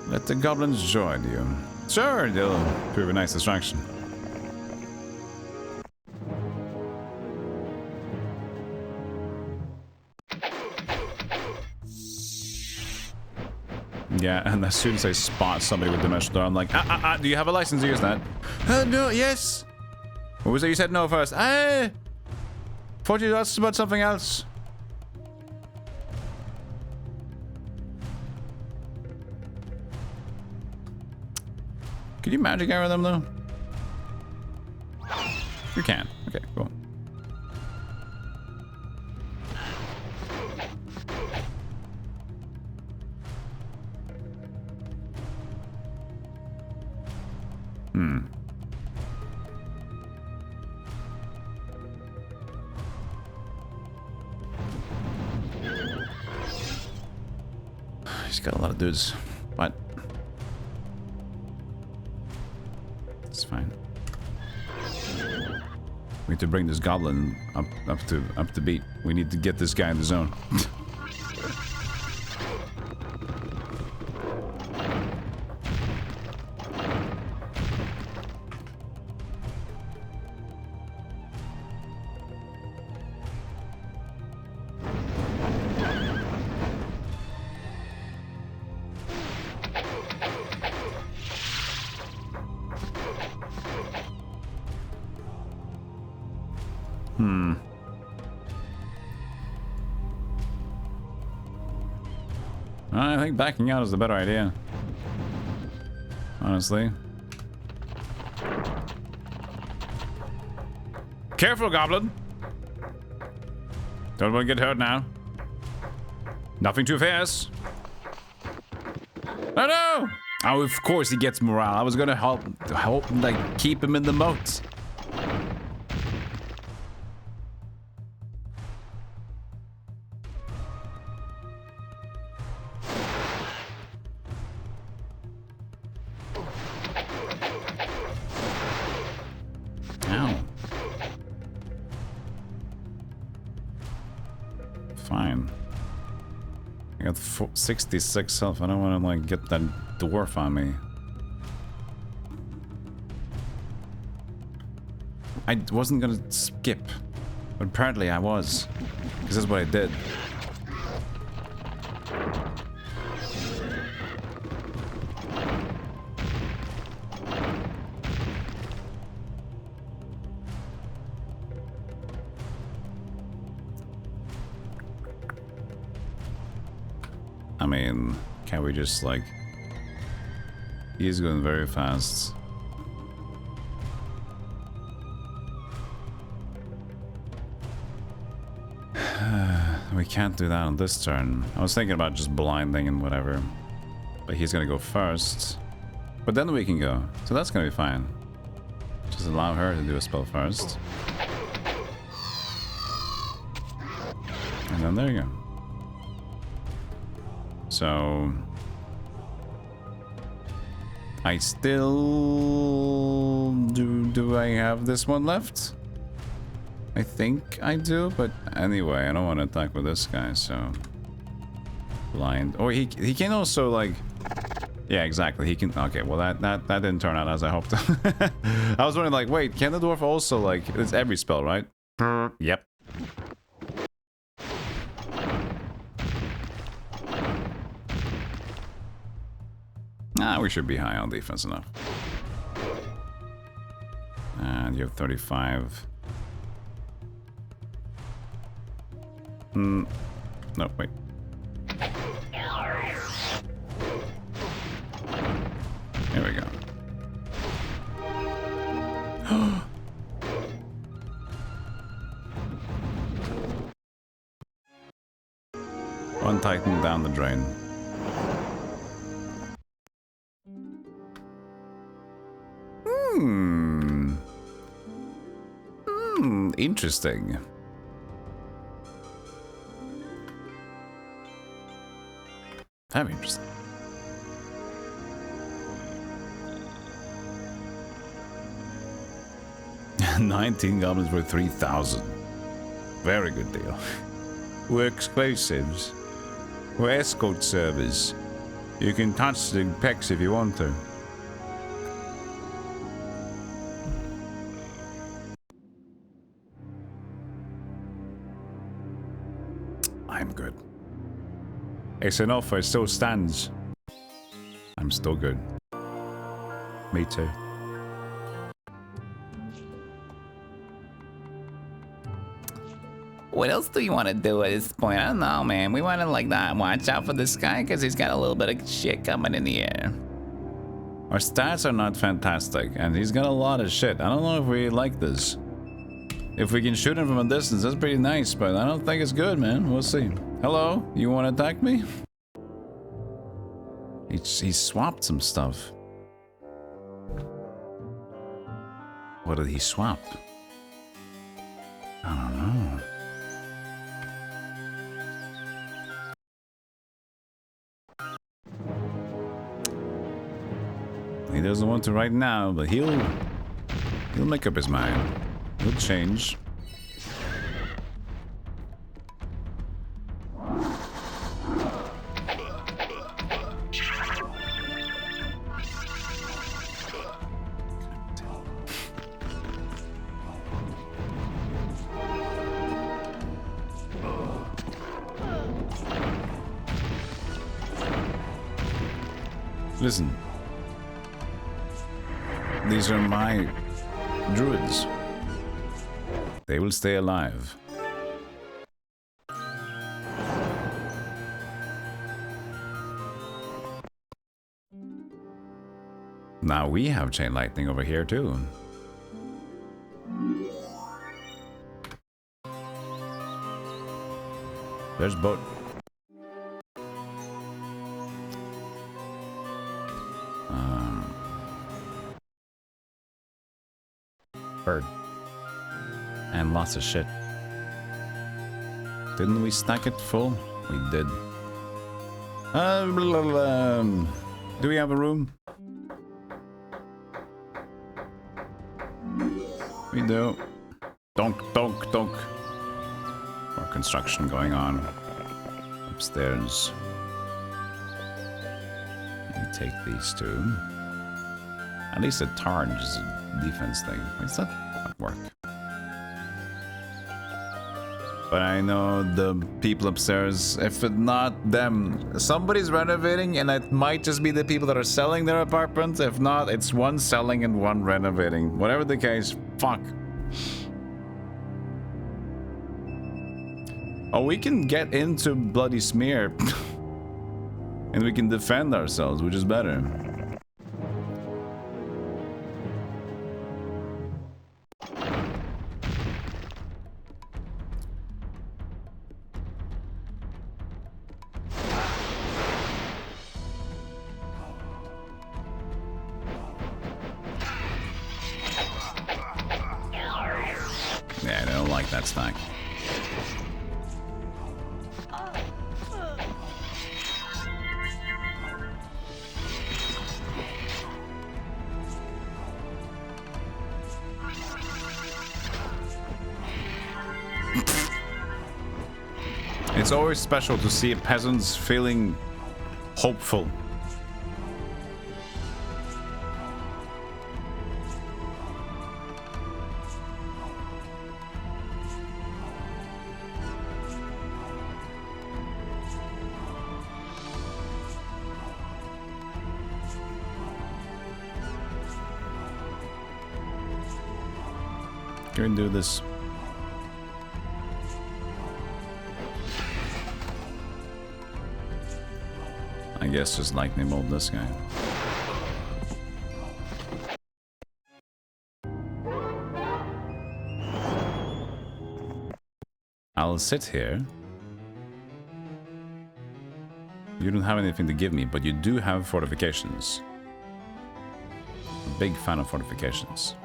Let the goblins join you. Sure, they'll prove a nice distraction. Yeah, and as soon as I spot somebody with Dimensional Door, I'm like, do you have a license to use that? No, yes. What was it? You said no first. Thought you asked about something else. Can you magic arrow them though? You can. Okay, cool. He's got a lot of dudes, but it's fine. We need to bring this goblin up to beat. We need to get this guy in the zone. I think backing out is the better idea. Honestly. Careful, goblin! Don't want to get hurt now. Nothing too fast. Oh no! Oh, of course he gets morale. I was gonna help like keep him in the moat. Fine. I got 66 health. I don't want to like get that dwarf on me. I wasn't gonna skip, but apparently I was, because that's what I did. I mean, can we just like... He's going very fast. We can't do that on this turn. I was thinking about just blinding and whatever. But he's gonna go first. But then we can go. So that's gonna be fine. Just allow her to do a spell first. And then there you go. So I still do I have this one left? I think I do, but anyway, I don't want to attack with this guy, so blind. Or he can also like, yeah, exactly. He can. Okay, well that didn't turn out as I hoped. I was wondering like, wait, can the dwarf also like? It's every spell, right? Yep. We should be high on defense enough. And you have 35. No, wait. Here we go. One Titan down the drain. Interesting. Very interesting. $19 goblins for 3,000. Very good deal. We're exclusives. We're escort servers. You can touch the pecs if you want to. I'm good. It's an offer, it still stands. I'm still good. Me too. What else do you want to do at this point? I don't know, man. We want to like not watch out for this guy because he's got a little bit of shit coming in the air. Our stats are not fantastic, and he's got a lot of shit. I don't know if we like this. If we can shoot him from a distance, that's pretty nice, but I don't think it's good, man. We'll see. Hello? You want to attack me? He swapped some stuff. What did he swap? I don't know. He doesn't want to right now, but he'll make up his mind. He'll change. Listen. These are my druids. They will stay alive. Now we have chain lightning over here too. There's boat. Bird. And lots of shit. Didn't we stack it full? We did. Do we have a room? We do. Donk, donk, donk. More construction going on. Upstairs. You take these two. At least a targe is a defense thing. Does that not work? But I know the people upstairs, if not them, somebody's renovating, and it might just be the people that are selling their apartments. If not, it's one selling and one renovating. Whatever the case, fuck. Oh, we can get into Bloody Smear. And we can defend ourselves, which is better. Yeah, I don't like that stack. It's always special to see peasants feeling hopeful. Go and do this. I guess just lightning bolt this guy. I'll sit here. You don't have anything to give me, but you do have fortifications. A big fan of fortifications.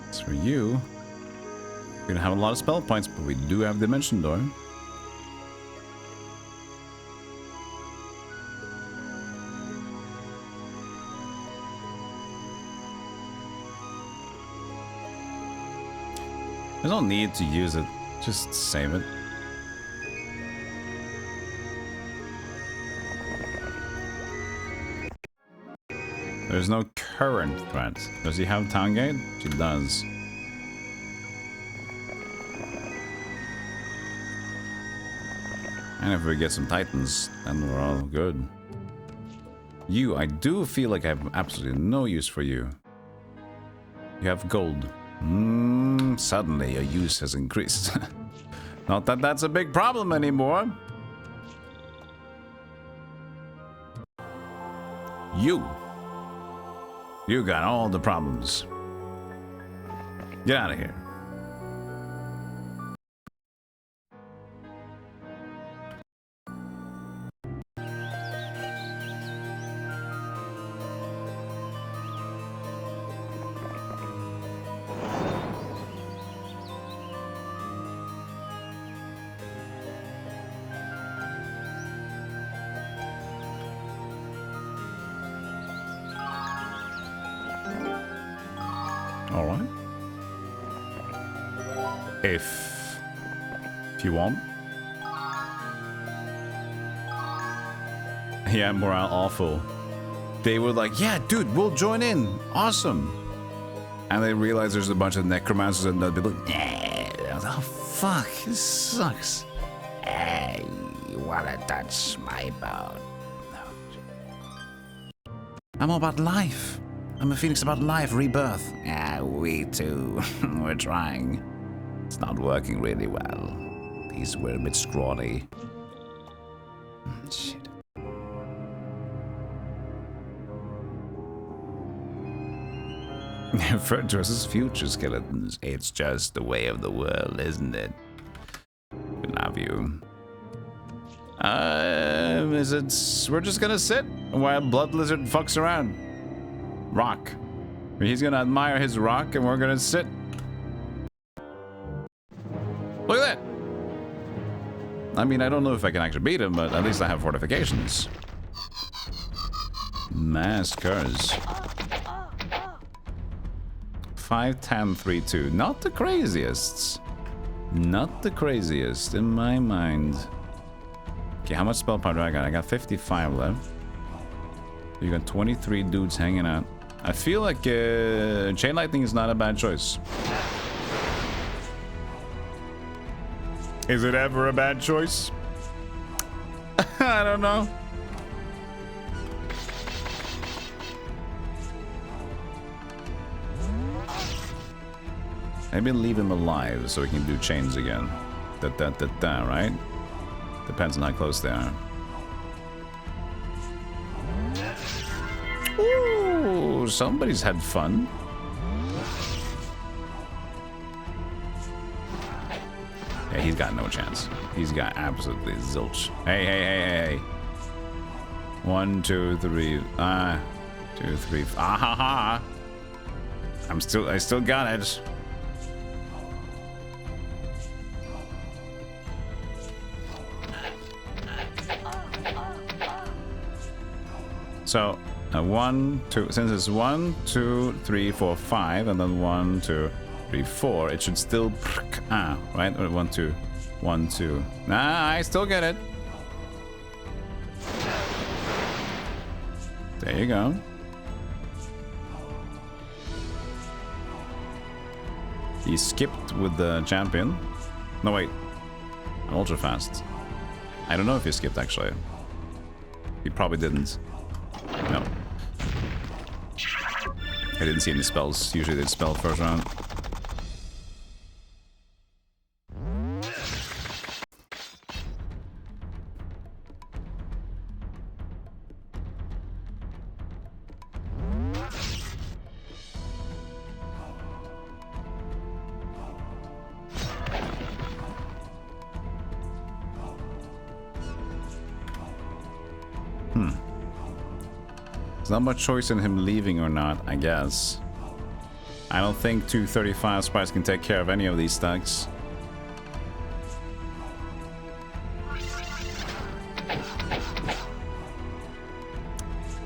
As for you, we don't have a lot of spell points, but we do have Dimension Door. There's no need to use it, just save it. There's no current threat. Does he have Town Gate? She does. And if we get some Titans, then we're all good. You, I do feel like I have absolutely no use for you. You have gold. Suddenly your use has increased. Not that that's a big problem anymore. You got all the problems. Get out of here. Alright. If you want. Yeah, morale awful. They were like, yeah, dude, we'll join in. Awesome. And they realize there's a bunch of necromancers and they'll be like, yeah. Oh, fuck. This sucks. Hey, you wanna touch my bone? I'm all about life. I'm a phoenix about life, rebirth. Yeah, we too. We're trying. It's not working really well. These were a bit scrawny. Shit. Referred to us as future skeletons. It's just the way of the world, isn't it? We love you. Is it... We're just gonna sit while Blood Lizard fucks around. Rock. He's gonna admire his rock and we're gonna sit. Look at that! I mean, I don't know if I can actually beat him, but at least I have fortifications. Mass curse. 5, 10, 3, 2. Not the craziest. Not the craziest in my mind. Okay, how much spell power do I got? I got 55 left. You got 23 dudes hanging out. I feel like Chain Lightning is not a bad choice. Is it ever a bad choice? I don't know. Maybe leave him alive so we can do chains again. Right? Depends on how close they are. Ooh, somebody's had fun. Yeah, he's got no chance. He's got absolutely zilch. Hey. 1, 2, 3. 2, 3. Ah ha ha. I still got it. So 1, 2, since it's 1, 2, 3, 4, 5, and then 1, 2, 3, 4, it should still right? 1, 2, 1, 2. Nah, I still get it. There you go. He skipped with the champion. No, wait. Ultra fast. I don't know if he skipped actually. He probably didn't. No. I didn't see any spells. Usually they'd spell first round. There's not much choice in him leaving or not, I guess. I don't think 235 sprites can take care of any of these stacks.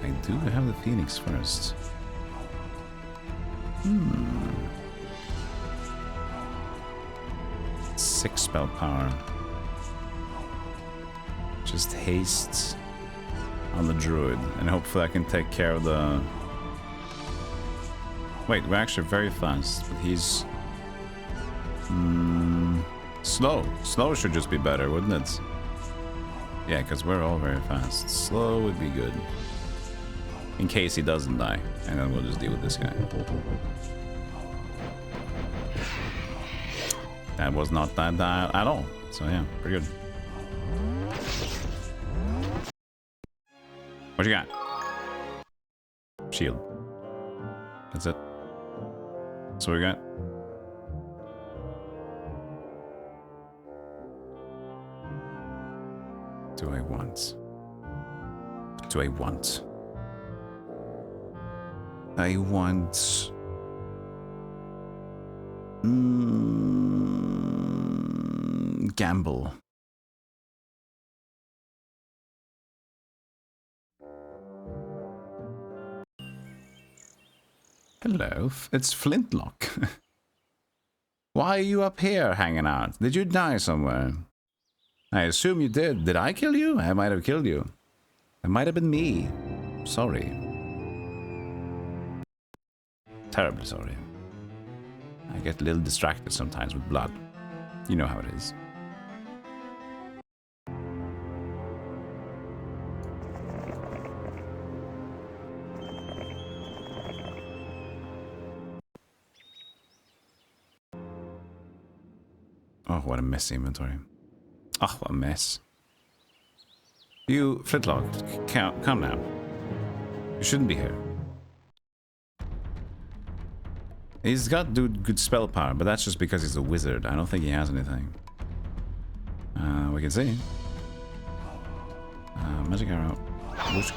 I do have the Phoenix first. 6 spell power. Just haste on the druid, and hopefully I can take care of the... Wait, we're actually very fast, but he's... slow. Slow should just be better, wouldn't it? Yeah, because we're all very fast. Slow would be good. In case he doesn't die, and then we'll just deal with this guy. That was not that bad at all. So yeah, pretty good. What you got? Shield. That's it. So we got. What do I want? What do I want? I want... gamble. Hello, it's Flintlock. Why are you up here hanging out? Did you die somewhere? I assume you did. Did I kill you? I might have killed you. It might have been me. Sorry. Terribly sorry. I get a little distracted sometimes with blood. You know how it is. Oh, what a messy inventory. Oh, what a mess. You, Flintlock, come now. You shouldn't be here. He's got good spell power, but that's just because he's a wizard. I don't think he has anything. We can see. Magic arrow. Whoosh.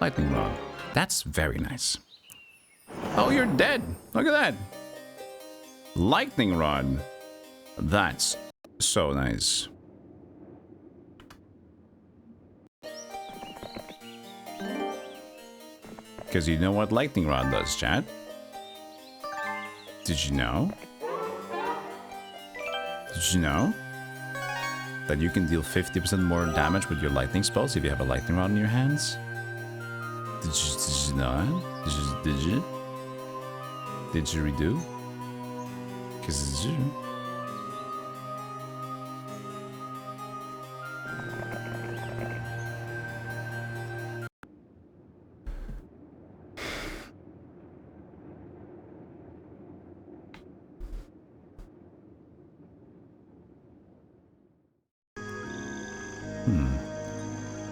Lightning rod. That's very nice. Oh, you're dead. Look at that. Lightning rod. That's so nice. Because you know what lightning rod does, chat? Did you know? Did you know? That you can deal 50% more damage with your lightning spells if you have a lightning rod in your hands? Did you know that? Did you? Did you redo? Because did you?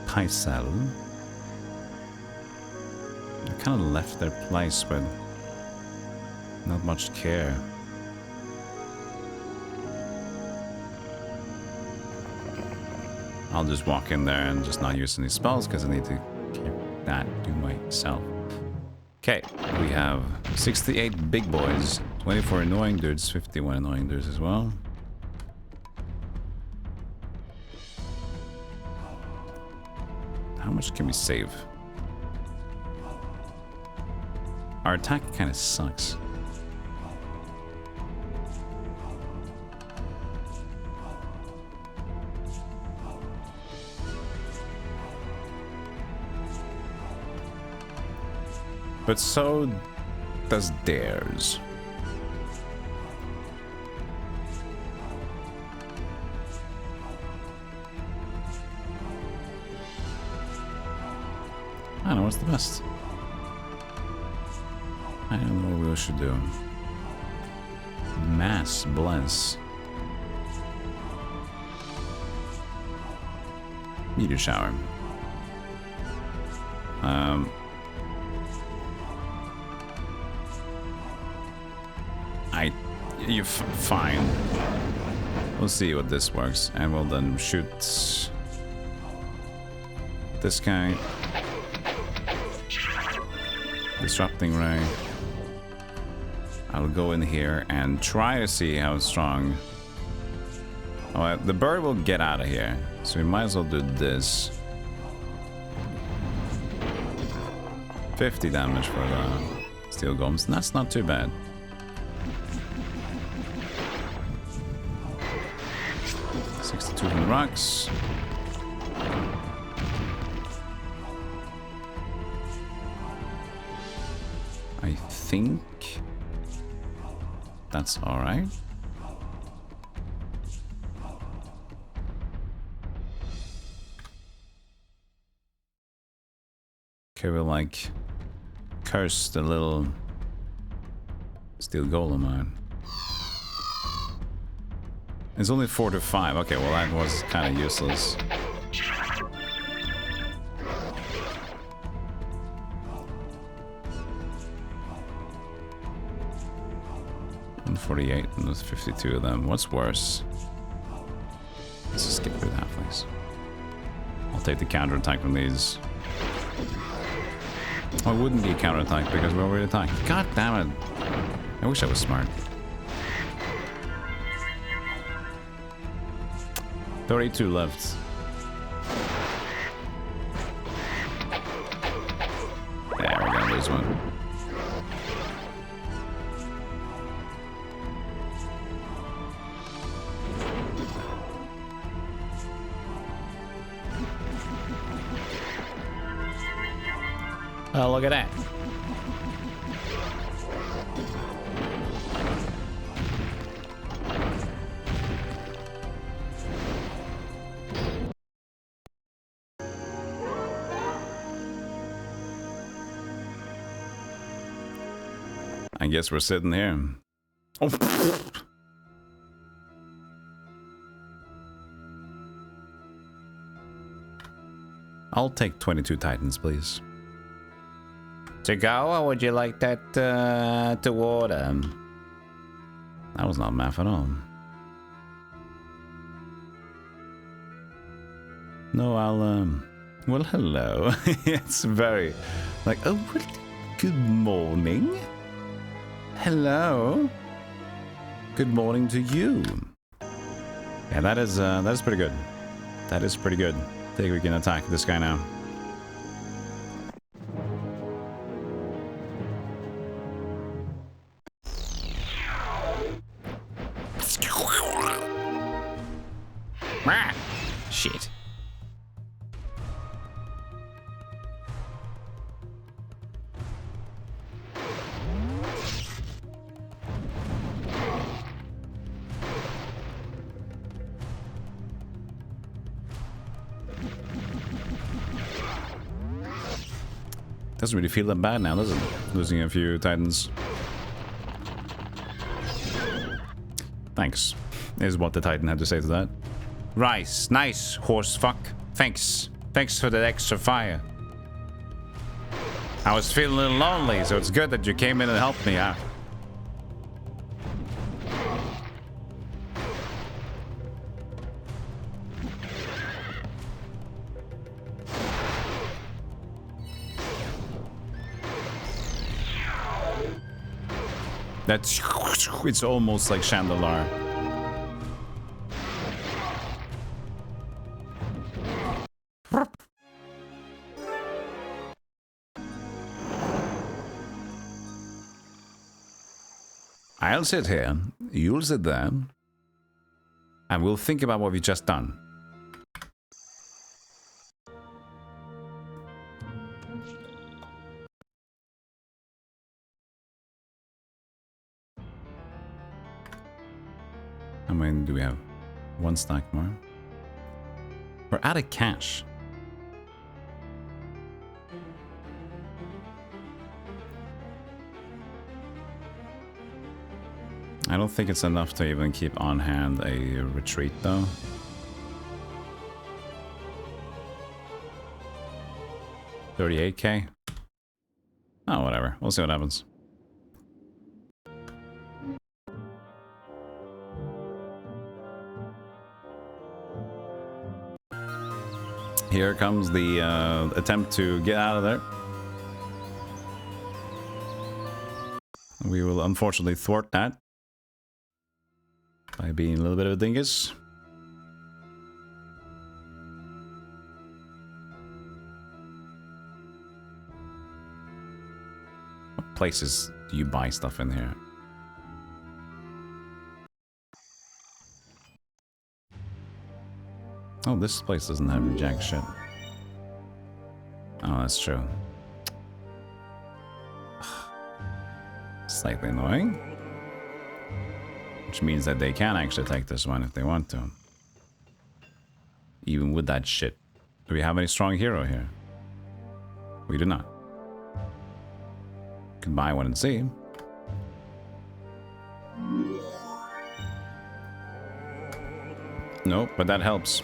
Paisel. They kind of left their place with not much care. I'll just walk in there and just not use any spells because I need to keep that to myself. Okay, we have 68 big boys, 24 annoying dudes, 51 annoying dudes as well. How much can we save? Our attack kind of sucks. But so does theirs. I don't know what's the best. I don't know what we should do. Mass bless. Meteor shower. You're fine. We'll see what this works, and we'll then shoot this guy. Disrupting ray. I'll go in here and try to see how strong. Oh, the bird will get out of here, so we might as well do this. 50 damage for the steel golems. That's not too bad. Two from the rocks. I think that's all right. Okay, we'll like curse the little steel golem on. It's only 4 to 5. Okay, well that was kind of useless. And 48, and there's 52 of them. What's worse? Let's just get rid of halflings. I'll take the counterattack from these. Oh, it wouldn't be a counterattack because we're already attacked. God damn it. I wish I was smart. 32 left. There, we're gonna lose one. Oh, look at that. I guess we're sitting here. Oh. I'll take 22 titans, please. To go, or would you like that to order? That was not math at all. No, I'll well, hello. It's very like, oh, good morning. Hello. Good morning to you. Yeah, that is pretty good. That is pretty good. I think we can attack this guy now. Shit. Doesn't really feel that bad now, does it? Losing a few titans. Thanks, is what the titan had to say to that. Rice, nice, horse fuck. Thanks. Thanks for the extra fire. I was feeling a little lonely, so it's good that you came in and helped me out. That's... it's almost like Chandelar. I'll sit here, you'll sit there, and we'll think about what we've just done. How many do we have? One stack more. We're out of cash. I don't think it's enough to even keep on hand a retreat though. $38K? Oh, whatever. We'll see what happens. Here comes the attempt to get out of there. We will unfortunately thwart that by being a little bit of a dingus. What places do you buy stuff in here? Oh, this place doesn't have jack shit. Oh, that's true. Slightly annoying. Which means that they can actually take this one if they want to. Even with that shit. Do we have any strong hero here? We do not. Could buy one and see. Nope, but that helps.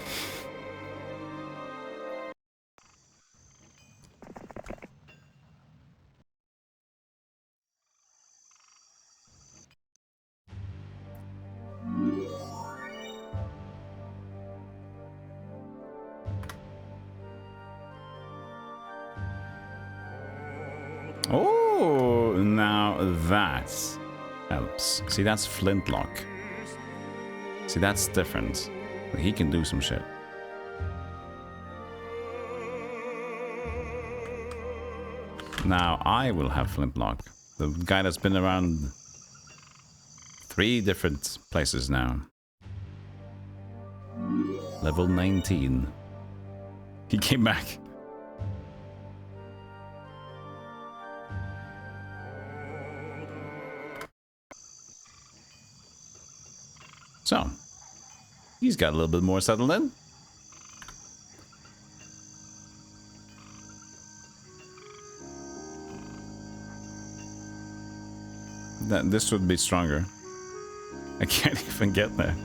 Oh, now that helps. See, that's flintlock. See, that's different. He can do some shit. Now I will have flintlock. The guy that's been around 3 different places now. Level 19. He came back. So, he's got a little bit more settled in. This would be stronger. I can't even get there.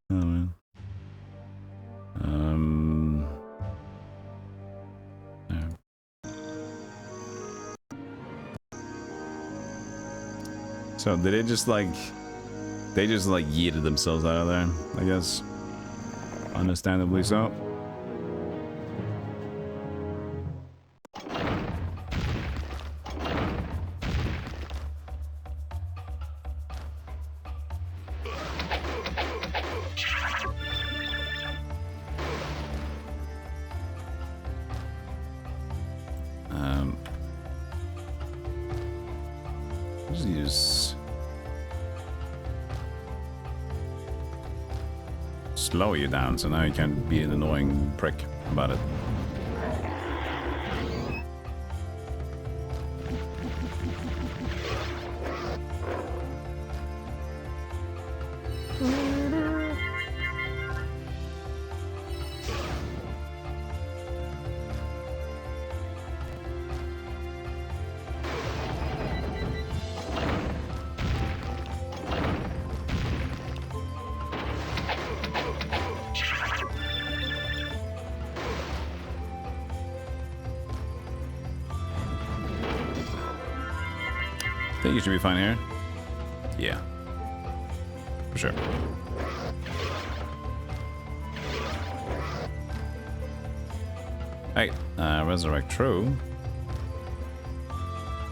Oh man. Yeah. So did it just like... They just like yeeted themselves out of there, I guess. Understandably so. Just use... slow you down, so now you can be an annoying prick about it. I think you should be fine here. Yeah. For sure. Hey, resurrect true.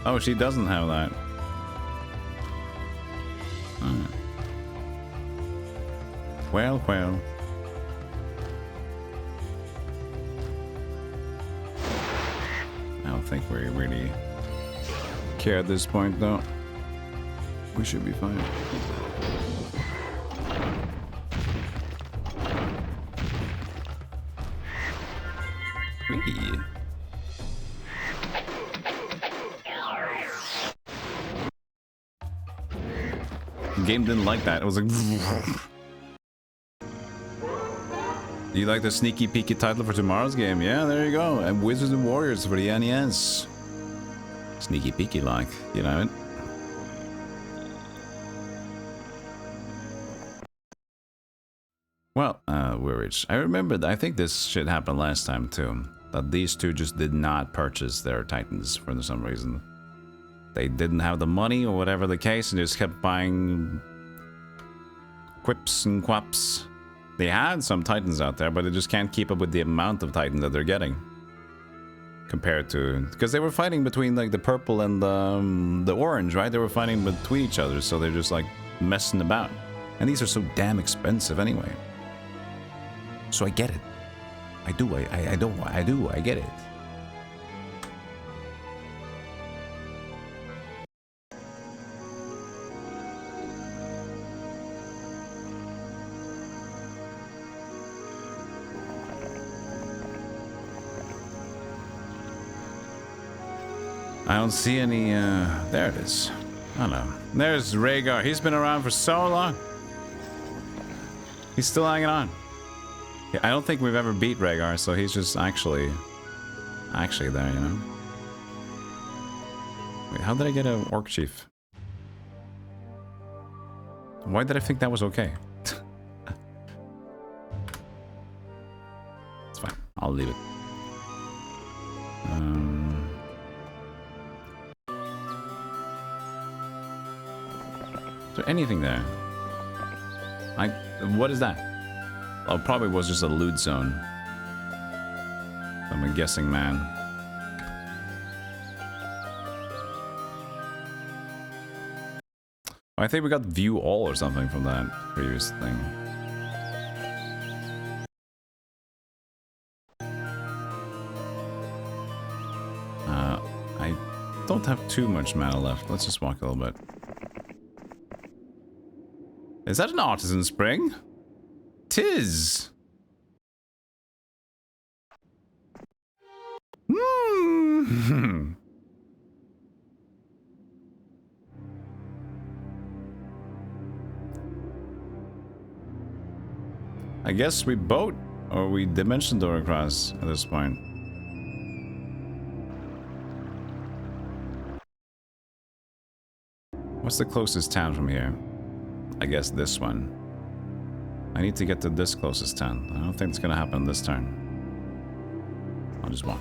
Oh, she doesn't have that. Alright. Well, well. I don't think we really care at this point, though. We should be fine. Whee. The game didn't like that. It was like... Do you like the sneaky peeky title for tomorrow's game? Yeah, there you go. And Wizards and Warriors for the NES. Sneaky peeky like, you know. Well, we're rich. I remembered, I think this shit happened last time too. That these two just did not purchase their Titans for some reason. They didn't have the money or whatever the case and just kept buying quips and quaps They had some titans out there, but they just can't keep up with the amount of titans that they're getting. Compared to... Because they were fighting between like the purple and the orange, right? They were fighting between each other, so they're just like messing about. And these are so damn expensive anyway. So I get it. I do, I get it. I don't see any, there it is. I don't know. There's Rhaegar. He's been around for so long. He's still hanging on. Yeah, I don't think we've ever beat Rhaegar, so he's just actually there, you know? Wait, how did I get an Orc Chief? Why did I think that was okay? It's fine. I'll leave it. Is there anything there? What is that? Oh, probably was just a loot zone. I'm a guessing man. I think we got view all or something from that previous thing. I don't have too much mana left. Let's just walk a little bit. Is that an artisan spring? 'Tis. I guess we boat or we dimension door across at this point. What's the closest town from here? I guess this one. I need to get to this closest town. I don't think it's gonna happen this turn. I'll just walk.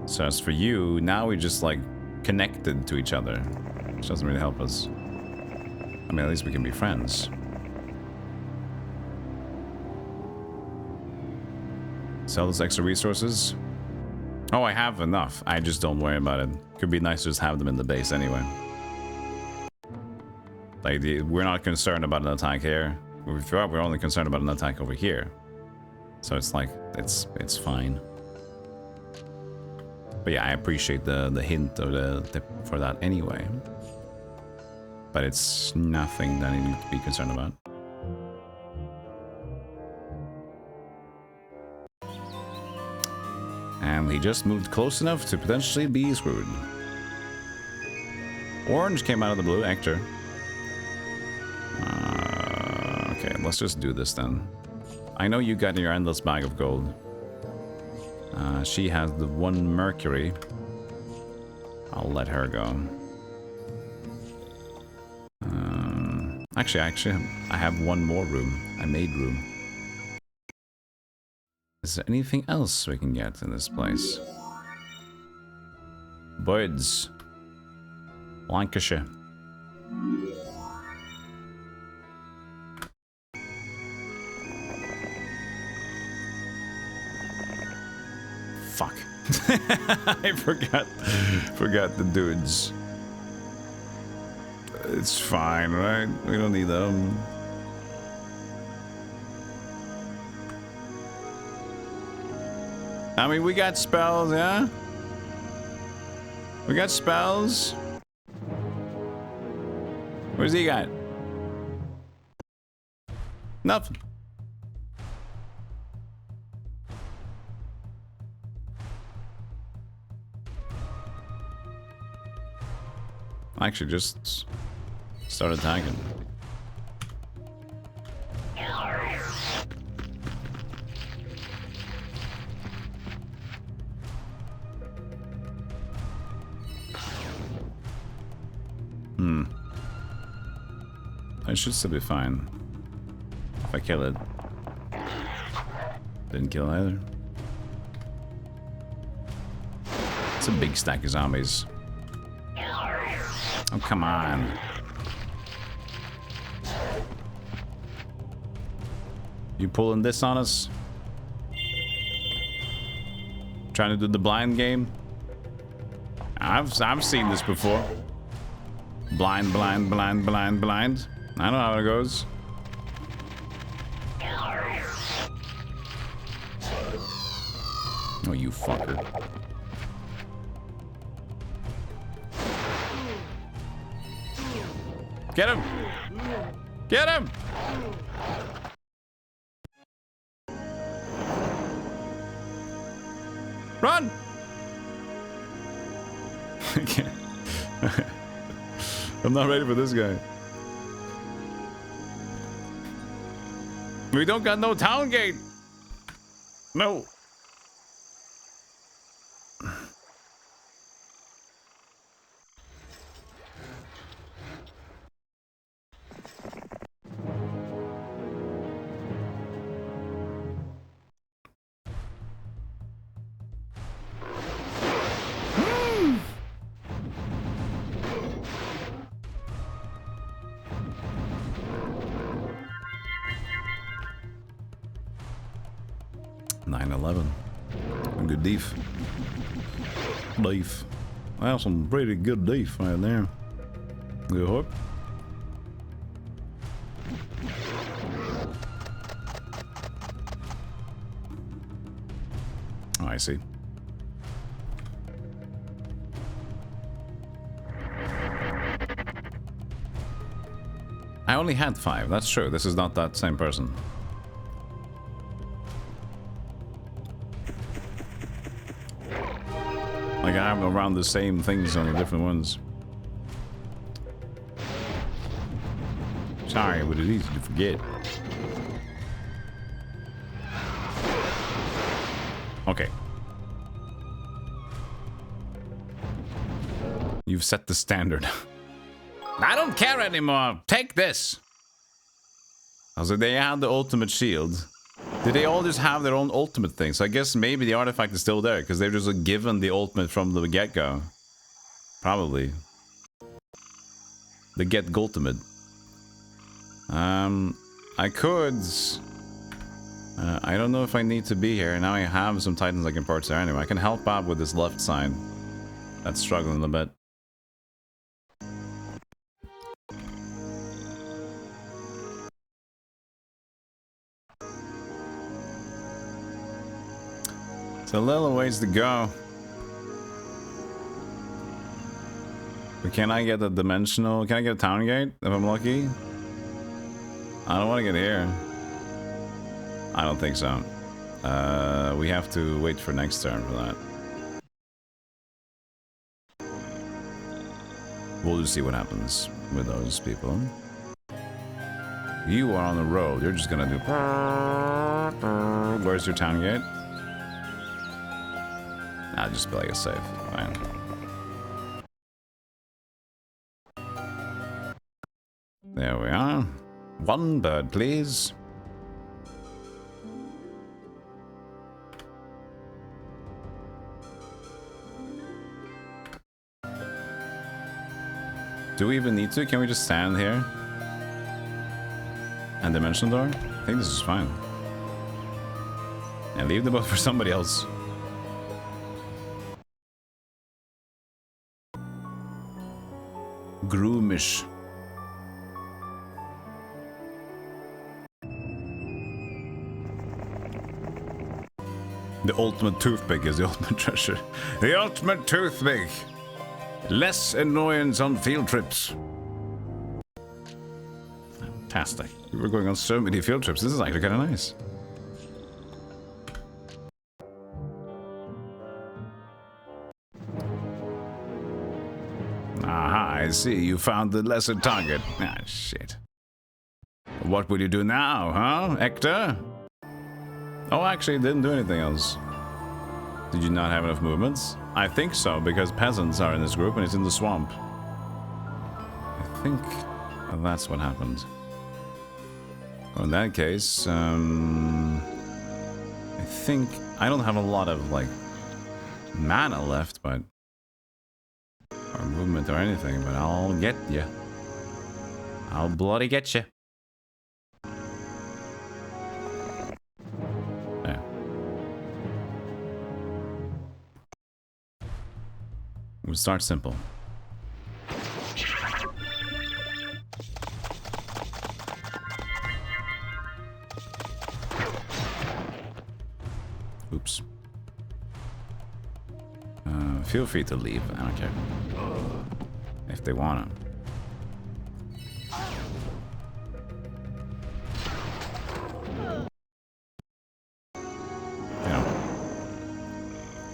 So as for you, now we just like connected to each other, which doesn't really help us. I mean, at least we can be friends. Sell those extra resources. Oh, I have enough. I just don't worry about it. Could be nice to just have them in the base anyway. Like, we're not concerned about an attack here. We're only concerned about an attack over here. So it's like, it's fine. But yeah, I appreciate the hint or the tip for that anyway. But it's nothing that I need to be concerned about. And he just moved close enough to potentially be screwed. Orange came out of the blue, Hector. Okay, let's just do this then. I know you got your endless bag of gold. She has the one Mercury. I'll let her go. Actually, I have one more room. I made room. Is there anything else we can get in this place? Birds. Lancashire. Fuck. I forgot the dudes. It's fine, right? We don't need them. I mean, we got spells, yeah? We got spells. Where's he got? Nothing. I actually just started attacking. I should still be fine if I kill it. Didn't kill either. It's a big stack of zombies. Oh, come on. You pulling this on us? Trying to do the blind game? I've seen this before. Blind, blind, blind, blind, blind. I know how it goes. Oh, you fucker. Get him! Get him! Run! I'm not ready for this guy. We don't got no town gate. No. Good deef. Deef. That's some pretty good deef right there. Good hook. Oh, I see. I only had 5. That's true. This is not that same person. Like, I have around the same things on the different ones. Sorry, but it's easy to forget. Okay. You've set the standard. I don't care anymore. Take this. Also, they had the ultimate shield. Did they all just have their own ultimate thing? So I guess maybe the artifact is still there because they're just given the ultimate from the get-go. Probably. The get-gultimate. I could... I don't know if I need to be here. Now I have some titans I can parts there anyway. I can help out with this left side. That's struggling a bit. It's a little ways to go. But can I get a dimensional? Can I get a town gate if I'm lucky? I don't want to get here. I don't think so. We have to wait for next turn for that. We'll just see what happens with those people. You are on the road. You're just gonna do... Where's your town gate? I'll just be like a safe. Fine. There we are. One bird, please. Do we even need to? Can we just stand here? And dimension door? I think this is fine. And leave the boat for somebody else. Groomish. The ultimate toothpick is the ultimate treasure. The ultimate toothpick! Less annoyance on field trips. Fantastic. We're going on so many field trips. This is actually kind of nice. Aha, I see. You found the lesser target. Ah, shit. What will you do now, huh, Hector? Oh, actually, it didn't do anything else. Did you not have enough movements? I think so, because peasants are in this group and it's in the swamp. I think that's what happened. Well, in that case, I think I don't have a lot of, like, mana left, but... or movement or anything, but I'll get you. I'll bloody get you. We'll start simple. Oops. Feel free to leave. I don't care. If they wanna.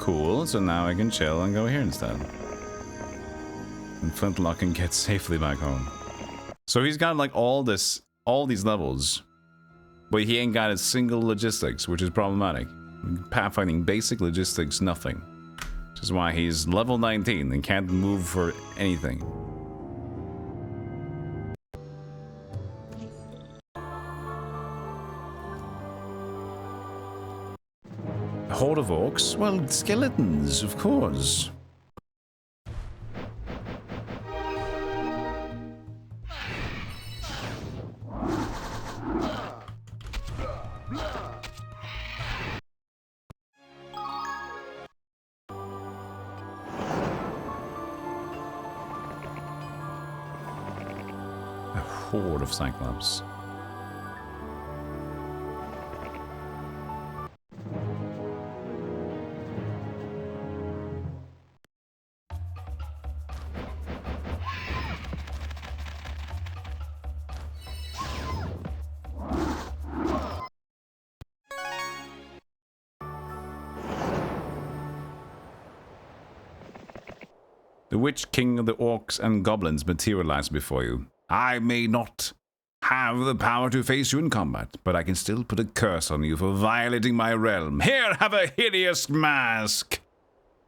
Cool, so now I can chill and go here instead. And Flintlock can get safely back home. So he's got like all these levels, but he ain't got a single logistics, which is problematic. Pathfinding basic logistics, nothing. Which is why he's level 19 and can't move for anything. A horde of orcs? Well, skeletons, of course. A horde of Cyclops. The Witch King of the Orcs and Goblins materialized before you. I may not have the power to face you in combat, but I can still put a curse on you for violating my realm. Here, have a hideous mask!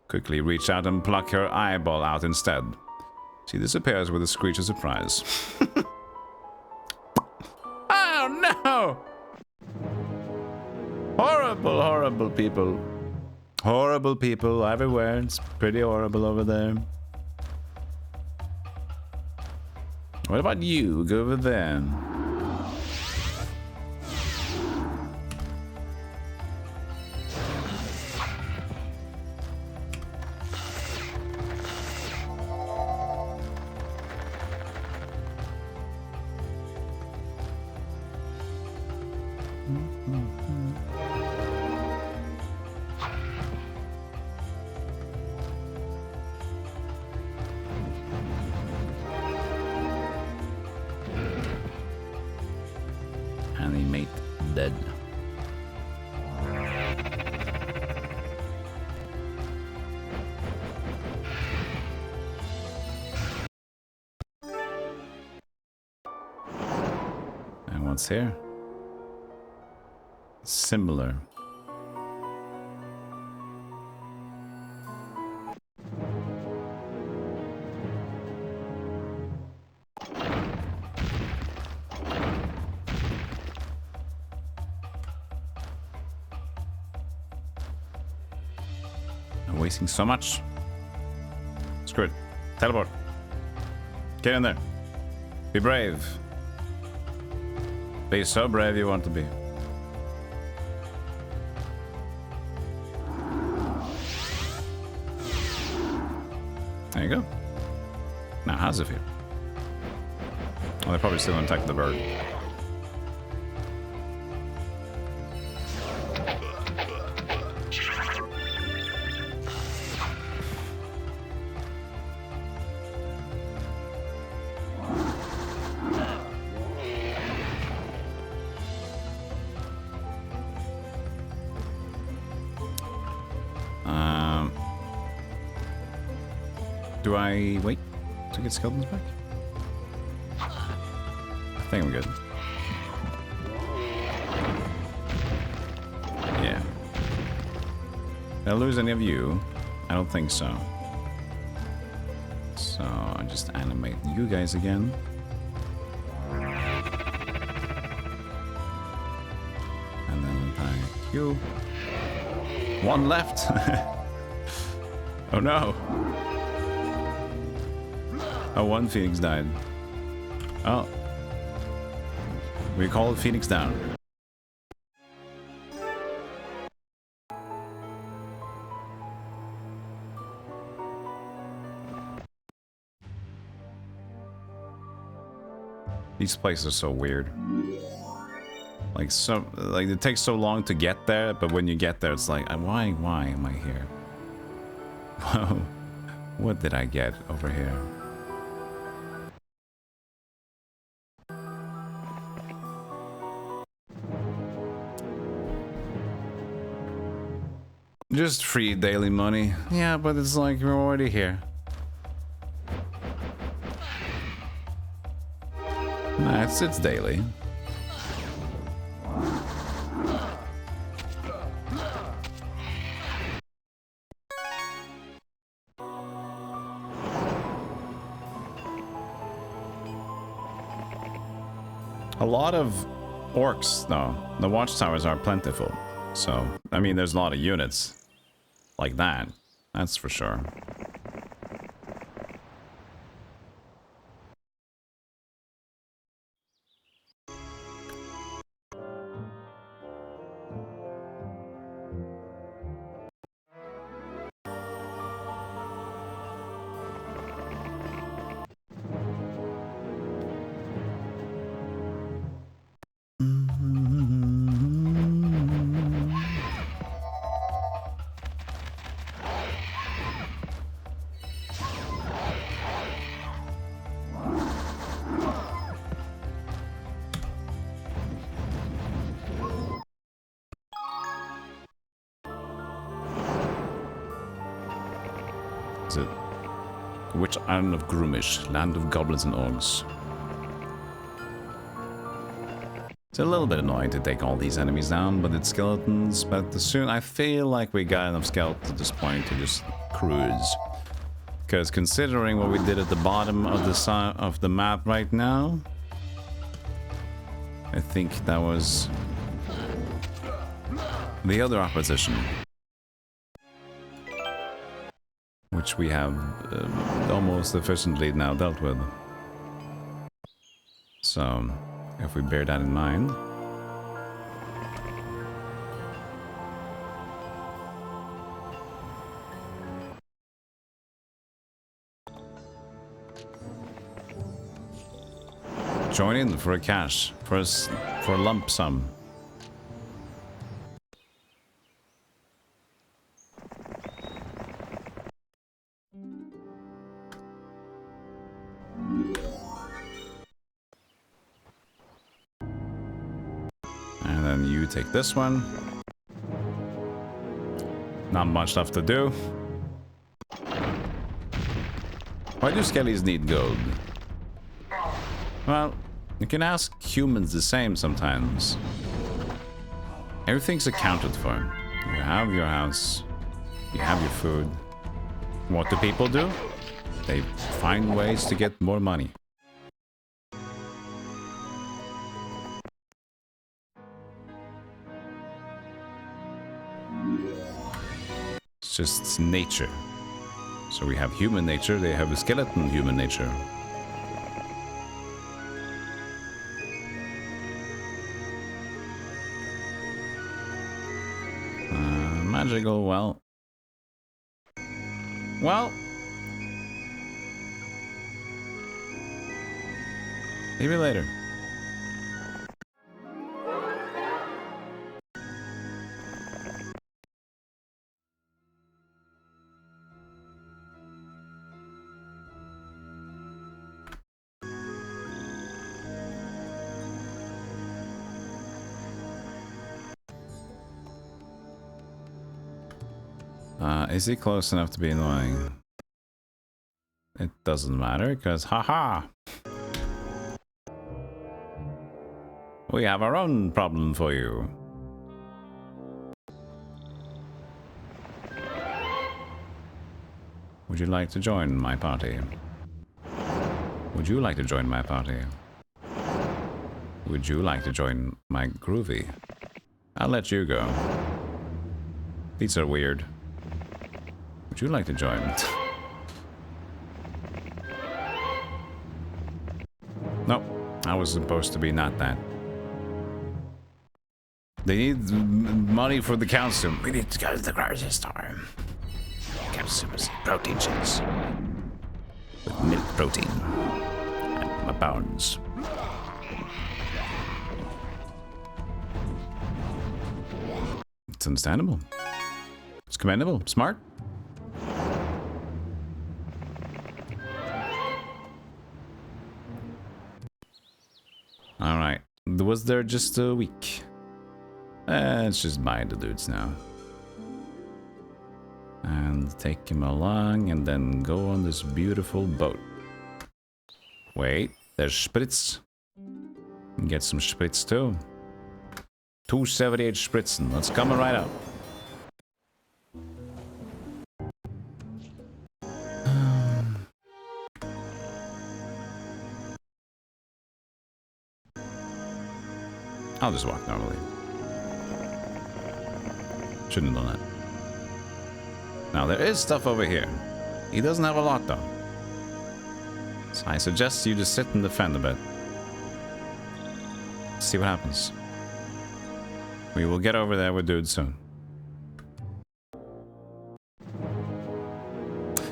Quickly reach out and pluck her eyeball out instead. She disappears with a screech of surprise. Oh no! Horrible, horrible people. Horrible people everywhere. It's pretty horrible over there. What about you? Go over there. Animate dead. And what's here? Similar. I'm wasting so much. Screw it. Teleport. Get in there. Be brave. Be so brave you want to be. There you go. Now, how's it feel? Well, they're probably still gonna attack the bird. Do I wait to get skeletons back? I think I'm good. Yeah. Did I lose any of you? I don't think so. So I just animate you guys again. And then attack you. One left. Oh no. Oh, one Phoenix died. Oh. We call it Phoenix down. These places are so weird. Like it takes so long to get there, but when you get there, it's like, why am I here? Whoa, what did I get over here? Just free daily money. Yeah, but it's like we're already here. Nah, it's daily. A lot of orcs, though. The watchtowers are plentiful. So, I mean, there's a lot of units like that. That's for sure. Is it? Which island of Groomish, land of goblins and orcs? It's a little bit annoying to take all these enemies down, but it's skeletons. But soon I feel like we got enough skeletons at this point to just cruise. Because considering what we did at the bottom of the map right now, I think that was the other opposition, which we have almost efficiently now dealt with. So, if we bear that in mind. Join in for a cash, for a lump sum. And then you take this one. Not much left to do. Why do skellies need gold? Well, you can ask humans the same sometimes. Everything's accounted for. You have your house. You have your food. What do people do? They find ways to get more money. It's just nature. So we have human nature, they have a skeleton human nature. Magical, well, maybe later. Is he close enough to be annoying? It doesn't matter, because haha! We have our own problem for you. Would you like to join my party? Would you like to join my party? Would you like to join my groovy? I'll let you go. These are weird. Would you like to join? Nope, I was supposed to be not that. They need money for the calcium. We need to go to the grocery store. Calcium is protein shakes with milk protein and my pounds. It's understandable. It's commendable. Smart. Alright. Was there just a week? Let's just buy the dudes now. And take him along and then go on this beautiful boat. Wait, there's spritz. Get some spritz too. 278 spritzen. Let's come right up. I'll just walk normally. Shouldn't have done that. Now there is stuff over here. He doesn't have a lot though. So I suggest you just sit and defend a bit. See what happens. We will get over there with dudes soon.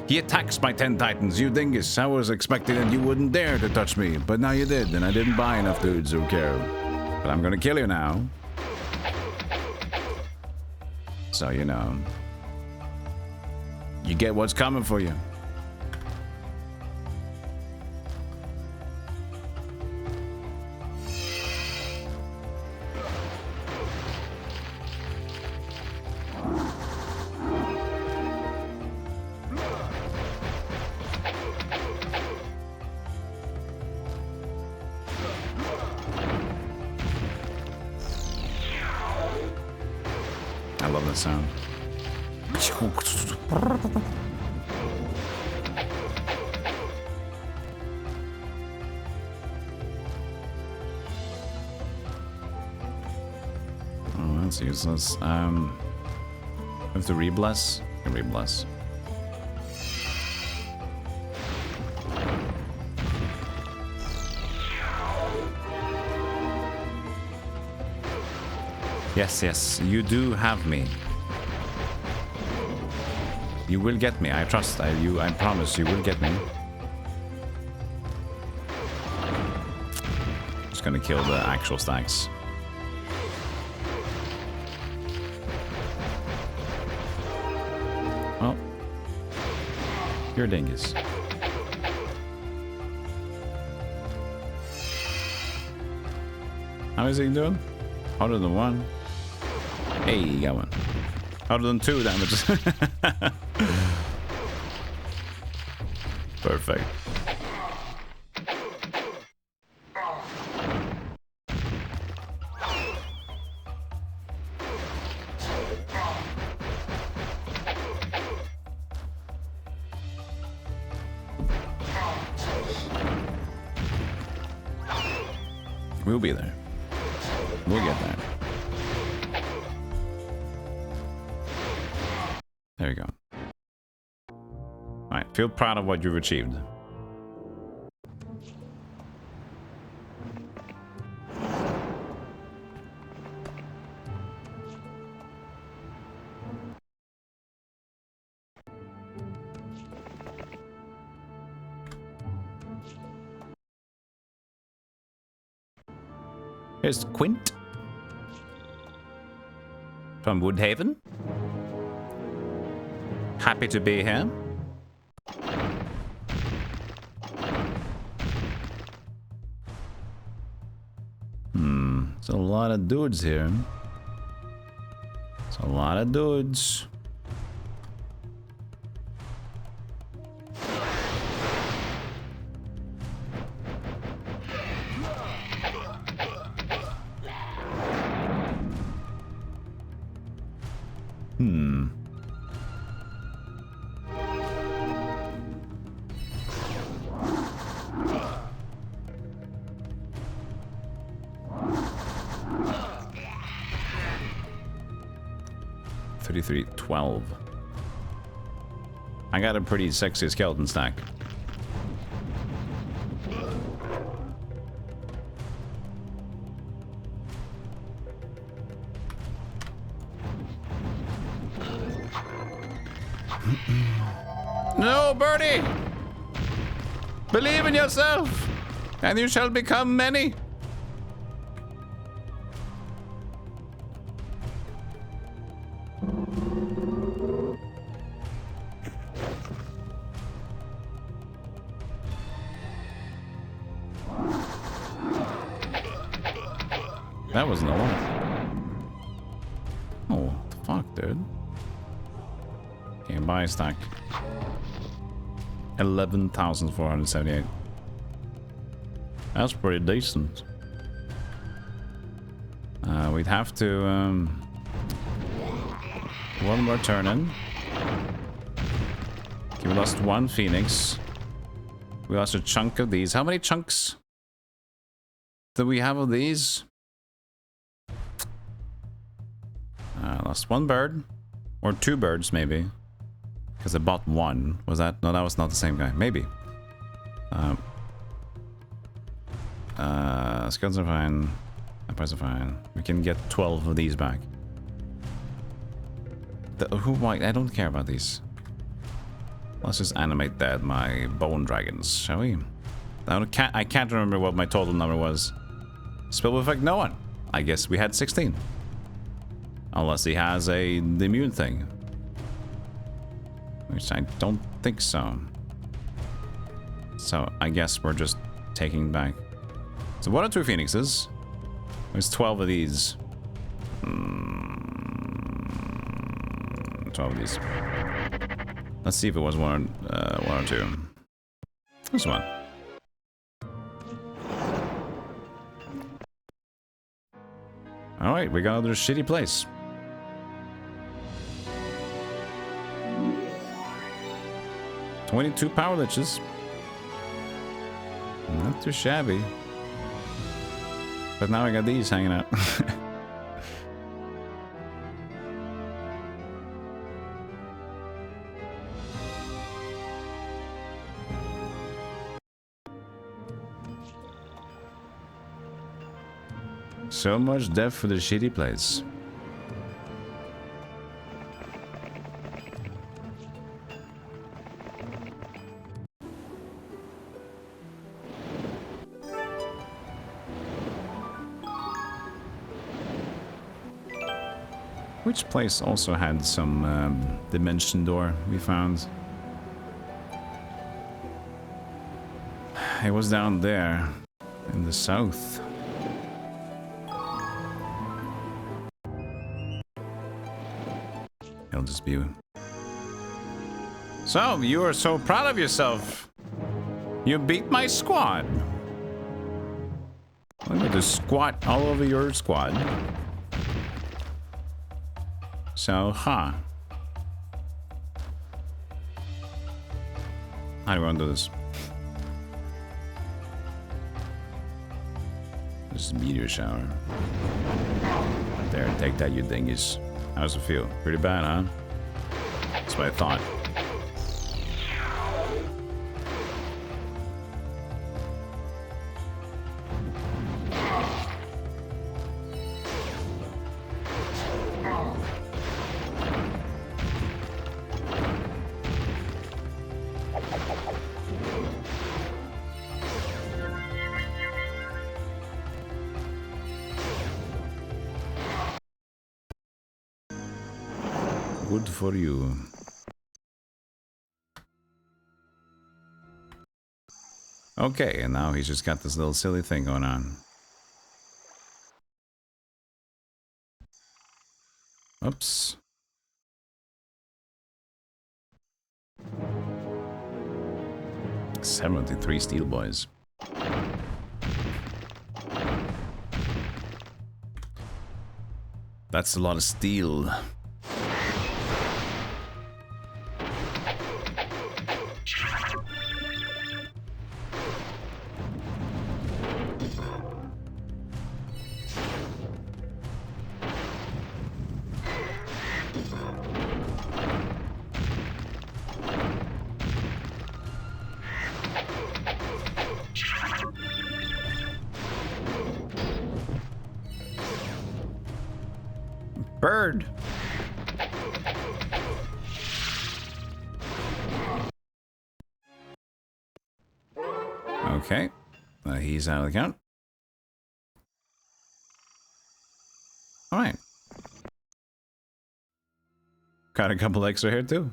He attacks my 10 titans, you dingus. I was expecting that you wouldn't dare to touch me, but now you did, and I didn't buy enough dudes who care. But I'm gonna kill you now. So, you know. You get what's coming for you. I love that sound. Oh, that's useless. I have to re-bless? I can re-bless. Yes, yes, you do have me. You will get me. I trust you. I promise you will get me. Just gonna kill the actual stacks. Well, you're a dingus. How is he doing? 101. Hey, you got one. 102 damage. Perfect. We'll be there. We'll get there. There you go. Alright, feel proud of what you've achieved. Here's Quint from Woodhaven. Happy to be here. There's a lot of dudes here. It's a lot of dudes. $33.12. I got a pretty sexy skeleton stack. No, Birdie! Believe in yourself, and you shall become many. That wasn't a lot. Oh, what the fuck, dude? Okay, buy a stack. 11,478. That's pretty decent. We'd have to one more turn in. Okay, we lost one Phoenix. We lost a chunk of these. How many chunks do we have of these? Lost one bird. Or two birds, maybe. Because I bought one. Was that? No, that was not the same guy. Maybe. Skills are fine. Empires are fine. We can get 12 of these back. I don't care about these. Let's just animate that, my bone dragons, shall we? I can't remember what my total number was. Spell effect, no one. I guess we had 16. Unless he has the immune thing. Which I don't think so. So I guess we're just taking back. So what are two phoenixes? There's 12 of these. 12 of these. Let's see if it was one or two. This one. All right, we got another shitty place. $22 power liches. Not too shabby. But now I got these hanging out. So much death for the shitty place. Which place also had some dimension door we found? It was down there in the south. It'll just be. So, you are so proud of yourself. You beat my squad. I'm going to squat all over your squad. So, huh. How do we want to do this? This is meteor shower. There, take that, you dingus. How does it feel? Pretty bad, huh? That's what I thought. Good for you. Okay, and now he's just got this little silly thing going on. Oops. $73 steel boys. That's a lot of steel. Bird. Okay. He's out of the count. All right. Got a couple extra here too.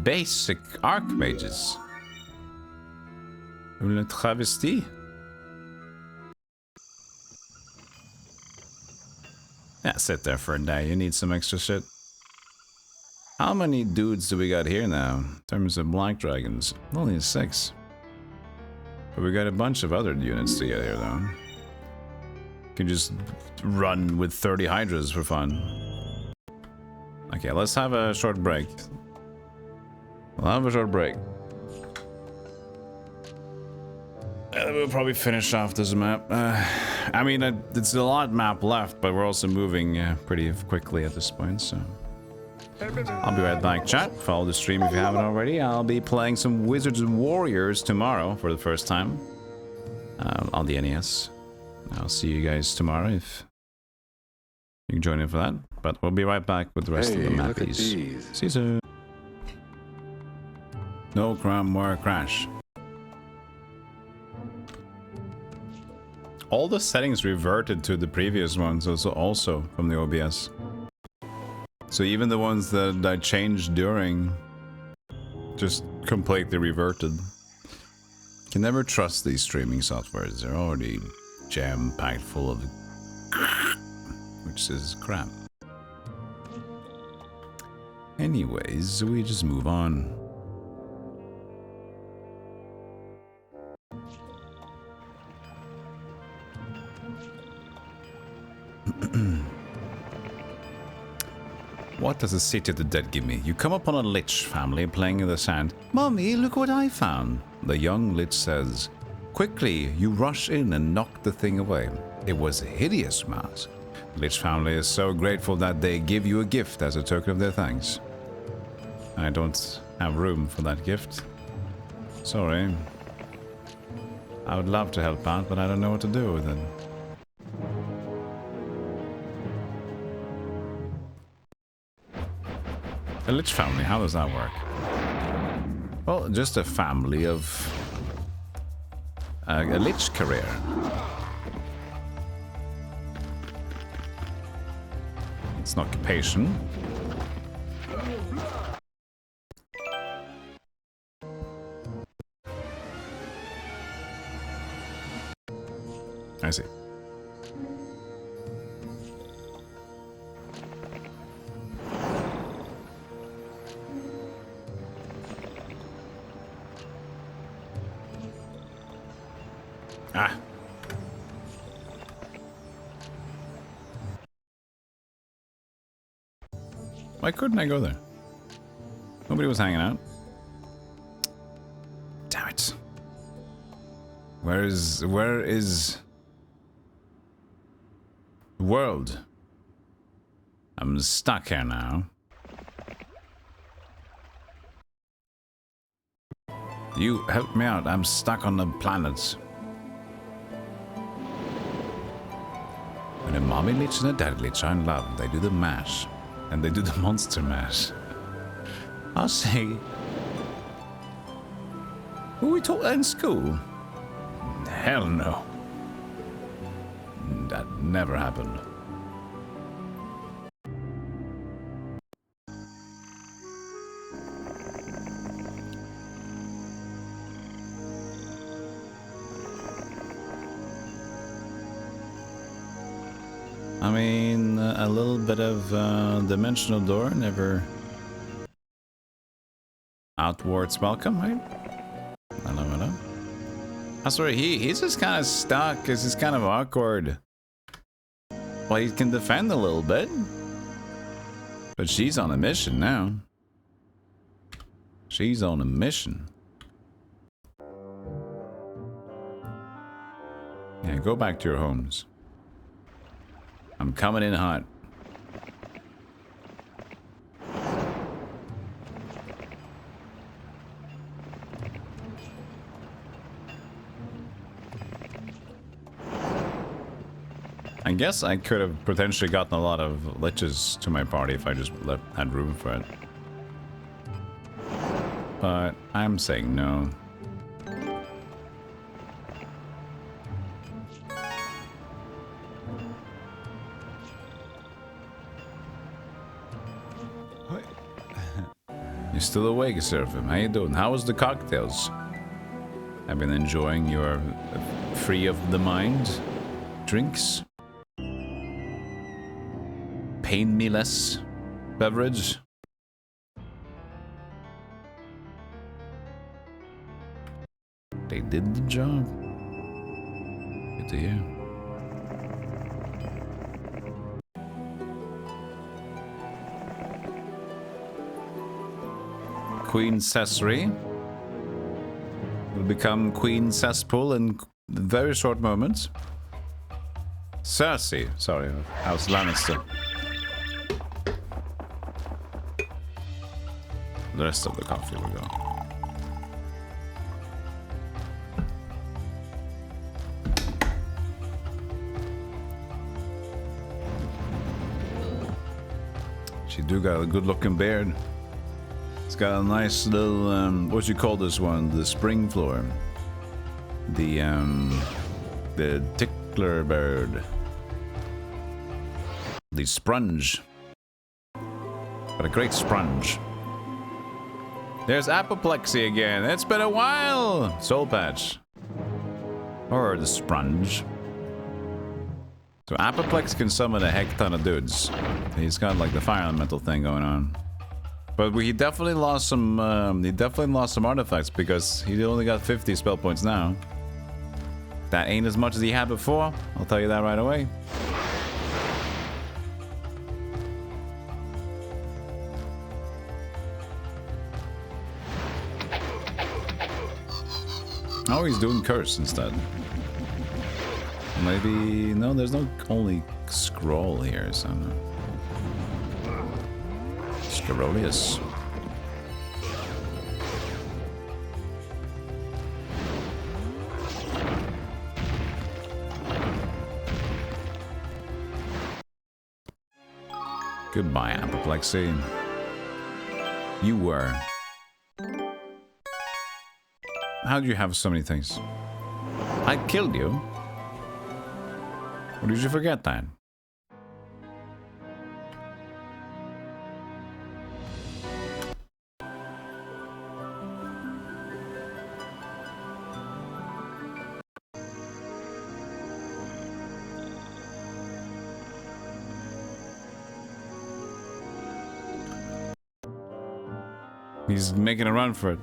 Basic archmages. Une travestie. Yeah, sit there for a day. You need some extra shit. How many dudes do we got here now? In terms of black dragons. Only 6. But we got a bunch of other units to get here though. Can just run with 30 hydras for fun. Okay, let's have a short break. We'll have a short break. We'll probably finish off this map. I mean, it's a lot map left, but we're also moving pretty quickly at this point, so... I'll be right back, chat. Follow the stream if you haven't already. I'll be playing some Wizards and Warriors tomorrow for the first time. On the NES. I'll see you guys tomorrow if you can join in for that. But we'll be right back with the rest of the mappies. See you soon. No crime, more crash. All the settings reverted to the previous ones, also from the OBS. So even the ones that I changed during just completely reverted. Can never trust these streaming softwares. They're already jam-packed full of which is crap. Anyways, we just move on. What does the City of the Dead give me? You come upon a lich family playing in the sand. Mommy, look what I found. The young lich says. Quickly, you rush in and knock the thing away. It was a hideous mask. The lich family is so grateful that they give you a gift as a token of their thanks. I don't have room for that gift. Sorry. I would love to help out, but I don't know what to do with it. A lich family, how does that work? Well, just a family of a lich career. It's an occupation. I see. Ah. Why couldn't I go there? Nobody was hanging out. Damn it. Where is the world? I'm stuck here now. You help me out. I'm stuck on the planet. When a mommy lich and a daddy lich are in love, they do the mash. And they do the monster mash. I'll say... Were we taught that in school? Hell no. That never happened. I mean, a little bit of dimensional door, never outwards welcome, right? Hello. I swear he's just kind of stuck. It's just kind of awkward. Well, he can defend a little bit. But she's on a mission now. She's on a mission. Yeah, go back to your homes. I'm coming in hot. I guess I could have potentially gotten a lot of liches to my party if I just had room for it. But I'm saying no. You're still awake, Seraphim. How you doing? How was the cocktails? I've been enjoying your free of the mind drinks. Pain me less beverage. They did the job. Good to hear. Queen Cesare will become Queen Cesspool in very short moments. Cersei, sorry, House Lannister. The rest of the coffee will go. She do got a good looking beard. It's got a nice little, what you call this one? The spring floor. The tickler bird. The sponge. But a great sponge. There's apoplexy again. It's been a while. Soul patch. Or the sponge. So Apoplex can summon a heck ton of dudes. He's got like the fire elemental thing going on. But he definitely lost some artifacts because he only got 50 spell points now. That ain't as much as he had before, I'll tell you that right away. Oh, he's doing curse instead. Maybe... no, there's no only scroll here, so no. Scrolius. Goodbye, apoplexy. You were. How do you have so many things? I killed you. Or did you forget that? He's making a run for it.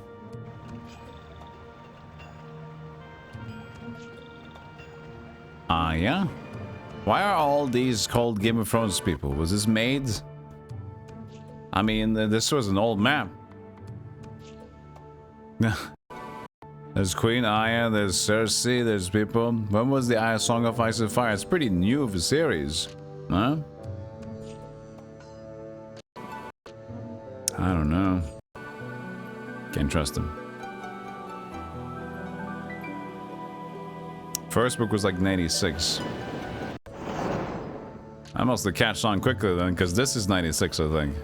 Yeah? Why are all these called Game of Thrones people? Was this made? I mean, this was an old map. There's Queen Aya, there's Cersei, there's people. When was the Aya Song of Ice and Fire? It's pretty new of a series. Huh? I don't know. Can't trust him. First book was like 96. I must have catched on quickly then, because this is 96, I think.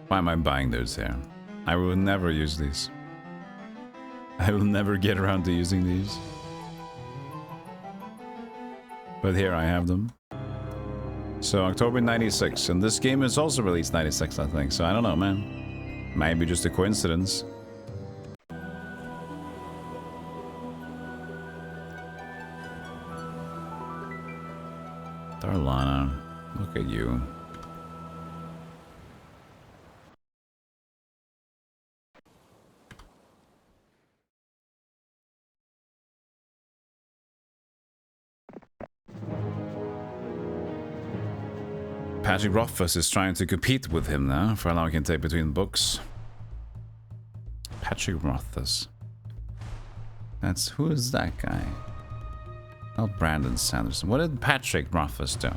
Why am I buying those here? I will never use these. I will never get around to using these. But here I have them. So October 96, and this game is also released 96, I think. So I don't know, man. Maybe just a coincidence. Darlana, look at you. Patrick Rothfuss is trying to compete with him now for how long he can take between books. Patrick Rothfuss. That's... who is that guy? Oh, Brandon Sanderson. What did Patrick Rothfuss do?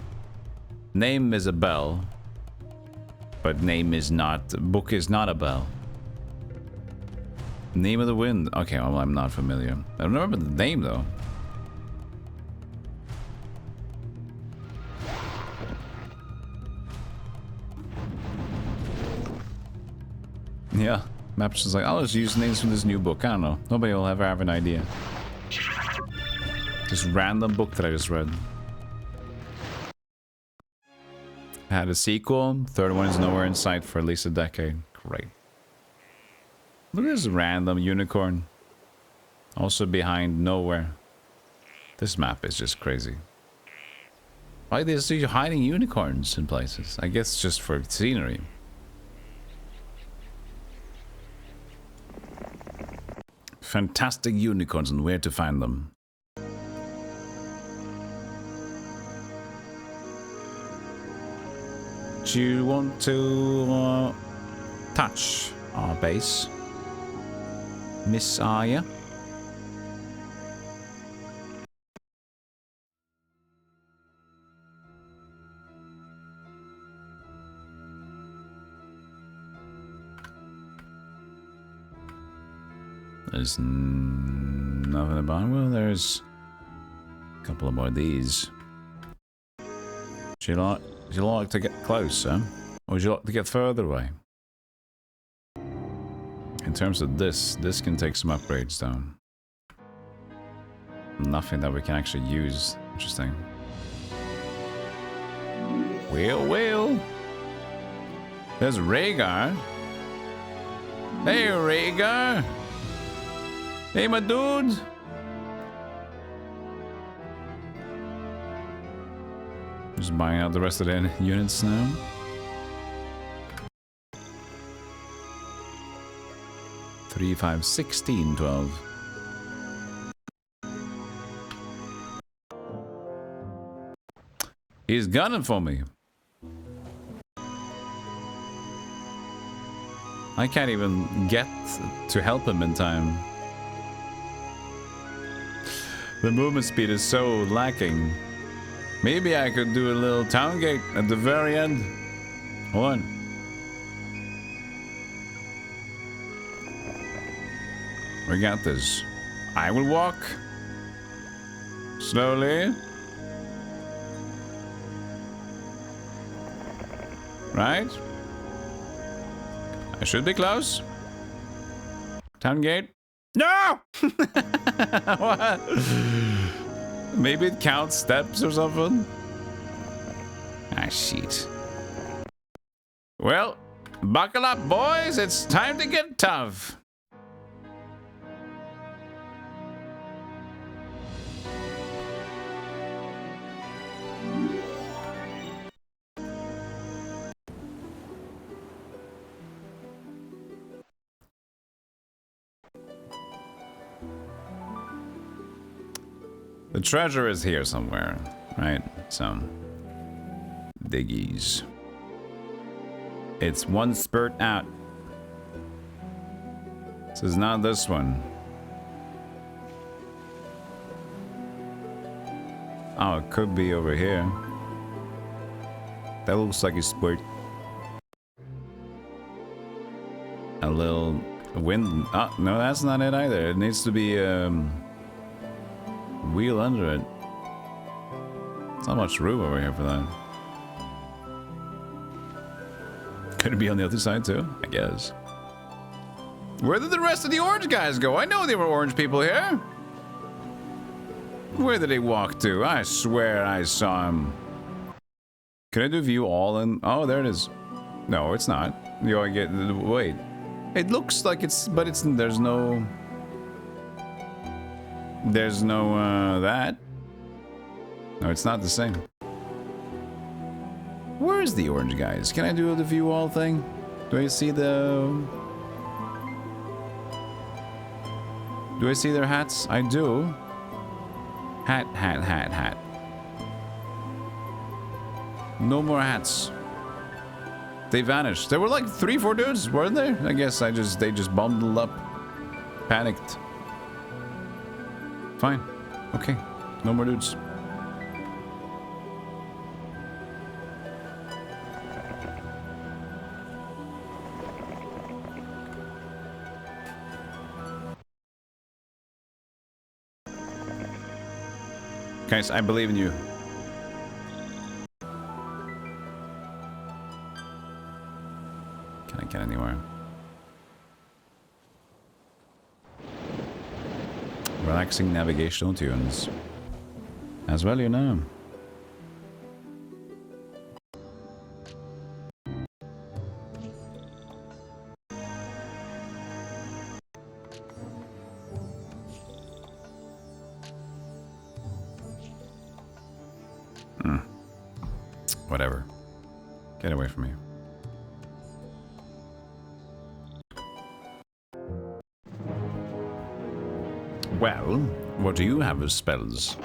Name is a bell. But name is not... book is not a bell. Name of the Wind. Okay, well, I'm not familiar. I don't remember the name, though. Yeah. Map's just like, I'll just use names from this new book. I don't know. Nobody will ever have an idea. This random book that I just read. Had a sequel. Third one is nowhere in sight for at least a decade. Great. Look at this random unicorn. Also behind nowhere. This map is just crazy. Why are they still hiding unicorns in places? I guess just for scenery. Fantastic unicorns and where to find them. Do you want to touch our base, Miss Aya? There's nothing about. Well, there's a couple of more of these. Would you like to get closer, or would you like to get further away? In terms of this can take some upgrades down. Nothing that we can actually use. Interesting. Well. There's Rhaegar. Hey, Rhaegar. Hey, my dude. Just buying out the rest of the units now. Three, 5, 16, 12. He's gunning for me. I can't even get to help him in time. The movement speed is so lacking. Maybe I could do a little town gate at the very end. Hold on. We got this. I will walk. Slowly. Right? I should be close. Town gate. No! What? Maybe it counts steps or something? Ah, shit. Well, buckle up, boys. It's time to get tough. The treasure is here somewhere, right? So, diggies. It's one spurt out. This is not this one. Oh, it could be over here. That looks like a spurt. A little wind. Oh, no, that's not it either. It needs to be wheel under it. There's not much room over here for that. Could it be on the other side too? I guess. Where did the rest of the orange guys go? I know there were orange people here. Where did they walk to? I swear I saw him. Can I do view all in? Oh, there it is. No, it's not. You only get. Wait. It looks like it's, but it's. There's no. There's no that. No, it's not the same. Where's the orange guys? Can I do the view all thing? Do I see the... Do I see their hats? I do. Hat, hat, hat, hat. No more hats. They vanished. There were like 3, 4 dudes, weren't there? I guess they just bundled up. Panicked. Fine. Okay. No more dudes. Guys, I believe in you. Can I get anywhere? Relaxing navigational tunes. As well, you know. Whatever. Get away from me. Well, what do you have as spells?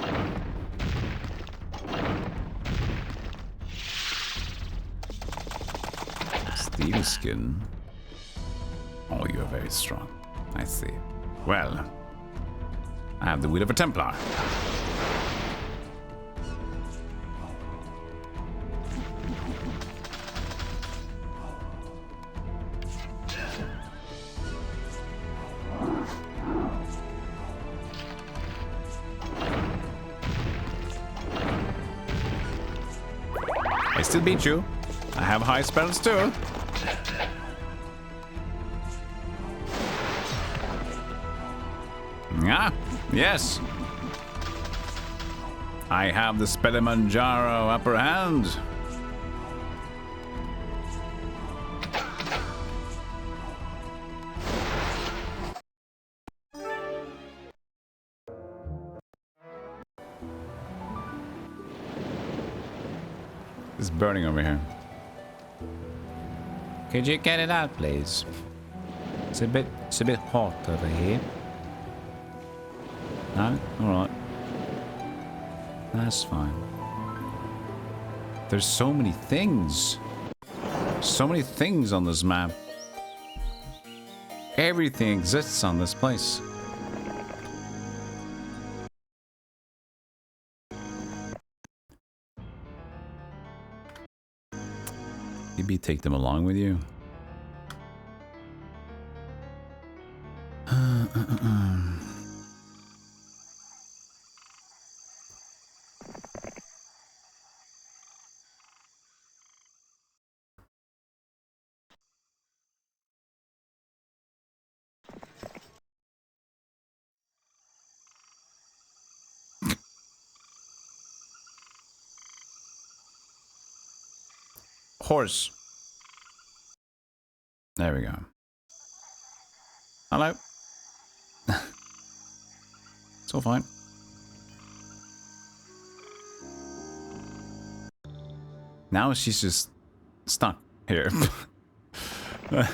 Steel skin. Oh, you're very strong. I see. Well, I have the will of a Templar. I still beat you. I have high spells too. Ah, yes. I have the Spellimanjaro upper hand. It's burning over here. Could you get it out, please? It's a bit hot over here. No? Alright. That's fine. There's so many things. So many things on this map. Everything exists on this place. Maybe take them along with you. Horse. There we go. Hello. It's all fine. Now she's just stuck here. Oh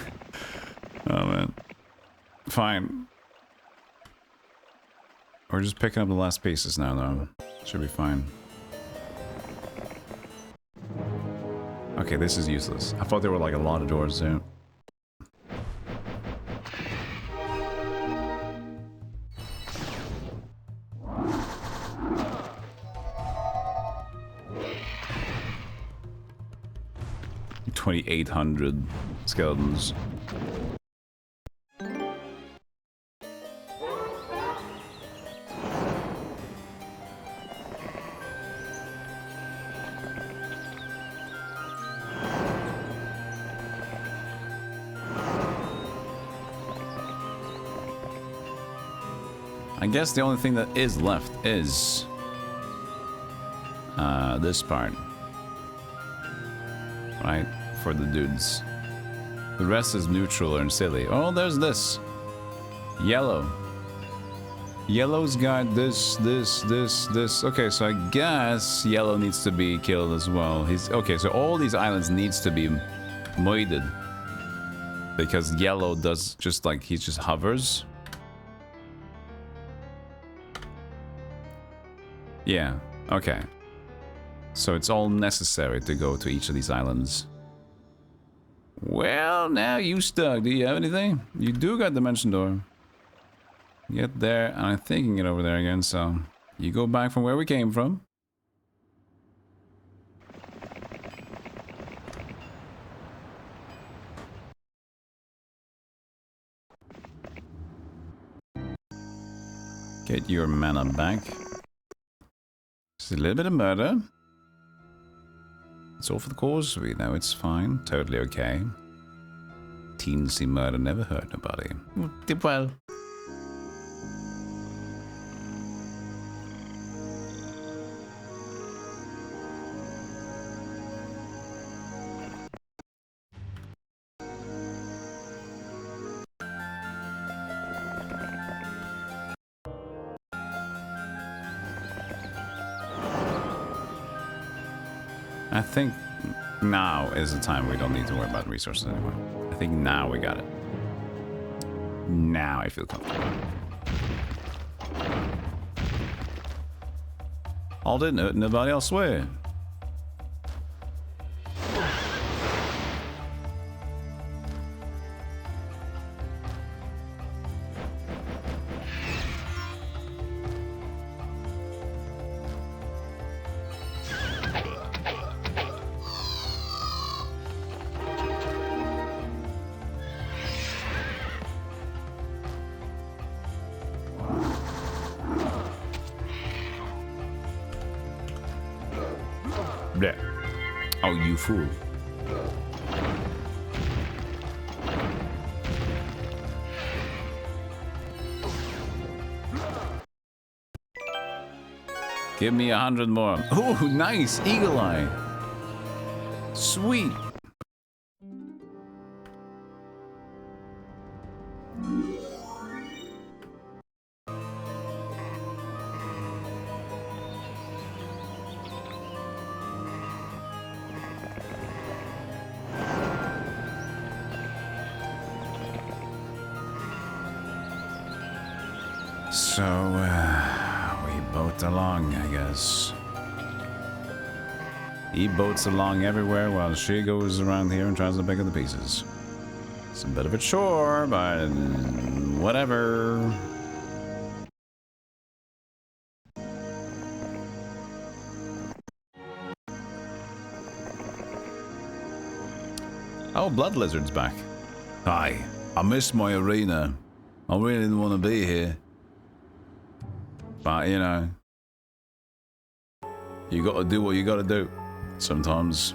man. Fine. We're just picking up the last pieces now though. Should be fine. Okay, this is useless. I thought there were like a lot of doors there. $2,800 skeletons. I guess the only thing that is left is this part, right? For the dudes. The rest is neutral and silly. Oh, there's this. Yellow. Yellow's got this. Okay, so I guess Yellow needs to be killed as well. He's okay, so all these islands needs to be moided. Because Yellow does just like, he just hovers. Yeah, okay. So it's all necessary to go to each of these islands. Well, now you stuck. Do you have anything? You do got Dimension Door. Get there, and I think you can get over there again, so... You go back from where we came from. Get your mana back. Just a little bit of murder. It's all for the cause. We know it's fine. Totally okay. Teensy murder never hurt nobody. Well. I think now is the time we don't need to worry about resources anymore. I think now we got it. Now I feel comfortable. All did nobody else swear. Yeah. Oh, you fool. Give me 100 more. Oh, nice. Eagle Eye. Sweet. So, we boat along, I guess. He boats along everywhere while she goes around here and tries to pick up the pieces. It's a bit of a chore, but whatever. Oh, Blood Lizard's back. Hi, I missed my arena. I really didn't want to be here. But, you know, you gotta do what you gotta do sometimes.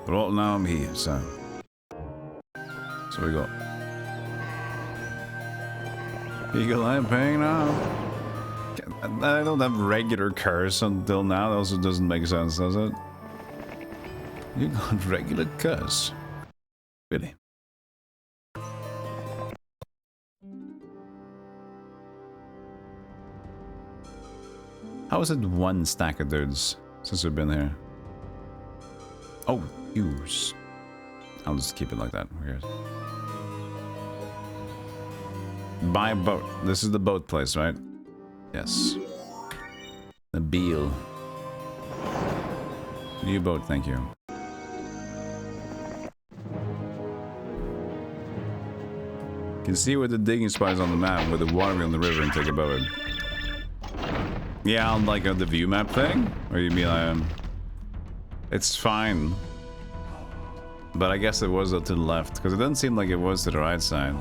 But right now I'm here, so we got Eagle Eye paying now. I don't have regular curse until now. That also doesn't make sense, does it? You got regular curse. Really? How is it one stack of dudes since we've been here? Oh, use. I'll just keep it like that. Weird. Buy a boat. This is the boat place, right? Yes. The Beal. New boat, thank you. You can see where the digging spot is on the map, with the water on the river, and take a boat. Yeah, on like the view map thing? Or you mean it's fine. But I guess it was to the left, because it doesn't seem like it was to the right side.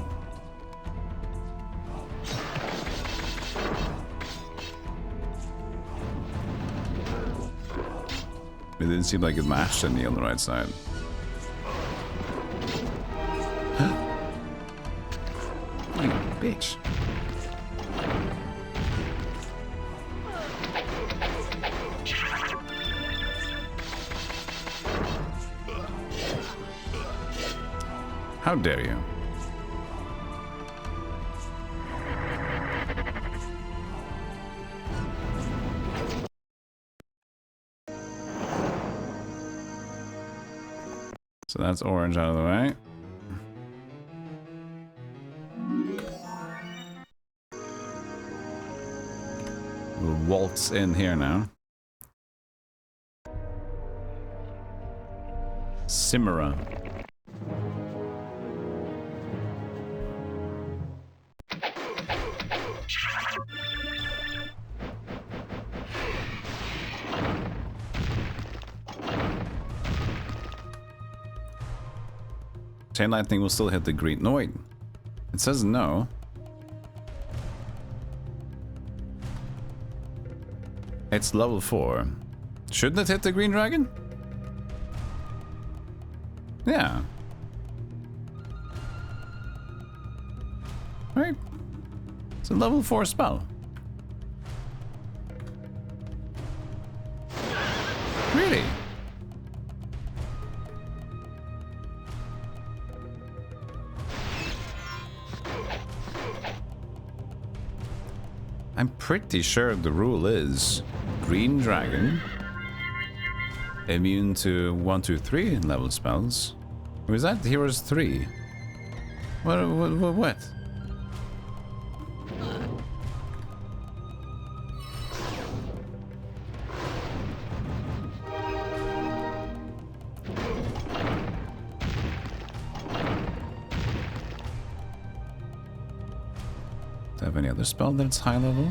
It didn't seem like it matched any on the right side. You bitch. How dare you? So that's orange out of the way. We'll waltz in here now. Simera. Chain lightning will still hit the green. No, wait. It says no. It's level 4. Shouldn't it hit the green dragon? Yeah. Right. It's a level 4 spell. Really? I'm pretty sure the rule is green dragon, immune to 1, 2, 3 level spells. Or is that Heroes 3? What? Do I have any other spell that's high level?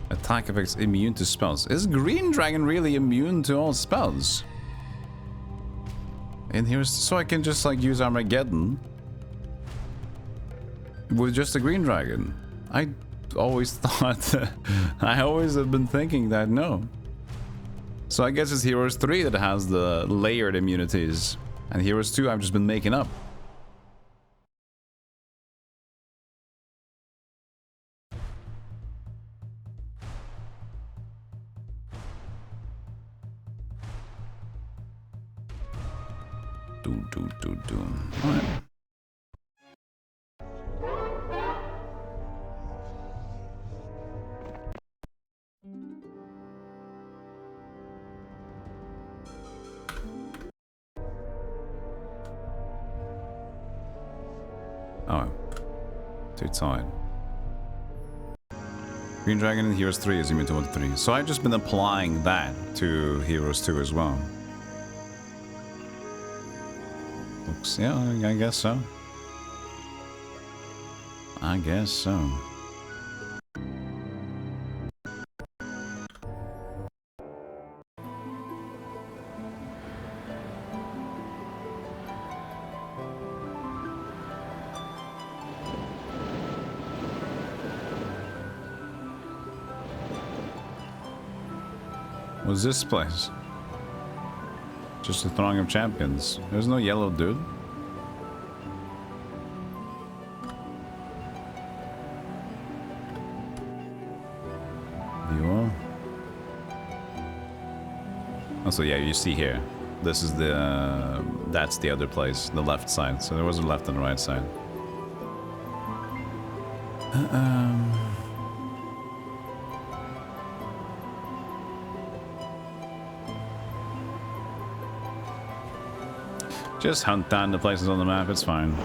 Attack effects immune to spells. Is Green Dragon really immune to all spells? And here's so I can just like use Armageddon with just a Green Dragon. I always thought I always have been thinking that no. So I guess it's Heroes 3 that has the layered immunities, and Heroes 2 I've just been making up. Alright. Oh, too tired. Green Dragon in Heroes 3 is immune to 1 to 3. So I've just been applying that to Heroes 2 as well. Oops, yeah, I guess so. I guess so. What's this place? Just a throng of champions. There's no yellow dude. You are. Also, yeah, you see here. This is the that's the other place, the left side. So there was a left and a right side. Just hunt down the places on the map, it's fine.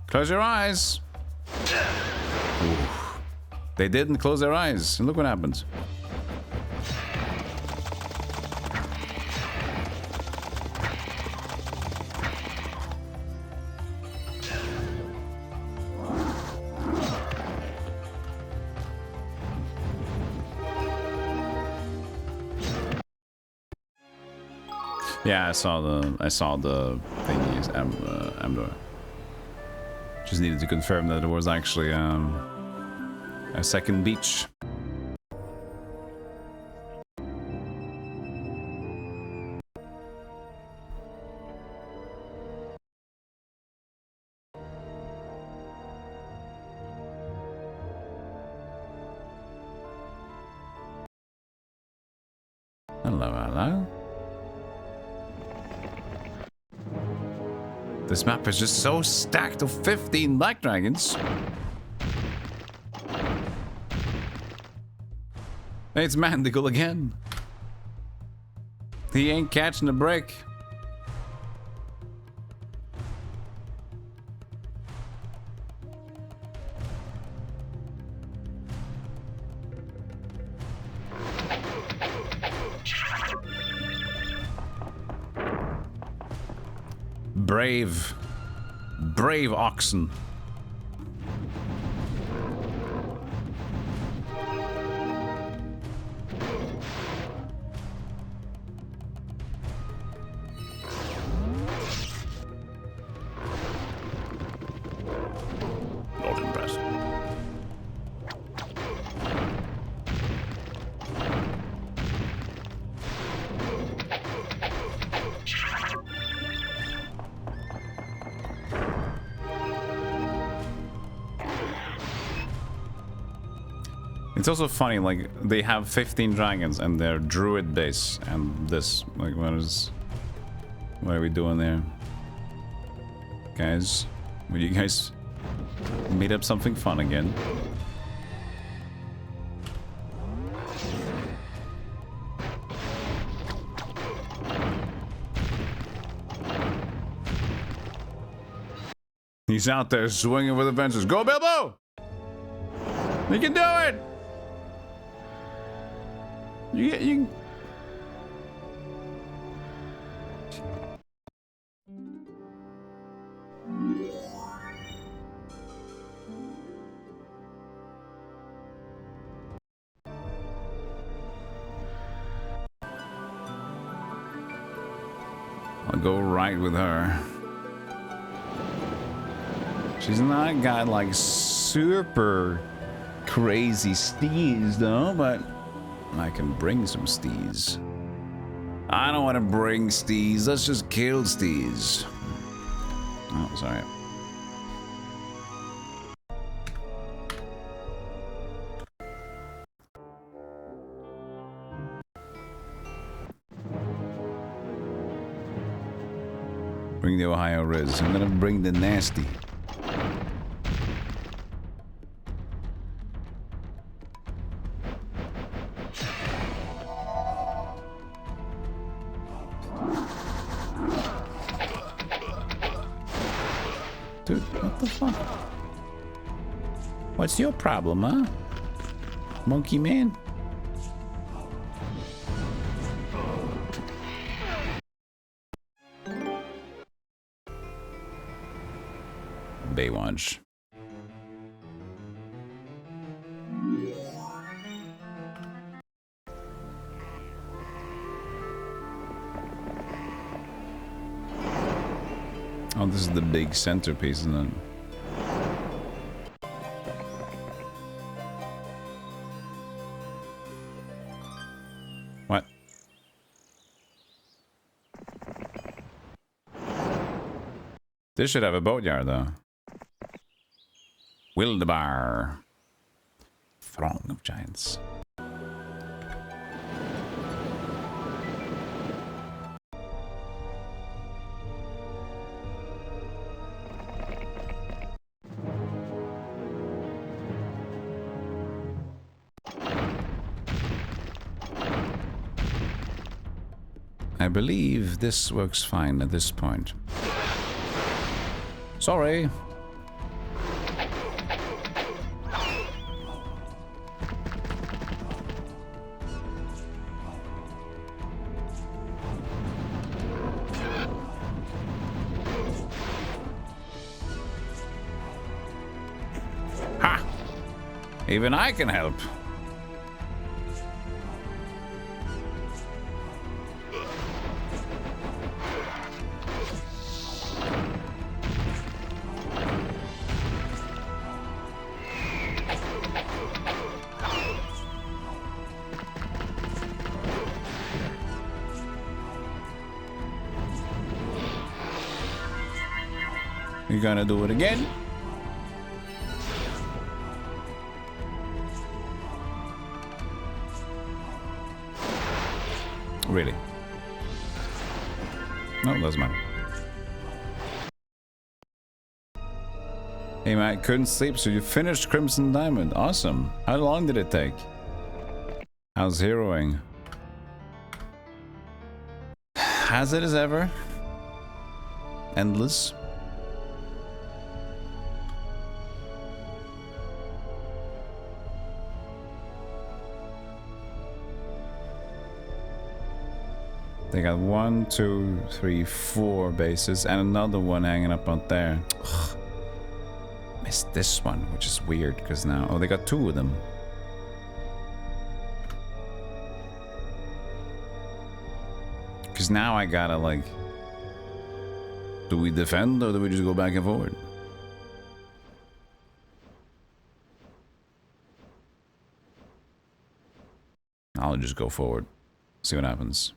Close your eyes! Oof. They didn't close their eyes, and look what happened. Yeah, I saw the thingies, Amdor. Just needed to confirm that it was actually a second beach. Hello, hello. This map is just so stacked of 15 black dragons. Hey, it's Mandicle again. He ain't catching a break. Brave oxen. Not impressed. It's also funny, like, they have 15 dragons and they're druid base, and this, like, what are we doing there? Guys, will you guys meet up something fun again? He's out there swinging for the fences. Go, Bilbo! You can do it! You I'll go right with her. She's not got like super crazy steez though, but I can bring some steez. I don't want to bring steez. Let's just kill steez. Oh, sorry. Bring the Ohio Riz. I'm gonna bring the nasty. Dude, what the fuck? What's your problem, huh? Monkey man? Baywatch. Oh, this is the big centerpiece, isn't it? What? This should have a boatyard, though. Wildebar. Throng of giants. I believe this works fine at this point. Sorry. Ha! Even I can help. You gonna do it again? Really? No, doesn't matter. Hey man, I couldn't sleep, so you finished Crimson Diamond. Awesome. How long did it take? How's heroing? As it is ever. Endless. They got 1, 2, 3, 4 bases and another one hanging up out there. Ugh. Missed this one, which is weird because now... Oh, they got 2 of them. Because now I gotta like... Do we defend or do we just go back and forward? I'll just go forward. See what happens.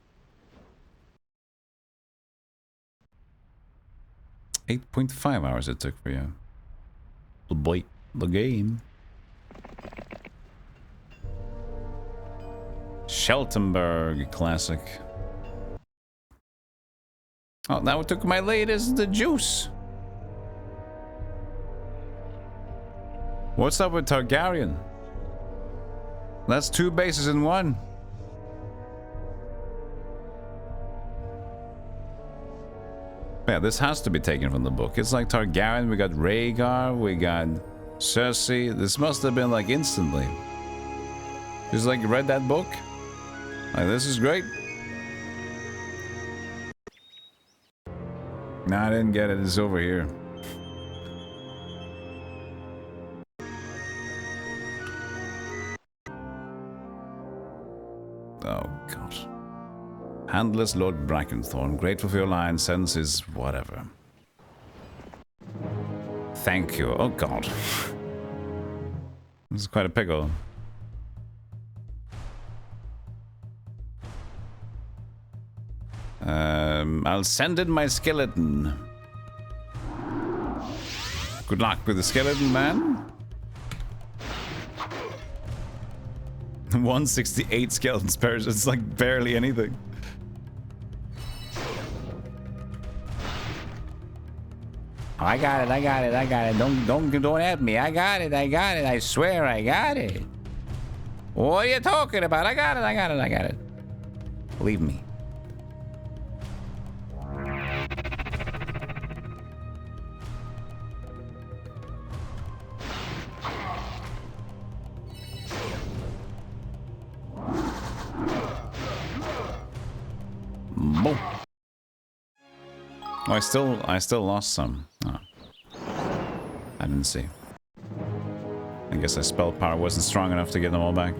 8.5 hours it took for you. The boy, the game. Scheltenberg classic. Oh, now I took my latest, the juice. What's up with Targaryen? That's 2 bases in 1. Yeah, this has to be taken from the book. It's like Targaryen, we got Rhaegar, we got Cersei. This must have been like instantly. Just like read that book. Like, this is great. No, I didn't get it. It's over here. Oh, God. Handless Lord Brackenthorn, grateful for your line, senses, whatever. Thank you. Oh, God. This is quite a pickle. I'll send in my skeleton. Good luck with the skeleton, man. 168 skeleton spares. It's like barely anything. Oh, I got it. Don't at me. I got it. I swear I got it. What are you talking about? I got it. Believe me. Boom. Oh, I still lost some. Oh. I didn't see. I guess my spell power wasn't strong enough to get them all back.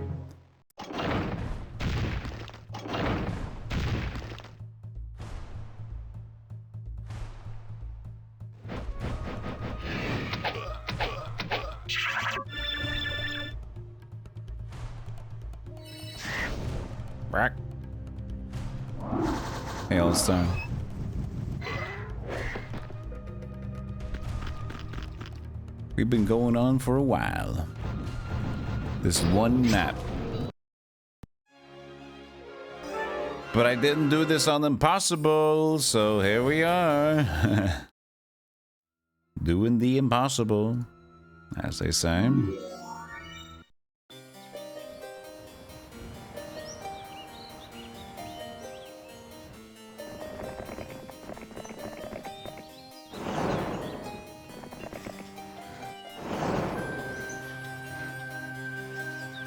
Brack. Hailstone. We've been going on for a while. This one nap. But I didn't do this on impossible, so here we are. Doing the impossible, as they say.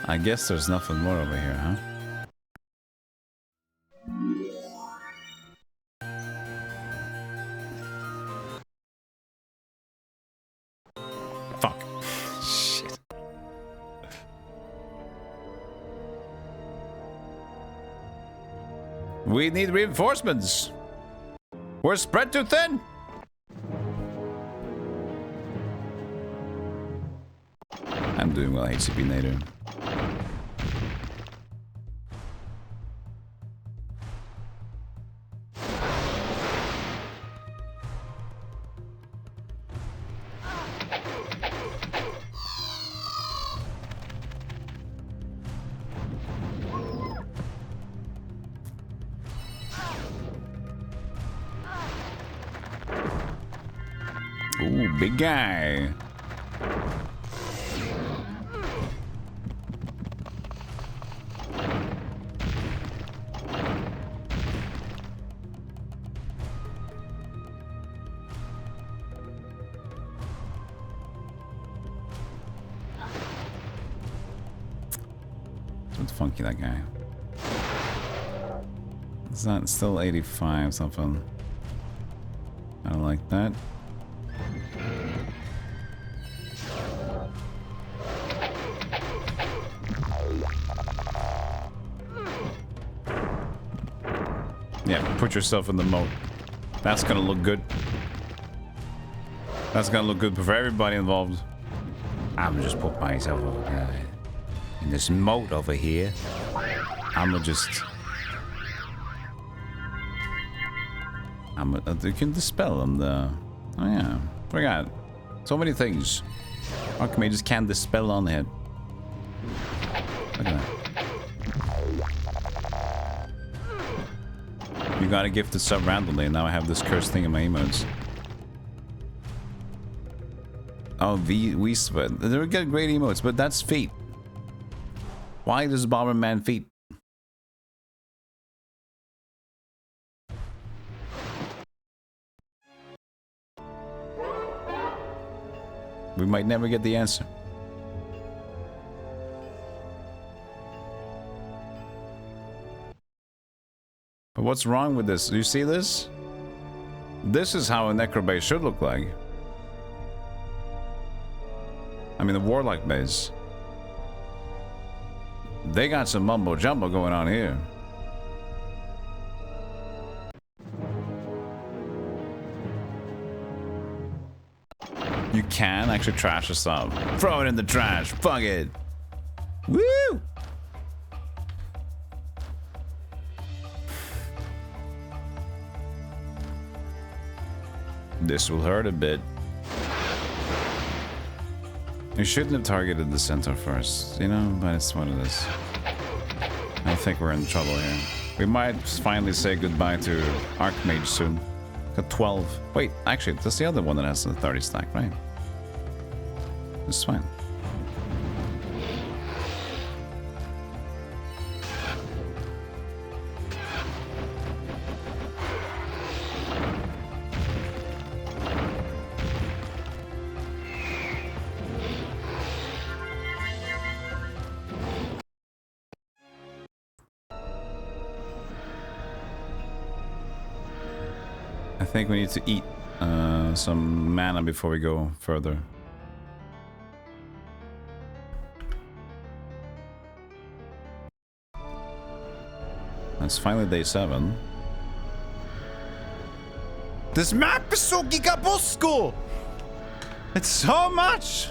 I guess there's nothing more over here, huh? Fuck. Shit. We need reinforcements. We're spread too thin. I'm doing well, HCP Nader. Ooh, big guy. What's funky, that guy? It's not still 85 something. I don't like that. Yeah, put yourself in the moat. That's gonna look good. That's gonna look good for everybody involved. I'm just put myself in this moat over here. You can dispel them. Oh yeah, forgot. So many things. How come you just can't dispel on it? Look at that. You got a gifted sub randomly, and now I have this cursed thing in my emotes. Oh, we sweat. They're good, great emotes, but that's feet. Why does Bomberman feet? We might never get the answer. But what's wrong with this? Do you see this? This is how a necrobase should look like. I mean, the warlock base. They got some mumbo jumbo going on here. You can actually trash this up. Throw it in the trash. Fuck it. Woo! This will hurt a bit. You shouldn't have targeted the center first, you know, but it's what it is. I think we're in trouble here. We might finally say goodbye to Archmage soon. Got 12. Wait, actually, that's the other one that has the 30 stack, right? It's fine. I think we need to eat some mana before we go further. It's finally day 7. This map is so gigabosco! It's so much!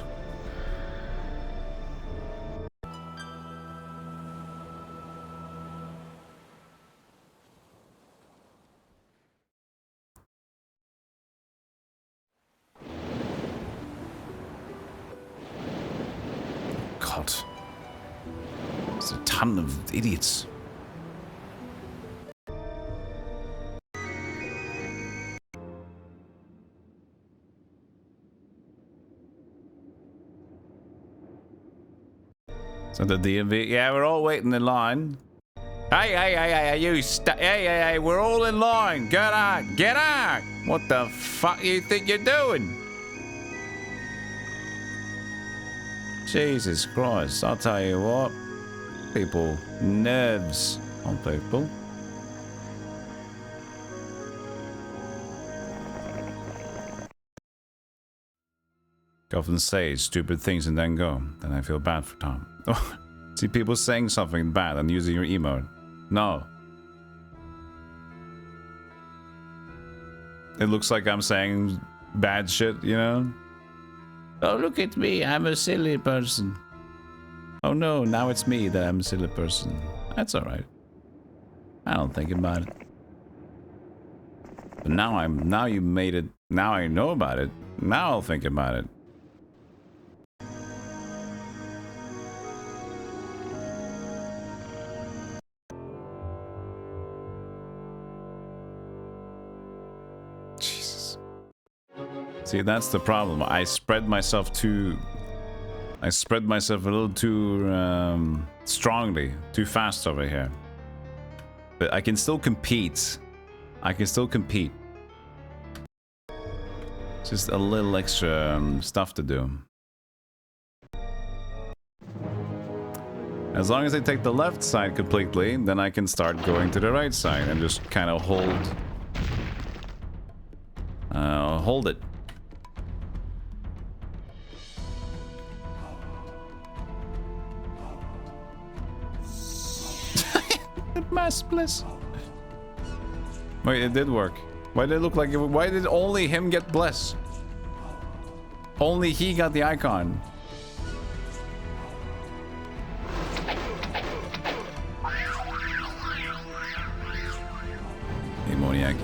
God. There's a ton of idiots. So the DMV, yeah, we're all waiting in line. Hey, you hey, we're all in line. Get out. What the fuck you think you're doing? Jesus Christ, I'll tell you what. People, nerves on people. Often say stupid things and then go. Then I feel bad for Tom. See people saying something bad and using your emote. No. It looks like I'm saying bad shit, you know? Oh, look at me. I'm a silly person. Oh no, now it's me that I'm a silly person. That's alright. I don't think about it. But now you made it. Now I know about it. Now I'll think about it. See, that's the problem. I spread myself a little too strongly, too fast over here. But I can still compete. Just a little extra stuff to do. As long as I take the left side completely, then I can start going to the right side and just kind of hold it. Mass bliss. Wait, it did work. Why did it look like it? Why did only him get bless? Only he got the icon. Demoniac.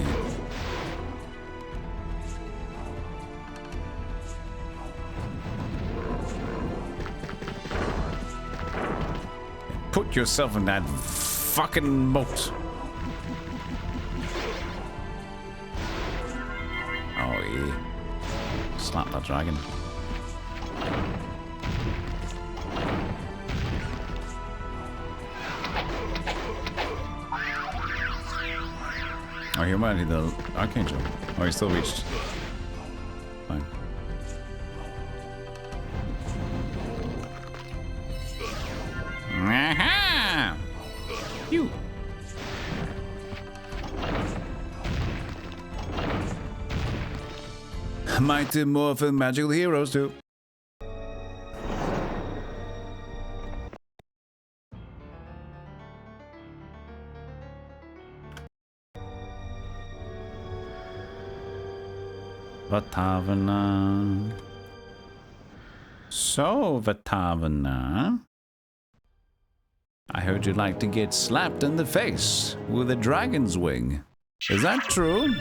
Put yourself in that fucking moat. not a dragon. Oh, he might hit the Archangel. Oh, he still reached. Fine. Aha! You. Mighty Morphin Magical Heroes too. Vatavana. So, Vatavana, I heard you'd like to get slapped in the face with a dragon's wing. Is that true?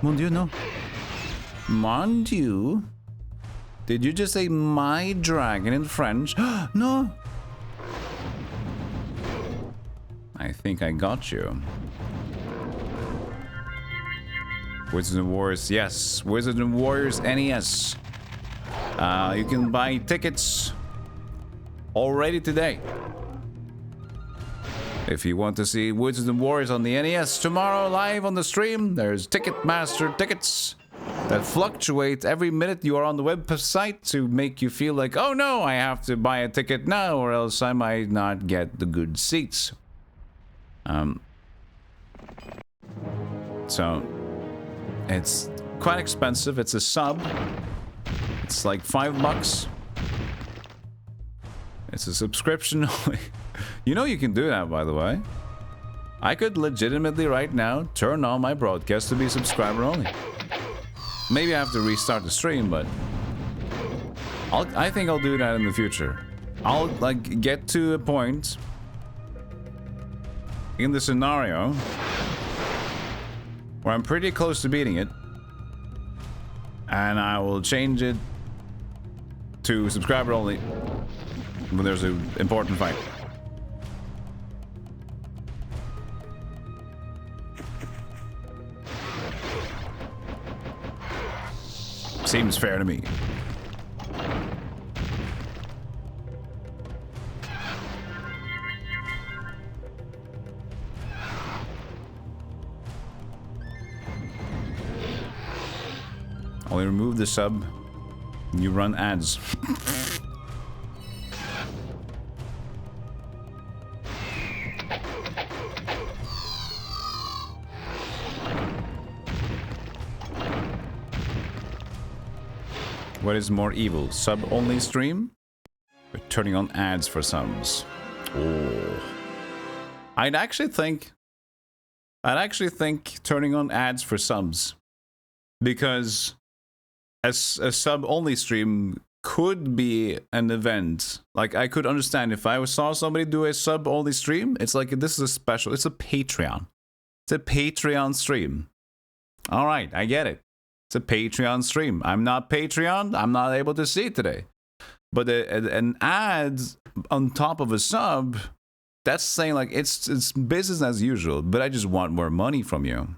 Mon Dieu, no. Mon Dieu? Did you just say my dragon in French? No. I think I got you. Wizards and Warriors, yes. Wizards and Warriors NES. You can buy tickets already today. If you want to see Wizards and Warriors on the NES tomorrow live on the stream, there's Ticketmaster tickets that fluctuate every minute you are on the website to make you feel like, oh no, I have to buy a ticket now or else I might not get the good seats. So it's quite expensive. It's a sub. It's like $5. It's a subscription only. You know you can do that, by the way. I could legitimately right now turn on my broadcast to be subscriber only. Maybe I have to restart the stream, but I think I'll do that in the future. I'll like get to a point in the scenario where I'm pretty close to beating it, and I will change it to subscriber only when there's an important fight. Seems fair to me. Only remove the sub. You run ads. What is more evil? Sub-only stream? Or turning on ads for subs? Oh. I'd actually think turning on ads for subs. Because a sub-only stream could be an event. Like, I could understand if I saw somebody do a sub-only stream, it's like, this is a special, it's a Patreon. It's a Patreon stream. Alright, I get it. It's a Patreon stream. I'm not Patreon. I'm not able to see it today. But an ad on top of a sub, that's saying like it's business as usual, but I just want more money from you.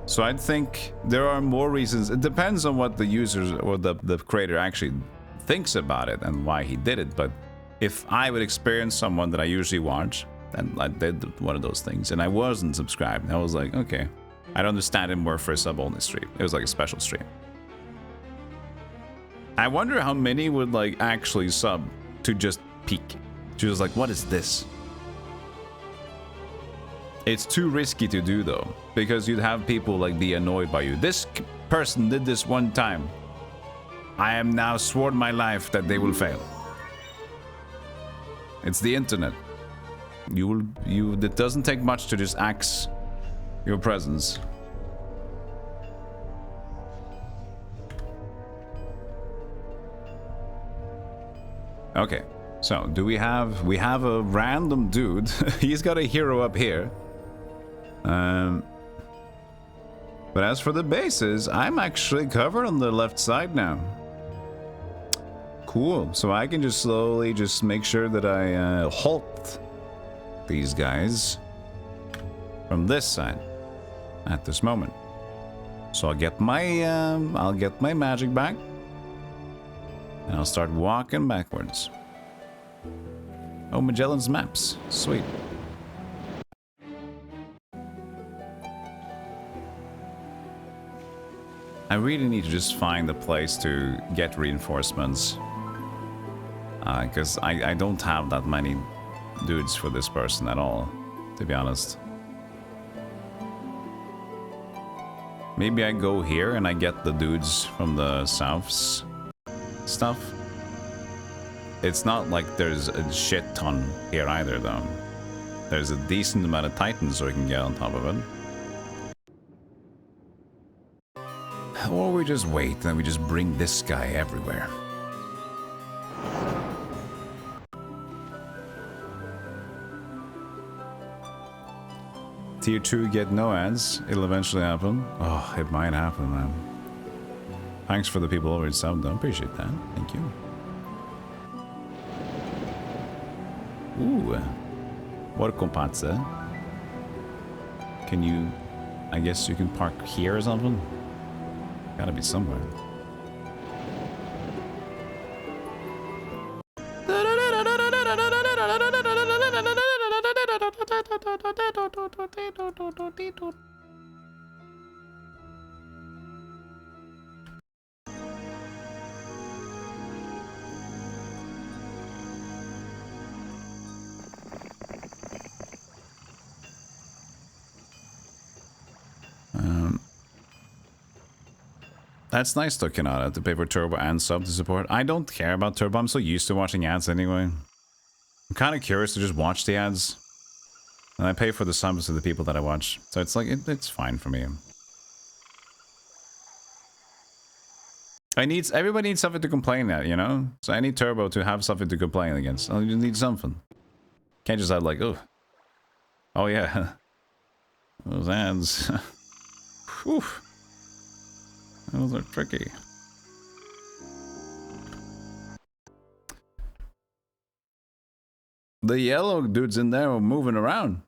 So I think there are more reasons. It depends on what the users or the creator actually thinks about it and why he did it. But if I would experience someone that I usually watch, and I did one of those things, and I wasn't subscribed, I was like, okay, I'd understand it more for a sub-only stream. It was like a special stream. I wonder how many would like actually sub to just peek. To just like, what is this? It's too risky to do though, because you'd have people like be annoyed by you. This person did this one time. I am now sworn my life that they will fail. It's the internet. It doesn't take much to just axe your presence. Okay, so do we have a random dude. He's got a hero up here. But as for the bases, I'm actually covered on the left side now. Cool. So I can just slowly just make sure that I halt these guys. from this side at this moment. So I'll get my magic back, and I'll start walking backwards. Oh, Magellan's maps, sweet. I really need to just find a place to get reinforcements, because I don't have that many dudes for this person at all, to be honest. Maybe I go here and I get the dudes from the south's stuff. It's not like there's a shit ton here either, though. There's a decent amount of titans so we can get on top of it. Or we just wait and we just bring this guy everywhere. Tier 2 get no ads. It'll eventually happen. Oh, it might happen, man. Thanks for the people already subbed, though. Appreciate that. Thank you. Ooh. Workompatse. Can you... I guess you can park here or something? Gotta be somewhere. That's nice though, Kanata, to pay for Turbo and sub to support. I don't care about Turbo. I'm so used to watching ads anyway. I'm kind of curious to just watch the ads. And I pay for the subs to the people that I watch. So it's like, it's fine for me. Everybody needs something to complain at, you know? So I need Turbo to have something to complain against. I just need something. Can't just have like, oh yeah. Those ads. Whew. Those are tricky. The yellow dudes in there are moving around.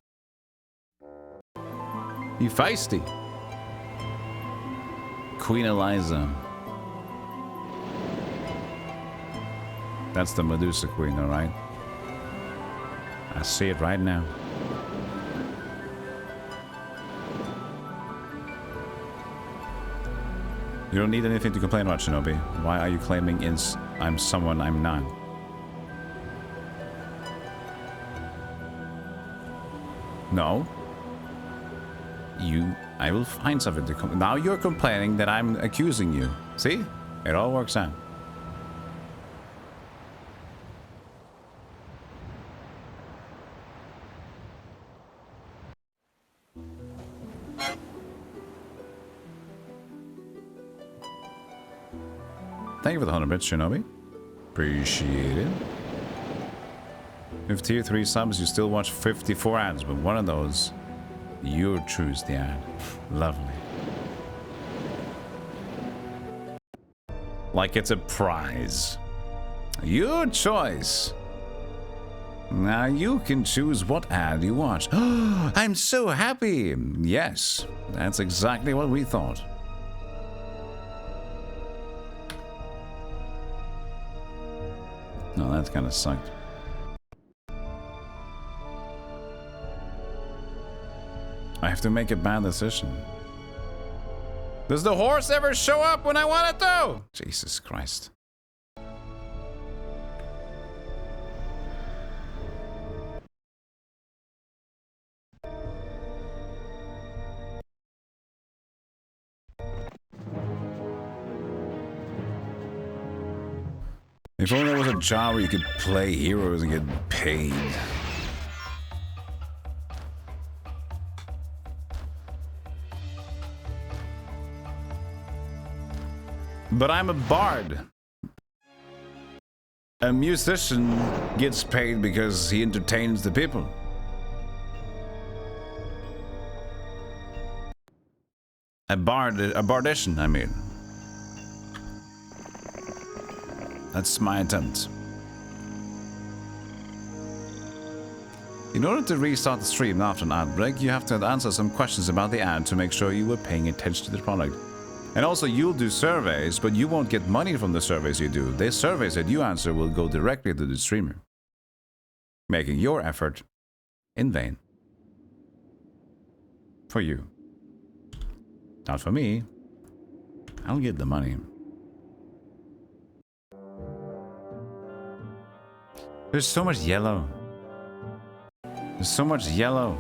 You feisty. Queen Eliza. That's the Medusa Queen, alright? I see it right now. You don't need anything to complain about, Shinobi. Why are you claiming I'm someone I'm not? No. I will find something to complain. Now you're complaining that I'm accusing you. See? It all works out. Thank you for the 100 bits, Shinobi. Appreciate it. With tier 3 subs, you still watch 54 ads, but one of those, you choose the ad. Lovely. Like it's a prize. Your choice. Now you can choose what ad you watch. I'm so happy. Yes, that's exactly what we thought. No, that kind of sucked. I have to make a bad decision. Does the horse ever show up when I want it to? Jesus Christ. If only there was a job where you could play heroes and get paid. But I'm a bard. A musician gets paid because he entertains the people. A bardician, I mean. That's my attempt. In order to restart the stream after an ad break, you have to answer some questions about the ad to make sure you were paying attention to the product. And also, you'll do surveys, but you won't get money from the surveys you do. The surveys that you answer will go directly to the streamer, making your effort in vain. For you. Not for me. I'll get the money. There's so much yellow. There's so much yellow.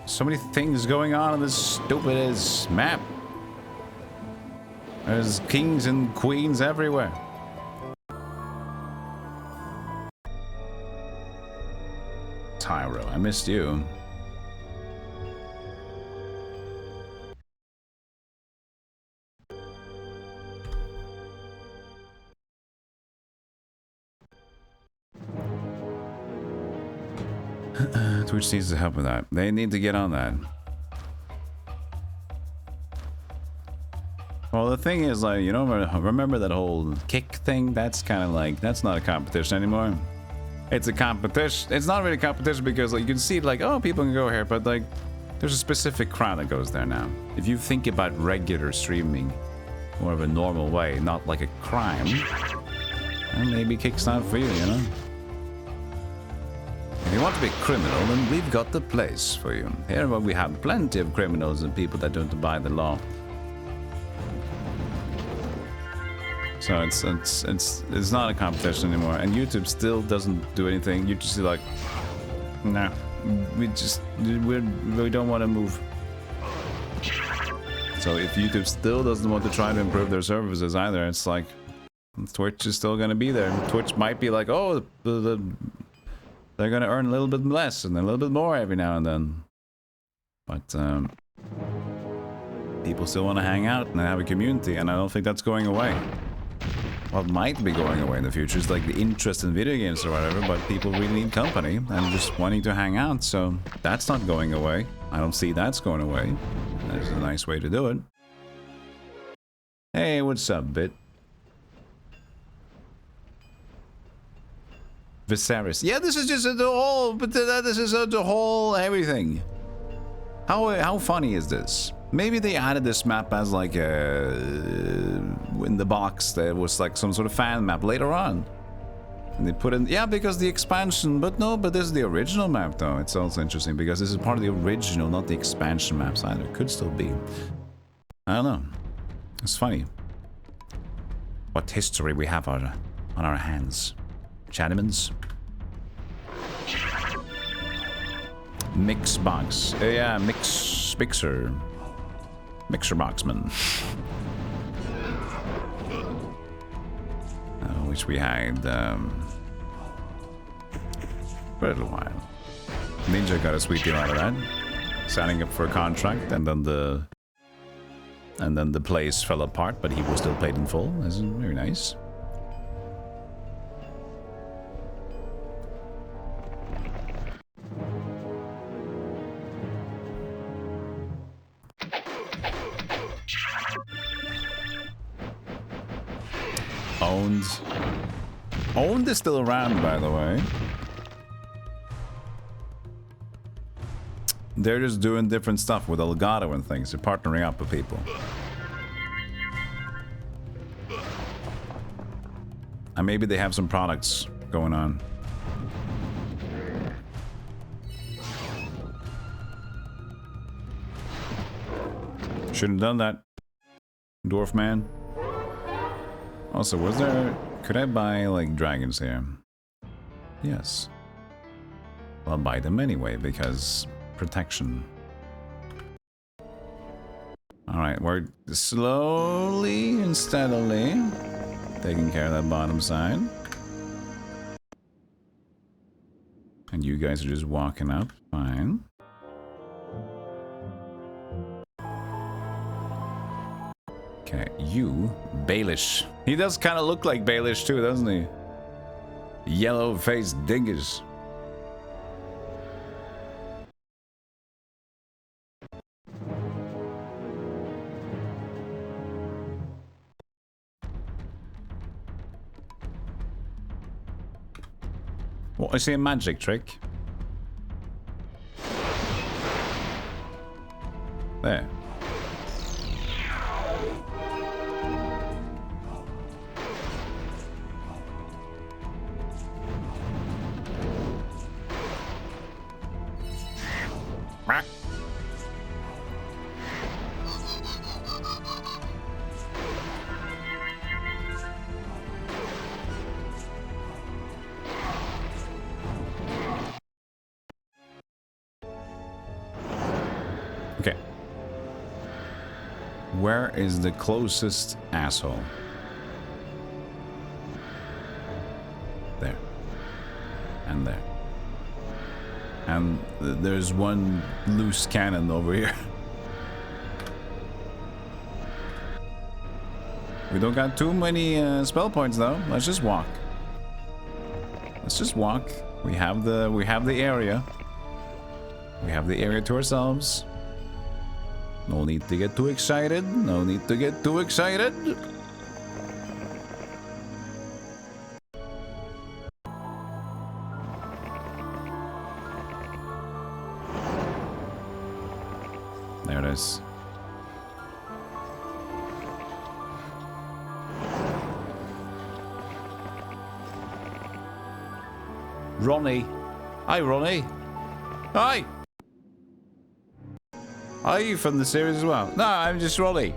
So many things going on in this stupid map. There's kings and queens everywhere. Tyro, I missed you. Twitch needs to help with that. They need to get on that. Well, the thing is, like, you know, remember that whole kick thing? That's kind of like, that's not a competition anymore. It's a competition. It's not really a competition because, like, you can see, like, oh, people can go here, but, like, there's a specific crowd that goes there now. If you think about regular streaming more of a normal way, not like a crime, then maybe kick's not for you, you know? If you want to be a criminal, then we've got the place for you. Here we have plenty of criminals and people that don't abide the law. So it's not a competition anymore, and YouTube still doesn't do anything. You just like, nah, we don't want to move. So if YouTube still doesn't want to try to improve their services either, it's like Twitch is still gonna be there. Twitch might be like, oh, they're gonna earn a little bit less and a little bit more every now and then, but people still want to hang out and have a community, and I don't think that's going away. What might be going away in the future is like the interest in video games or whatever, but people really need company and just wanting to hang out, so that's not going away. I don't see that's going away. That's a nice way to do it. Hey, what's up, Bit? Viserys. Yeah, this is just the whole, but this is the whole everything. How funny is this? Maybe they added this map as like a in the box. There was like some sort of fan map later on, and they put in, yeah, because the expansion. But no, but this is the original map though. It's also interesting because this is part of the original, not the expansion maps either. Could still be. I don't know. It's funny what history we have on our hands. Chattermans. Mix box. Yeah, mixer. Mixer boxman. Which we had for a little while. Ninja got a sweet deal out of that. Signing up for a contract, and then the place fell apart, but he was still paid in full. That's very nice. Owned is still around, by the way. They're just doing different stuff with Elgato and things. They're partnering up with people. And maybe they have some products going on. Shouldn't have done that, Dwarf Man. Also, was there... Could I buy, like, dragons here? Yes. I'll buy them anyway, because... protection. Alright, we're slowly and steadily taking care of that bottom side. And you guys are just walking up. Fine. Okay, you, Baelish. He does kind of look like Baelish too, doesn't he? Yellow-faced dingus. What, is it a magic trick? There. Okay. Where is the closest asshole? There. And there. And there's one loose cannon over here. We don't got too many spell points though. Let's just walk. Let's just walk. We have the area. We have the area to ourselves. No need to get too excited. No need to get too excited. There it is. Ronnie. Hi, Ronnie. Hi. Are you from the series as well? No, I'm just Ronnie.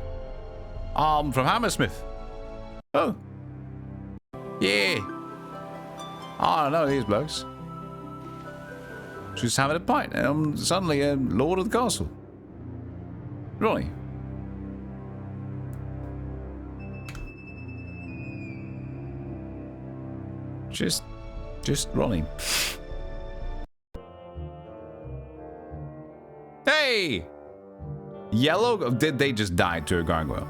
I'm from Hammersmith. Oh. Yeah. I don't know these blokes. Just having a pint and I'm suddenly a lord of the castle. Ronnie. Just Ronnie. Hey! Yellow? Did they just die to a gargoyle?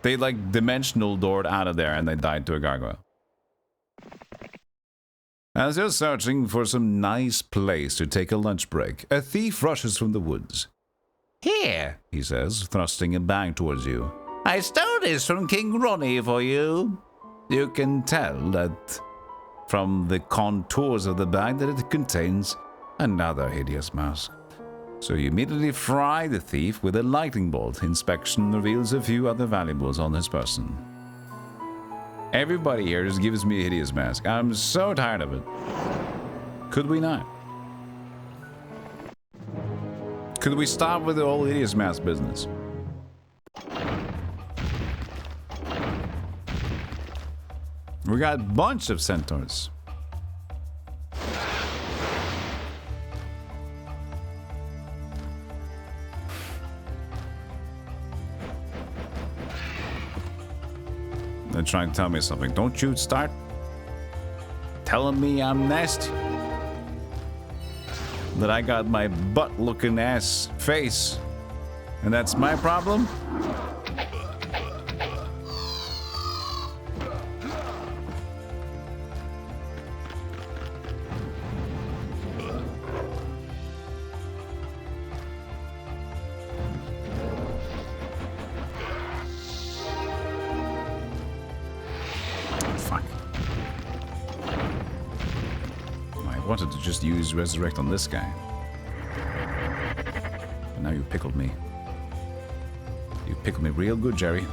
They like dimensional doored out of there and they died to a gargoyle. As you're searching for some nice place to take a lunch break, a thief rushes from the woods. Here, he says, thrusting a bag towards you. I stole this from King Ronnie for you. You can tell that from the contours of the bag that it contains another hideous mask. So you immediately fry the thief with a lightning bolt. Inspection reveals a few other valuables on his person. Everybody here just gives me a hideous mask. I'm so tired of it. Could we not? Could we stop with the whole hideous mask business? We got a bunch of centaurs. They're trying to tell me something. Don't you start telling me I'm nasty. That I got my butt-looking ass face. And that's my problem? Wanted to just use resurrect on this guy. But now you pickled me. You pickled me real good, Jerry.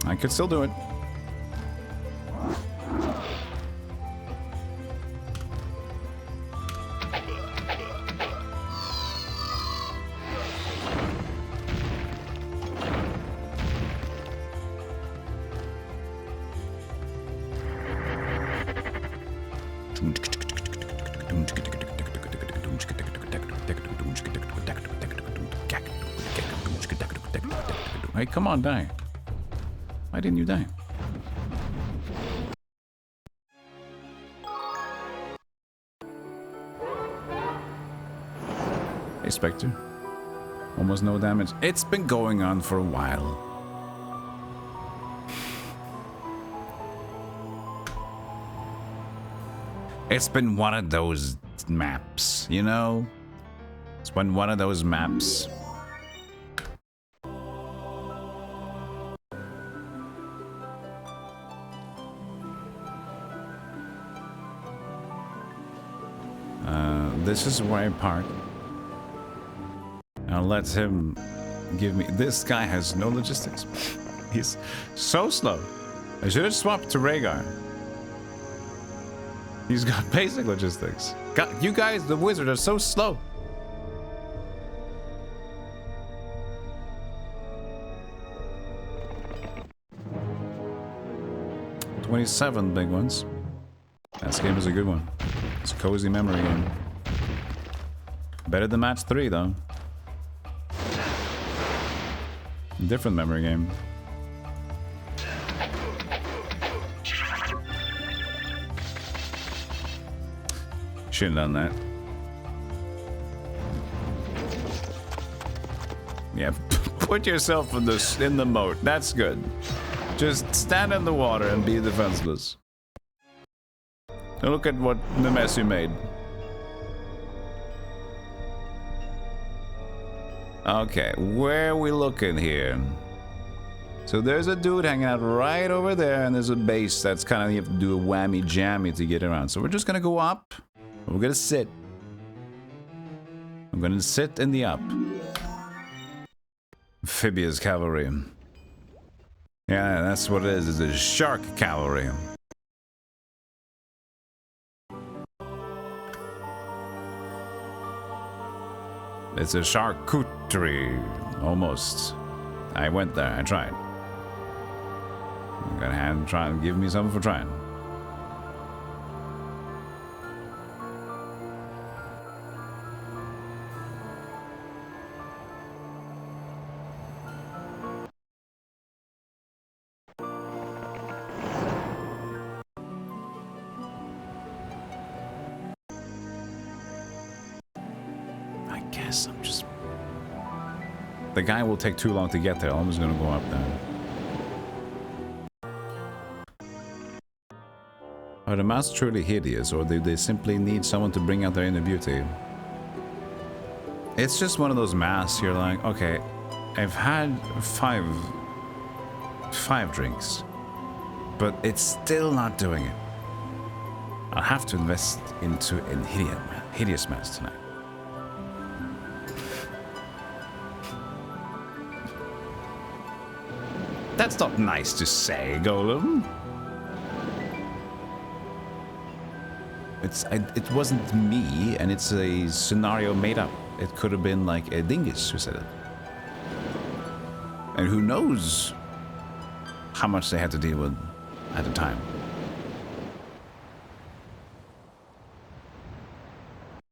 I could still do it. Hey, come on, die. Why didn't you die? Hey, Spectre. Almost no damage. It's been going on for a while. It's been one of those maps, you know? It's It's one of those maps. This is where I park. I'll let him give me... This guy has no logistics. He's so slow. I should have swapped to Rhaegar. He's got basic logistics. God, you guys, the wizard, are so slow. $27 big ones. This game is a good one. It's a cozy memory game. Better than match 3, though. Different memory game. Shouldn't have done that. Yeah, put yourself in the moat. That's good. Just stand in the water and be defenseless. Look at what the mess you made. Okay, where are we looking here? So there's a dude hanging out right over there, and there's a base that's kind of, you have to do a whammy jammy to get around. So we're just gonna go up. We're gonna sit. I'm gonna sit in the up. Amphibious cavalry. Yeah, that's what it is. It's a shark cavalry. It's a charcuterie, almost. I went there, I tried. I'm gonna try and give me something for trying. I'm just... The guy will take too long to get there. I'm just gonna go up there. Are the masks truly hideous, or do they simply need someone to bring out their inner beauty? It's just one of those masks. You're like, okay, I've had five drinks, but it's still not doing it. I'll have to invest into a hideous mask tonight. That's not nice to say, Golem. It wasn't me, and it's a scenario made up. It could have been like a dingus who said it. And who knows how much they had to deal with at the time.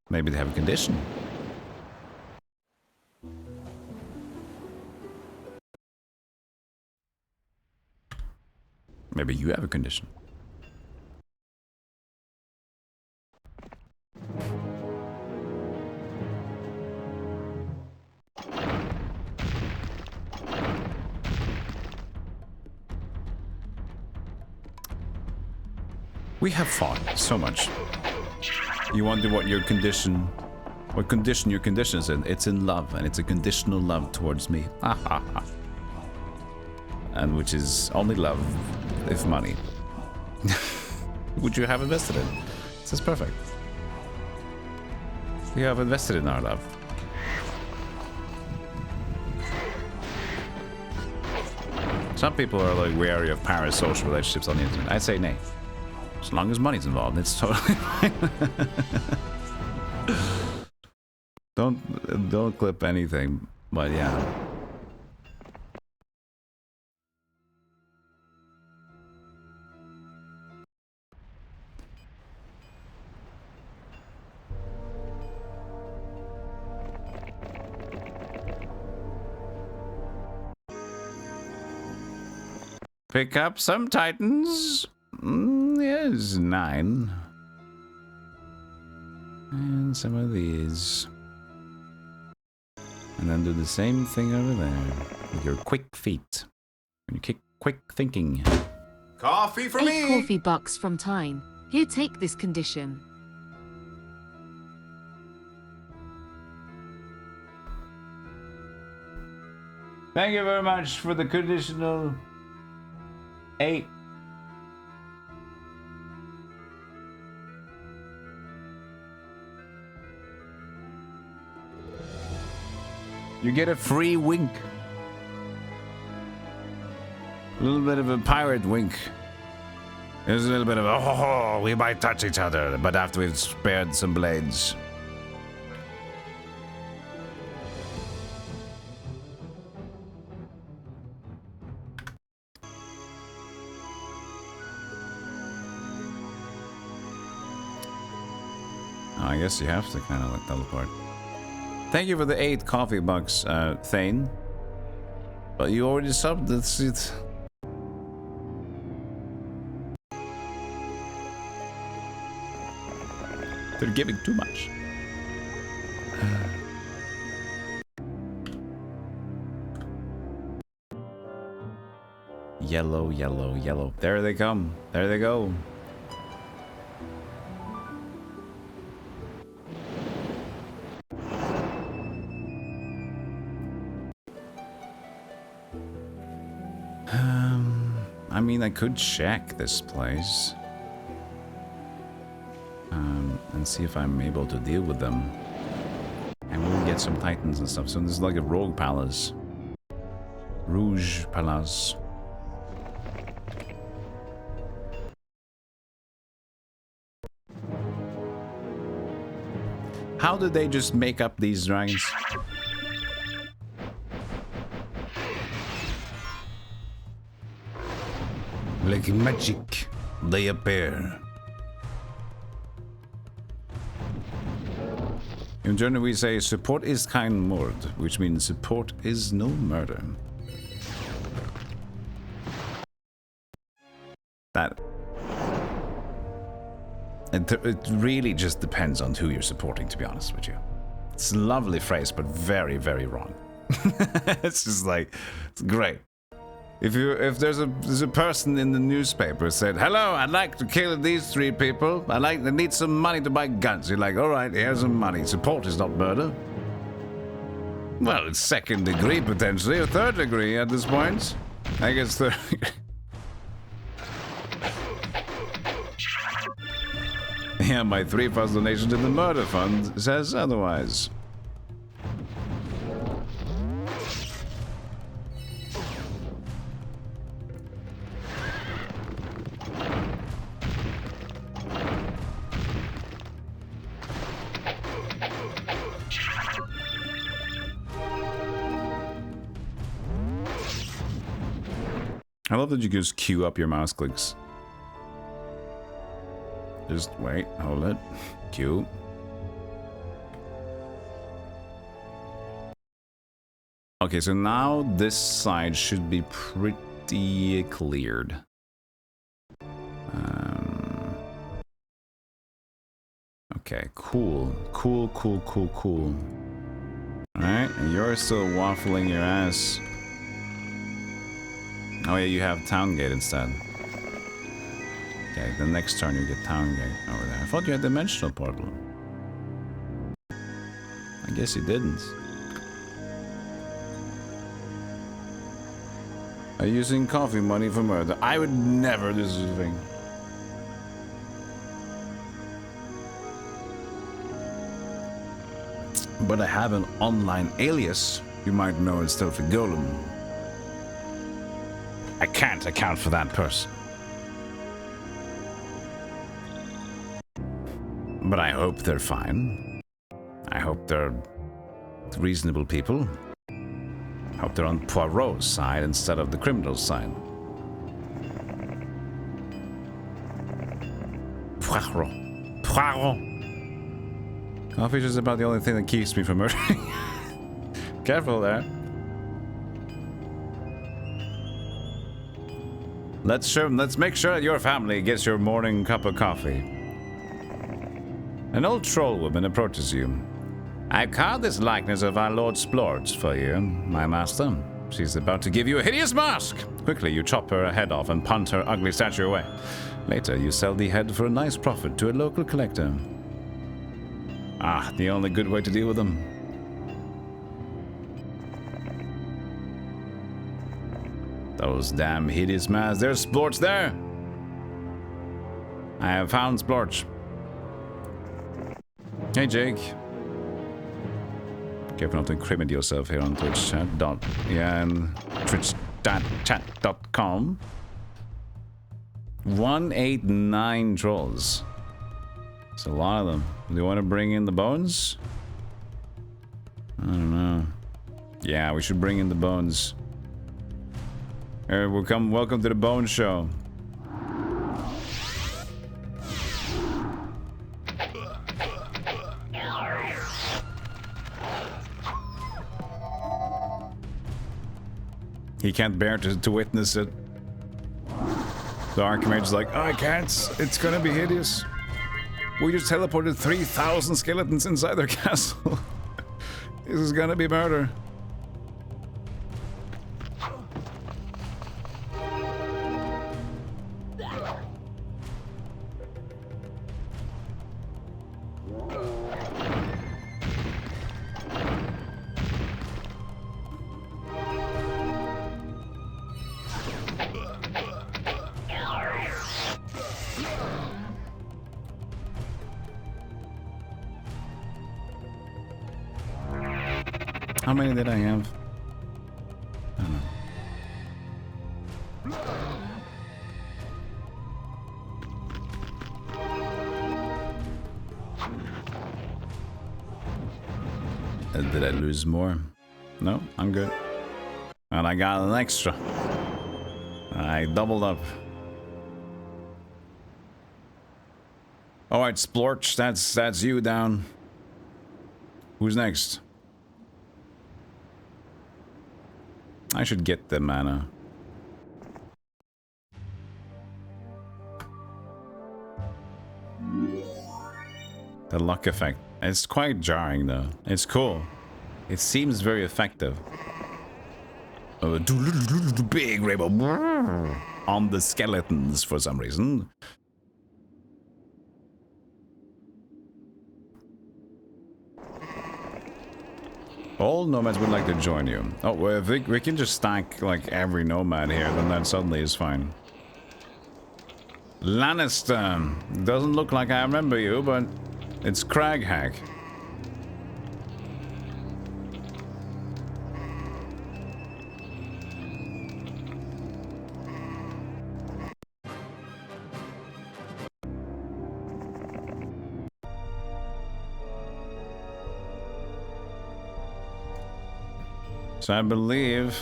Maybe they have a condition. Maybe you have a condition. We have fought so much. You wonder what your condition... What condition your condition is in. It's in love, and it's a conditional love towards me. Ha ha ha. And which is only love if money. Would you have invested in? This is perfect. We have invested in our love. Some people are like wary of parasocial relationships on the internet. I say nay. As long as money's involved, it's totally fine. Don't clip anything, but yeah. Pick up some titans. Yes, 9. And some of these. And then do the same thing over there. With your quick feet. When you kick quick thinking. Coffee for me! 8 coffee bucks from Tyne. Here, take this condition. Thank you very much for the conditional 8. You get a free wink. A little bit of a pirate wink. There's a little bit of a, oh, we might touch each other, but after we've spared some blades. I guess you have to kind of like teleport. Thank you for the 8 coffee bucks, Thane. But you already subbed this. They're giving too much. Yellow, yellow, yellow. There they come. There they go. I mean, I could check this place. And see if I'm able to deal with them. And we'll get some titans and stuff. So this is like a rogue palace. Rouge Palace. How did they just make up these dragons? Like magic, they appear. In German we say support is kein Mord, which means support is no murder. That... It really just depends on who you're supporting, to be honest with you. It's a lovely phrase, but very, very wrong. It's just like, it's great. If there's a person in the newspaper said, hello, I'd like to kill these 3 people. I need some money to buy guns. You're like, all right, here's some money. Support is not murder. Well, it's 2nd degree potentially, or 3rd degree at this point. I guess 3rd. Yeah, my 3 donation to the murder fund says otherwise. I love that you just queue up your mouse clicks. Just wait, hold it. Queue. Okay, so now this side should be pretty cleared. Okay, cool. Cool. Alright, and you're still waffling your ass. Oh yeah, you have Town Gate instead. Okay, the next turn you get Town Gate over there. I thought you had Dimensional Portal. I guess you didn't. Are you using coffee money for murder? I would never do such a thing. But I have an online alias you might know as Stealthygolem. I can't account for that person. But I hope they're fine. I hope they're reasonable people. I hope they're on Poirot's side instead of the criminal's side. Poirot. Coffee is about the only thing that keeps me from murdering. Careful there. Let's make sure that your family gets your morning cup of coffee. An old troll woman approaches you. I've carved this likeness of our Lord Splorge for you, my master. She's about to give you a hideous mask. Quickly, you chop her head off and punt her ugly statue away. Later, you sell the head for a nice profit to a local collector. Ah, the only good way to deal with them. Those damn hideous masks. There's Splorch there. I have found Splorch. Hey, Jake. Careful not to incriminate yourself here on Twitch chat. Yeah, and twitch.chat.com. 189 trolls. It's a lot of them. Do you want to bring in the bones? I don't know. Yeah, we should bring in the bones. Welcome to the Bone Show. He can't bear to witness it. The Archimage's like, oh, I can't. It's gonna be hideous. We just teleported 3,000 skeletons inside their castle. This is gonna be murder. How many did I have? I don't know. Did I lose more? No, I'm good. And I got an extra. I doubled up. Alright, Splorch, that's you down. Who's next? I should get the mana. The luck effect. It's quite jarring though. It's cool. It seems very effective. Big rainbow on the skeletons for some reason. All nomads would like to join you. Oh, well, if we can just stack like every nomad here, then that suddenly is fine. Lannister. Doesn't look like I remember you, but it's Craghack. So I believe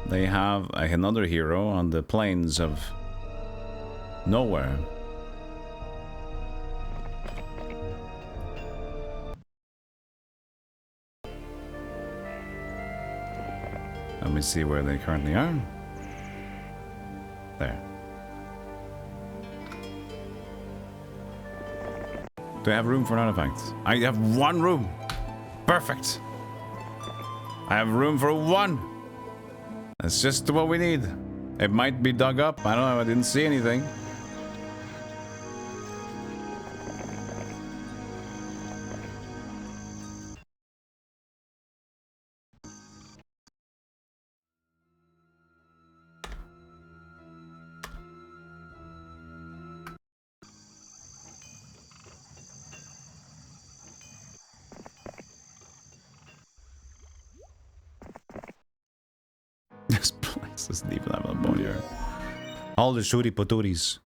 they have another hero on the plains of nowhere. Let me see where they currently are. There. Do I have room for an artifact? I have one room. Perfect. I have room for one. That's just what we need. It might be dug up. I don't know. I didn't see anything. This place doesn't even have a bone here. All the shooty poturis.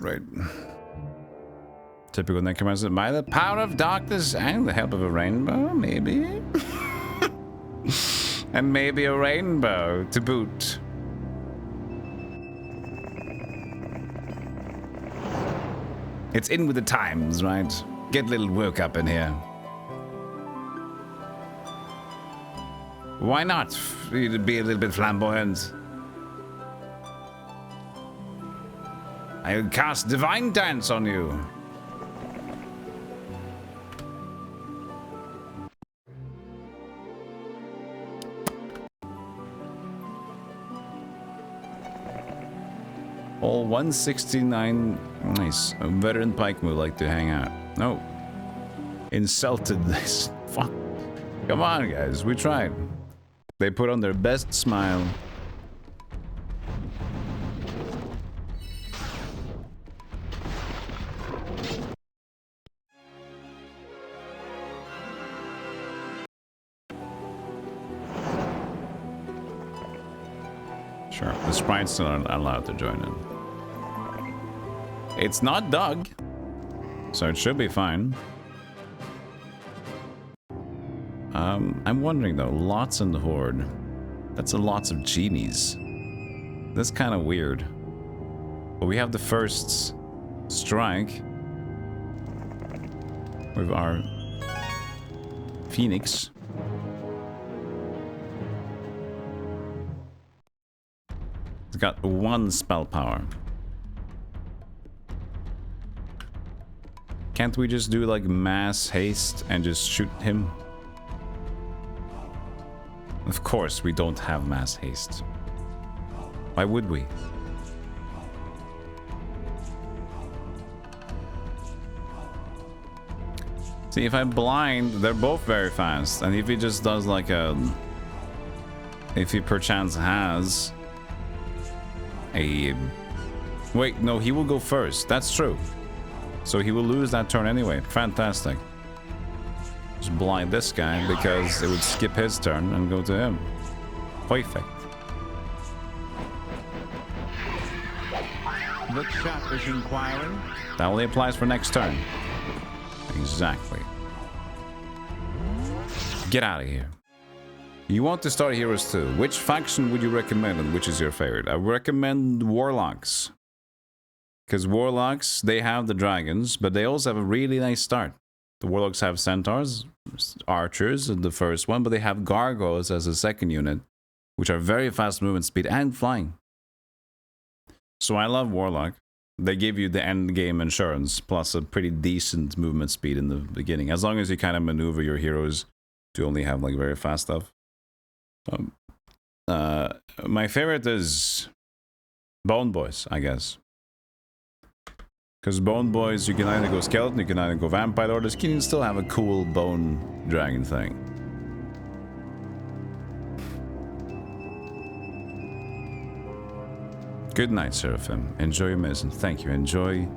Right. Typical necromancer. By the power of darkness and the help of a rainbow, maybe. And maybe a rainbow to boot. It's in with the times, right? Get a little work up in here. Why not? You'd be a little bit flamboyant. I'll cast Divine Dance on you. All 169. Nice. A veteran pikeman would like to hang out. No. Insulted this. Fuck. Come on, guys. We tried. They put on their best smile. Sure, the sprites still aren't allowed to join in. It's not Doug, so it should be fine. I'm wondering though, lots in the horde. That's a lots of genies. That's kind of weird. But we have the first strike with our Phoenix. It's got 1 spell power. Can't we just do like mass haste and just shoot him? Of course we don't have mass haste. Why would we? See, if I'm blind, they're both very fast. And if he just does like a... If he perchance has... a... Wait, no, he will go first. That's true. So he will lose that turn anyway. Fantastic. Just blind this guy because it would skip his turn and go to him. Perfect. The chat is inquiring. That only applies for next turn. Exactly. Get out of here. You want to start Heroes 2. Which faction would you recommend and which is your favorite? I recommend Warlocks. Because Warlocks, they have the dragons, but they also have a really nice start. The Warlocks have Centaurs, Archers in the first one, but they have Gargoyles as a second unit, which are very fast movement speed and flying. So I love Warlock. They give you the end game insurance, plus a pretty decent movement speed in the beginning, as long as you kind of maneuver your heroes to only have like very fast stuff. My favorite is Bone Boys, I guess. Because Bone Boys, you can either go Skeleton, you can either go Vampire, or you can still have a cool Bone Dragon thing. Good night, Seraphim. Enjoy your medicine. Thank you. Enjoy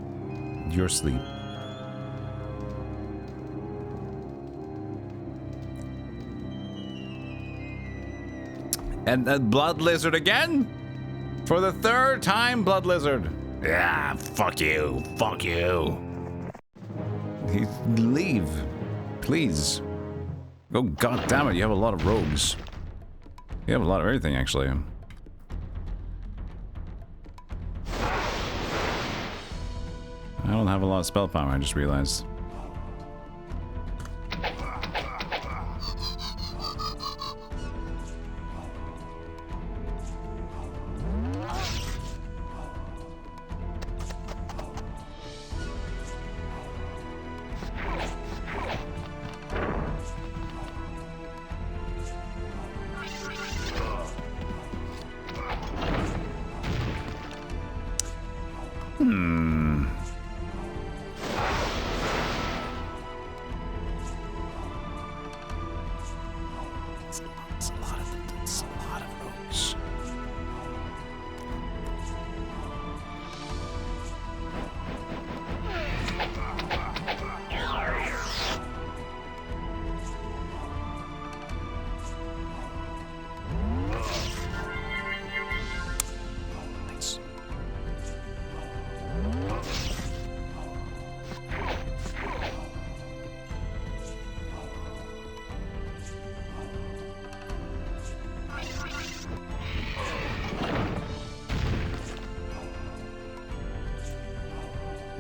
your sleep. And that Blood Lizard again? For the 3rd time, Blood Lizard. Yeah, fuck you. Fuck you. Leave. Please. Oh, god damn it. You have a lot of rogues. You have a lot of everything, actually. I don't have a lot of spell power, I just realized.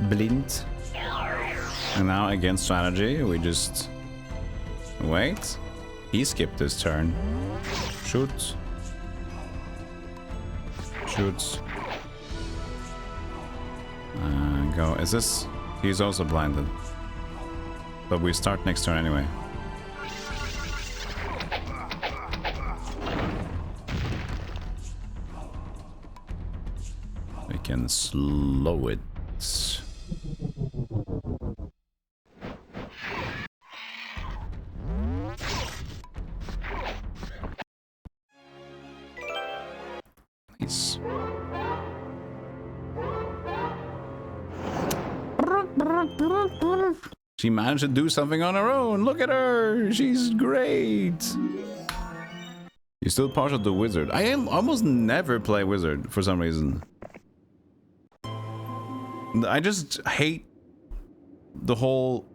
Blind. And now against strategy, we just wait. He skipped his turn. Shoot. Shoot. Go. Is this? He's also blinded. But we start next turn anyway. We can slow it. Nice. She managed to do something on her own. Look at her. She's great. You're still partial to Wizard. I almost never play Wizard for some reason. I just hate the whole...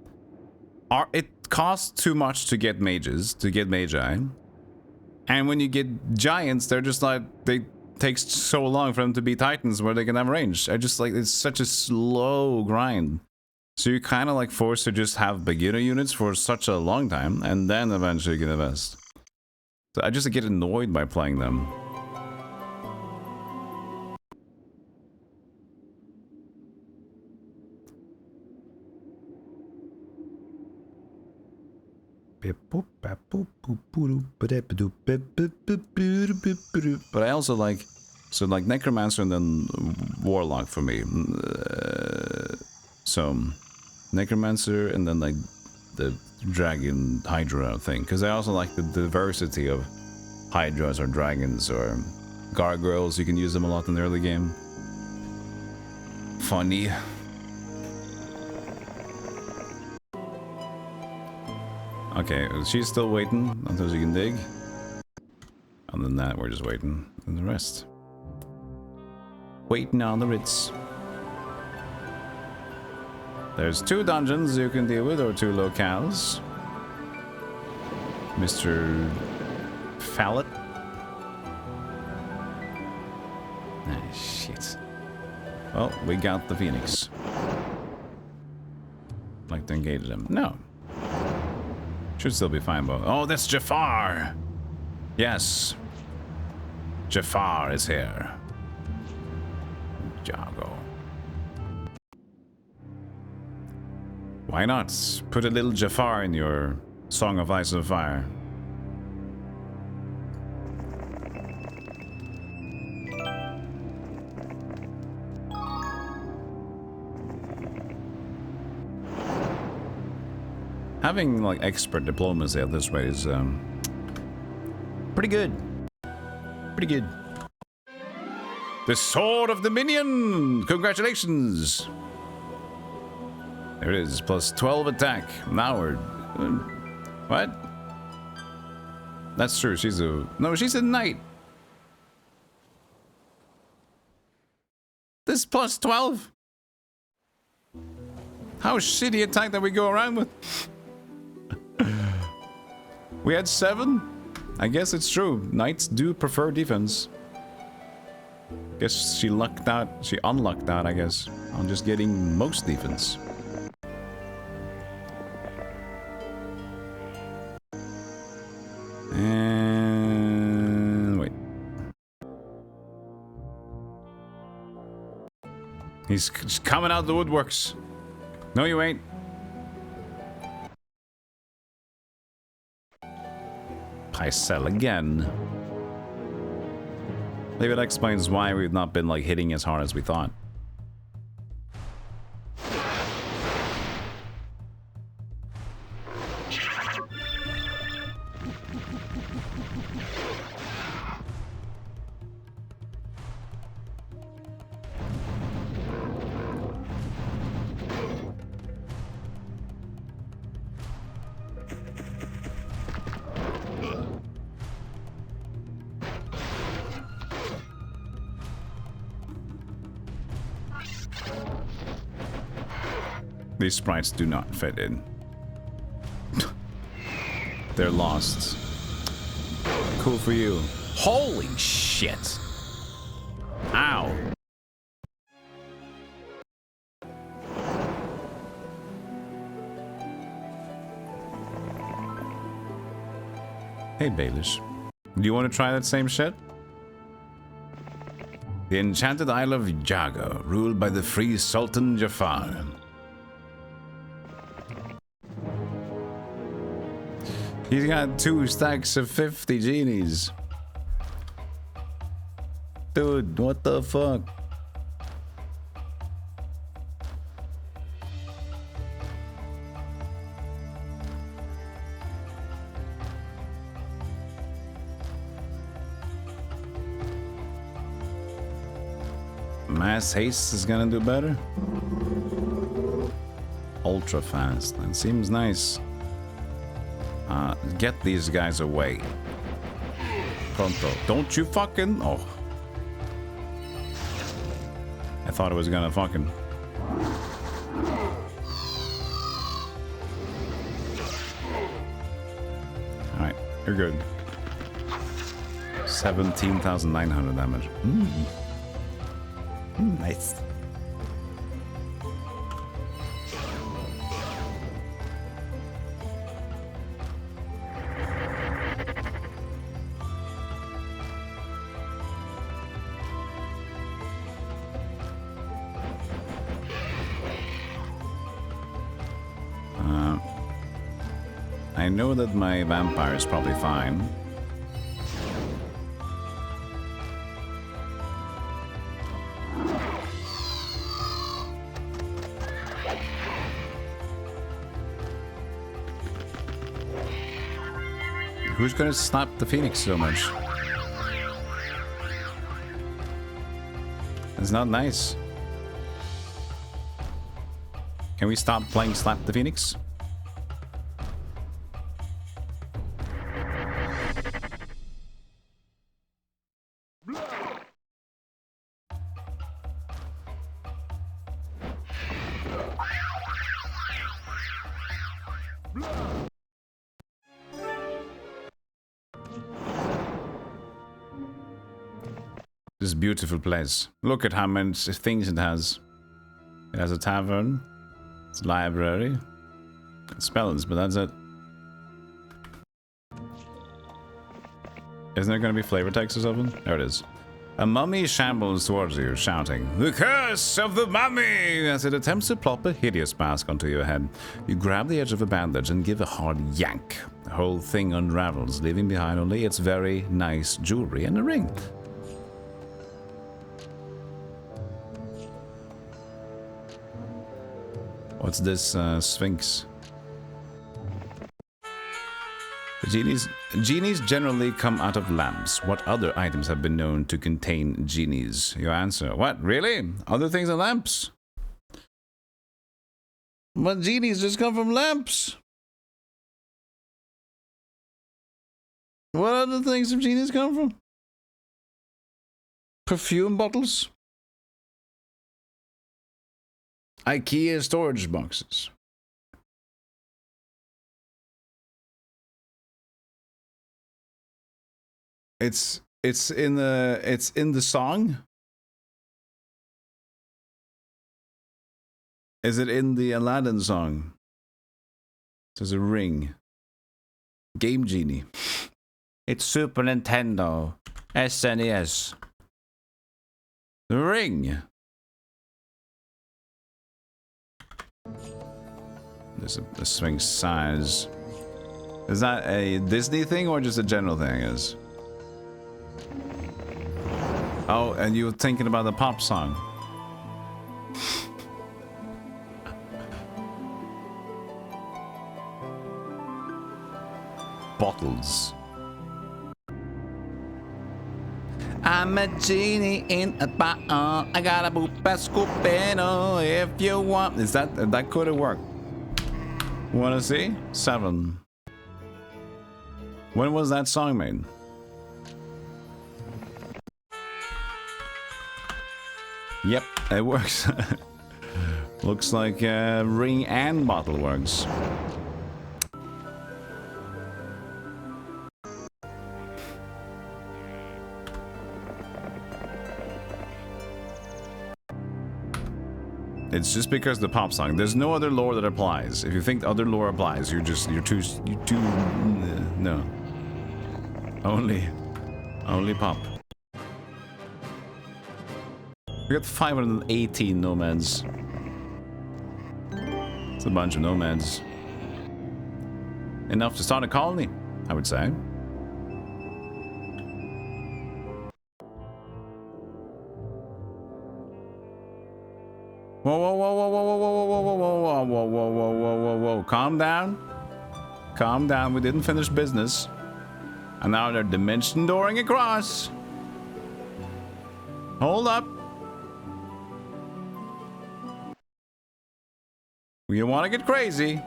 It costs too much to get mages, to get magi. And when you get giants, they're just like... They takes so long for them to be titans where they can have range. I just like... It's such a slow grind. So you're kind of like forced to just have beginner units for such a long time. And then eventually get the best. So I just get annoyed by playing them. But I also like, so like Necromancer and then Warlock for me. So Necromancer and then like the Dragon Hydra thing, because I also like the diversity of Hydras or dragons or gargoyles. You can use them a lot in the early game. Funny. Okay, she's still waiting until she can dig. Other than that, we're just waiting on the rest. Waiting on the Ritz. There's 2 dungeons you can deal with, or 2 locales. Mr. Fallet. Ah, shit. Well, we got the Phoenix. Like to engage them. No. Should still be fine, but... Oh, that's Jafar! Yes. Jafar is here. Jago. Why not? Put a little Jafar in your Song of Ice and Fire. Having like expert diplomacy at this rate is pretty good. Pretty good. The Sword of Dominion! Congratulations! There it is, plus 12 attack. Now we're... What? That's true, she's a... No, she's a knight. This plus 12? How shitty attack that we go around with? We had 7? I guess it's true. Knights do prefer defense. Guess she lucked out. She unlucked out, I guess, on just getting most defense. And wait. He's coming out the woodworks. No, you ain't. I sell again. Maybe that explains why we've not been like hitting as hard as we thought. These sprites do not fit in. They're lost. Cool for you. Holy shit! Ow! Hey, Baelish. Do you want to try that same shit? The Enchanted Isle of Jago, ruled by the free Sultan Jafar. He's got 2 stacks of 50 genies. Dude, what the fuck? Mass haste is gonna do better. Ultra fast. That seems nice. Get these guys away. Pronto. Don't you fucking... Oh. I thought it was gonna fucking... Alright, you're good. 17,900 damage. Nice. I know that my vampire is probably fine. Who's gonna slap the Phoenix so much? It's not nice. Can we stop playing Slap the Phoenix? This beautiful place. Look at how many things it has. It has a tavern. It's a library. It's spells, but that's it. Isn't there going to be flavor text or something? There it is. A mummy shambles towards you, shouting, "The curse of the mummy!" as it attempts to plop a hideous mask onto your head. You grab the edge of a bandage and give a hard yank. The whole thing unravels, leaving behind only its very nice jewelry and a ring. What's this Sphinx? Genies generally come out of lamps. What other items have been known to contain genies? Your answer. What? Really? Other things than lamps? But genies just come from lamps. What other things have genies come from? Perfume bottles? IKEA storage boxes. It's in the song. Is it in the Aladdin song? There's a ring. Game Genie. It's Super Nintendo. SNES. The ring. There's a Sphinx size. Is that a Disney thing or just a general thing? Is oh, and you were thinking about the pop song. Bottles. I'm a genie in a bottle. I got a boop a scoopino if you want. Is that could have worked? Wanna see? 7. When was that song made? Yep, it works. Looks like ring and bottle works. It's just because the pop song. There's no other lore that applies. If you think other lore applies, you're too no. Only pop. We got 518 nomads. It's a bunch of nomads. Enough to start a colony, I would say. Whoa, whoa, whoa, whoa, whoa, whoa, whoa, whoa, whoa, whoa, whoa, whoa, whoa, whoa, whoa, whoa. Calm down. Calm down. We didn't finish business. And now they're dimension dooring across. Hold up. We want to get crazy.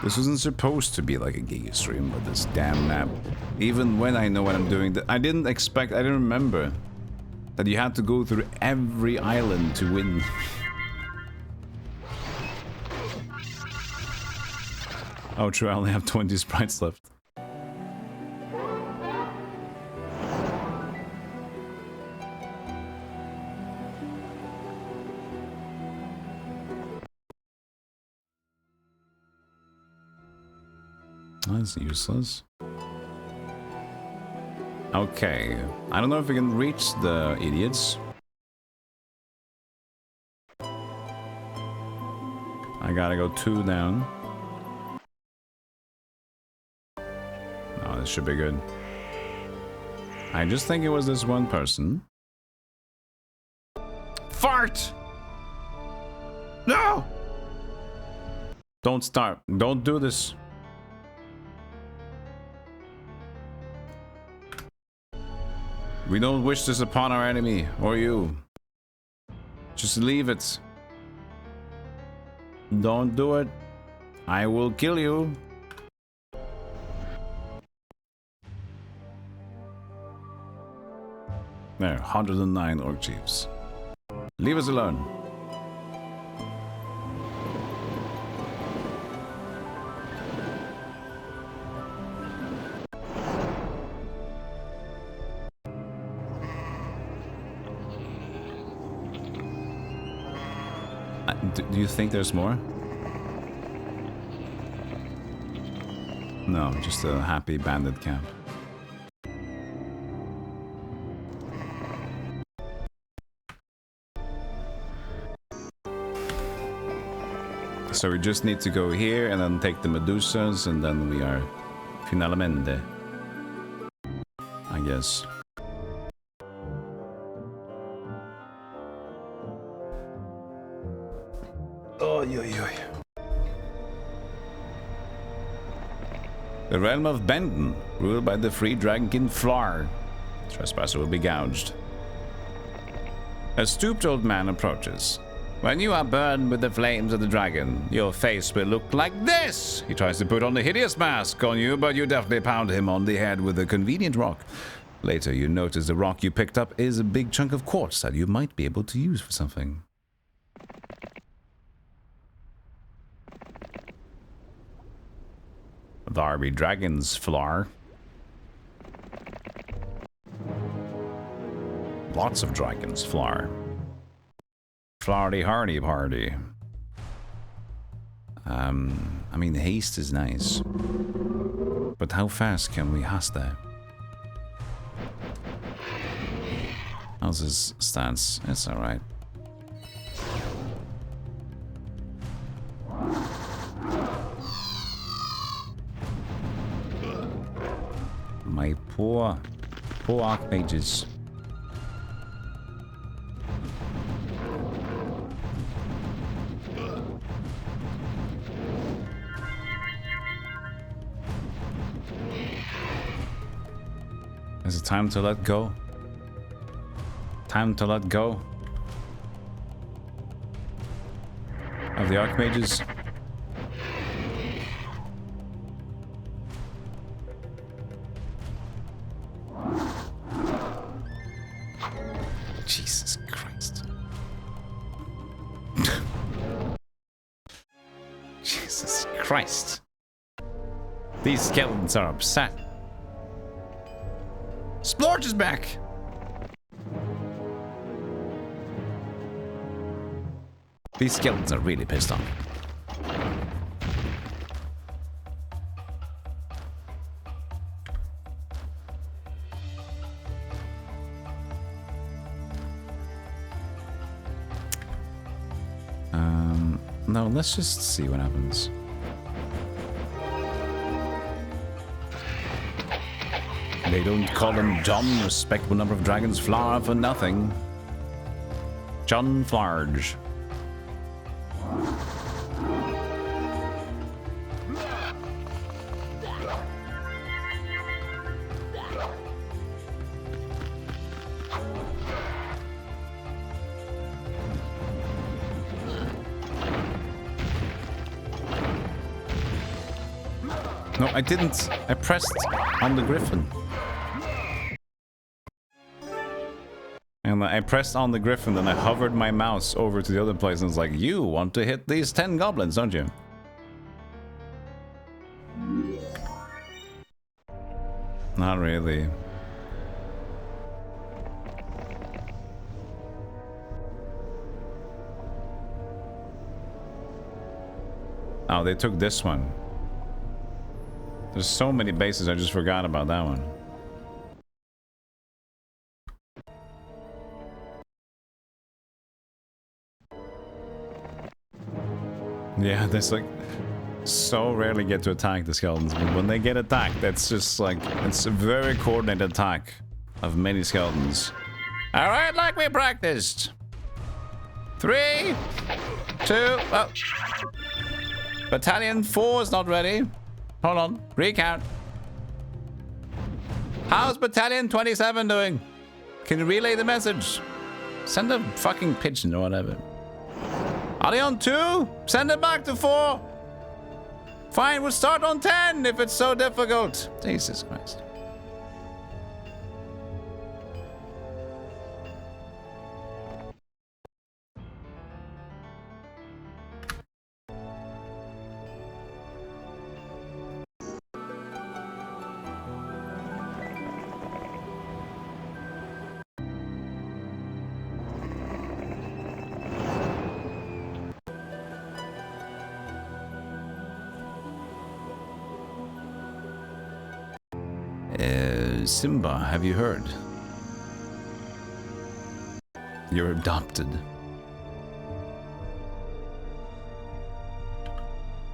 This wasn't supposed to be like a Giga stream, but this damn map. Even when I know what I'm doing, I didn't remember that you had to go through every island to win. Oh true, I only have 20 sprites left. That's useless. Okay, I don't know if we can reach the idiots. I gotta go 2 down. Oh, this should be good. I just think it was this one person. Fart! No! Don't start. Don't do this. We don't wish this upon our enemy, or you. Just leave it. Don't do it. I will kill you. There, 109 orc chiefs. Leave us alone. Do you think there's more? No, just a happy bandit camp. So we just need to go here and then take the Medusas, and then we are finalmente, I guess. The realm of Benden, ruled by the free dragonkin Flar. Trespasser will be gouged. A stooped old man approaches. When you are burned with the flames of the dragon, your face will look like this! He tries to put on a hideous mask on you, but you definitely pound him on the head with a convenient rock. Later, you notice the rock you picked up is a big chunk of quartz that you might be able to use for something. There be dragons, Flar. Lots of dragons, Flar. Flardy hardy party. I mean, haste is nice. But how fast can we haste that? How's his stance? It's alright. My poor archmages. Is it time to let go? Time to let go of the archmages. Jesus Christ. Jesus Christ. These skeletons are upset. Splorge is back! These skeletons are really pissed off. No, let's just see what happens. They don't call him John, respectable number of dragons, Flar for nothing. John Flarge. No, I didn't. I pressed on the griffin. And I pressed on the griffin, then I hovered my mouse over to the other place and it's like, you want to hit these 10 goblins, don't you? Not really. Oh, they took this one. There's so many bases, I just forgot about that one. Yeah, there's like so rarely get to attack the skeletons, but when they get attacked, that's just like, it's a very coordinated attack of many skeletons. All right, like we practiced. 3, 2, oh. Battalion 4 is not ready. Hold on, recount. How's Battalion 27 doing? Can you relay the message? Send a fucking pigeon or whatever. Are they on 2? Send it back to 4. Fine, we'll start on 10 if it's so difficult. Jesus Christ. Simba, have you heard? You're adopted.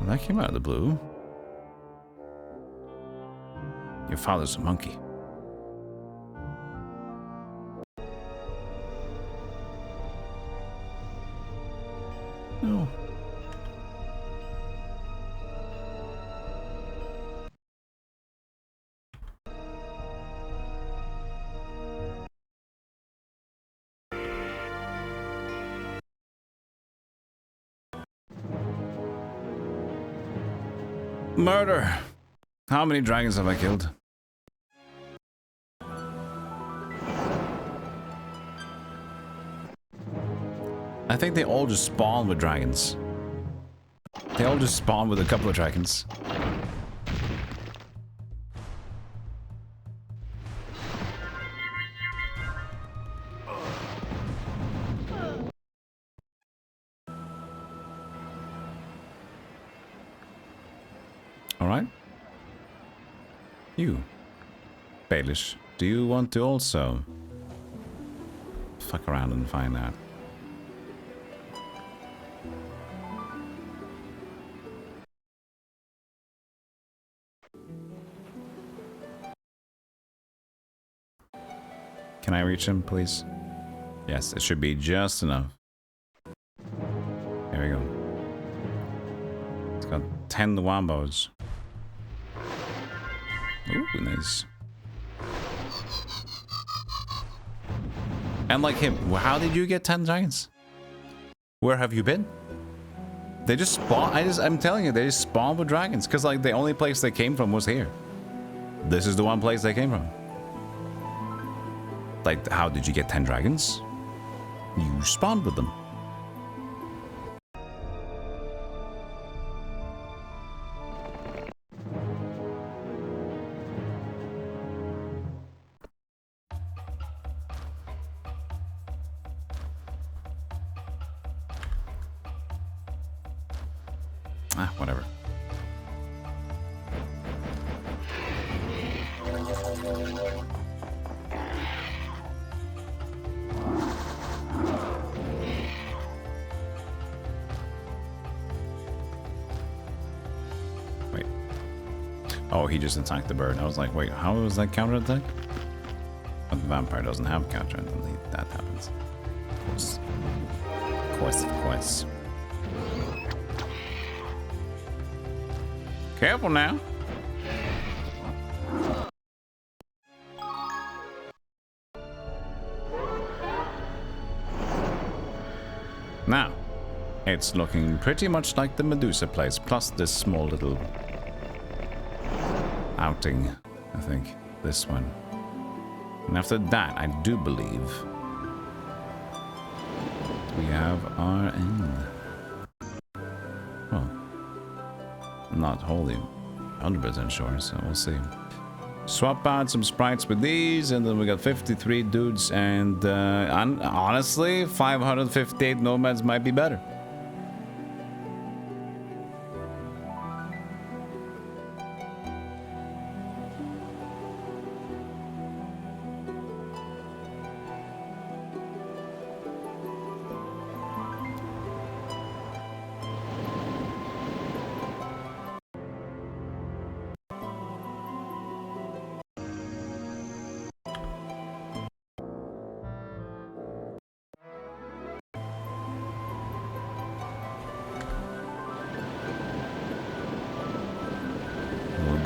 Well, that came out of the blue. Your father's a monkey. No. Murder. How many dragons have I killed? I think they all just spawn with dragons. They all just spawn with a couple of dragons. Alright. You, Baelish, do you want to also fuck around and find out? Can I reach him, please? Yes, it should be just enough. There we go. It's got 10 wombos. Ooh, nice. And like him, how did you get 10 dragons? Where have you been? They just spawn. I'm telling you, they just spawn with dragons. Because like the only place they came from was here. This is the one place they came from. Like, how did you get 10 dragons? You spawned with them. Ah, whatever. Wait. Oh, he just attacked the bird. I was like, wait, how was that counterattack? But the vampire doesn't have counter, and that happens. Of course. Of course, of course. Careful now. Now, it's looking pretty much like the Medusa place, plus this small little outing, I think. This one. And after that, I do believe we have our end. Well, I'm not wholly 100% sure, so we'll see. Swap out some sprites with these, and then we got 53 dudes, and honestly, 558 nomads might be better.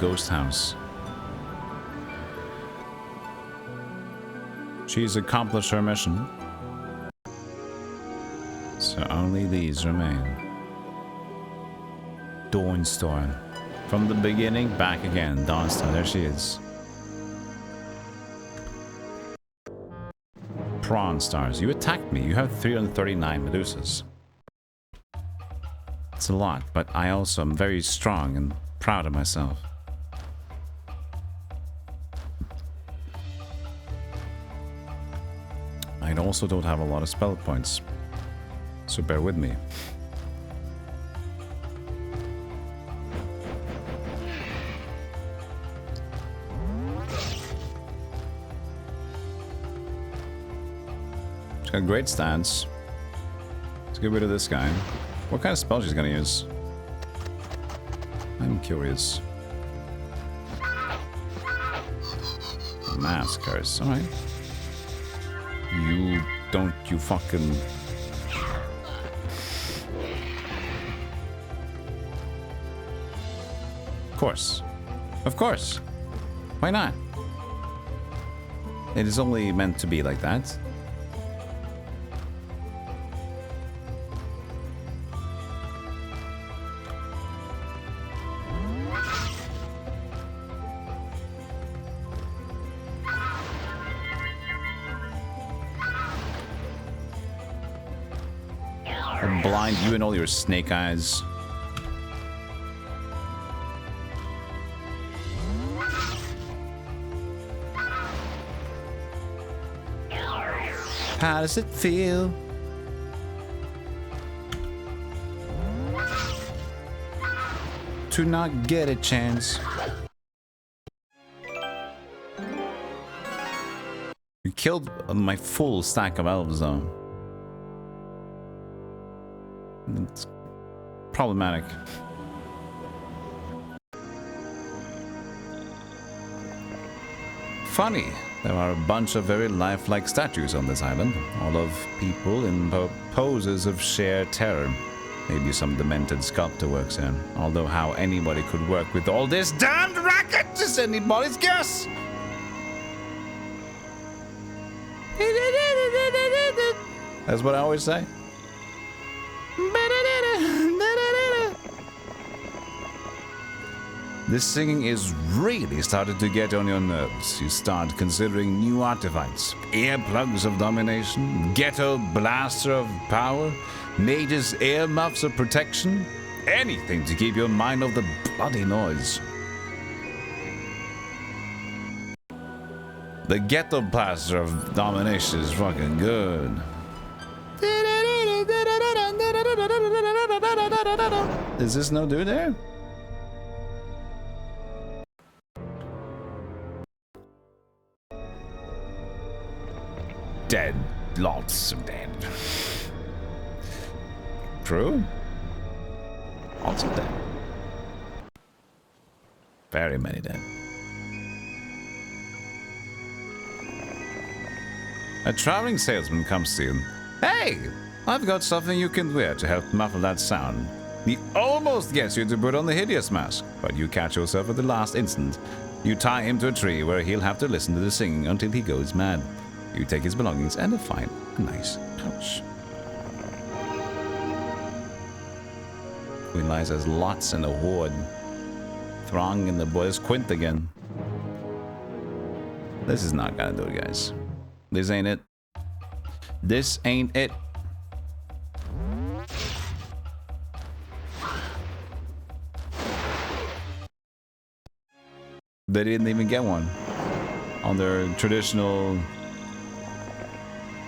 Ghost house. She's accomplished her mission. So only these remain. Dawnstar. From the beginning, back again. Dawnstar, there she is. Prawn stars. You attacked me. You have 339 Medusas. It's a lot, but I also am very strong and proud of myself. I also don't have a lot of spell points, so bear with me. She's got a great stance. Let's get rid of this guy. What kind of spell she's gonna use? I'm curious. Mass curse, alright. You fucking... Of course. Of course. Why not? It is only meant to be like that. Blind you and all your snake eyes. How does it feel? To not get a chance. You killed my full stack of elves though. It's problematic. Funny, there are a bunch of very lifelike statues on this island, all of people in poses of sheer terror. Maybe some demented sculptor works here, although how anybody could work with all this damned racket is anybody's guess! That's what I always say. This singing is really started to get on your nerves. You start considering new artifacts, earplugs of domination, ghetto blaster of power, mage's earmuffs of protection, anything to keep your mind off the bloody noise. The ghetto blaster of domination is fucking good. Is this no dude there? Dead. Lots of dead. True? Lots of dead. Very many dead. A traveling salesman comes to you. Hey! I've got something you can wear to help muffle that sound. He almost gets you to put on the hideous mask, but you catch yourself at the last instant. You tie him to a tree where he'll have to listen to the singing until he goes mad. You take his belongings and find a nice pouch. Queen Liza has lots and a hoard. wrong in the boys? Quint again. This is not gonna do it, guys. This ain't it. This ain't it. They didn't even get one on their traditional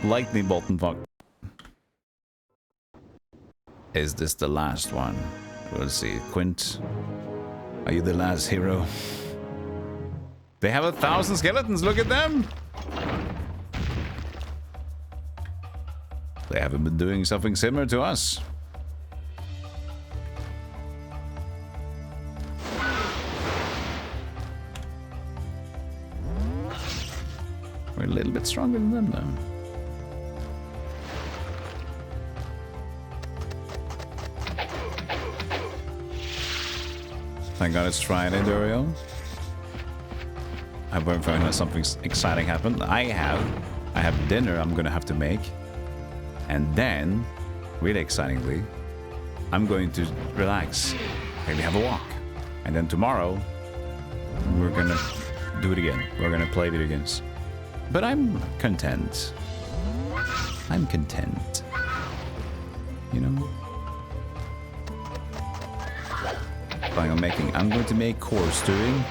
lightning bolt and fuck. Is this the last one? We'll see. Quint, are you the last hero? They have 1,000 skeletons, look at them! They haven't been doing something similar to us. We're a little bit stronger than them, though. Thank God it's Friday, Duriel. I won't find out something exciting happened. I have dinner I'm gonna have to make. And then, really excitingly, I'm going to relax. Maybe have a walk. And then tomorrow, we're gonna do it again. We're gonna play video games. But I'm content. I'm content. You know? I'm going to make core stewing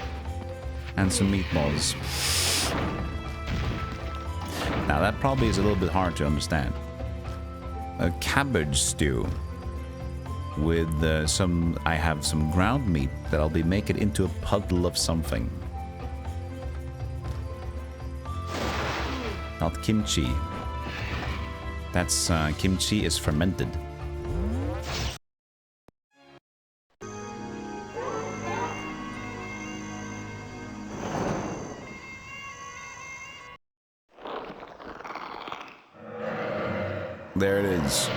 and some meatballs. Now that probably is a little bit hard to understand. A cabbage stew with I have some ground meat that I'll be making into a puddle of something. Not kimchi. That's kimchi is fermented. There it is.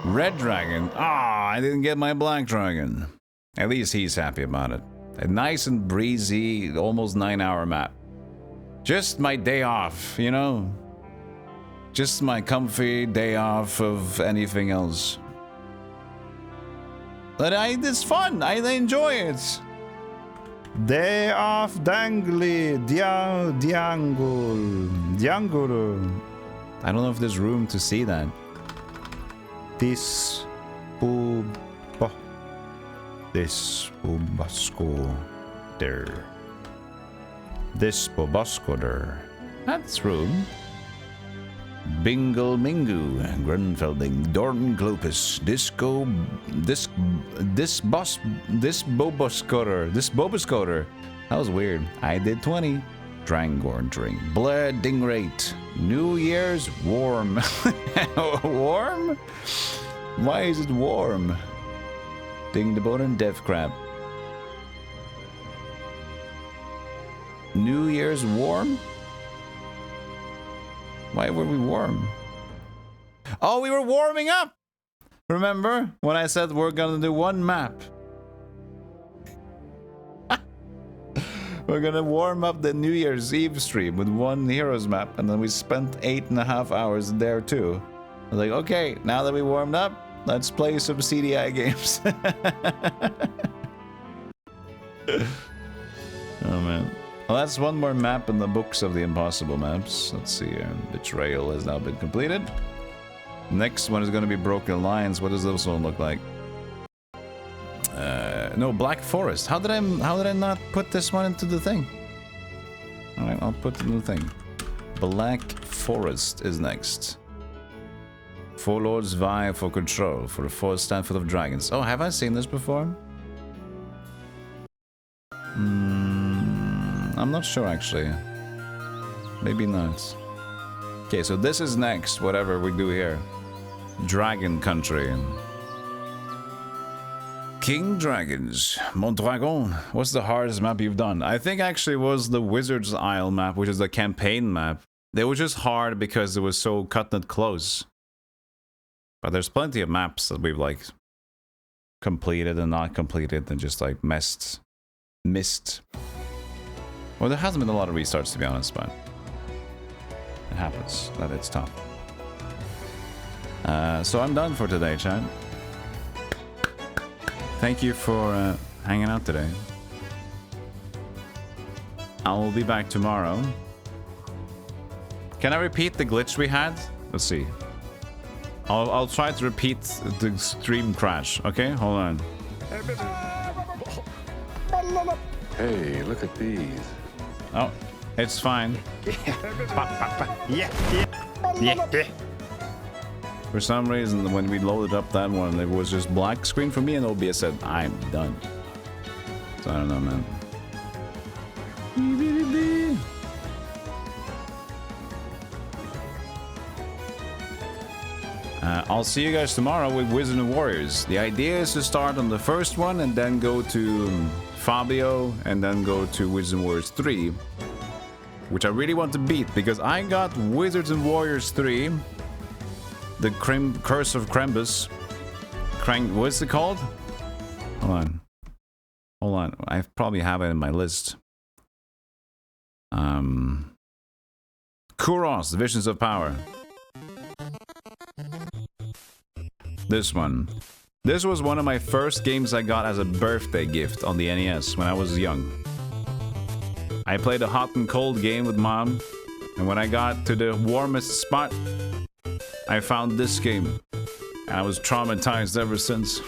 Red dragon. Ah, I didn't get my black dragon. At least he's happy about it. A nice and breezy, almost 9-hour map. Just my day off, you know? Just my comfy day off of anything else. But it's fun. I enjoy it. Day off dangly. Dianguru. I don't know if there's room to see that. This Bobasco there. This Bobasco there. That's room. Bingle Mingu, Grunfelding, Dorton Glopus, Disco, this Bobascoter. That was weird. I did 20. Drangorn drink. Blood Dingrate. New Year's warm. Warm? Why is it warm? Ding the bone and death crab. New Year's warm? Why were we warm? Oh, we were warming up! Remember when I said we're gonna do one map? We're gonna warm up the New Year's Eve stream with one Heroes map, and then we spent 8.5 hours there too. I was like, okay, now that we warmed up, let's play some CDI games. Oh man. Well, that's one more map in the books of the impossible maps. Let's see here. Betrayal has now been completed. Next one is going to be Broken Alliance. What does this one look like? No, Black Forest. How did I not put this one into the thing? All right, I'll put it in the thing. Black Forest is next. Four lords vie for control for the fourth standful of dragons. Oh, have I seen this before? I'm not sure actually. Maybe not. Okay, so this is next, whatever we do here. Dragon Country. King Dragons. Mondragon. What's the hardest map you've done? I think actually it was the Wizard's Isle map, which is the campaign map. It was just hard because it was so cut and close. But there's plenty of maps that we've like completed and not completed and just like missed. Well, there hasn't been a lot of restarts to be honest, but it happens that it's tough. So I'm done for today, chat. Thank you for hanging out today. I will be back tomorrow. Can I repeat the glitch we had? Let's see. I'll try to repeat the stream crash. Okay, hold on. Hey, look at these. Oh, it's fine. For some reason, when we loaded up that one, it was just black screen for me, and OBS said, "I'm done." So I don't know, man. I'll see you guys tomorrow with Wizards and Warriors. The idea is to start on the first one and then go to Fabio and then go to Wizards and Warriors 3, which I really want to beat because I got Wizards and Warriors 3, the Curse of Krembus. What's it called? Hold on. I probably have it in my list. Kuros, Visions of Power. This one. This was one of my first games I got as a birthday gift on the NES when I was young. I played a hot and cold game with mom, and when I got to the warmest spot, I found this game. And I was traumatized ever since.